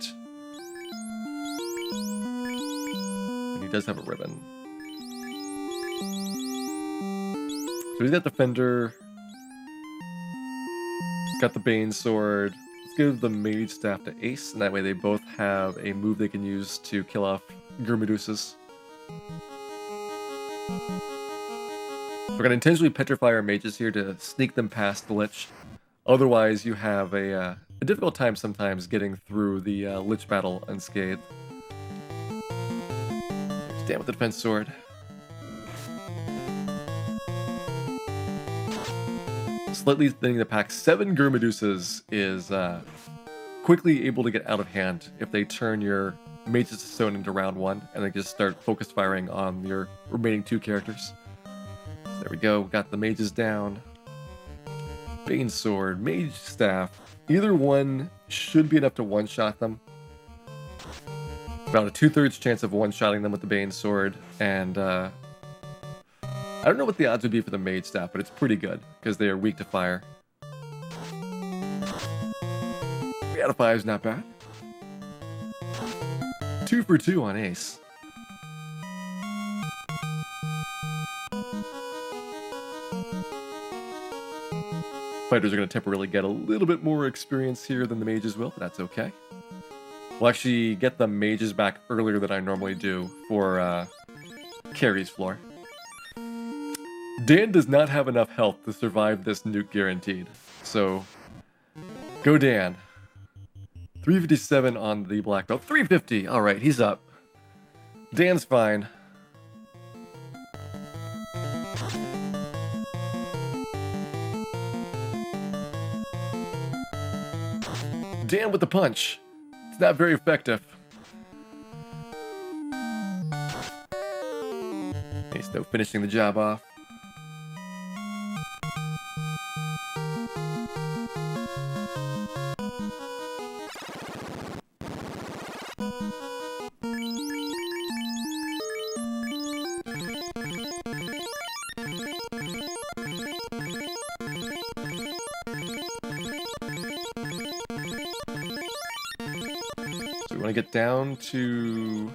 does have a ribbon. So he's got the Fender. He's got the Bane Sword. Let's give the Mage Staff to Ace, and that way they both have a move they can use to kill off Gurmedusas. We're going to intentionally petrify our mages here to sneak them past the Lich. Otherwise, you have a difficult time sometimes getting through the Lich battle unscathed. Stand with the Defense Sword. Slightly thinning the pack. 7 Gurmedusas is quickly able to get out of hand if they turn your Mages to Stone into round 1 and they just start focus firing on your remaining 2 characters. So there we go. Got the mages down. Bane Sword, Mage Staff. Either one should be enough to one-shot them. About a 2/3 chance of one-shotting them with the Bane Sword, and I don't know what the odds would be for the Mage Staff, but it's pretty good, because they are weak to fire. 3 out of 5 is not bad. 2 for 2 on Ace. Fighters are going to temporarily get a little bit more experience here than the mages will, but that's okay. We'll actually get the mages back earlier than I normally do for Carrie's floor. Dan does not have enough health to survive this nuke guaranteed, so go Dan. 357 on the black belt. 350! Alright, he's up. Dan's fine. Dan with the punch. It's not very effective. He's no finishing the job off. Get down to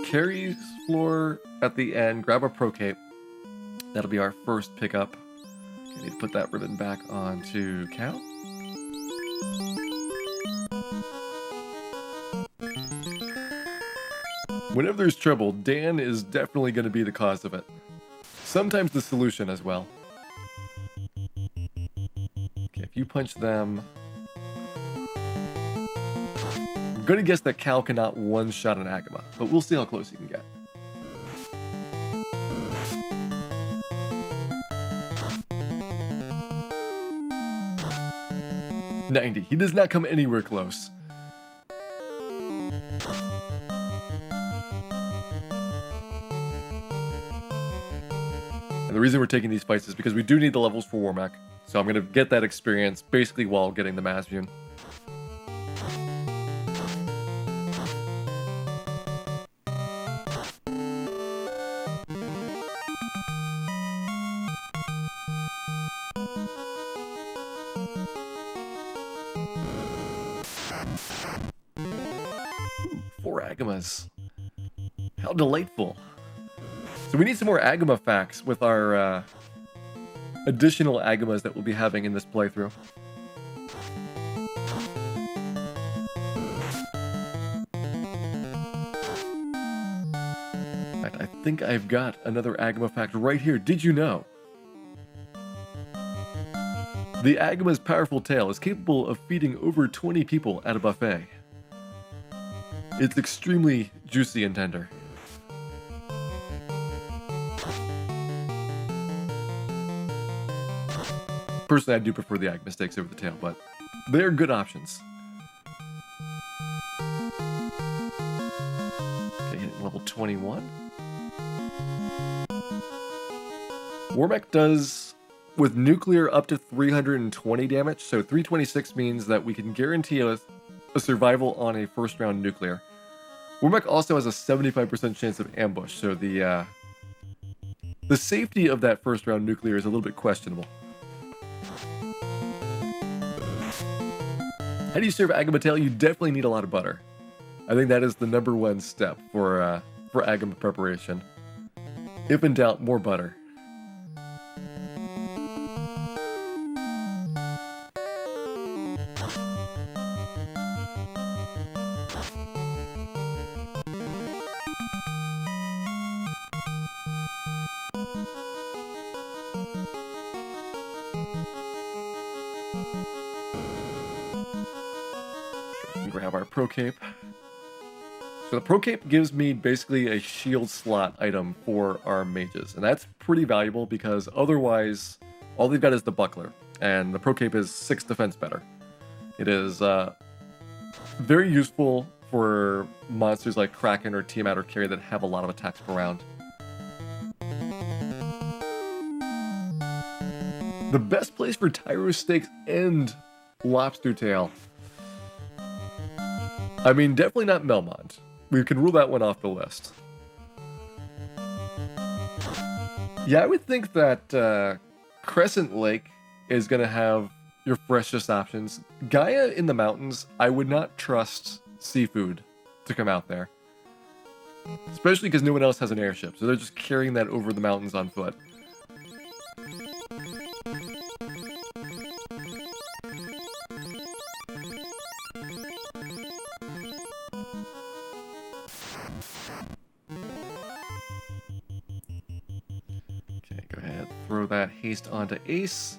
Carrie's floor at the end, grab a Pro Cape. That'll be our first pickup. I need to put that ribbon back onto Cal. Whenever there's trouble, Dan is definitely going to be the cause of it. Sometimes the solution as well. Okay, if you punch them... I'm going to guess that Cal cannot one-shot an Agama, but we'll see how close he can get. $90. He does not come anywhere close. And the reason we're taking these fights is because we do need the levels for WarMECH, so I'm going to get that experience basically while getting the Masvune. How delightful. So we need some more Agama facts with our additional Agamas that we'll be having in this playthrough. In fact, I think I've got another Agama fact right here. Did you know? The Agama's powerful tail is capable of feeding over 20 people at a buffet. It's extremely juicy and tender. Personally, I do prefer the Agama steaks over the tail, but they're good options. Okay, hitting level 21. WarMECH does, with nuclear, up to 320 damage, so 326 means that we can guarantee a survival on a first round nuclear. WarMECH also has a 75% chance of ambush, so the safety of that first round nuclear is a little bit questionable. How do you serve Agama tail? You definitely need a lot of butter. I think that is the #1 step for for Agama preparation. If in doubt, more butter. Grab our Pro Cape. So the Pro Cape gives me basically a shield slot item for our mages, and that's pretty valuable because otherwise all they've got is the buckler, and the Pro Cape is 6 defense better. It is very useful for monsters like Kraken or Tiamat or Carry that have a lot of attacks per round. The best place for Tyro Steaks and Lobster Tail. I mean, definitely not Melmond. We can rule that one off the list. Yeah, I would think that Crescent Lake is going to have your freshest options. Gaia in the mountains, I would not trust seafood to come out there. Especially because no one else has an airship, so they're just carrying that over the mountains on foot. Throw that haste onto Ace.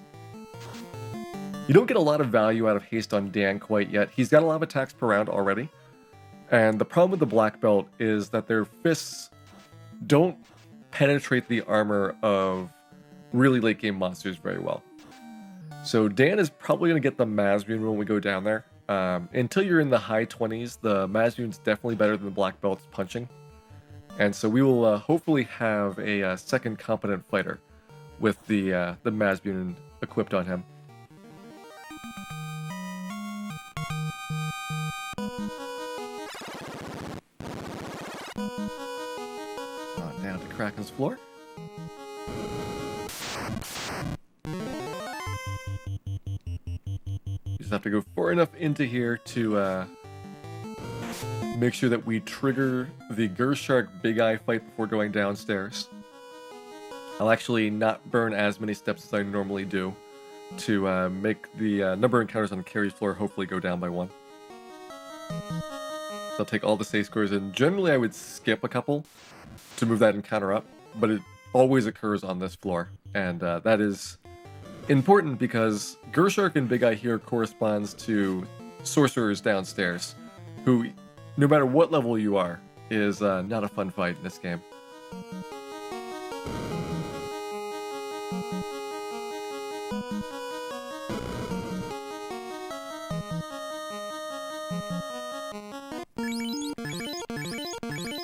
You don't get a lot of value out of haste on Dan quite yet. He's got a lot of attacks per round already. And the problem with the black belt is that their fists don't penetrate the armor of really late game monsters very well. So Dan is probably going to get the Masmune when we go down there. Until you're in the high 20s, the Masmune's definitely better than the black belt's punching. And so we will hopefully have a second competent fighter with the Masmune equipped on him. On down to Kraken's floor. You just have to go far enough into here to make sure that we trigger the Gershark Big Eye fight before going downstairs. I'll actually not burn as many steps as I normally do to make the number of encounters on Carrie's floor hopefully go down by 1. So I'll take all the safe scores, and generally I would skip a couple to move that encounter up, but it always occurs on this floor, and that is important because Gershark and Big Eye here corresponds to sorcerers downstairs, who, no matter what level you are, is not a fun fight in this game.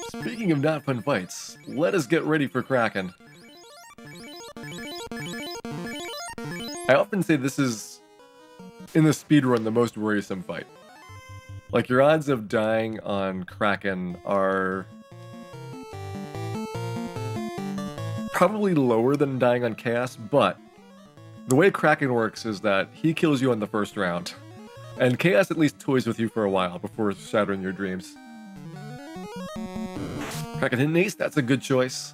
Speaking of not fun fights, let us get ready for Kraken. I often say this is, in the speedrun, the most worrisome fight. Like, your odds of dying on Kraken are probably lower than dying on Chaos, but the way Kraken works is that he kills you on the first round, and Chaos at least toys with you for a while before shattering your dreams. Kraken hitting Ace, that's a good choice.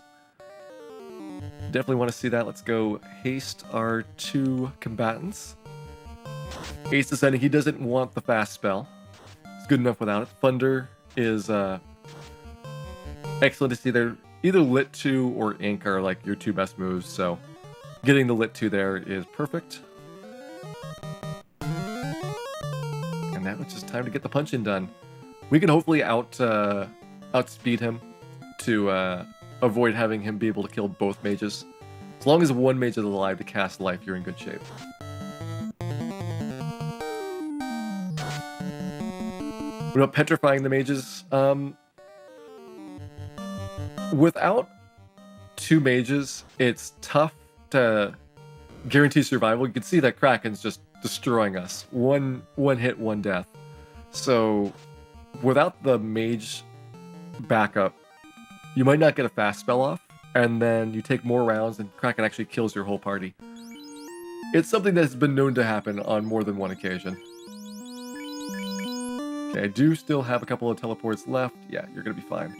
Definitely want to see that. Let's go haste our 2 combatants. Ace deciding he doesn't want the fast spell. It's good enough without it. Thunder is excellent to see there. Either Lit 2 or Ink are like your 2 best moves, so getting the Lit 2 there is perfect. And now it's just time to get the punch-in done. We can hopefully outspeed him to avoid having him be able to kill both mages. As long as one mage is alive to cast life, you're in good shape. What about petrifying the mages? Without 2 mages, it's tough to guarantee survival. You can see that Kraken's just destroying us. One hit, 1 death. So without the mage backup, you might not get a fast spell off, and then you take more rounds and Kraken actually kills your whole party. It's something that's been known to happen on more than one occasion. Okay, I do still have a couple of teleports left. Yeah, you're gonna be fine.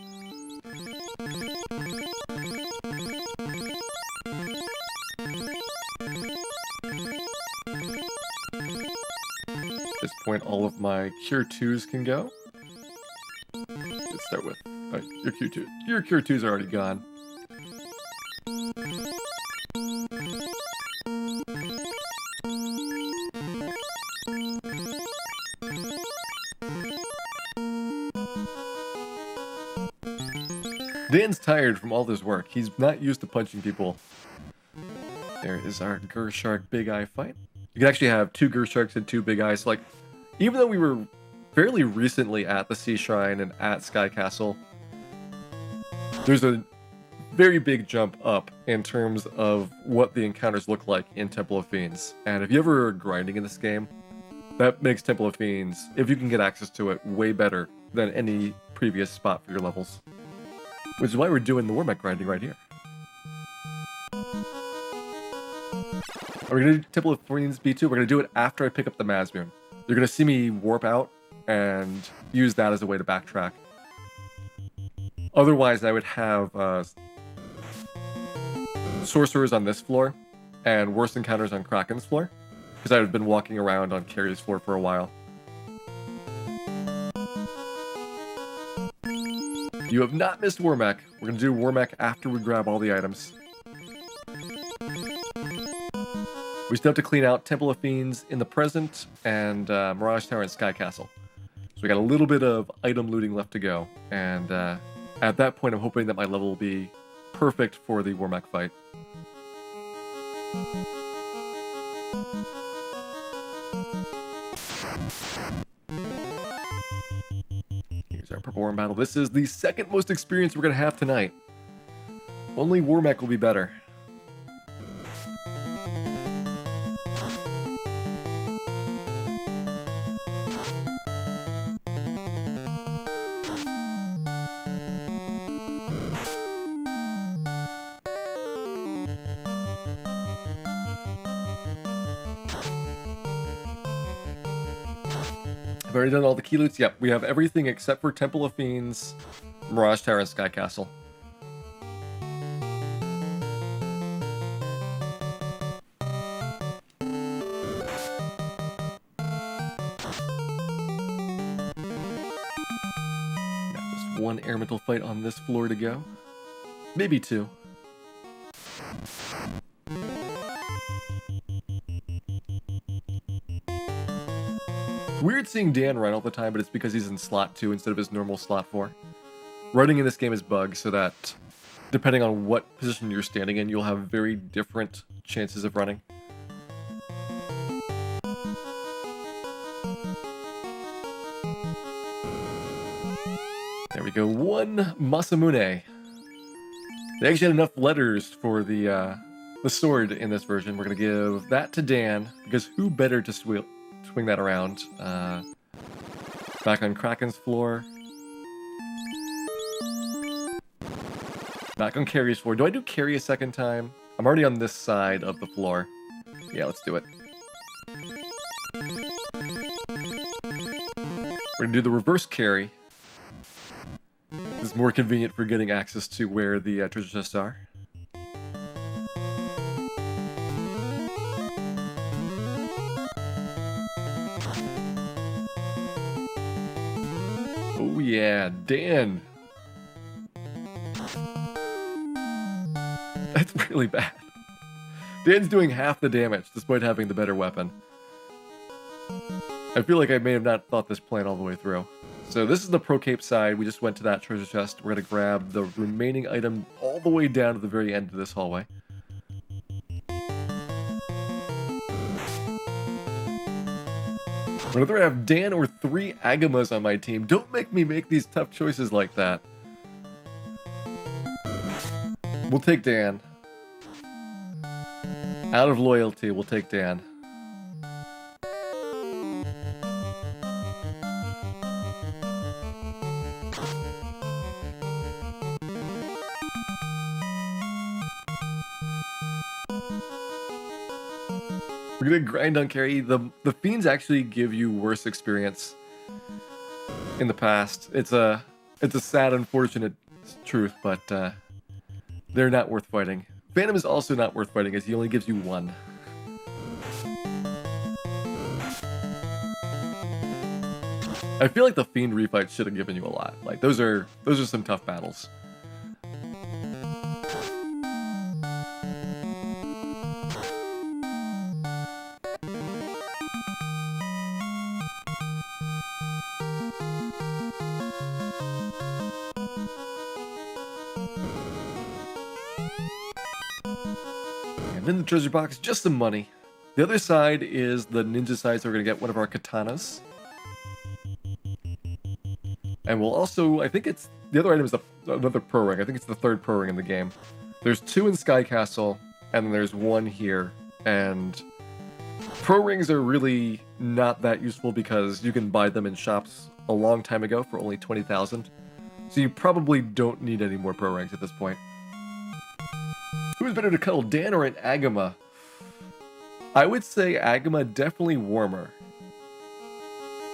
point all of my Cure 2s can go. Let's start with your Cure 2. Your Cure 2s are already gone. Dan's tired from all this work. He's not used to punching people. There is our Gershark Big Eye fight. You can actually have 2 Gersharks and 2 Big Eyes. Like, even though we were fairly recently at the Sea Shrine and at Sky Castle, there's a very big jump up in terms of what the encounters look like in Temple of Fiends. And if you ever are grinding in this game, that makes Temple of Fiends, if you can get access to it, way better than any previous spot for your levels. Which is why we're doing the WarMECH grinding right here. Are we going to do Temple of Fiends B2? We're going to do it after I pick up the Mazmoon. You're going to see me warp out and use that as a way to backtrack. Otherwise, I would have sorcerers on this floor and worse encounters on Kraken's floor, because I've been walking around on Carrie's floor for a while. You have not missed WarMECH. We're going to do WarMECH after we grab all the items. We still have to clean out Temple of Fiends in the present and Mirage Tower and Sky Castle. So we got a little bit of item looting left to go. And at that point, I'm hoping that my level will be perfect for the WarMECH fight. Here's our Purple Worm battle. This is the second most experience we're going to have tonight. Only WarMECH will be better. I've already done all the key loots. Yep, we have everything except for Temple of Fiends, Mirage Tower, and Sky Castle. Now just one Airmental fight on this floor to go. Maybe 2. Weird seeing Dan run all the time, but it's because he's in slot 2 instead of his normal slot 4. Running in this game is bugged so that depending on what position you're standing in, you'll have very different chances of running. There we go, 1 Masamune. They actually had enough letters for the sword in this version. We're going to give that to Dan, because who better to swing that around. Back on Kraken's floor. Back on Carrie's floor. Do I do Carrie a second time? I'm already on this side of the floor. Yeah, let's do it. We're gonna do the reverse Carrie. This is more convenient for getting access to where the treasure chests are. Oh yeah, Dan. That's really bad. Dan's doing half the damage despite having the better weapon. I feel like I may have not thought this plan all the way through. So this is the Pro Cape side. We just went to that treasure chest. We're going to grab the remaining item all the way down to the very end of this hallway. I'd rather have Dan or 3 Agamas on my team. Don't make me make these tough choices like that. We'll take Dan. Out of loyalty, we'll take Dan. We're gonna grind on Carrie. The fiends actually give you worse experience in the past. It's a sad, unfortunate truth, but they're not worth fighting. Phantom is also not worth fighting, as he only gives you 1. I feel like the Fiend refight should have given you a lot. Like those are some tough battles. And in the treasure box, just some money. The other side is the ninja side, so we're going to get one of our katanas. And we'll also, I think it's, the other item is another pro ring. I think it's the third pro ring in the game. There's 2 in Sky Castle, and then there's 1 here. And pro rings are really not that useful because you can buy them in shops a long time ago for only 20,000. So you probably don't need any more pro rings at this point. Who's better to cuddle, Dan or an Agama? I would say Agama definitely warmer.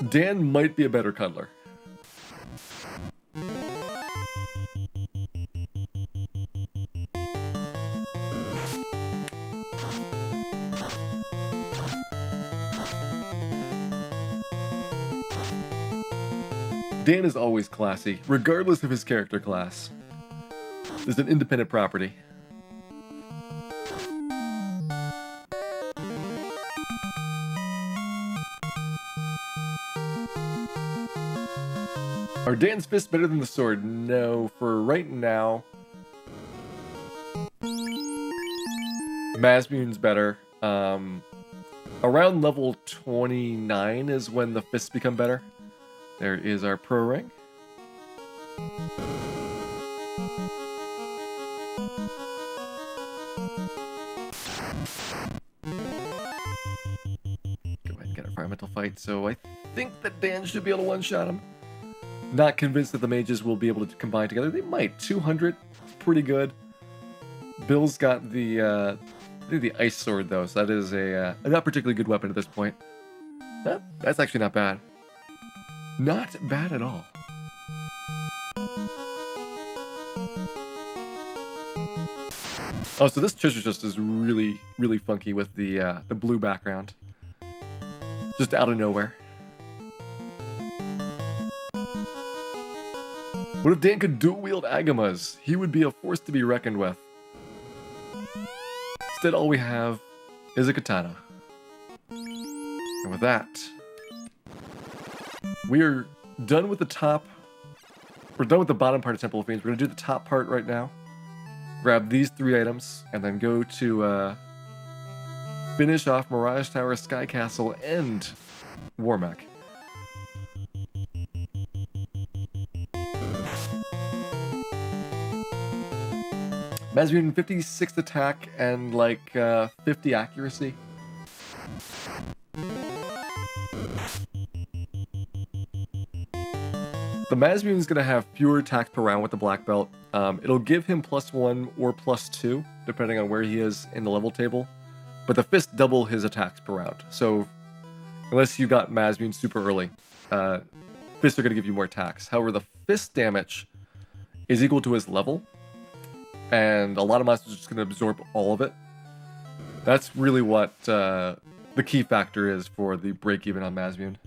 Dan might be a better cuddler. Dan is always classy, regardless of his character class. There's an independent property. Are Dan's fists better than the sword? No, for right now. Mazmune's better. Around level 29 is when the fists become better. There is our pro ring. Go ahead and get a environmental fight. So I think that Dan should be able to one-shot him. Not convinced that the mages will be able to combine together. They might. 200, pretty good. Bill's got the ice sword though, so that is a not particularly good weapon at this point. That's actually not bad. Not bad at all. Oh, so this treasure chest is really, really funky with the blue background. Just out of nowhere. What if Dan could dual-wield Agamas? He would be a force to be reckoned with. Instead, all we have is a katana. And with that, we are done with the top. We're done with the bottom part of Temple of Fiends. We're going to do the top part right now. Grab these 3 items, and then go to finish off Mirage Tower, Sky Castle, and WarMECH. Mazmune 56 attack and like 50 accuracy. The Mazmune is going to have fewer attacks per round with the black belt. It'll give him +1 or +2, depending on where he is in the level table. But the fists double his attacks per round. So, unless you got Mazmune super early, fists are going to give you more attacks. However, the fist damage is equal to his level. And a lot of monsters are just going to absorb all of it. That's really what the key factor is for the break-even on Mazmune.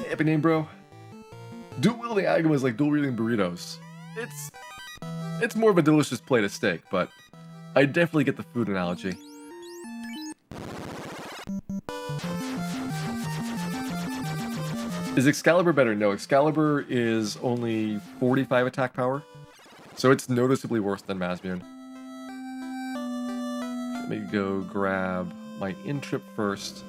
Happy name, bro. Dual-wielding Agama is like dual-wielding burritos. It's more of a delicious plate of steak, but I definitely get the food analogy. Is Excalibur better? No, Excalibur is only 45 attack power. So it's noticeably worse than Mazmune. Let me go grab my in-trip first.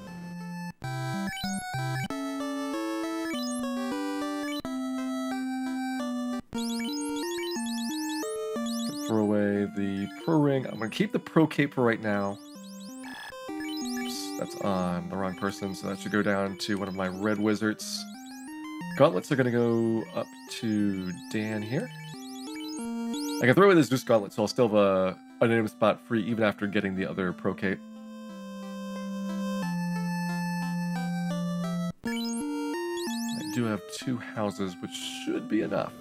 Throw away the pro ring. I'm going to keep the pro cape for right now. Oops, that's on the wrong person, so that should go down to one of my red wizards. Gauntlets are going to go up to Dan here. I can throw away this Zeus Gauntlet, so I'll still have an item spot free even after getting the other Pro Cape. I do have 2 houses, which should be enough.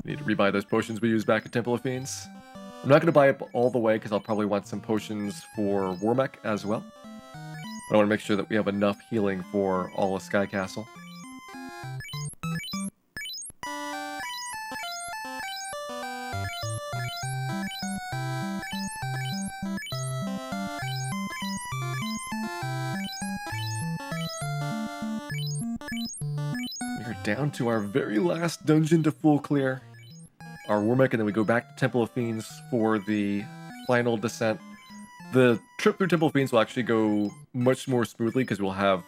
Need to rebuy those potions we used back at Temple of Fiends. I'm not going to buy up all the way because I'll probably want some potions for WarMECH as well. But I want to make sure that we have enough healing for all of Sky Castle. We're down to our very last dungeon to full clear. Our WarMECH, and then we go back to Temple of Fiends for the final descent. The trip through Temple of Fiends will actually go much more smoothly because we'll have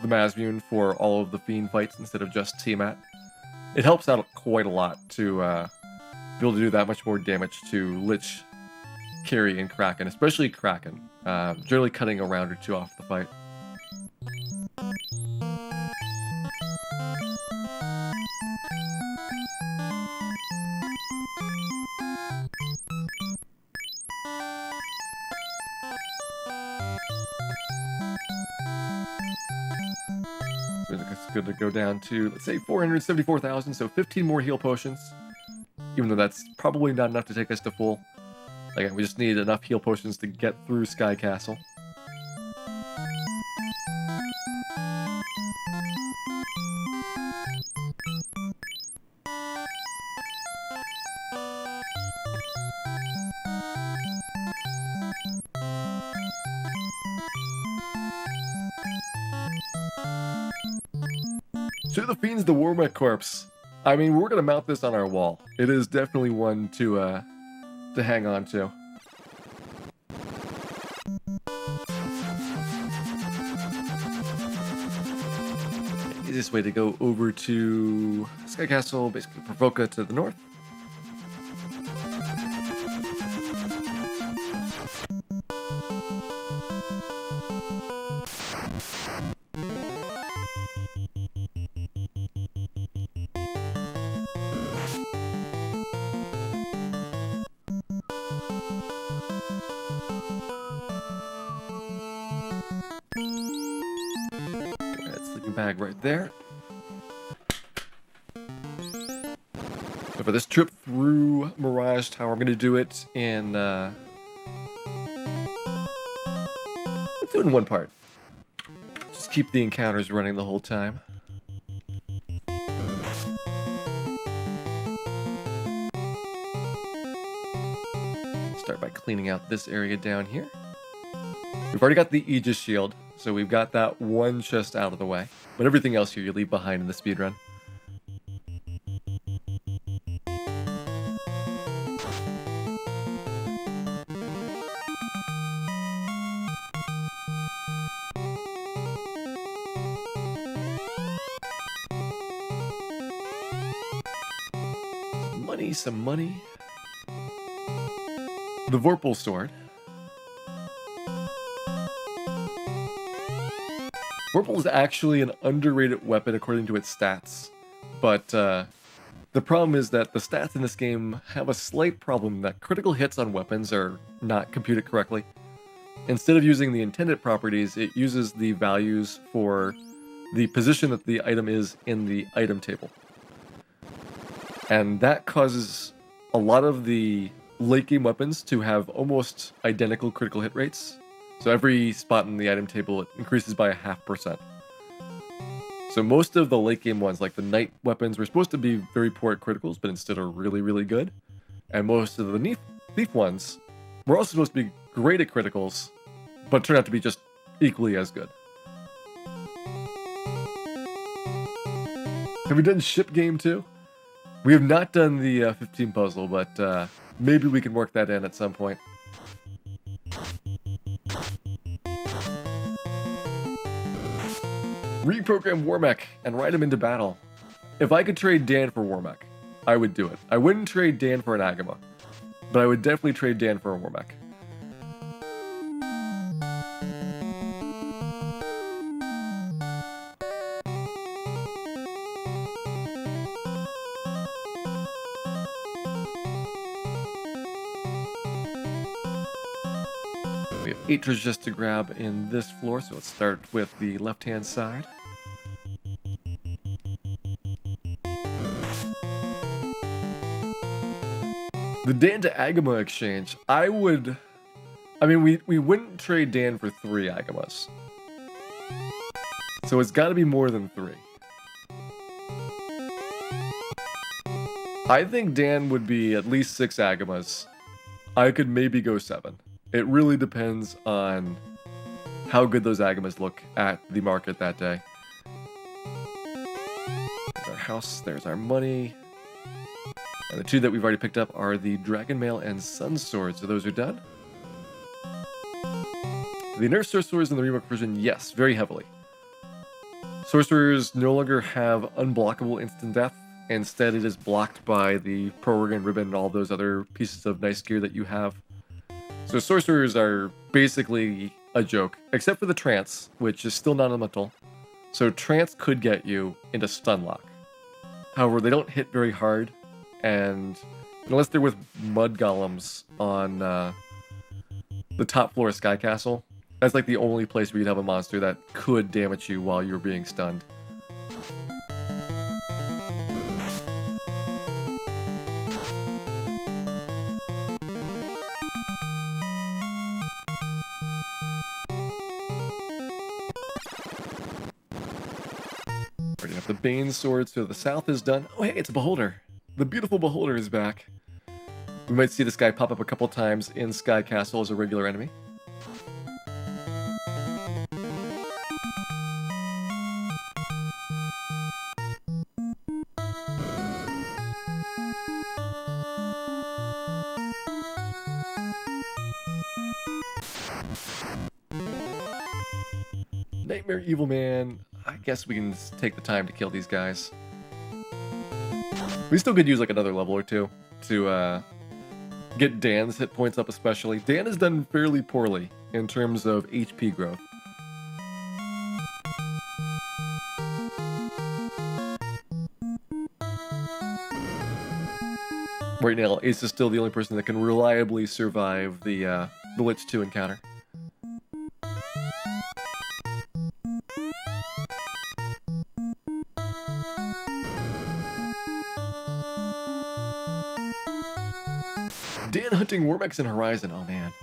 the Mazmune for all of the Fiend fights instead of just Tiamat. It helps out quite a lot to be able to do that much more damage to Lich, Carry, and Kraken, especially Kraken, generally cutting a round or two off the fight. It's good to go down to, let's say, 474,000, so 15 more heal potions. Even though that's probably not enough to take us to full. Again, we just need enough heal potions to get through Sky Castle. To the Fiends, the WarMECH corpse. I mean, we're gonna mount this on our wall. It is definitely one to hang on to. Easiest way to go over to Sky Castle, basically Provoca to the north. Bag right there. So for this trip through Mirage Tower, I'm going to do it in let's do it in one part. Just keep the encounters running the whole time. Start by cleaning out this area down here. We've already got the Aegis shield, so we've got that one chest out of the way. But everything else here you leave behind in the speedrun. Some money. The Vorpal sword. Vorpal is actually an underrated weapon according to its stats, but the problem is that the stats in this game have a slight problem that critical hits on weapons are not computed correctly. Instead of using the intended properties, it uses the values for the position that the item is in the item table. And that causes a lot of the late game weapons to have almost identical critical hit rates. So every spot in the item table, it increases by 0.5%. So most of the late game ones, like the knight weapons, were supposed to be very poor at criticals, but instead are really, really good. And most of the thief ones were also supposed to be great at criticals, but turned out to be just equally as good. Have we done ship game too? We have not done the 15 puzzle, but maybe we can work that in at some point. Reprogram WarMECH and ride him into battle. If I could trade Dan for WarMECH, I would do it. I wouldn't trade Dan for an Agama, but I would definitely trade Dan for a WarMECH. We have 8 treasures just to grab in this floor, so let's start with the left-hand side. The Dan to Agama exchange. I mean, we wouldn't trade Dan for 3 Agamas. So it's got to be more than 3. I think Dan would be at least 6 Agamas. I could maybe go 7. It really depends on how good those Agamas look at the market that day. There's our house, there's our money. And the 2 that we've already picked up are the Dragon Mail and Sun Sword, so those are done. The nerf sorcerers in the remake version, yes, very heavily. Sorcerers no longer have unblockable instant death. Instead, it is blocked by the Pro-Organ Ribbon and all those other pieces of nice gear that you have. So sorcerers are basically a joke, except for the trance, which is still non-elemental. So trance could get you into stun lock. However, they don't hit very hard, and unless they're with mud golems on the top floor of Sky Castle, that's like the only place where you'd have a monster that could damage you while you're being stunned. Already have the Bane Sword, so the south is done. Oh hey, it's a Beholder! The beautiful Beholder is back. We might see this guy pop up a couple times in Sky Castle as a regular enemy. Nightmare Evil Man. I guess we can take the time to kill these guys. We still could use like another level or 2 to get Dan's hit points up especially. Dan has done fairly poorly in terms of HP growth. Right now, Ace is still the only person that can reliably survive the Lich 2 encounter. Dan hunting WarMECHs in Horizon, oh man.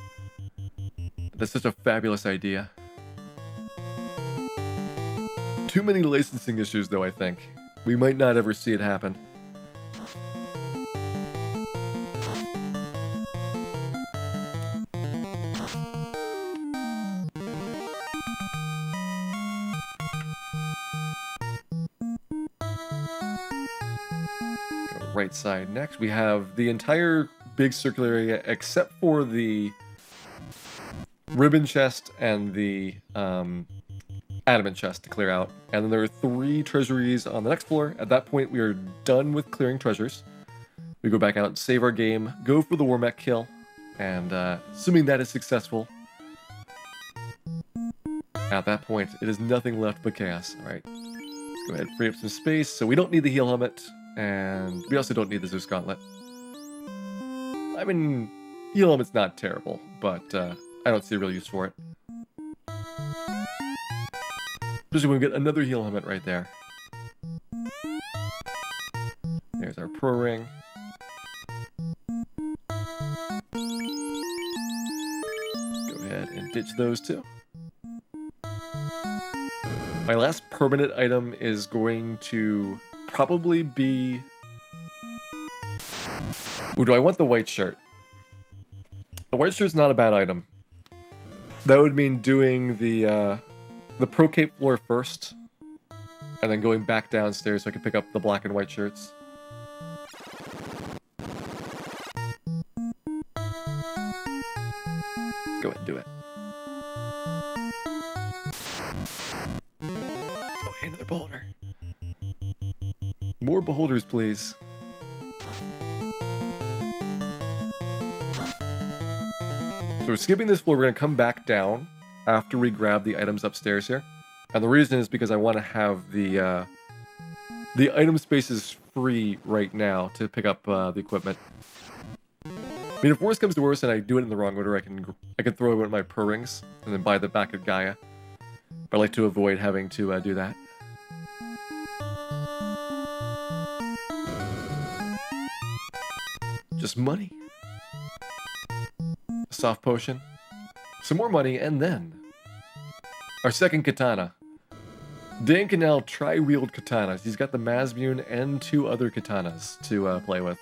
That's such a fabulous idea. Too many licensing issues though, I think. We might not ever see it happen. Go right side next. We have the entire big circular area except for the ribbon chest and the adamant chest to clear out. And then there are 3 treasuries on the next floor. At that point, we are done with clearing treasures. We go back out, save our game, go for the WarMECH kill, and assuming that is successful, at that point, it is nothing left but chaos. All right, let's go ahead and free up some space. So we don't need the heal helmet, and we also don't need the Zeus Gauntlet. I mean, heal helmet's not terrible, but I don't see a real use for it. Especially when we get another heal helmet right there. There's our pro ring. Go ahead and ditch those 2. My last permanent item is going to probably be... Ooh, do I want the white shirt? The white shirt's not a bad item. That would mean doing the Pro Cape floor first, and then going back downstairs so I can pick up the black and white shirts. Go ahead and do it. Oh, hey, another beholder. More beholders, please. So we're skipping this floor. We're going to come back down after we grab the items upstairs here. And the reason is because I want to have the item spaces free right now to pick up the equipment. I mean, if worse comes to worse and I do it in the wrong order, I can throw away my pro rings and then buy the back of Gaia. But I like to avoid having to do that. Just money. soft potion, some more money, and then our second katana. Dan can now tri-wield katanas. He's got the Masmune and 2 other katanas to play with.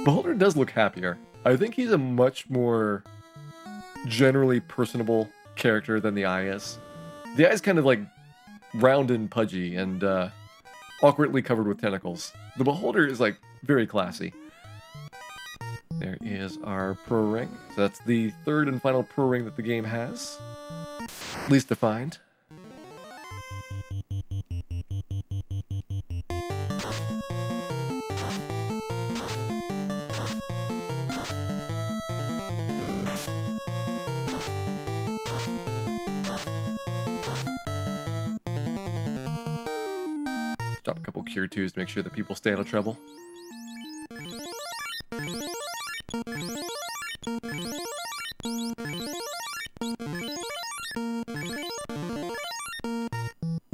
Beholder does look happier. I think he's a much more generally personable character than the Eye is. The Eye's kind of like round and pudgy and awkwardly covered with tentacles. The Beholder is like very classy. There is our Pro Ring. So that's the 3rd and final Pro Ring that the game has. At least defined. Drop a couple Cure 2s to make sure that people stay out of trouble.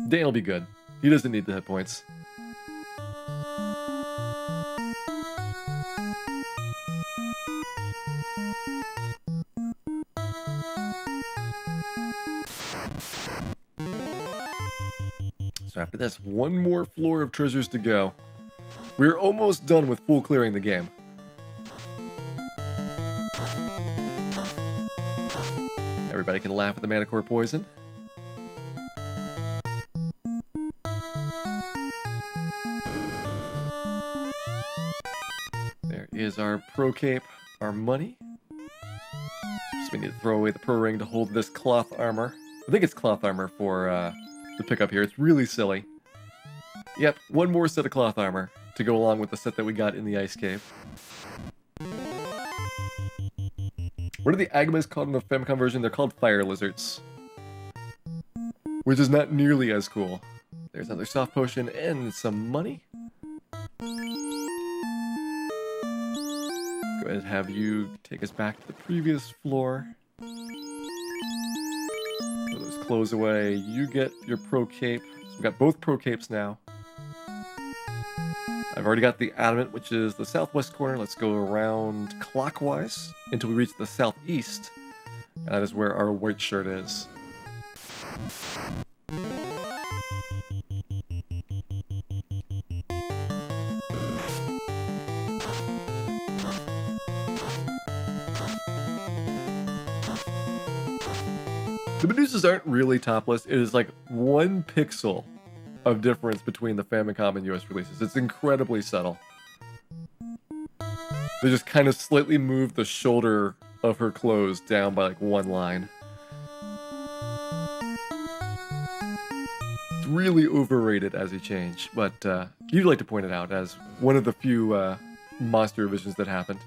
Dan will be good. He doesn't need the hit points. So after this, one more floor of treasures to go. We're almost done with full clearing the game. Everybody can laugh at the Manicore poison. There is our Pro Cape, our money. So we need to throw away the Pro Ring to hold this cloth armor. I think it's cloth armor for the pickup here. It's really silly. Yep, one more set of cloth armor to go along with the set that we got in the Ice Cave. What are the Agamas called in the Famicom version? They're called Fire Lizards. Which is not nearly as cool. There's another soft potion and some money. Go ahead and have you take us back to the previous floor. Throw those clothes away. You get your Pro Cape. So we've got both Pro Capes now. I've already got the Adamant, which is the southwest corner. Let's go around clockwise until we reach the southeast. And that is where our white shirt is. The Medusas aren't really topless. It is like 1 pixel of difference between the Famicom and US releases. It's incredibly subtle. They just kind of slightly move the shoulder of her clothes down by like 1 line. It's really overrated as a change, but you'd like to point it out as one of the few monster revisions that happened.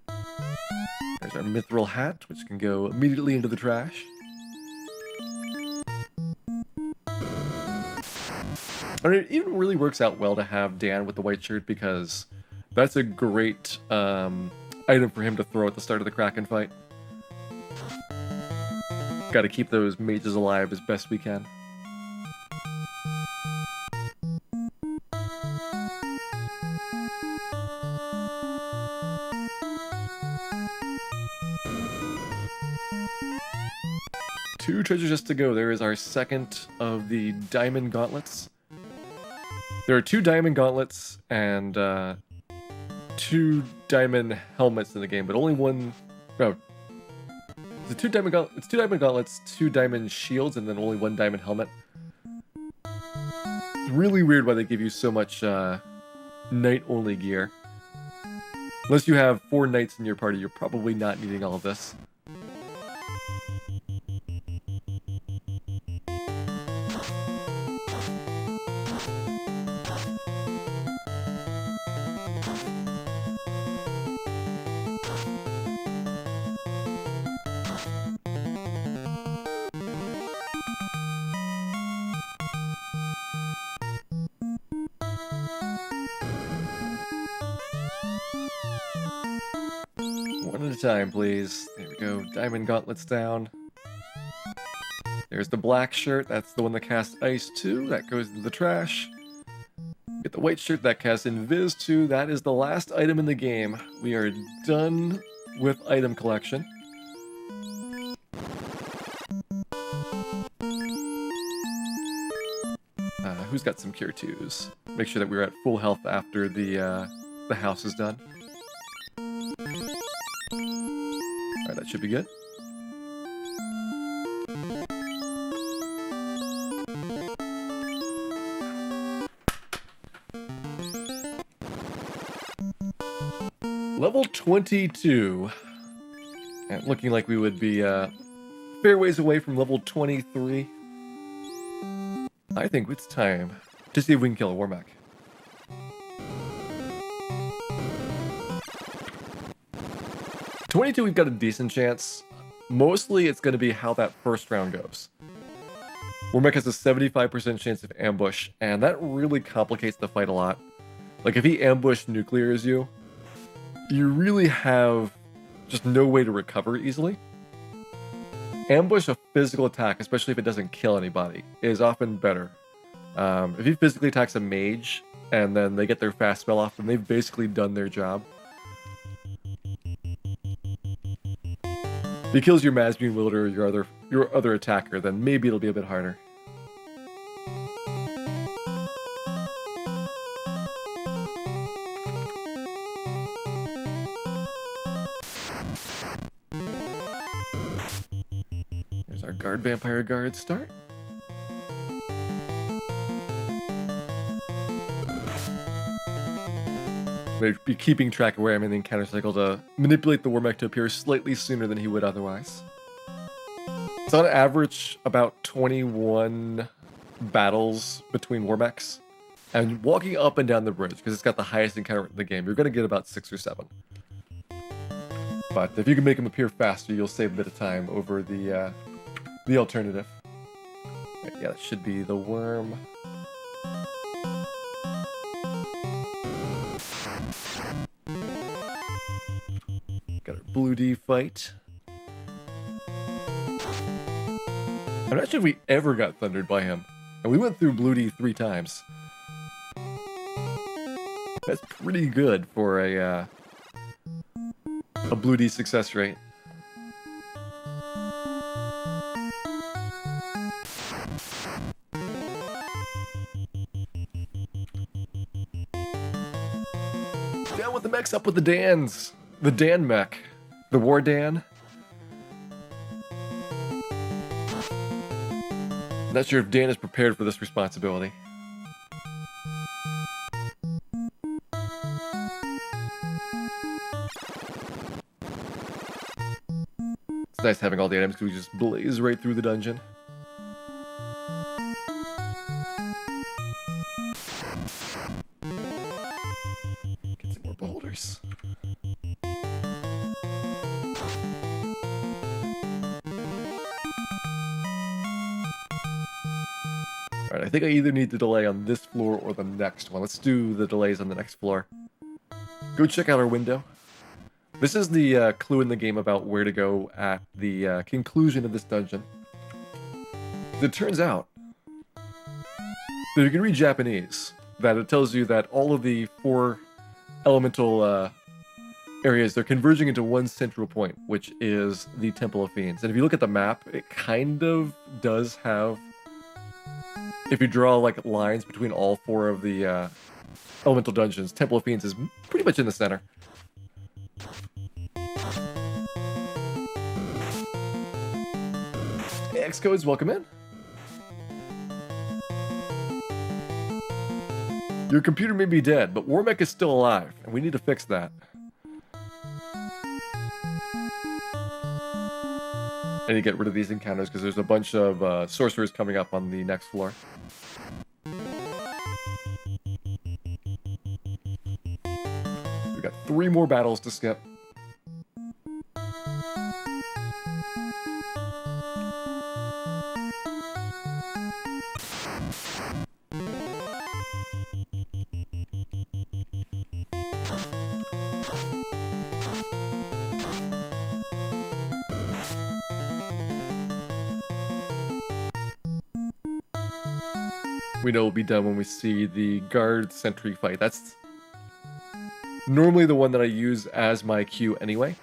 There's our Mithril hat, which can go immediately into the trash. And it even really works out well to have Dan with the white shirt because that's a great item for him to throw at the start of the Kraken fight. Got to keep those mages alive as best we can. Two treasures just to go. There is our second of the diamond gauntlets. There are 2 diamond gauntlets and 2 diamond helmets in the game, but only one. No, it's 2 diamond gauntlets, 2 diamond shields, and then only 1 diamond helmet. It's really weird why they give you so much knight-only gear. Unless you have 4 knights in your party, you're probably not needing all of this. One at a time, please. There we go. Diamond gauntlets down. There's the black shirt. That's the one that casts Ice 2. That goes into the trash. Get the white shirt that casts Invis 2. That is the last item in the game. We are done with item collection. Who's got some Cure 2s? Make sure that we're at full health after the house is done. Alright, that should be good. Level 22. And looking like we would be fair ways away from level 23. I think it's time to see if we can kill a WarMECH. '22, we've got a decent chance. Mostly, it's going to be how that first round goes. WarMECH has a 75% chance of ambush, and that really complicates the fight a lot. Like, if he ambush nuclears you, you really have just no way to recover easily. Ambush a physical attack, especially if it doesn't kill anybody, is often better. If he physically attacks a mage, and then they get their fast spell off, then they've basically done their job. If he kills your Mazmune wielder or your other attacker, then maybe it'll be a bit harder. There's our guard vampire guard start. Maybe be keeping track of where I'm in the encounter cycle to manipulate the WarMECH to appear slightly sooner than he would otherwise. It's on average about 21 battles between WarMECs. And walking up and down the bridge, because it's got the highest encounter in the game, you're going to get about 6 or 7. But if you can make them appear faster, you'll save a bit of time over the alternative. Right, yeah, that should be the worm. Got our Blue D fight. I'm not sure if we ever got thundered by him. And we went through Blue D 3 times. That's pretty good for a Blue D success rate. Down with the mechs, up with the Dans. The Dan mech. The War Dan. Not sure if Dan is prepared for this responsibility. It's nice having all the items because we just blaze right through the dungeon. Get some more beholders. Alright, I think I either need to delay on this floor or the next one. Let's do the delays on the next floor. Go check out our window. This is the clue in the game about where to go at the conclusion of this dungeon. It turns out that you can read Japanese, that it tells you that all of the 4 elemental areas, they're converging into one central point, which is the Temple of Fiends. And if you look at the map, it kind of does have... If you draw like lines between all 4 of the elemental dungeons, Temple of Fiends is pretty much in the center. Hey, X-Codes, welcome in. Your computer may be dead, but WarMECH is still alive, and we need to fix that. I need to get rid of these encounters because there's a bunch of sorcerers coming up on the next floor. We got 3 more battles to skip. we know will be done when we see the guard sentry fight. That's normally the one that I use as my cue anyway.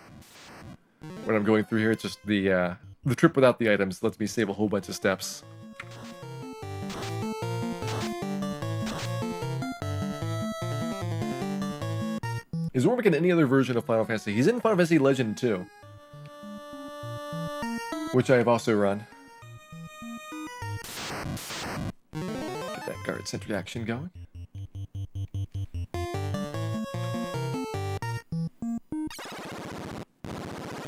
When I'm going through here, it's just the trip without the items lets me save a whole bunch of steps. Is WarMECH in any other version of Final Fantasy? He's in Final Fantasy Legend 2, which I have also run. Get that guard sentry action going.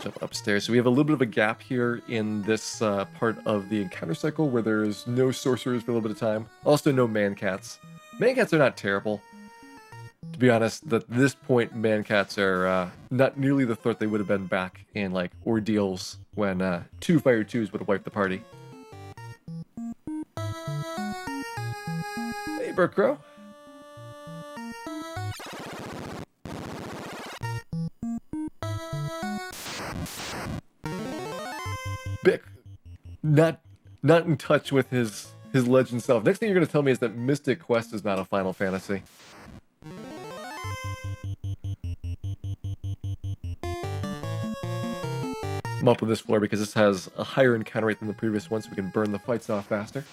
Jump upstairs. So we have a little bit of a gap here in this part of the encounter cycle where there's no sorcerers for a little bit of time. Also no man-cats. Man-cats are not terrible. To be honest, at this point, man-cats are not nearly the threat they would have been back in, like, Ordeals when 2 Fire 2s would have wiped the party. Hey, Burkrow. Bick, not in touch with his legend self. Next thing you're going to tell me is that Mystic Quest is not a Final Fantasy. I'm up with this floor because this has a higher encounter rate than the previous one, so we can burn the fights off faster.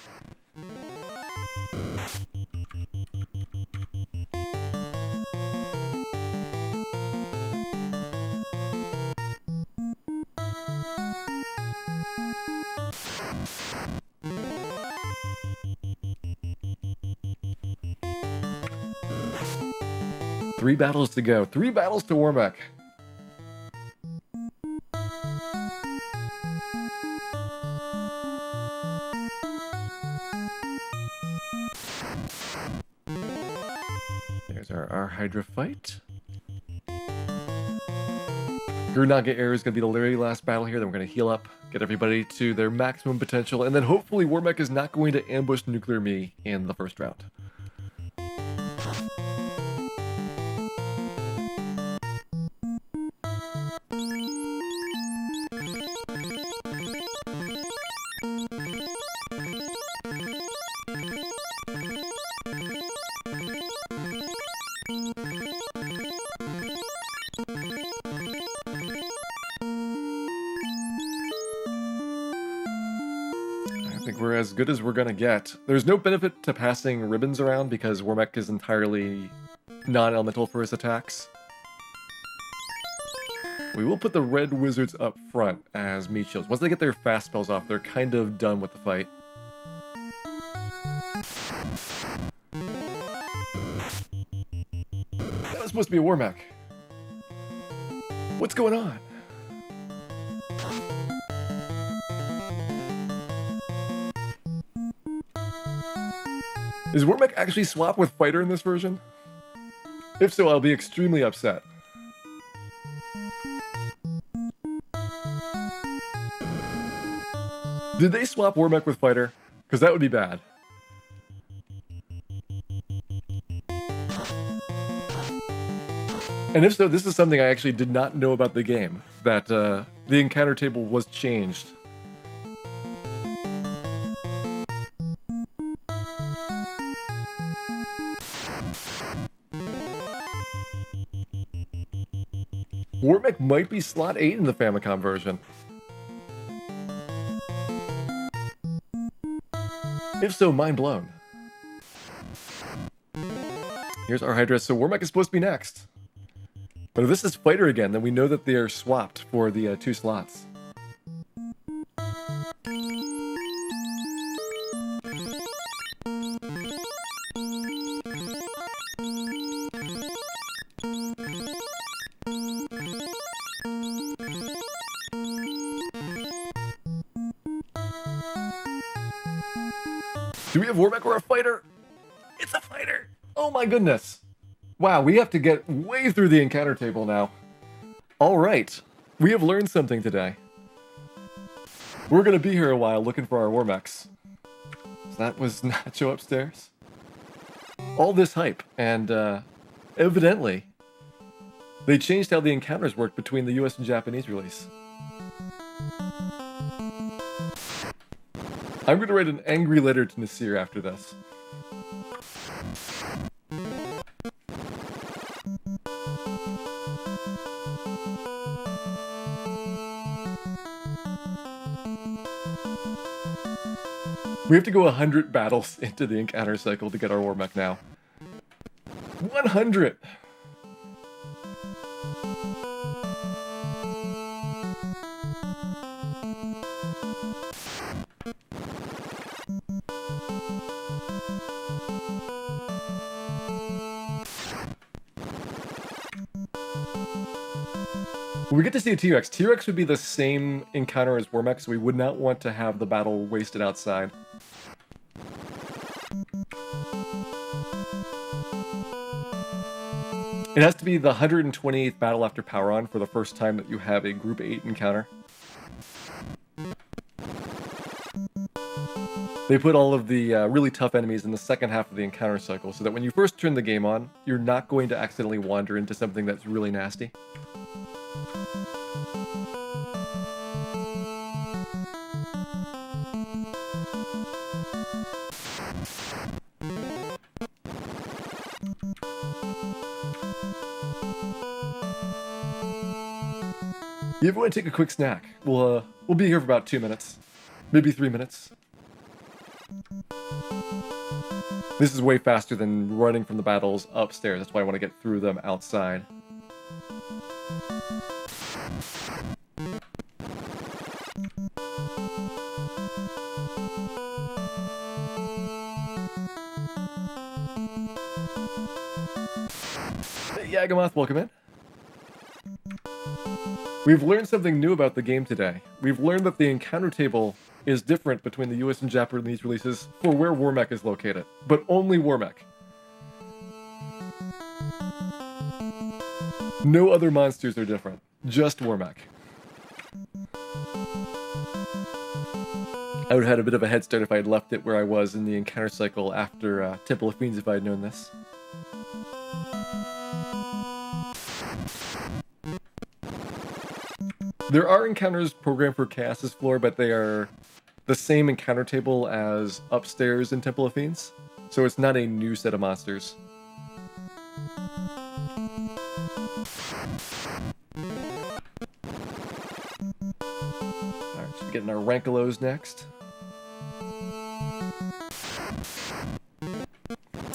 Three battles to go. 3 battles to WarMECH. There's our Hydra fight. Gurnaga Air is going to be the very last battle here. Then we're going to heal up, get everybody to their maximum potential, and then hopefully WarMECH is not going to ambush Nuclear Me in the first round. I think we're as good as we're gonna get. There's no benefit to passing ribbons around because WarMECH is entirely non-elemental for his attacks. We will put the red wizards up front as meat shields. Once they get their fast spells off, they're kind of done with the fight. That was supposed to be a WarMECH. What's going on? Is WarMECH actually swap with Fighter in this version? If so, I'll be extremely upset. Did they swap WarMECH with Fighter? Because that would be bad. And if so, this is something I actually did not know about the game, that the encounter table was changed. WarMECH might be slot 8 in the Famicom version. If so, mind blown. Here's our Hydra. So WarMECH is supposed to be next. But if this is Fighter again, then we know that they are swapped for the 2 slots. Do we have WarMECH or a Fighter? It's a Fighter! Oh my goodness! Wow, we have to get way through the encounter table now. Alright, we have learned something today. We're gonna be here a while looking for our WarMECs. So that was Nacho upstairs. All this hype, and evidently, they changed how the encounters worked between the US and Japanese release. I'm going to write an angry letter to Nasir after this. We have to go 100 battles into the encounter cycle to get our WarMech now. 100! We get to see a T-Rex. T-Rex would be the same encounter as WarMECH, so we would not want to have the battle wasted outside. It has to be the 128th battle after Power On for the first time that you have a Group 8 encounter. They put all of the really tough enemies in the second half of the encounter cycle, so that when you first turn the game on, you're not going to accidentally wander into something that's really nasty. You ever want to take a quick snack? We'll be here for about 2 minutes, maybe 3 minutes. This is way faster than running from the battles upstairs. That's why I want to get through them outside. Hey, Yagamoth, welcome in. We've learned something new about the game today. We've learned that the encounter table is different between the US and Japanese releases for where WarMECH is located, but only WarMECH. No other monsters are different, just WarMECH. I would have had a bit of a head start if I had left it where I was in the encounter cycle after Temple of Fiends if I had known this. There are encounters programmed for Chaos's floor, but they are the same encounter table as upstairs in Temple of Fiends, so it's not a new set of monsters. Alright, so we're getting our Rankelos next.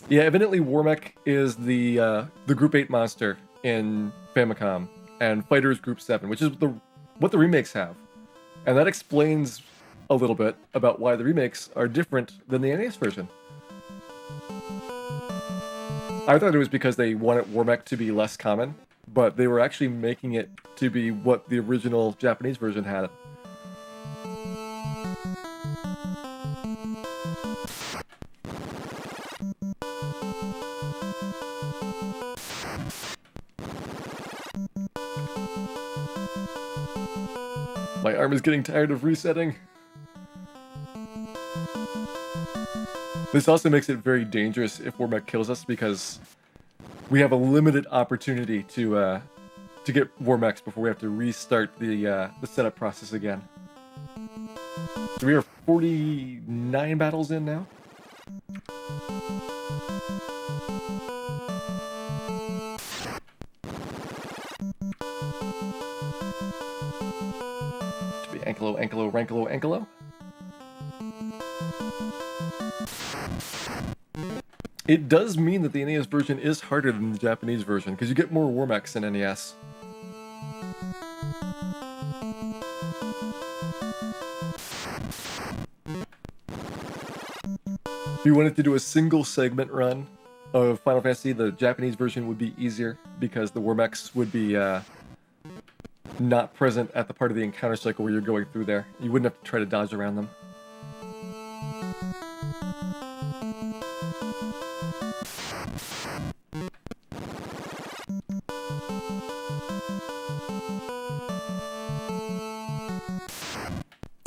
Yeah, evidently WarMECH is the Group 8 monster in Famicom, and Fighters Group 7, which is what the remakes have. And that explains a little bit about why the remakes are different than the NES version. I thought it was because they wanted WarMECH to be less common, but they were actually making it to be what the original Japanese version had. My arm is getting tired of resetting. This also makes it very dangerous if WarMECH kills us because we have a limited opportunity to get WarMECs before we have to restart the setup process again. So we are 49 battles in now. Ankylo, Ankylo, Rankolo, Ankylo. It does mean that the NES version is harder than the Japanese version, because you get more WarMECs in NES. If you wanted to do a single segment run of Final Fantasy, the Japanese version would be easier, because the WarMECs would be not present at the part of the encounter cycle where you're going through there. You wouldn't have to try to dodge around them.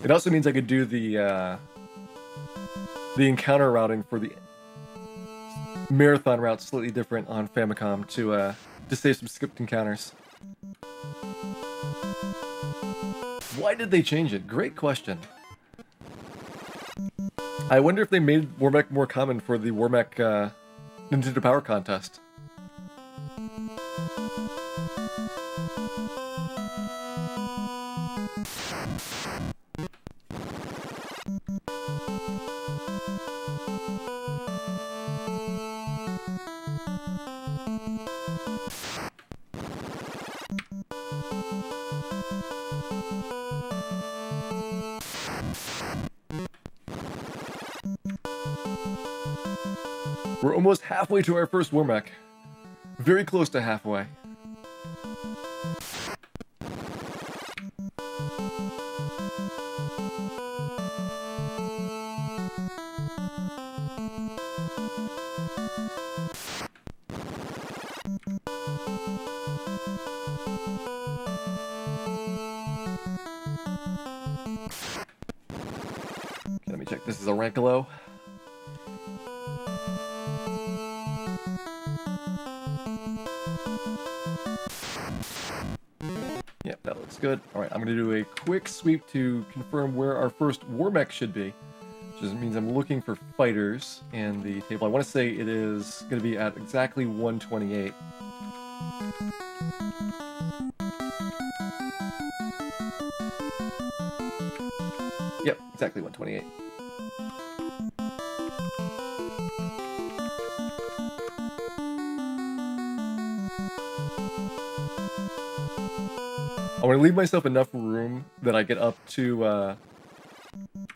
It also means I could do the encounter routing for the marathon route slightly different on Famicom to save some skipped encounters. Why did they change it? Great question. I wonder if they made WarMECH more common for the WarMECH Nintendo Power Contest. We're almost halfway to our first WarMECH. Very close to halfway. Okay, let me check. This is a rank low. Yep, that looks good. All right, I'm going to do a quick sweep to confirm where our first WarMECH should be, which means I'm looking for fighters in the table. I want to say it is going to be at exactly 128. Yep, exactly 128. I want to leave myself enough room that I get up to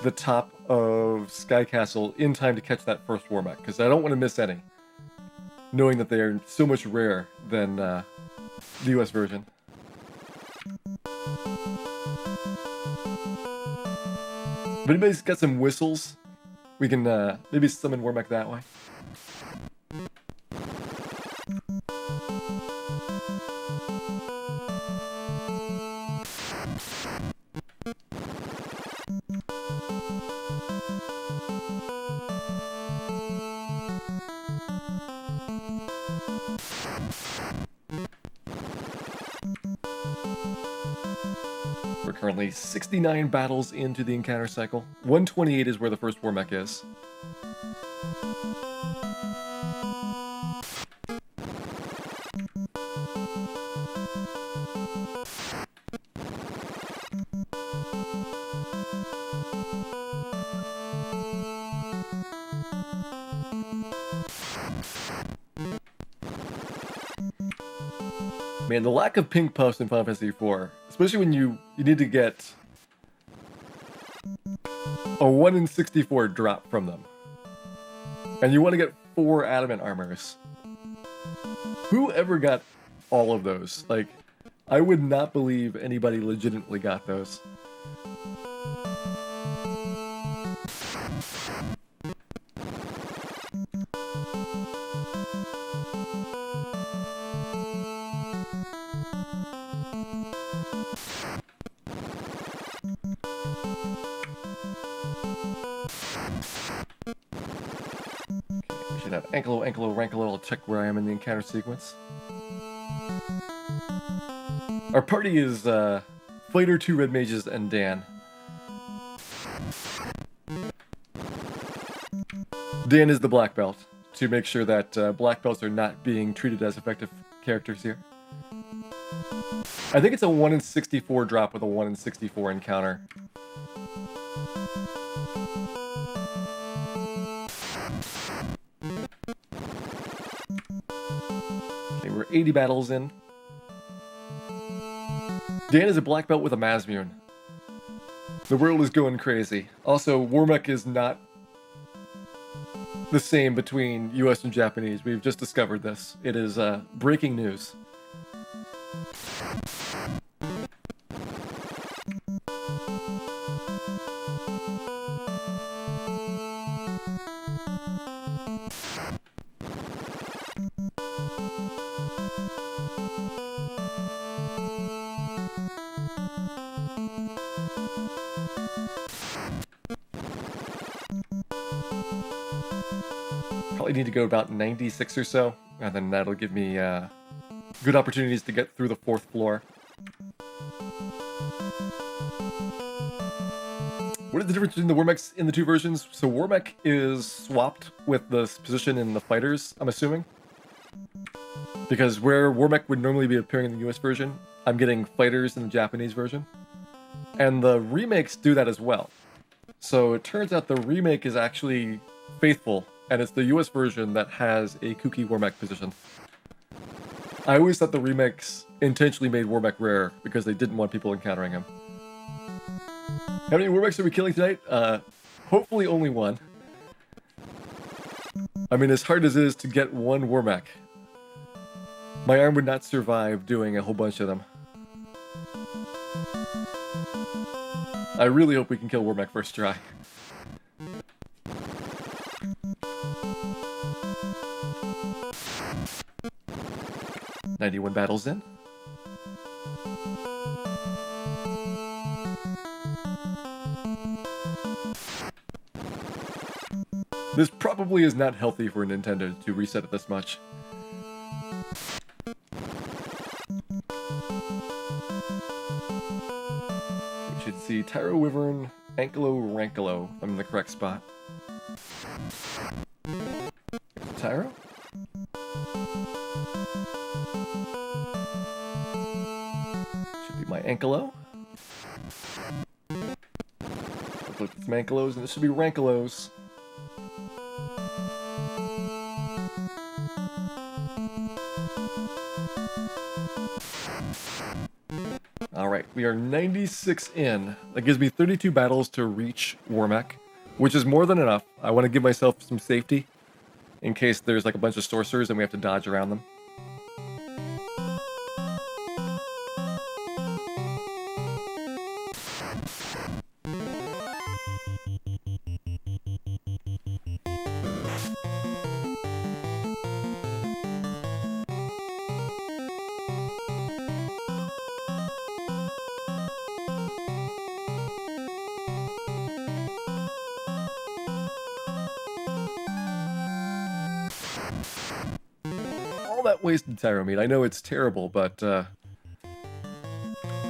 the top of Sky Castle in time to catch that first WarMECH, because I don't want to miss any, knowing that they are so much rarer than the US version. If anybody's got some whistles, we can maybe summon WarMECH that way. We're currently 69 battles into the encounter cycle. 128 is where the first WarMECH is. Man, the lack of pink puffs in Final Fantasy IV, especially when you need to get a 1 in 64 drop from them, and you want to get 4 adamant armors. Who ever got all of those? Like, I would not believe anybody legitimately got those. We should have Anklo, Ranklo. I'll check where I am in the encounter sequence. Our party is Fighter, 2 Red Mages, and Dan. Dan is the black belt, to make sure that black belts are not being treated as effective characters here. I think it's a 1 in 64 drop with a 1 in 64 encounter. Okay, we're 80 battles in. Dan is a black belt with a Mazmune. The world is going crazy. Also, WarMECH is not the same between US and Japanese. We've just discovered this. It is breaking news. Probably need to go about 96 or so, and then that'll give me good opportunities to get through the 4th floor. What is the difference between the WarMECs in the 2 versions? So WarMECH is swapped with the position in the fighters, I'm assuming. Because where WarMECH would normally be appearing in the US version, I'm getting fighters in the Japanese version. And the remakes do that as well. So it turns out the remake is actually faithful, and it's the US version that has a kooky WarMECH position. I always thought the remakes intentionally made WarMECH rare because they didn't want people encountering him. How many WarMECs are we killing tonight? Hopefully only one. I mean, as hard as it is to get one WarMECH, my arm would not survive doing a whole bunch of them. I really hope we can kill WarMECH first try. "91 battles in. This probably is not healthy for Nintendo to reset it this much. We should see Tyro, Wyvern, Ankylo, Rankylo. I'm in the correct spot. Tyro? Should be my Ankylo. Let's look at some Ankylos, and this should be Rankylos. Alright, we are 96 in. That gives me 32 battles to reach WarMECH, which is more than enough. I want to give myself some safety in case there's like a bunch of sorcerers and we have to dodge around them. All that wasted Tyro meat. I know it's terrible, but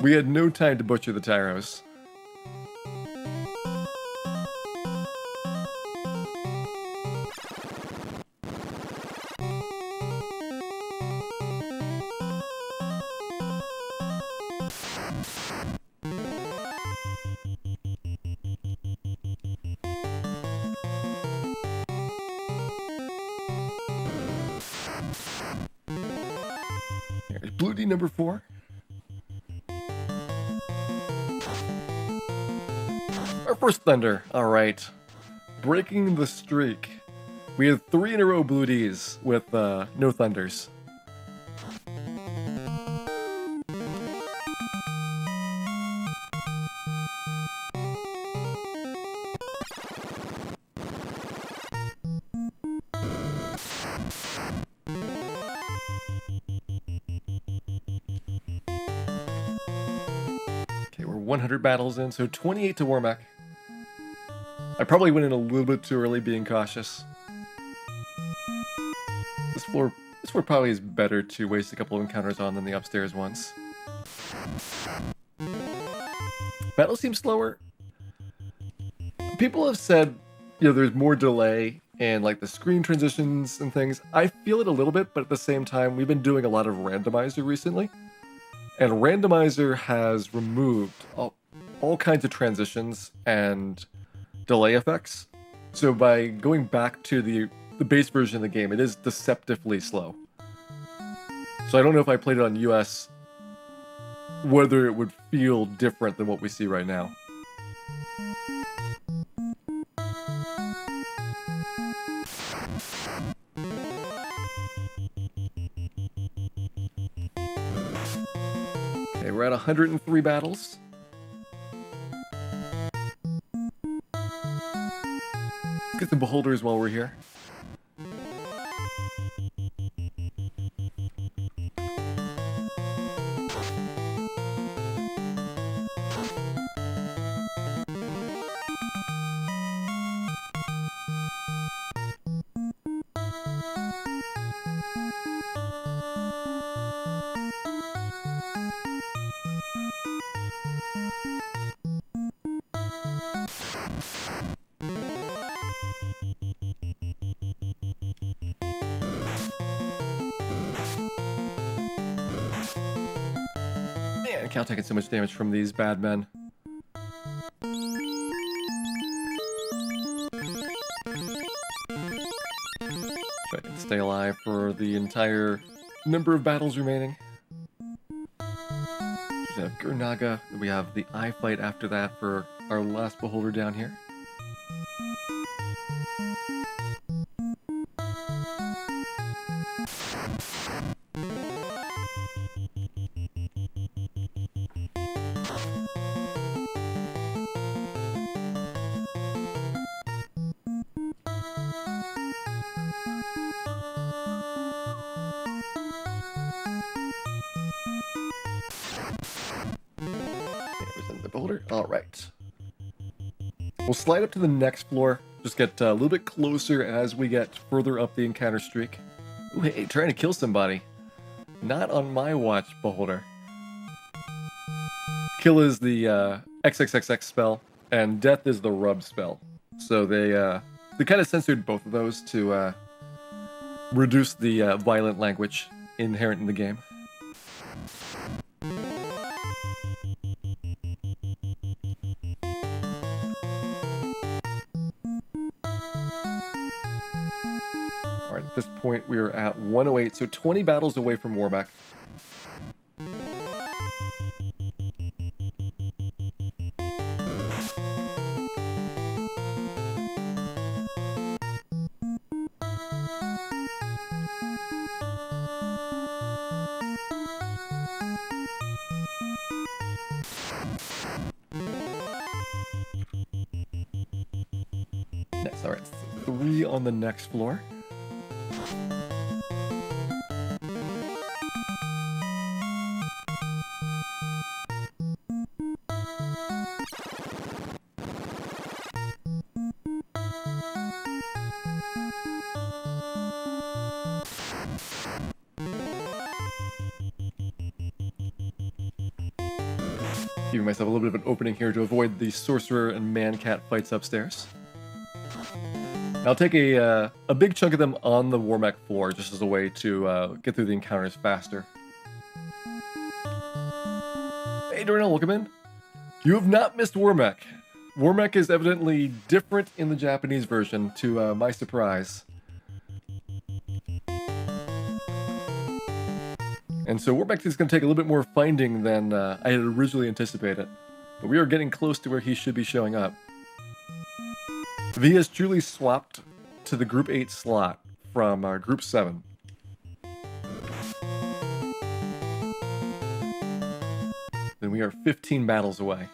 we had no time to butcher the Tyros. Blue D number 4. Our first Thunder. Alright. Breaking the streak. We had 3 in a row Blue Ds with no Thunders. We're 100 battles in, so 28 to WarMECH. I probably went in a little bit too early, being cautious. This floor probably is better to waste a couple of encounters on than the upstairs ones. Battle seems slower. People have said, you know, there's more delay in like the screen transitions and things. I feel it a little bit, but at the same time, we've been doing a lot of randomizer recently. And randomizer has removed all kinds of transitions and delay effects. So by going back to the base version of the game, it is deceptively slow. So I don't know if I played it on US, whether it would feel different than what we see right now. Okay, we're at 103 battles. Let's get the beholders while we're here. Man, Cal taking so much damage from these bad men. Try to stay alive for the entire number of battles remaining. We have Gurnaga. We have the eye fight after that for our last beholder down here. All right. We'll slide up to the next floor. Just get a little bit closer as we get further up the encounter streak. Ooh, hey, trying to kill somebody. Not on my watch, Beholder. Kill is the XXXX spell, and death is the rub spell. So they kind of censored both of those to reduce the violent language inherent in the game. At this point, we are at 108, so 20 battles away from WarMECH. Next, all right, 3 on the next floor. Giving myself a little bit of an opening here to avoid the sorcerer and man-cat fights upstairs. I'll take a big chunk of them on the WarMECH floor just as a way to get through the encounters faster. Hey Darnell, welcome in. You have not missed WarMECH. WarMECH is evidently different in the Japanese version, to my surprise. And so WarMECH is going to take a little bit more finding than I had originally anticipated. But we are getting close to where he should be showing up. V has truly swapped to the Group 8 slot from Group 7. Then we are 15 battles away.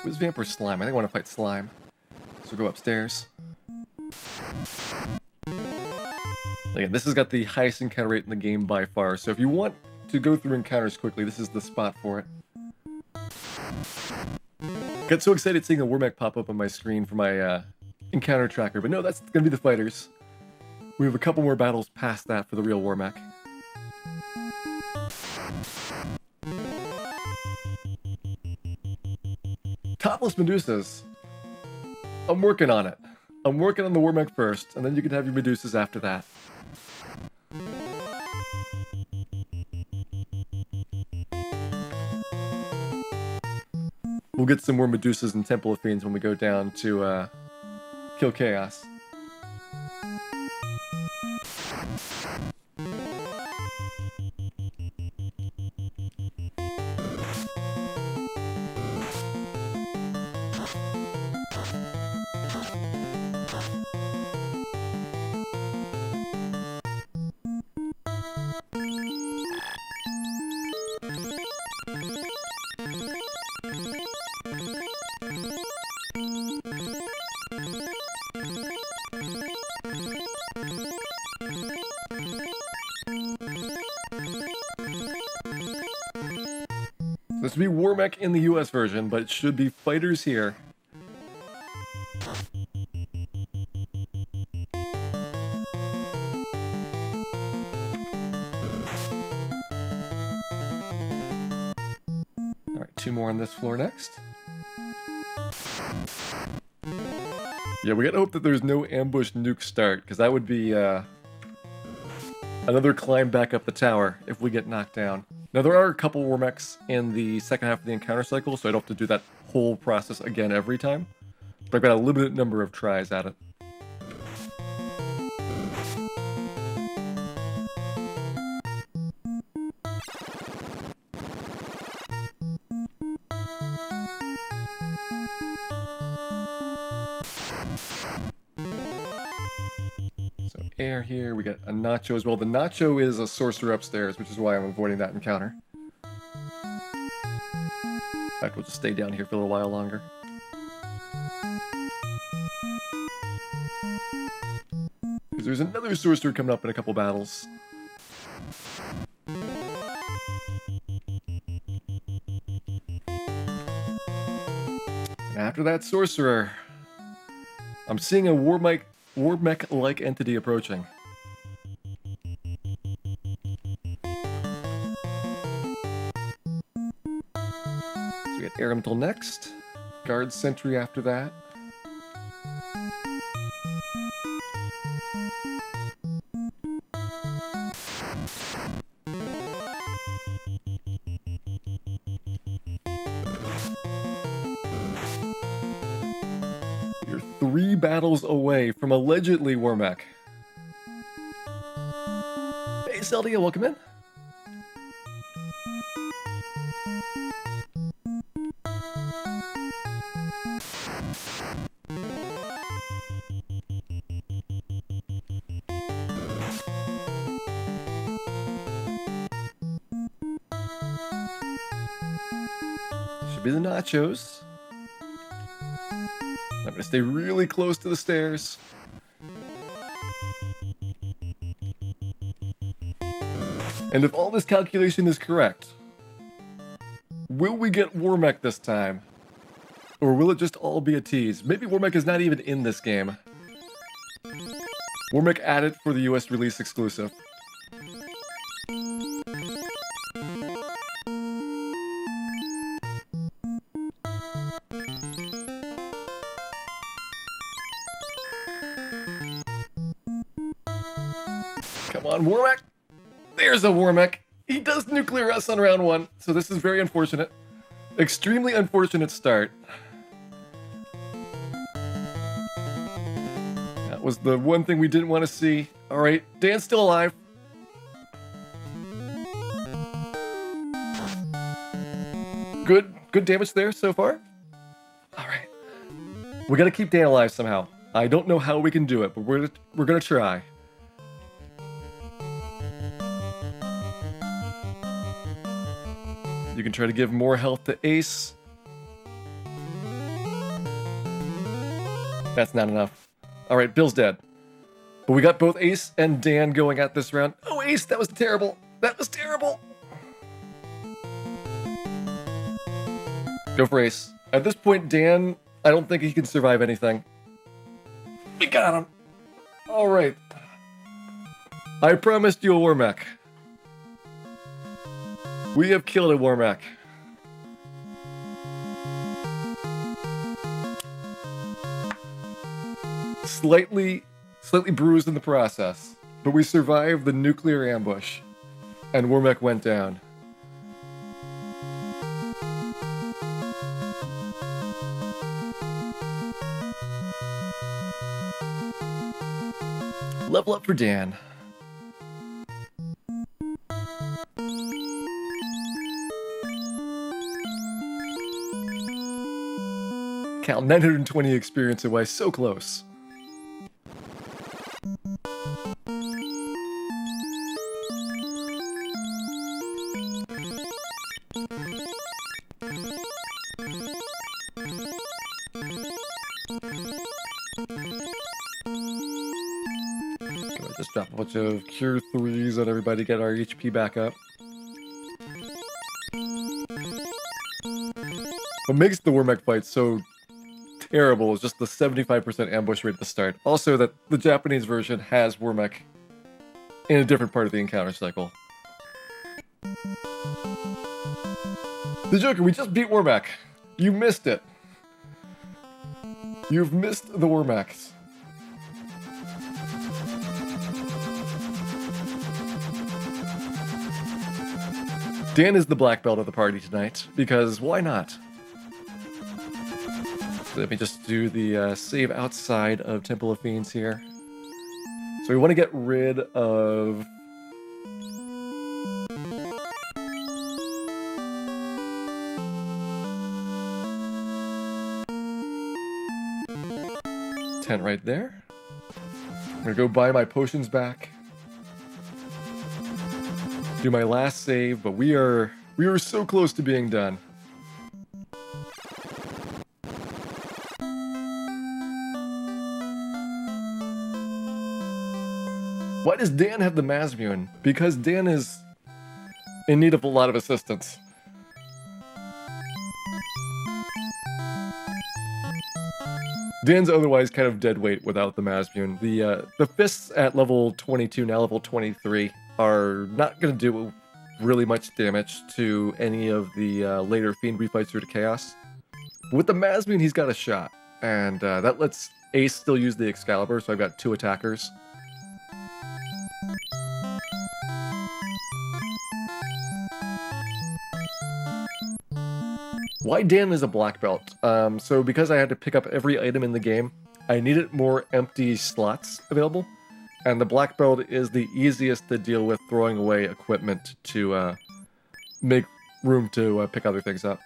Who's Vampire Slime? I think I want to fight Slime. So go upstairs. Again, this has got the highest encounter rate in the game by far, so if you want to go through encounters quickly, this is the spot for it. Got so excited seeing a WarMECH pop up on my screen for my encounter tracker, but no, that's going to be the fighters. We have a couple more battles past that for the real WarMECH. Topless Medusas. I'm working on it. I'm working on the WarMECH first, and then you can have your Medusas after that. We'll get some more Medusas and Temple of Fiends when we go down to kill Chaos. This would be WarMECH in the US version, but it should be fighters here. Alright, 2 more on this floor next. Yeah, we gotta hope that there's no ambush nuke start, because that would be another climb back up the tower if we get knocked down. Now, there are a couple WarMECs in the second half of the encounter cycle, so I don't have to do that whole process again every time. But I've got a limited number of tries at it. So air here, we got a Nacho as well. The Nacho is a sorcerer upstairs, which is why I'm avoiding that encounter. In fact, we'll just stay down here for a little while longer. Because there's another sorcerer coming up in a couple battles. And after that sorcerer, I'm seeing a WarMech-like entity approaching. So we get air until next. Guard sentry after that. You're 3 battles away from allegedly WarMECH. Hey, Zeldia, welcome in. Should be the Nachos. I'm going to stay really close to the stairs. And if all this calculation is correct, will we get WarMECH this time? Or will it just all be a tease? Maybe WarMECH is not even in this game. WarMECH added for the US release exclusive. Come on, WarMECH! There's a WarMECH! He does nuclear us on round 1, so this is very unfortunate. Extremely unfortunate start. That was the one thing we didn't want to see. Alright, Dan's still alive. Good damage there so far. Alright. We gotta keep Dan alive somehow. I don't know how we can do it, but we're gonna try. You can try to give more health to Ace. That's not enough. Alright, Bill's dead. But we got both Ace and Dan going at this round. Oh, Ace, that was terrible. That was terrible. Go for Ace. At this point, Dan, I don't think he can survive anything. We got him. Alright. I promised you a WarMECH. We have killed a WarMECH. Slightly bruised in the process, but we survived the nuclear ambush, and WarMECH went down. Level up for Dan. Cal, 920 experience away, so close. Just drop a bunch of cure 3s, let everybody get our HP back up. What makes the WarMECH fight so terrible is just the 75% ambush rate at the start. Also, that the Japanese version has WarMECH in a different part of the encounter cycle. The Joker, we just beat WarMECH. You missed it. You've missed the WarMECHs. Dan is the black belt of the party tonight, because why not? Let me just do the save outside of Temple of Fiends here. So we want to get rid of... Tent right there. I'm gonna go buy my potions back. Do my last save, but we are so close to being done. Why does Dan have the Masmune? Because Dan is in need of a lot of assistance. Dan's otherwise kind of dead weight without the Masmune. The fists at level 22, now level 23, are not going to do really much damage to any of the later Fiend refights through to Chaos. With the Masmune, he's got a shot, and that lets Ace still use the Excalibur, so I've got 2 attackers. Why Dan is a black belt? So because I had to pick up every item in the game, I needed more empty slots available, and the black belt is the easiest to deal with throwing away equipment to make room to pick other things up.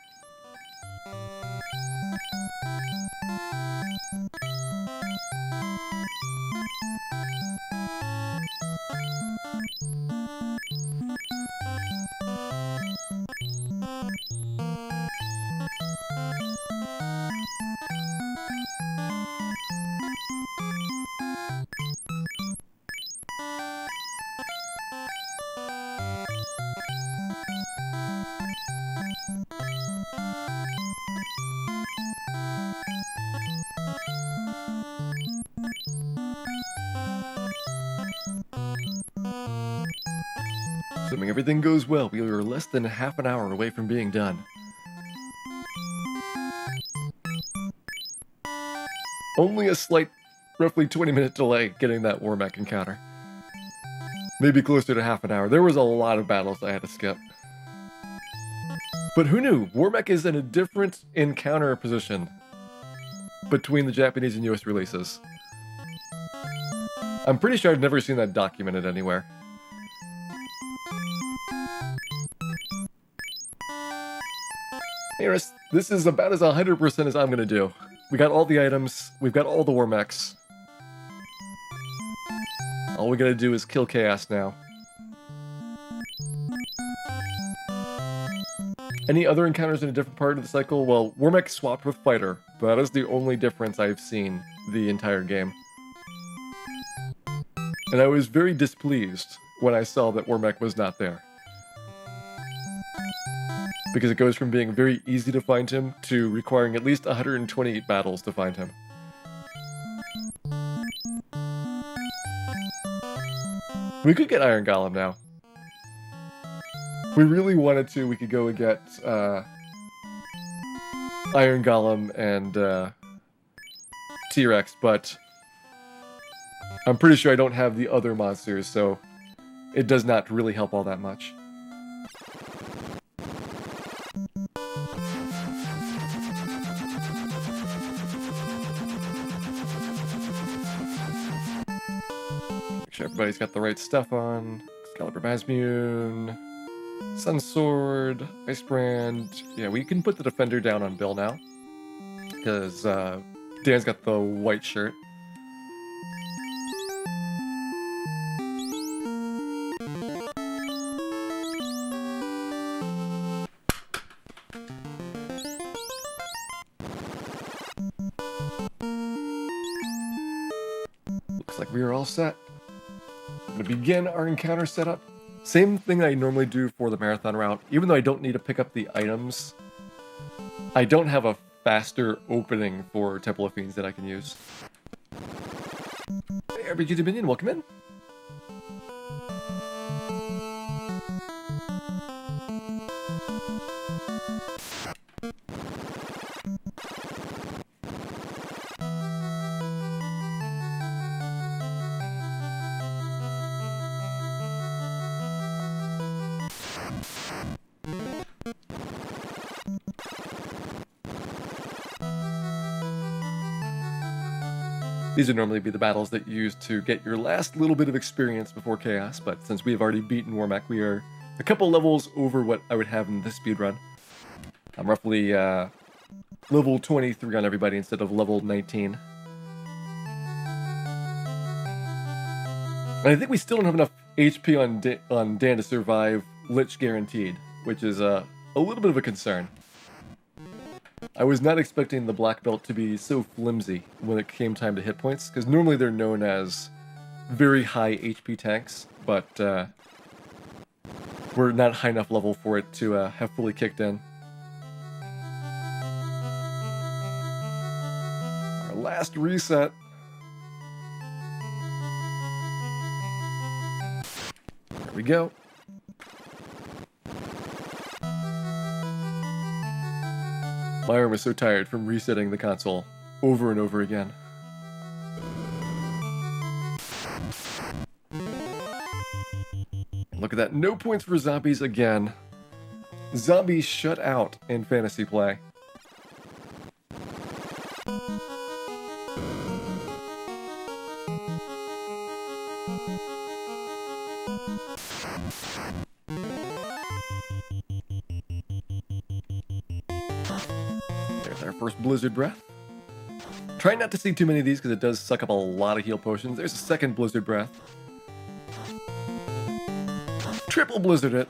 Assuming everything goes well, we are less than half an hour away from being done. Only a slight, roughly 20-minute delay getting that WarMECH encounter. Maybe closer to half an hour. There was a lot of battles I had to skip. But who knew? WarMECH is in a different encounter position between the Japanese and US releases. I'm pretty sure I've never seen that documented anywhere. Anyways, this is about as 100% as I'm going to do. We got all the items, we've got all the WarMECHs. All we gotta do is kill Chaos now. Any other encounters in a different part of the cycle? Well, WarMECH swapped with Fighter, but that is the only difference I've seen the entire game. And I was very displeased when I saw that WarMECH was not there. Because it goes from being very easy to find him to requiring at least 128 battles to find him. We could get Iron Golem now. If we really wanted to, we could go and get Iron Golem and T-Rex, but I'm pretty sure I don't have the other monsters, so it does not really help all that much. Make sure everybody's got the right stuff on. Excalibur, Masmune, Sun Sword, Ice Brand. Yeah, we can put the Defender down on Bill now, because Dan's got the white shirt. Looks like we are all set. I'm going to begin our encounter setup. Same thing I normally do for the marathon route. Even though I don't need to pick up the items, I don't have a faster opening for Temple of Fiends that I can use. Hey, RPG Dominion, welcome in. These would normally be the battles that you use to get your last little bit of experience before Chaos, but since we've already beaten WarMECH, we are a couple levels over what I would have in this speedrun. I'm roughly level 23 on everybody instead of level 19. And I think we still don't have enough HP on Dan to survive Lich Guaranteed, which is a little bit of a concern. I was not expecting the black belt to be so flimsy when it came time to hit points, because normally they're known as very high HP tanks, but we're not high enough level for it to have fully kicked in. Our last reset. There we go. My arm is so tired from resetting the console over and over again. Look at that, no points for zombies again. Zombies shut out in fantasy play. There's our first Blizzard Breath. Try not to see too many of these because it does suck up a lot of heal potions. There's a second Blizzard Breath. Triple Blizzard it.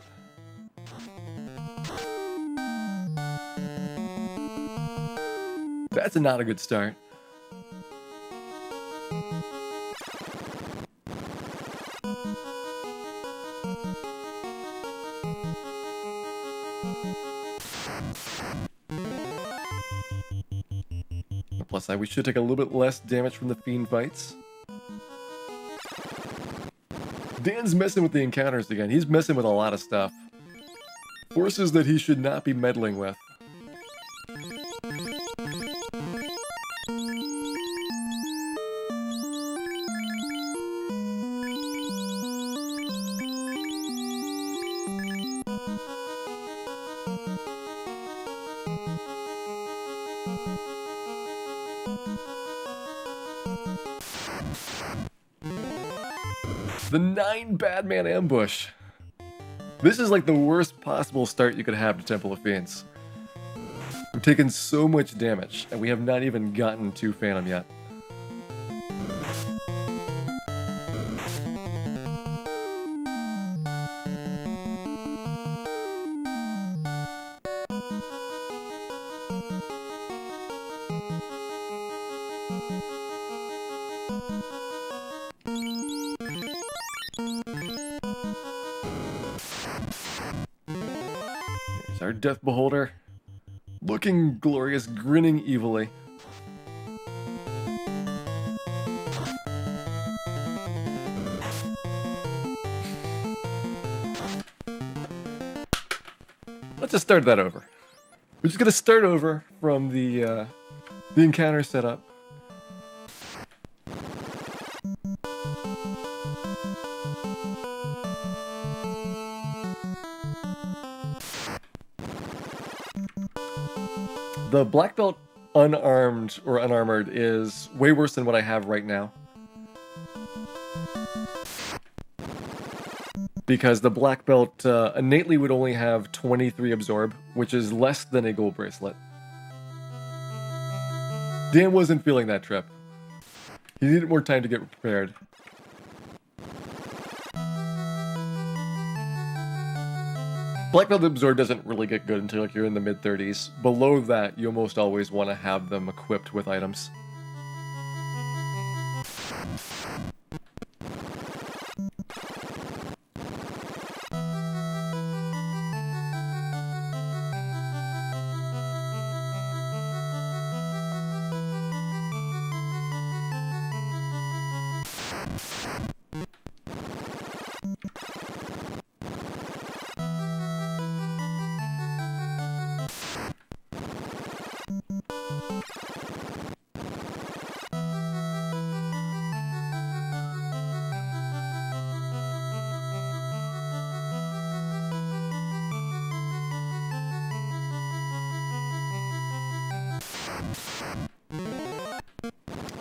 That's not a good start. Plus side, we should take a little bit less damage from the fiend fights. Dan's messing with the encounters again. He's messing with a lot of stuff. Forces that he should not be meddling with. The 9 Badman Ambush. This is like the worst possible start you could have to Temple of Fiends. We've taken so much damage, and we have not even gotten to Phantom yet. There's our Death Beholder, looking glorious, grinning evilly. Let's just start that over. We're just gonna start over from the encounter setup. The black belt unarmed or unarmored is way worse than what I have right now. Because the black belt innately would only have 23 absorb, which is less than a gold bracelet. Dan wasn't feeling that trip. He needed more time to get prepared. Black belt absorb doesn't really get good until like you're in the mid-30s. Below that, you almost always want to have them equipped with items.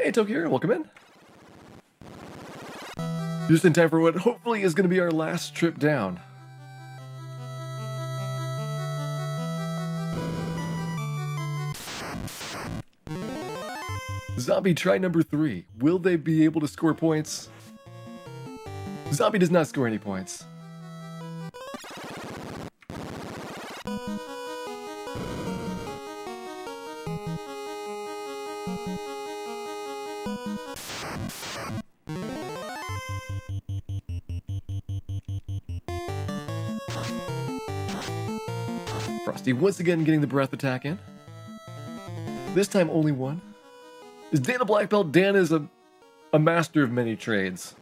Hey, Tokyo, welcome in. Just in time for what hopefully is going to be our last trip down. Zombie try number 3. Will they be able to score points? Zombie does not score any points. Frosty once again getting the breath attack in. This time only one. Is Dan a black belt? Dan is a master of many trades.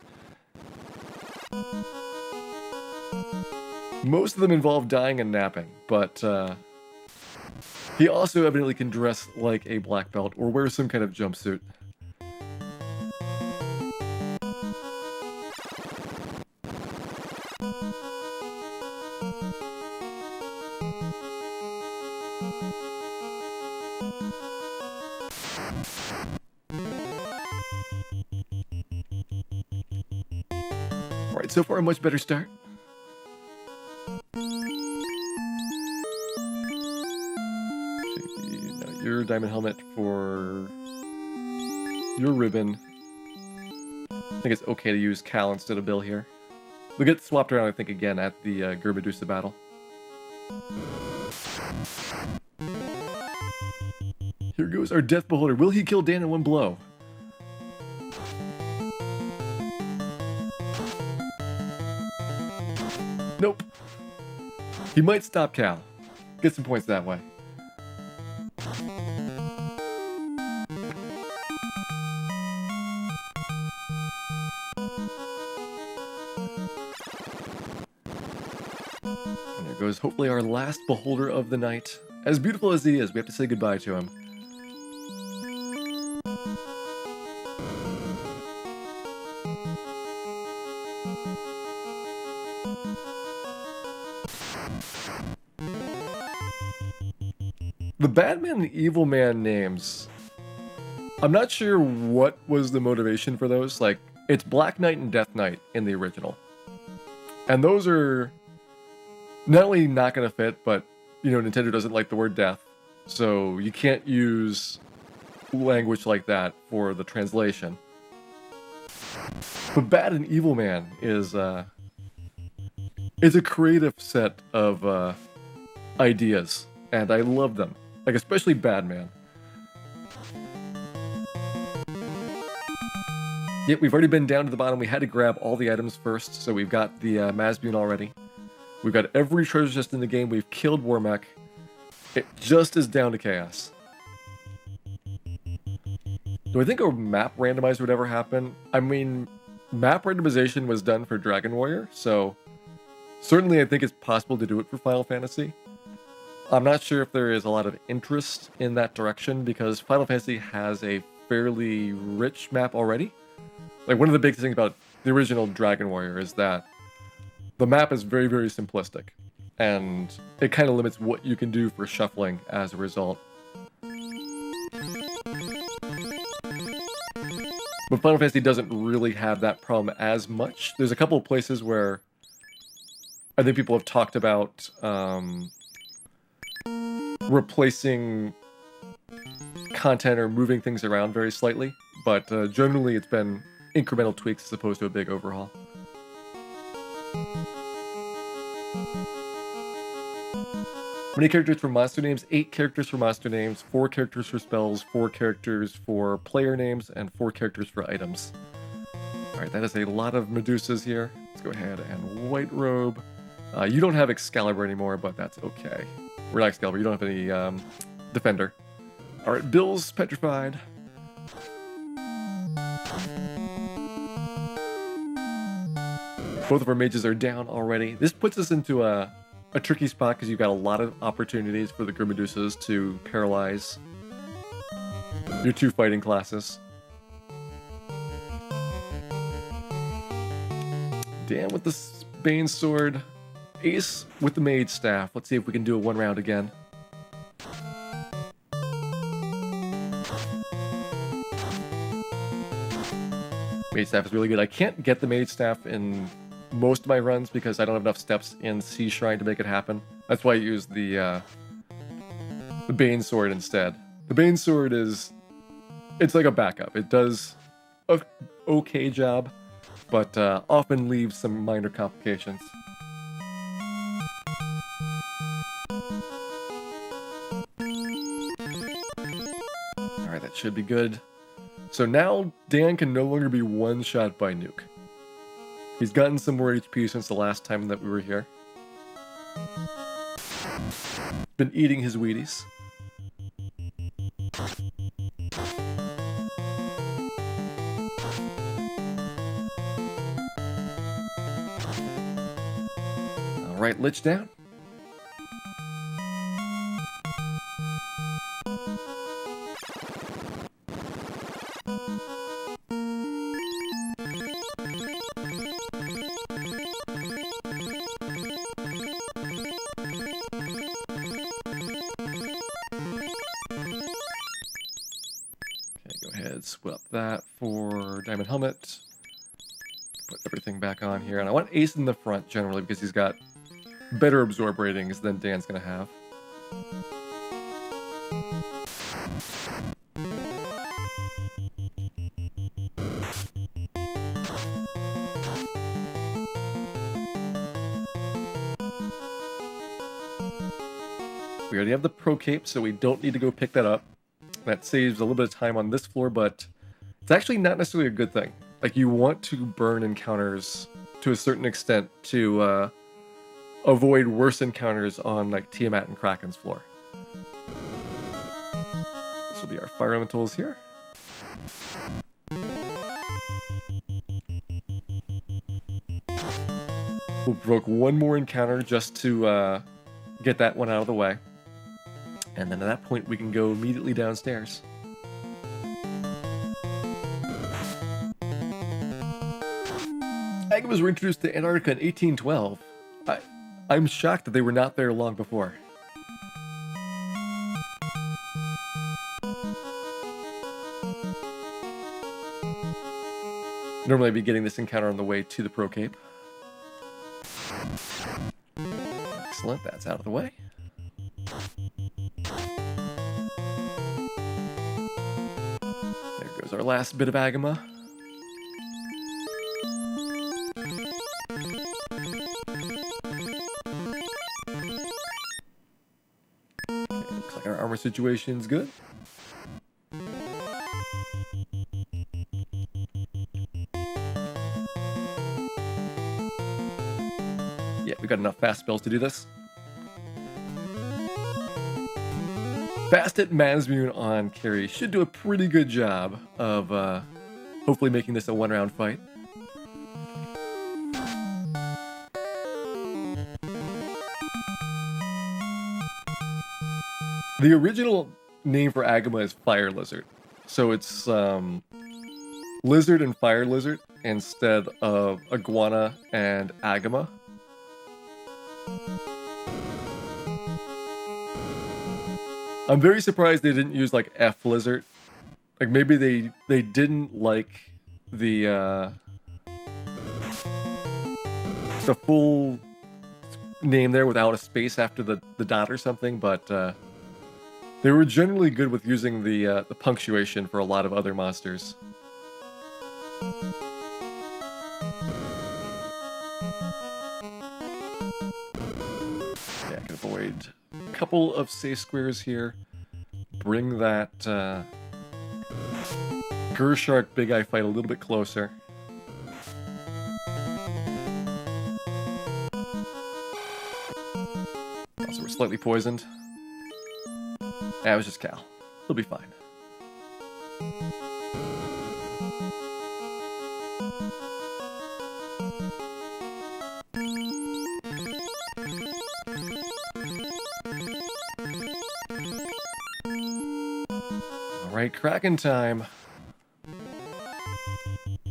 Most of them involve dying and napping, but he also evidently can dress like a black belt or wear some kind of jumpsuit. Alright, so far a much better start. Your diamond helmet for your ribbon. I think it's okay to use Cal instead of Bill here. They'll get swapped around, I think, again at the Germedusa battle. Here goes our Death Beholder. Will he kill Dan in one blow? Nope. He might stop Cal. Get some points that way. And there goes hopefully our last beholder of the night. As beautiful as he is, we have to say goodbye to him. The Bad Man and Evil Man names, I'm not sure what was the motivation for those. Like, it's Black Knight and Death Knight in the original. And those are not only not going to fit, but, you know, Nintendo doesn't like the word death. So you can't use language like that for the translation. But Bad and Evil Man is a creative set of ideas, and I love them. Like, especially Badman. Yep, we've already been down to the bottom. We had to grab all the items first, so we've got the Mazboon already. We've got every treasure chest in the game. We've killed WarMECH. It just is down to chaos. Do I think a map randomizer would ever happen? I mean, map randomization was done for Dragon Warrior, so certainly I think it's possible to do it for Final Fantasy. I'm not sure if there is a lot of interest in that direction because Final Fantasy has a fairly rich map already. Like, one of the big things about the original Dragon Warrior is that the map is very, very simplistic, and it kind of limits what you can do for shuffling as a result. But Final Fantasy doesn't really have that problem as much. There's a couple of places where I think people have talked about replacing content or moving things around very slightly, but generally it's been incremental tweaks as opposed to a big overhaul. How many characters for monster names? 8 characters for monster names, 4 characters for spells, 4 characters for player names, and 4 characters for items. Alright, that is a lot of Medusas here. Let's go ahead and White Robe. You don't have Excalibur anymore, but that's okay. We're not Excalibur, you don't have any Defender. Alright, Bill's petrified. Both of our mages are down already. This puts us into a tricky spot because you've got a lot of opportunities for the Germedusas to paralyze your 2 fighting classes. Dan with the Bane Sword. Ace with the Mage Staff. Let's see if we can do a 1 round again. Mage Staff is really good. I can't get the Mage Staff in most of my runs because I don't have enough steps in Sea Shrine to make it happen. That's why I use the Bane Sword instead. The Bane Sword it's like a backup. It does a okay job, but often leaves some minor complications. Alright, that should be good. So now Dan can no longer be one-shot by nuke. He's gotten some more HP since the last time that we were here. Been eating his Wheaties. Alright, Lich down. Swap that for Diamond Helmet. Put everything back on here. And I want Ace in the front generally because he's got better absorb ratings than Dan's going to have. We already have the Pro Cape, so we don't need to go pick that up. That saves a little bit of time on this floor, but it's actually not necessarily a good thing. Like, you want to burn encounters to a certain extent to avoid worse encounters on, like, Tiamat and Kraken's floor. This will be our fire elementals here. We'll provoke one more encounter just to get that one out of the way. And then at that point, we can go immediately downstairs. Agamas were introduced to Antarctica in 1812. I'm shocked that they were not there long before. Normally I'd be getting this encounter on the way to the Pro Cape. Excellent, that's out of the way. There goes our last bit of Agama. Okay, looks like our armor situation's good. Yeah, we got enough fast spells to do this. Bastet Mazmoon on carry should do a pretty good job of hopefully making this a one-round fight. The original name for Agama is Fire Lizard, so it's Lizard and Fire Lizard instead of Iguana and Agama. I'm very surprised they didn't use like F Lizard. Like maybe they didn't like the full name there without a space after the dot or something, but they were generally good with using the punctuation for a lot of other monsters. Yeah, I can avoid a couple of safe squares here. Bring that Gershark Big Eye fight a little bit closer. Also, we're slightly poisoned. Yeah, it was just Cal. He'll be fine. Alright, Kraken time. So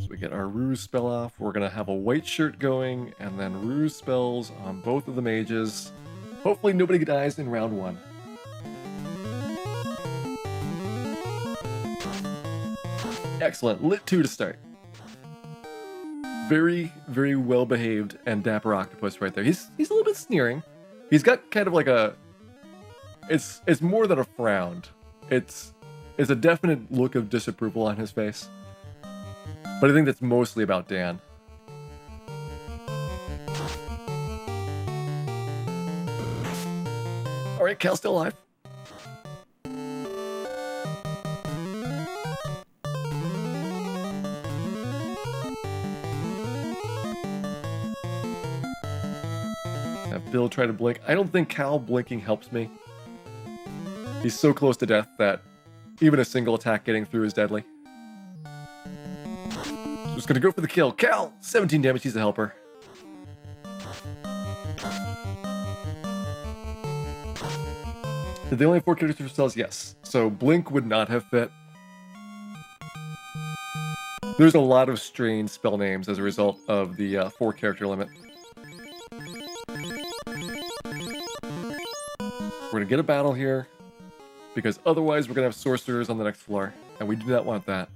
we get our Ruse spell off. We're going to have a white shirt going, and then Ruse spells on both of the mages. Hopefully nobody dies in round one. Excellent. Lit 2 to start. Very, very well-behaved and dapper octopus right there. He's a little bit sneering. He's got kind of like a... It's more than a frown. It's a definite look of disapproval on his face. But I think that's mostly about Dan. Alright, Cal's still alive. Have Bill try to blink. I don't think Cal blinking helps me. He's so close to death that even a single attack getting through is deadly. Just gonna go for the kill. Cal! 17 damage, he's a helper. Did they only have 4 characters for spells? Yes. So Blink would not have fit. There's a lot of strange spell names as a result of the 4 character limit. We're gonna get a battle here, because otherwise we're gonna have sorcerers on the next floor, and we do not want that.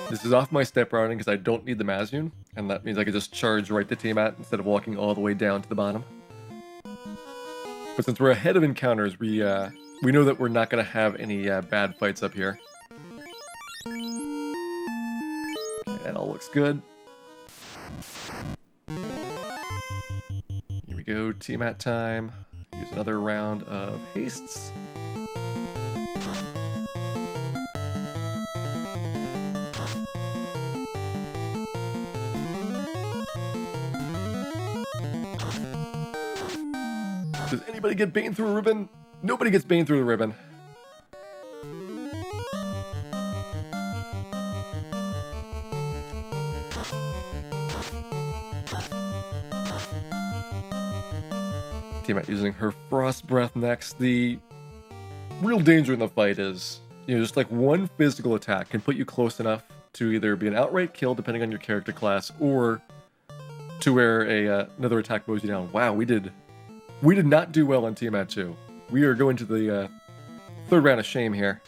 This is off my step routing because I don't need the Mazun, and that means I can just charge right to Tiamat instead of walking all the way down to the bottom. But since we're ahead of encounters, we know that we're not going to have any bad fights up here. Okay, that all looks good. Here we go, Tiamat time. Use another round of hastes. Does anybody get Bane through a ribbon? Nobody gets Bane through the ribbon. Tiamat using her Frost Breath next. The real danger in the fight is, just like one physical attack can put you close enough to either be an outright kill, depending on your character class, or to where another attack mows you down. Wow, we did not do well on Tiamat 2. We are going to the third round of shame here.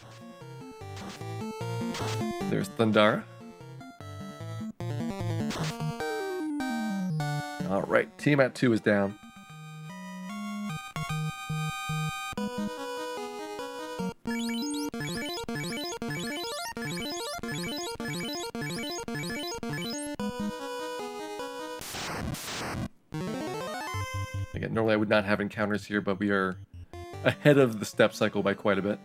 There's Thundara. Alright, Tiamat 2 is down. Again, normally I would not have encounters here, but we are ahead of the step cycle by quite a bit.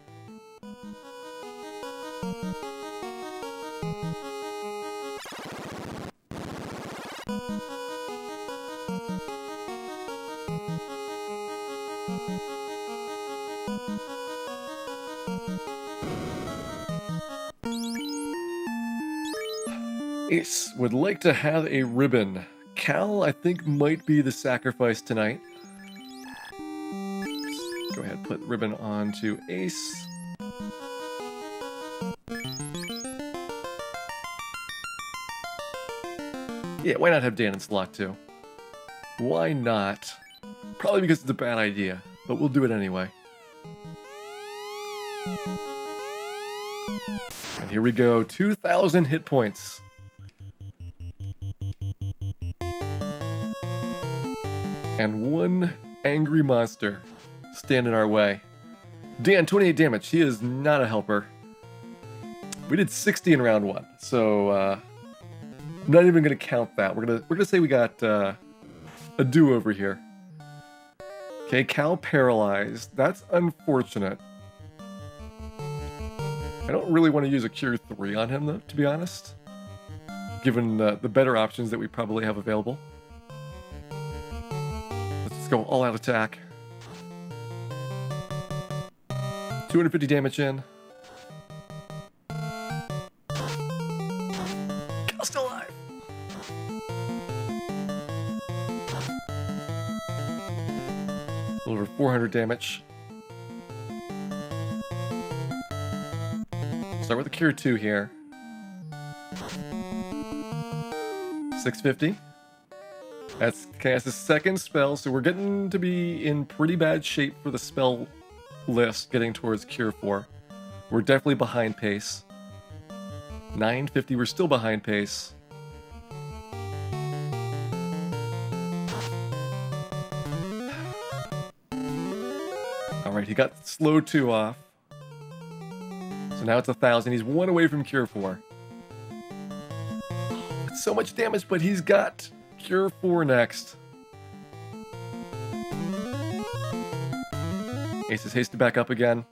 Ace would like to have a ribbon. Cal, I think, might be the sacrifice tonight. Let's go ahead and put ribbon on to Ace. Yeah, why not have Dan in slot too? Why not? Probably because it's a bad idea, but we'll do it anyway. And here we go, 2,000 hit points. And one angry monster stand in our way. Dan, 28 damage. He is not a helper. We did 60 in round 1, so I'm not even gonna count that. We're gonna say we got a do-over here. Okay, Cal paralyzed. That's unfortunate. I don't really want to use a Cure 3 on him, though, to be honest, given the better options that we probably have available. Let's go all-out attack. 250 damage in. Cal's still alive. A little over 400 damage. Start with the Cure 2 here. 650. That's Chaos's second spell, so we're getting to be in pretty bad shape for the spell list, getting towards Cure 4. We're definitely behind pace. 950, we're still behind pace. Alright, he got slow 2 off. So now it's 1,000. He's 1 away from Cure 4. It's so much damage, but he's got Cure 4 next. Ace is hasted back up again.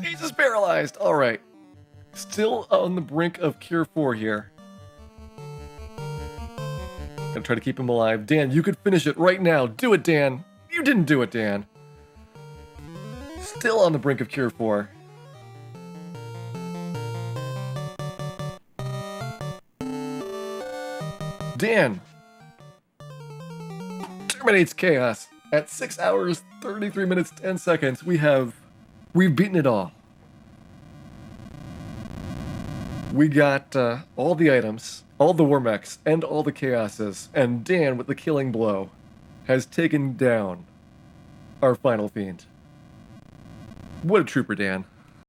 Ace is paralyzed. Alright. Still on the brink of Cure 4 here. Gonna try to keep him alive. Dan, you could finish it right now. Do it, Dan. You didn't do it, Dan. Still on the brink of Cure 4. Dan terminates Chaos at 6 hours, 33 minutes, 10 seconds. We've beaten it all. We got all the items, all the WarMECHs, and all the Chaoses, and Dan, with the killing blow, has taken down our final fiend. What a trooper, Dan.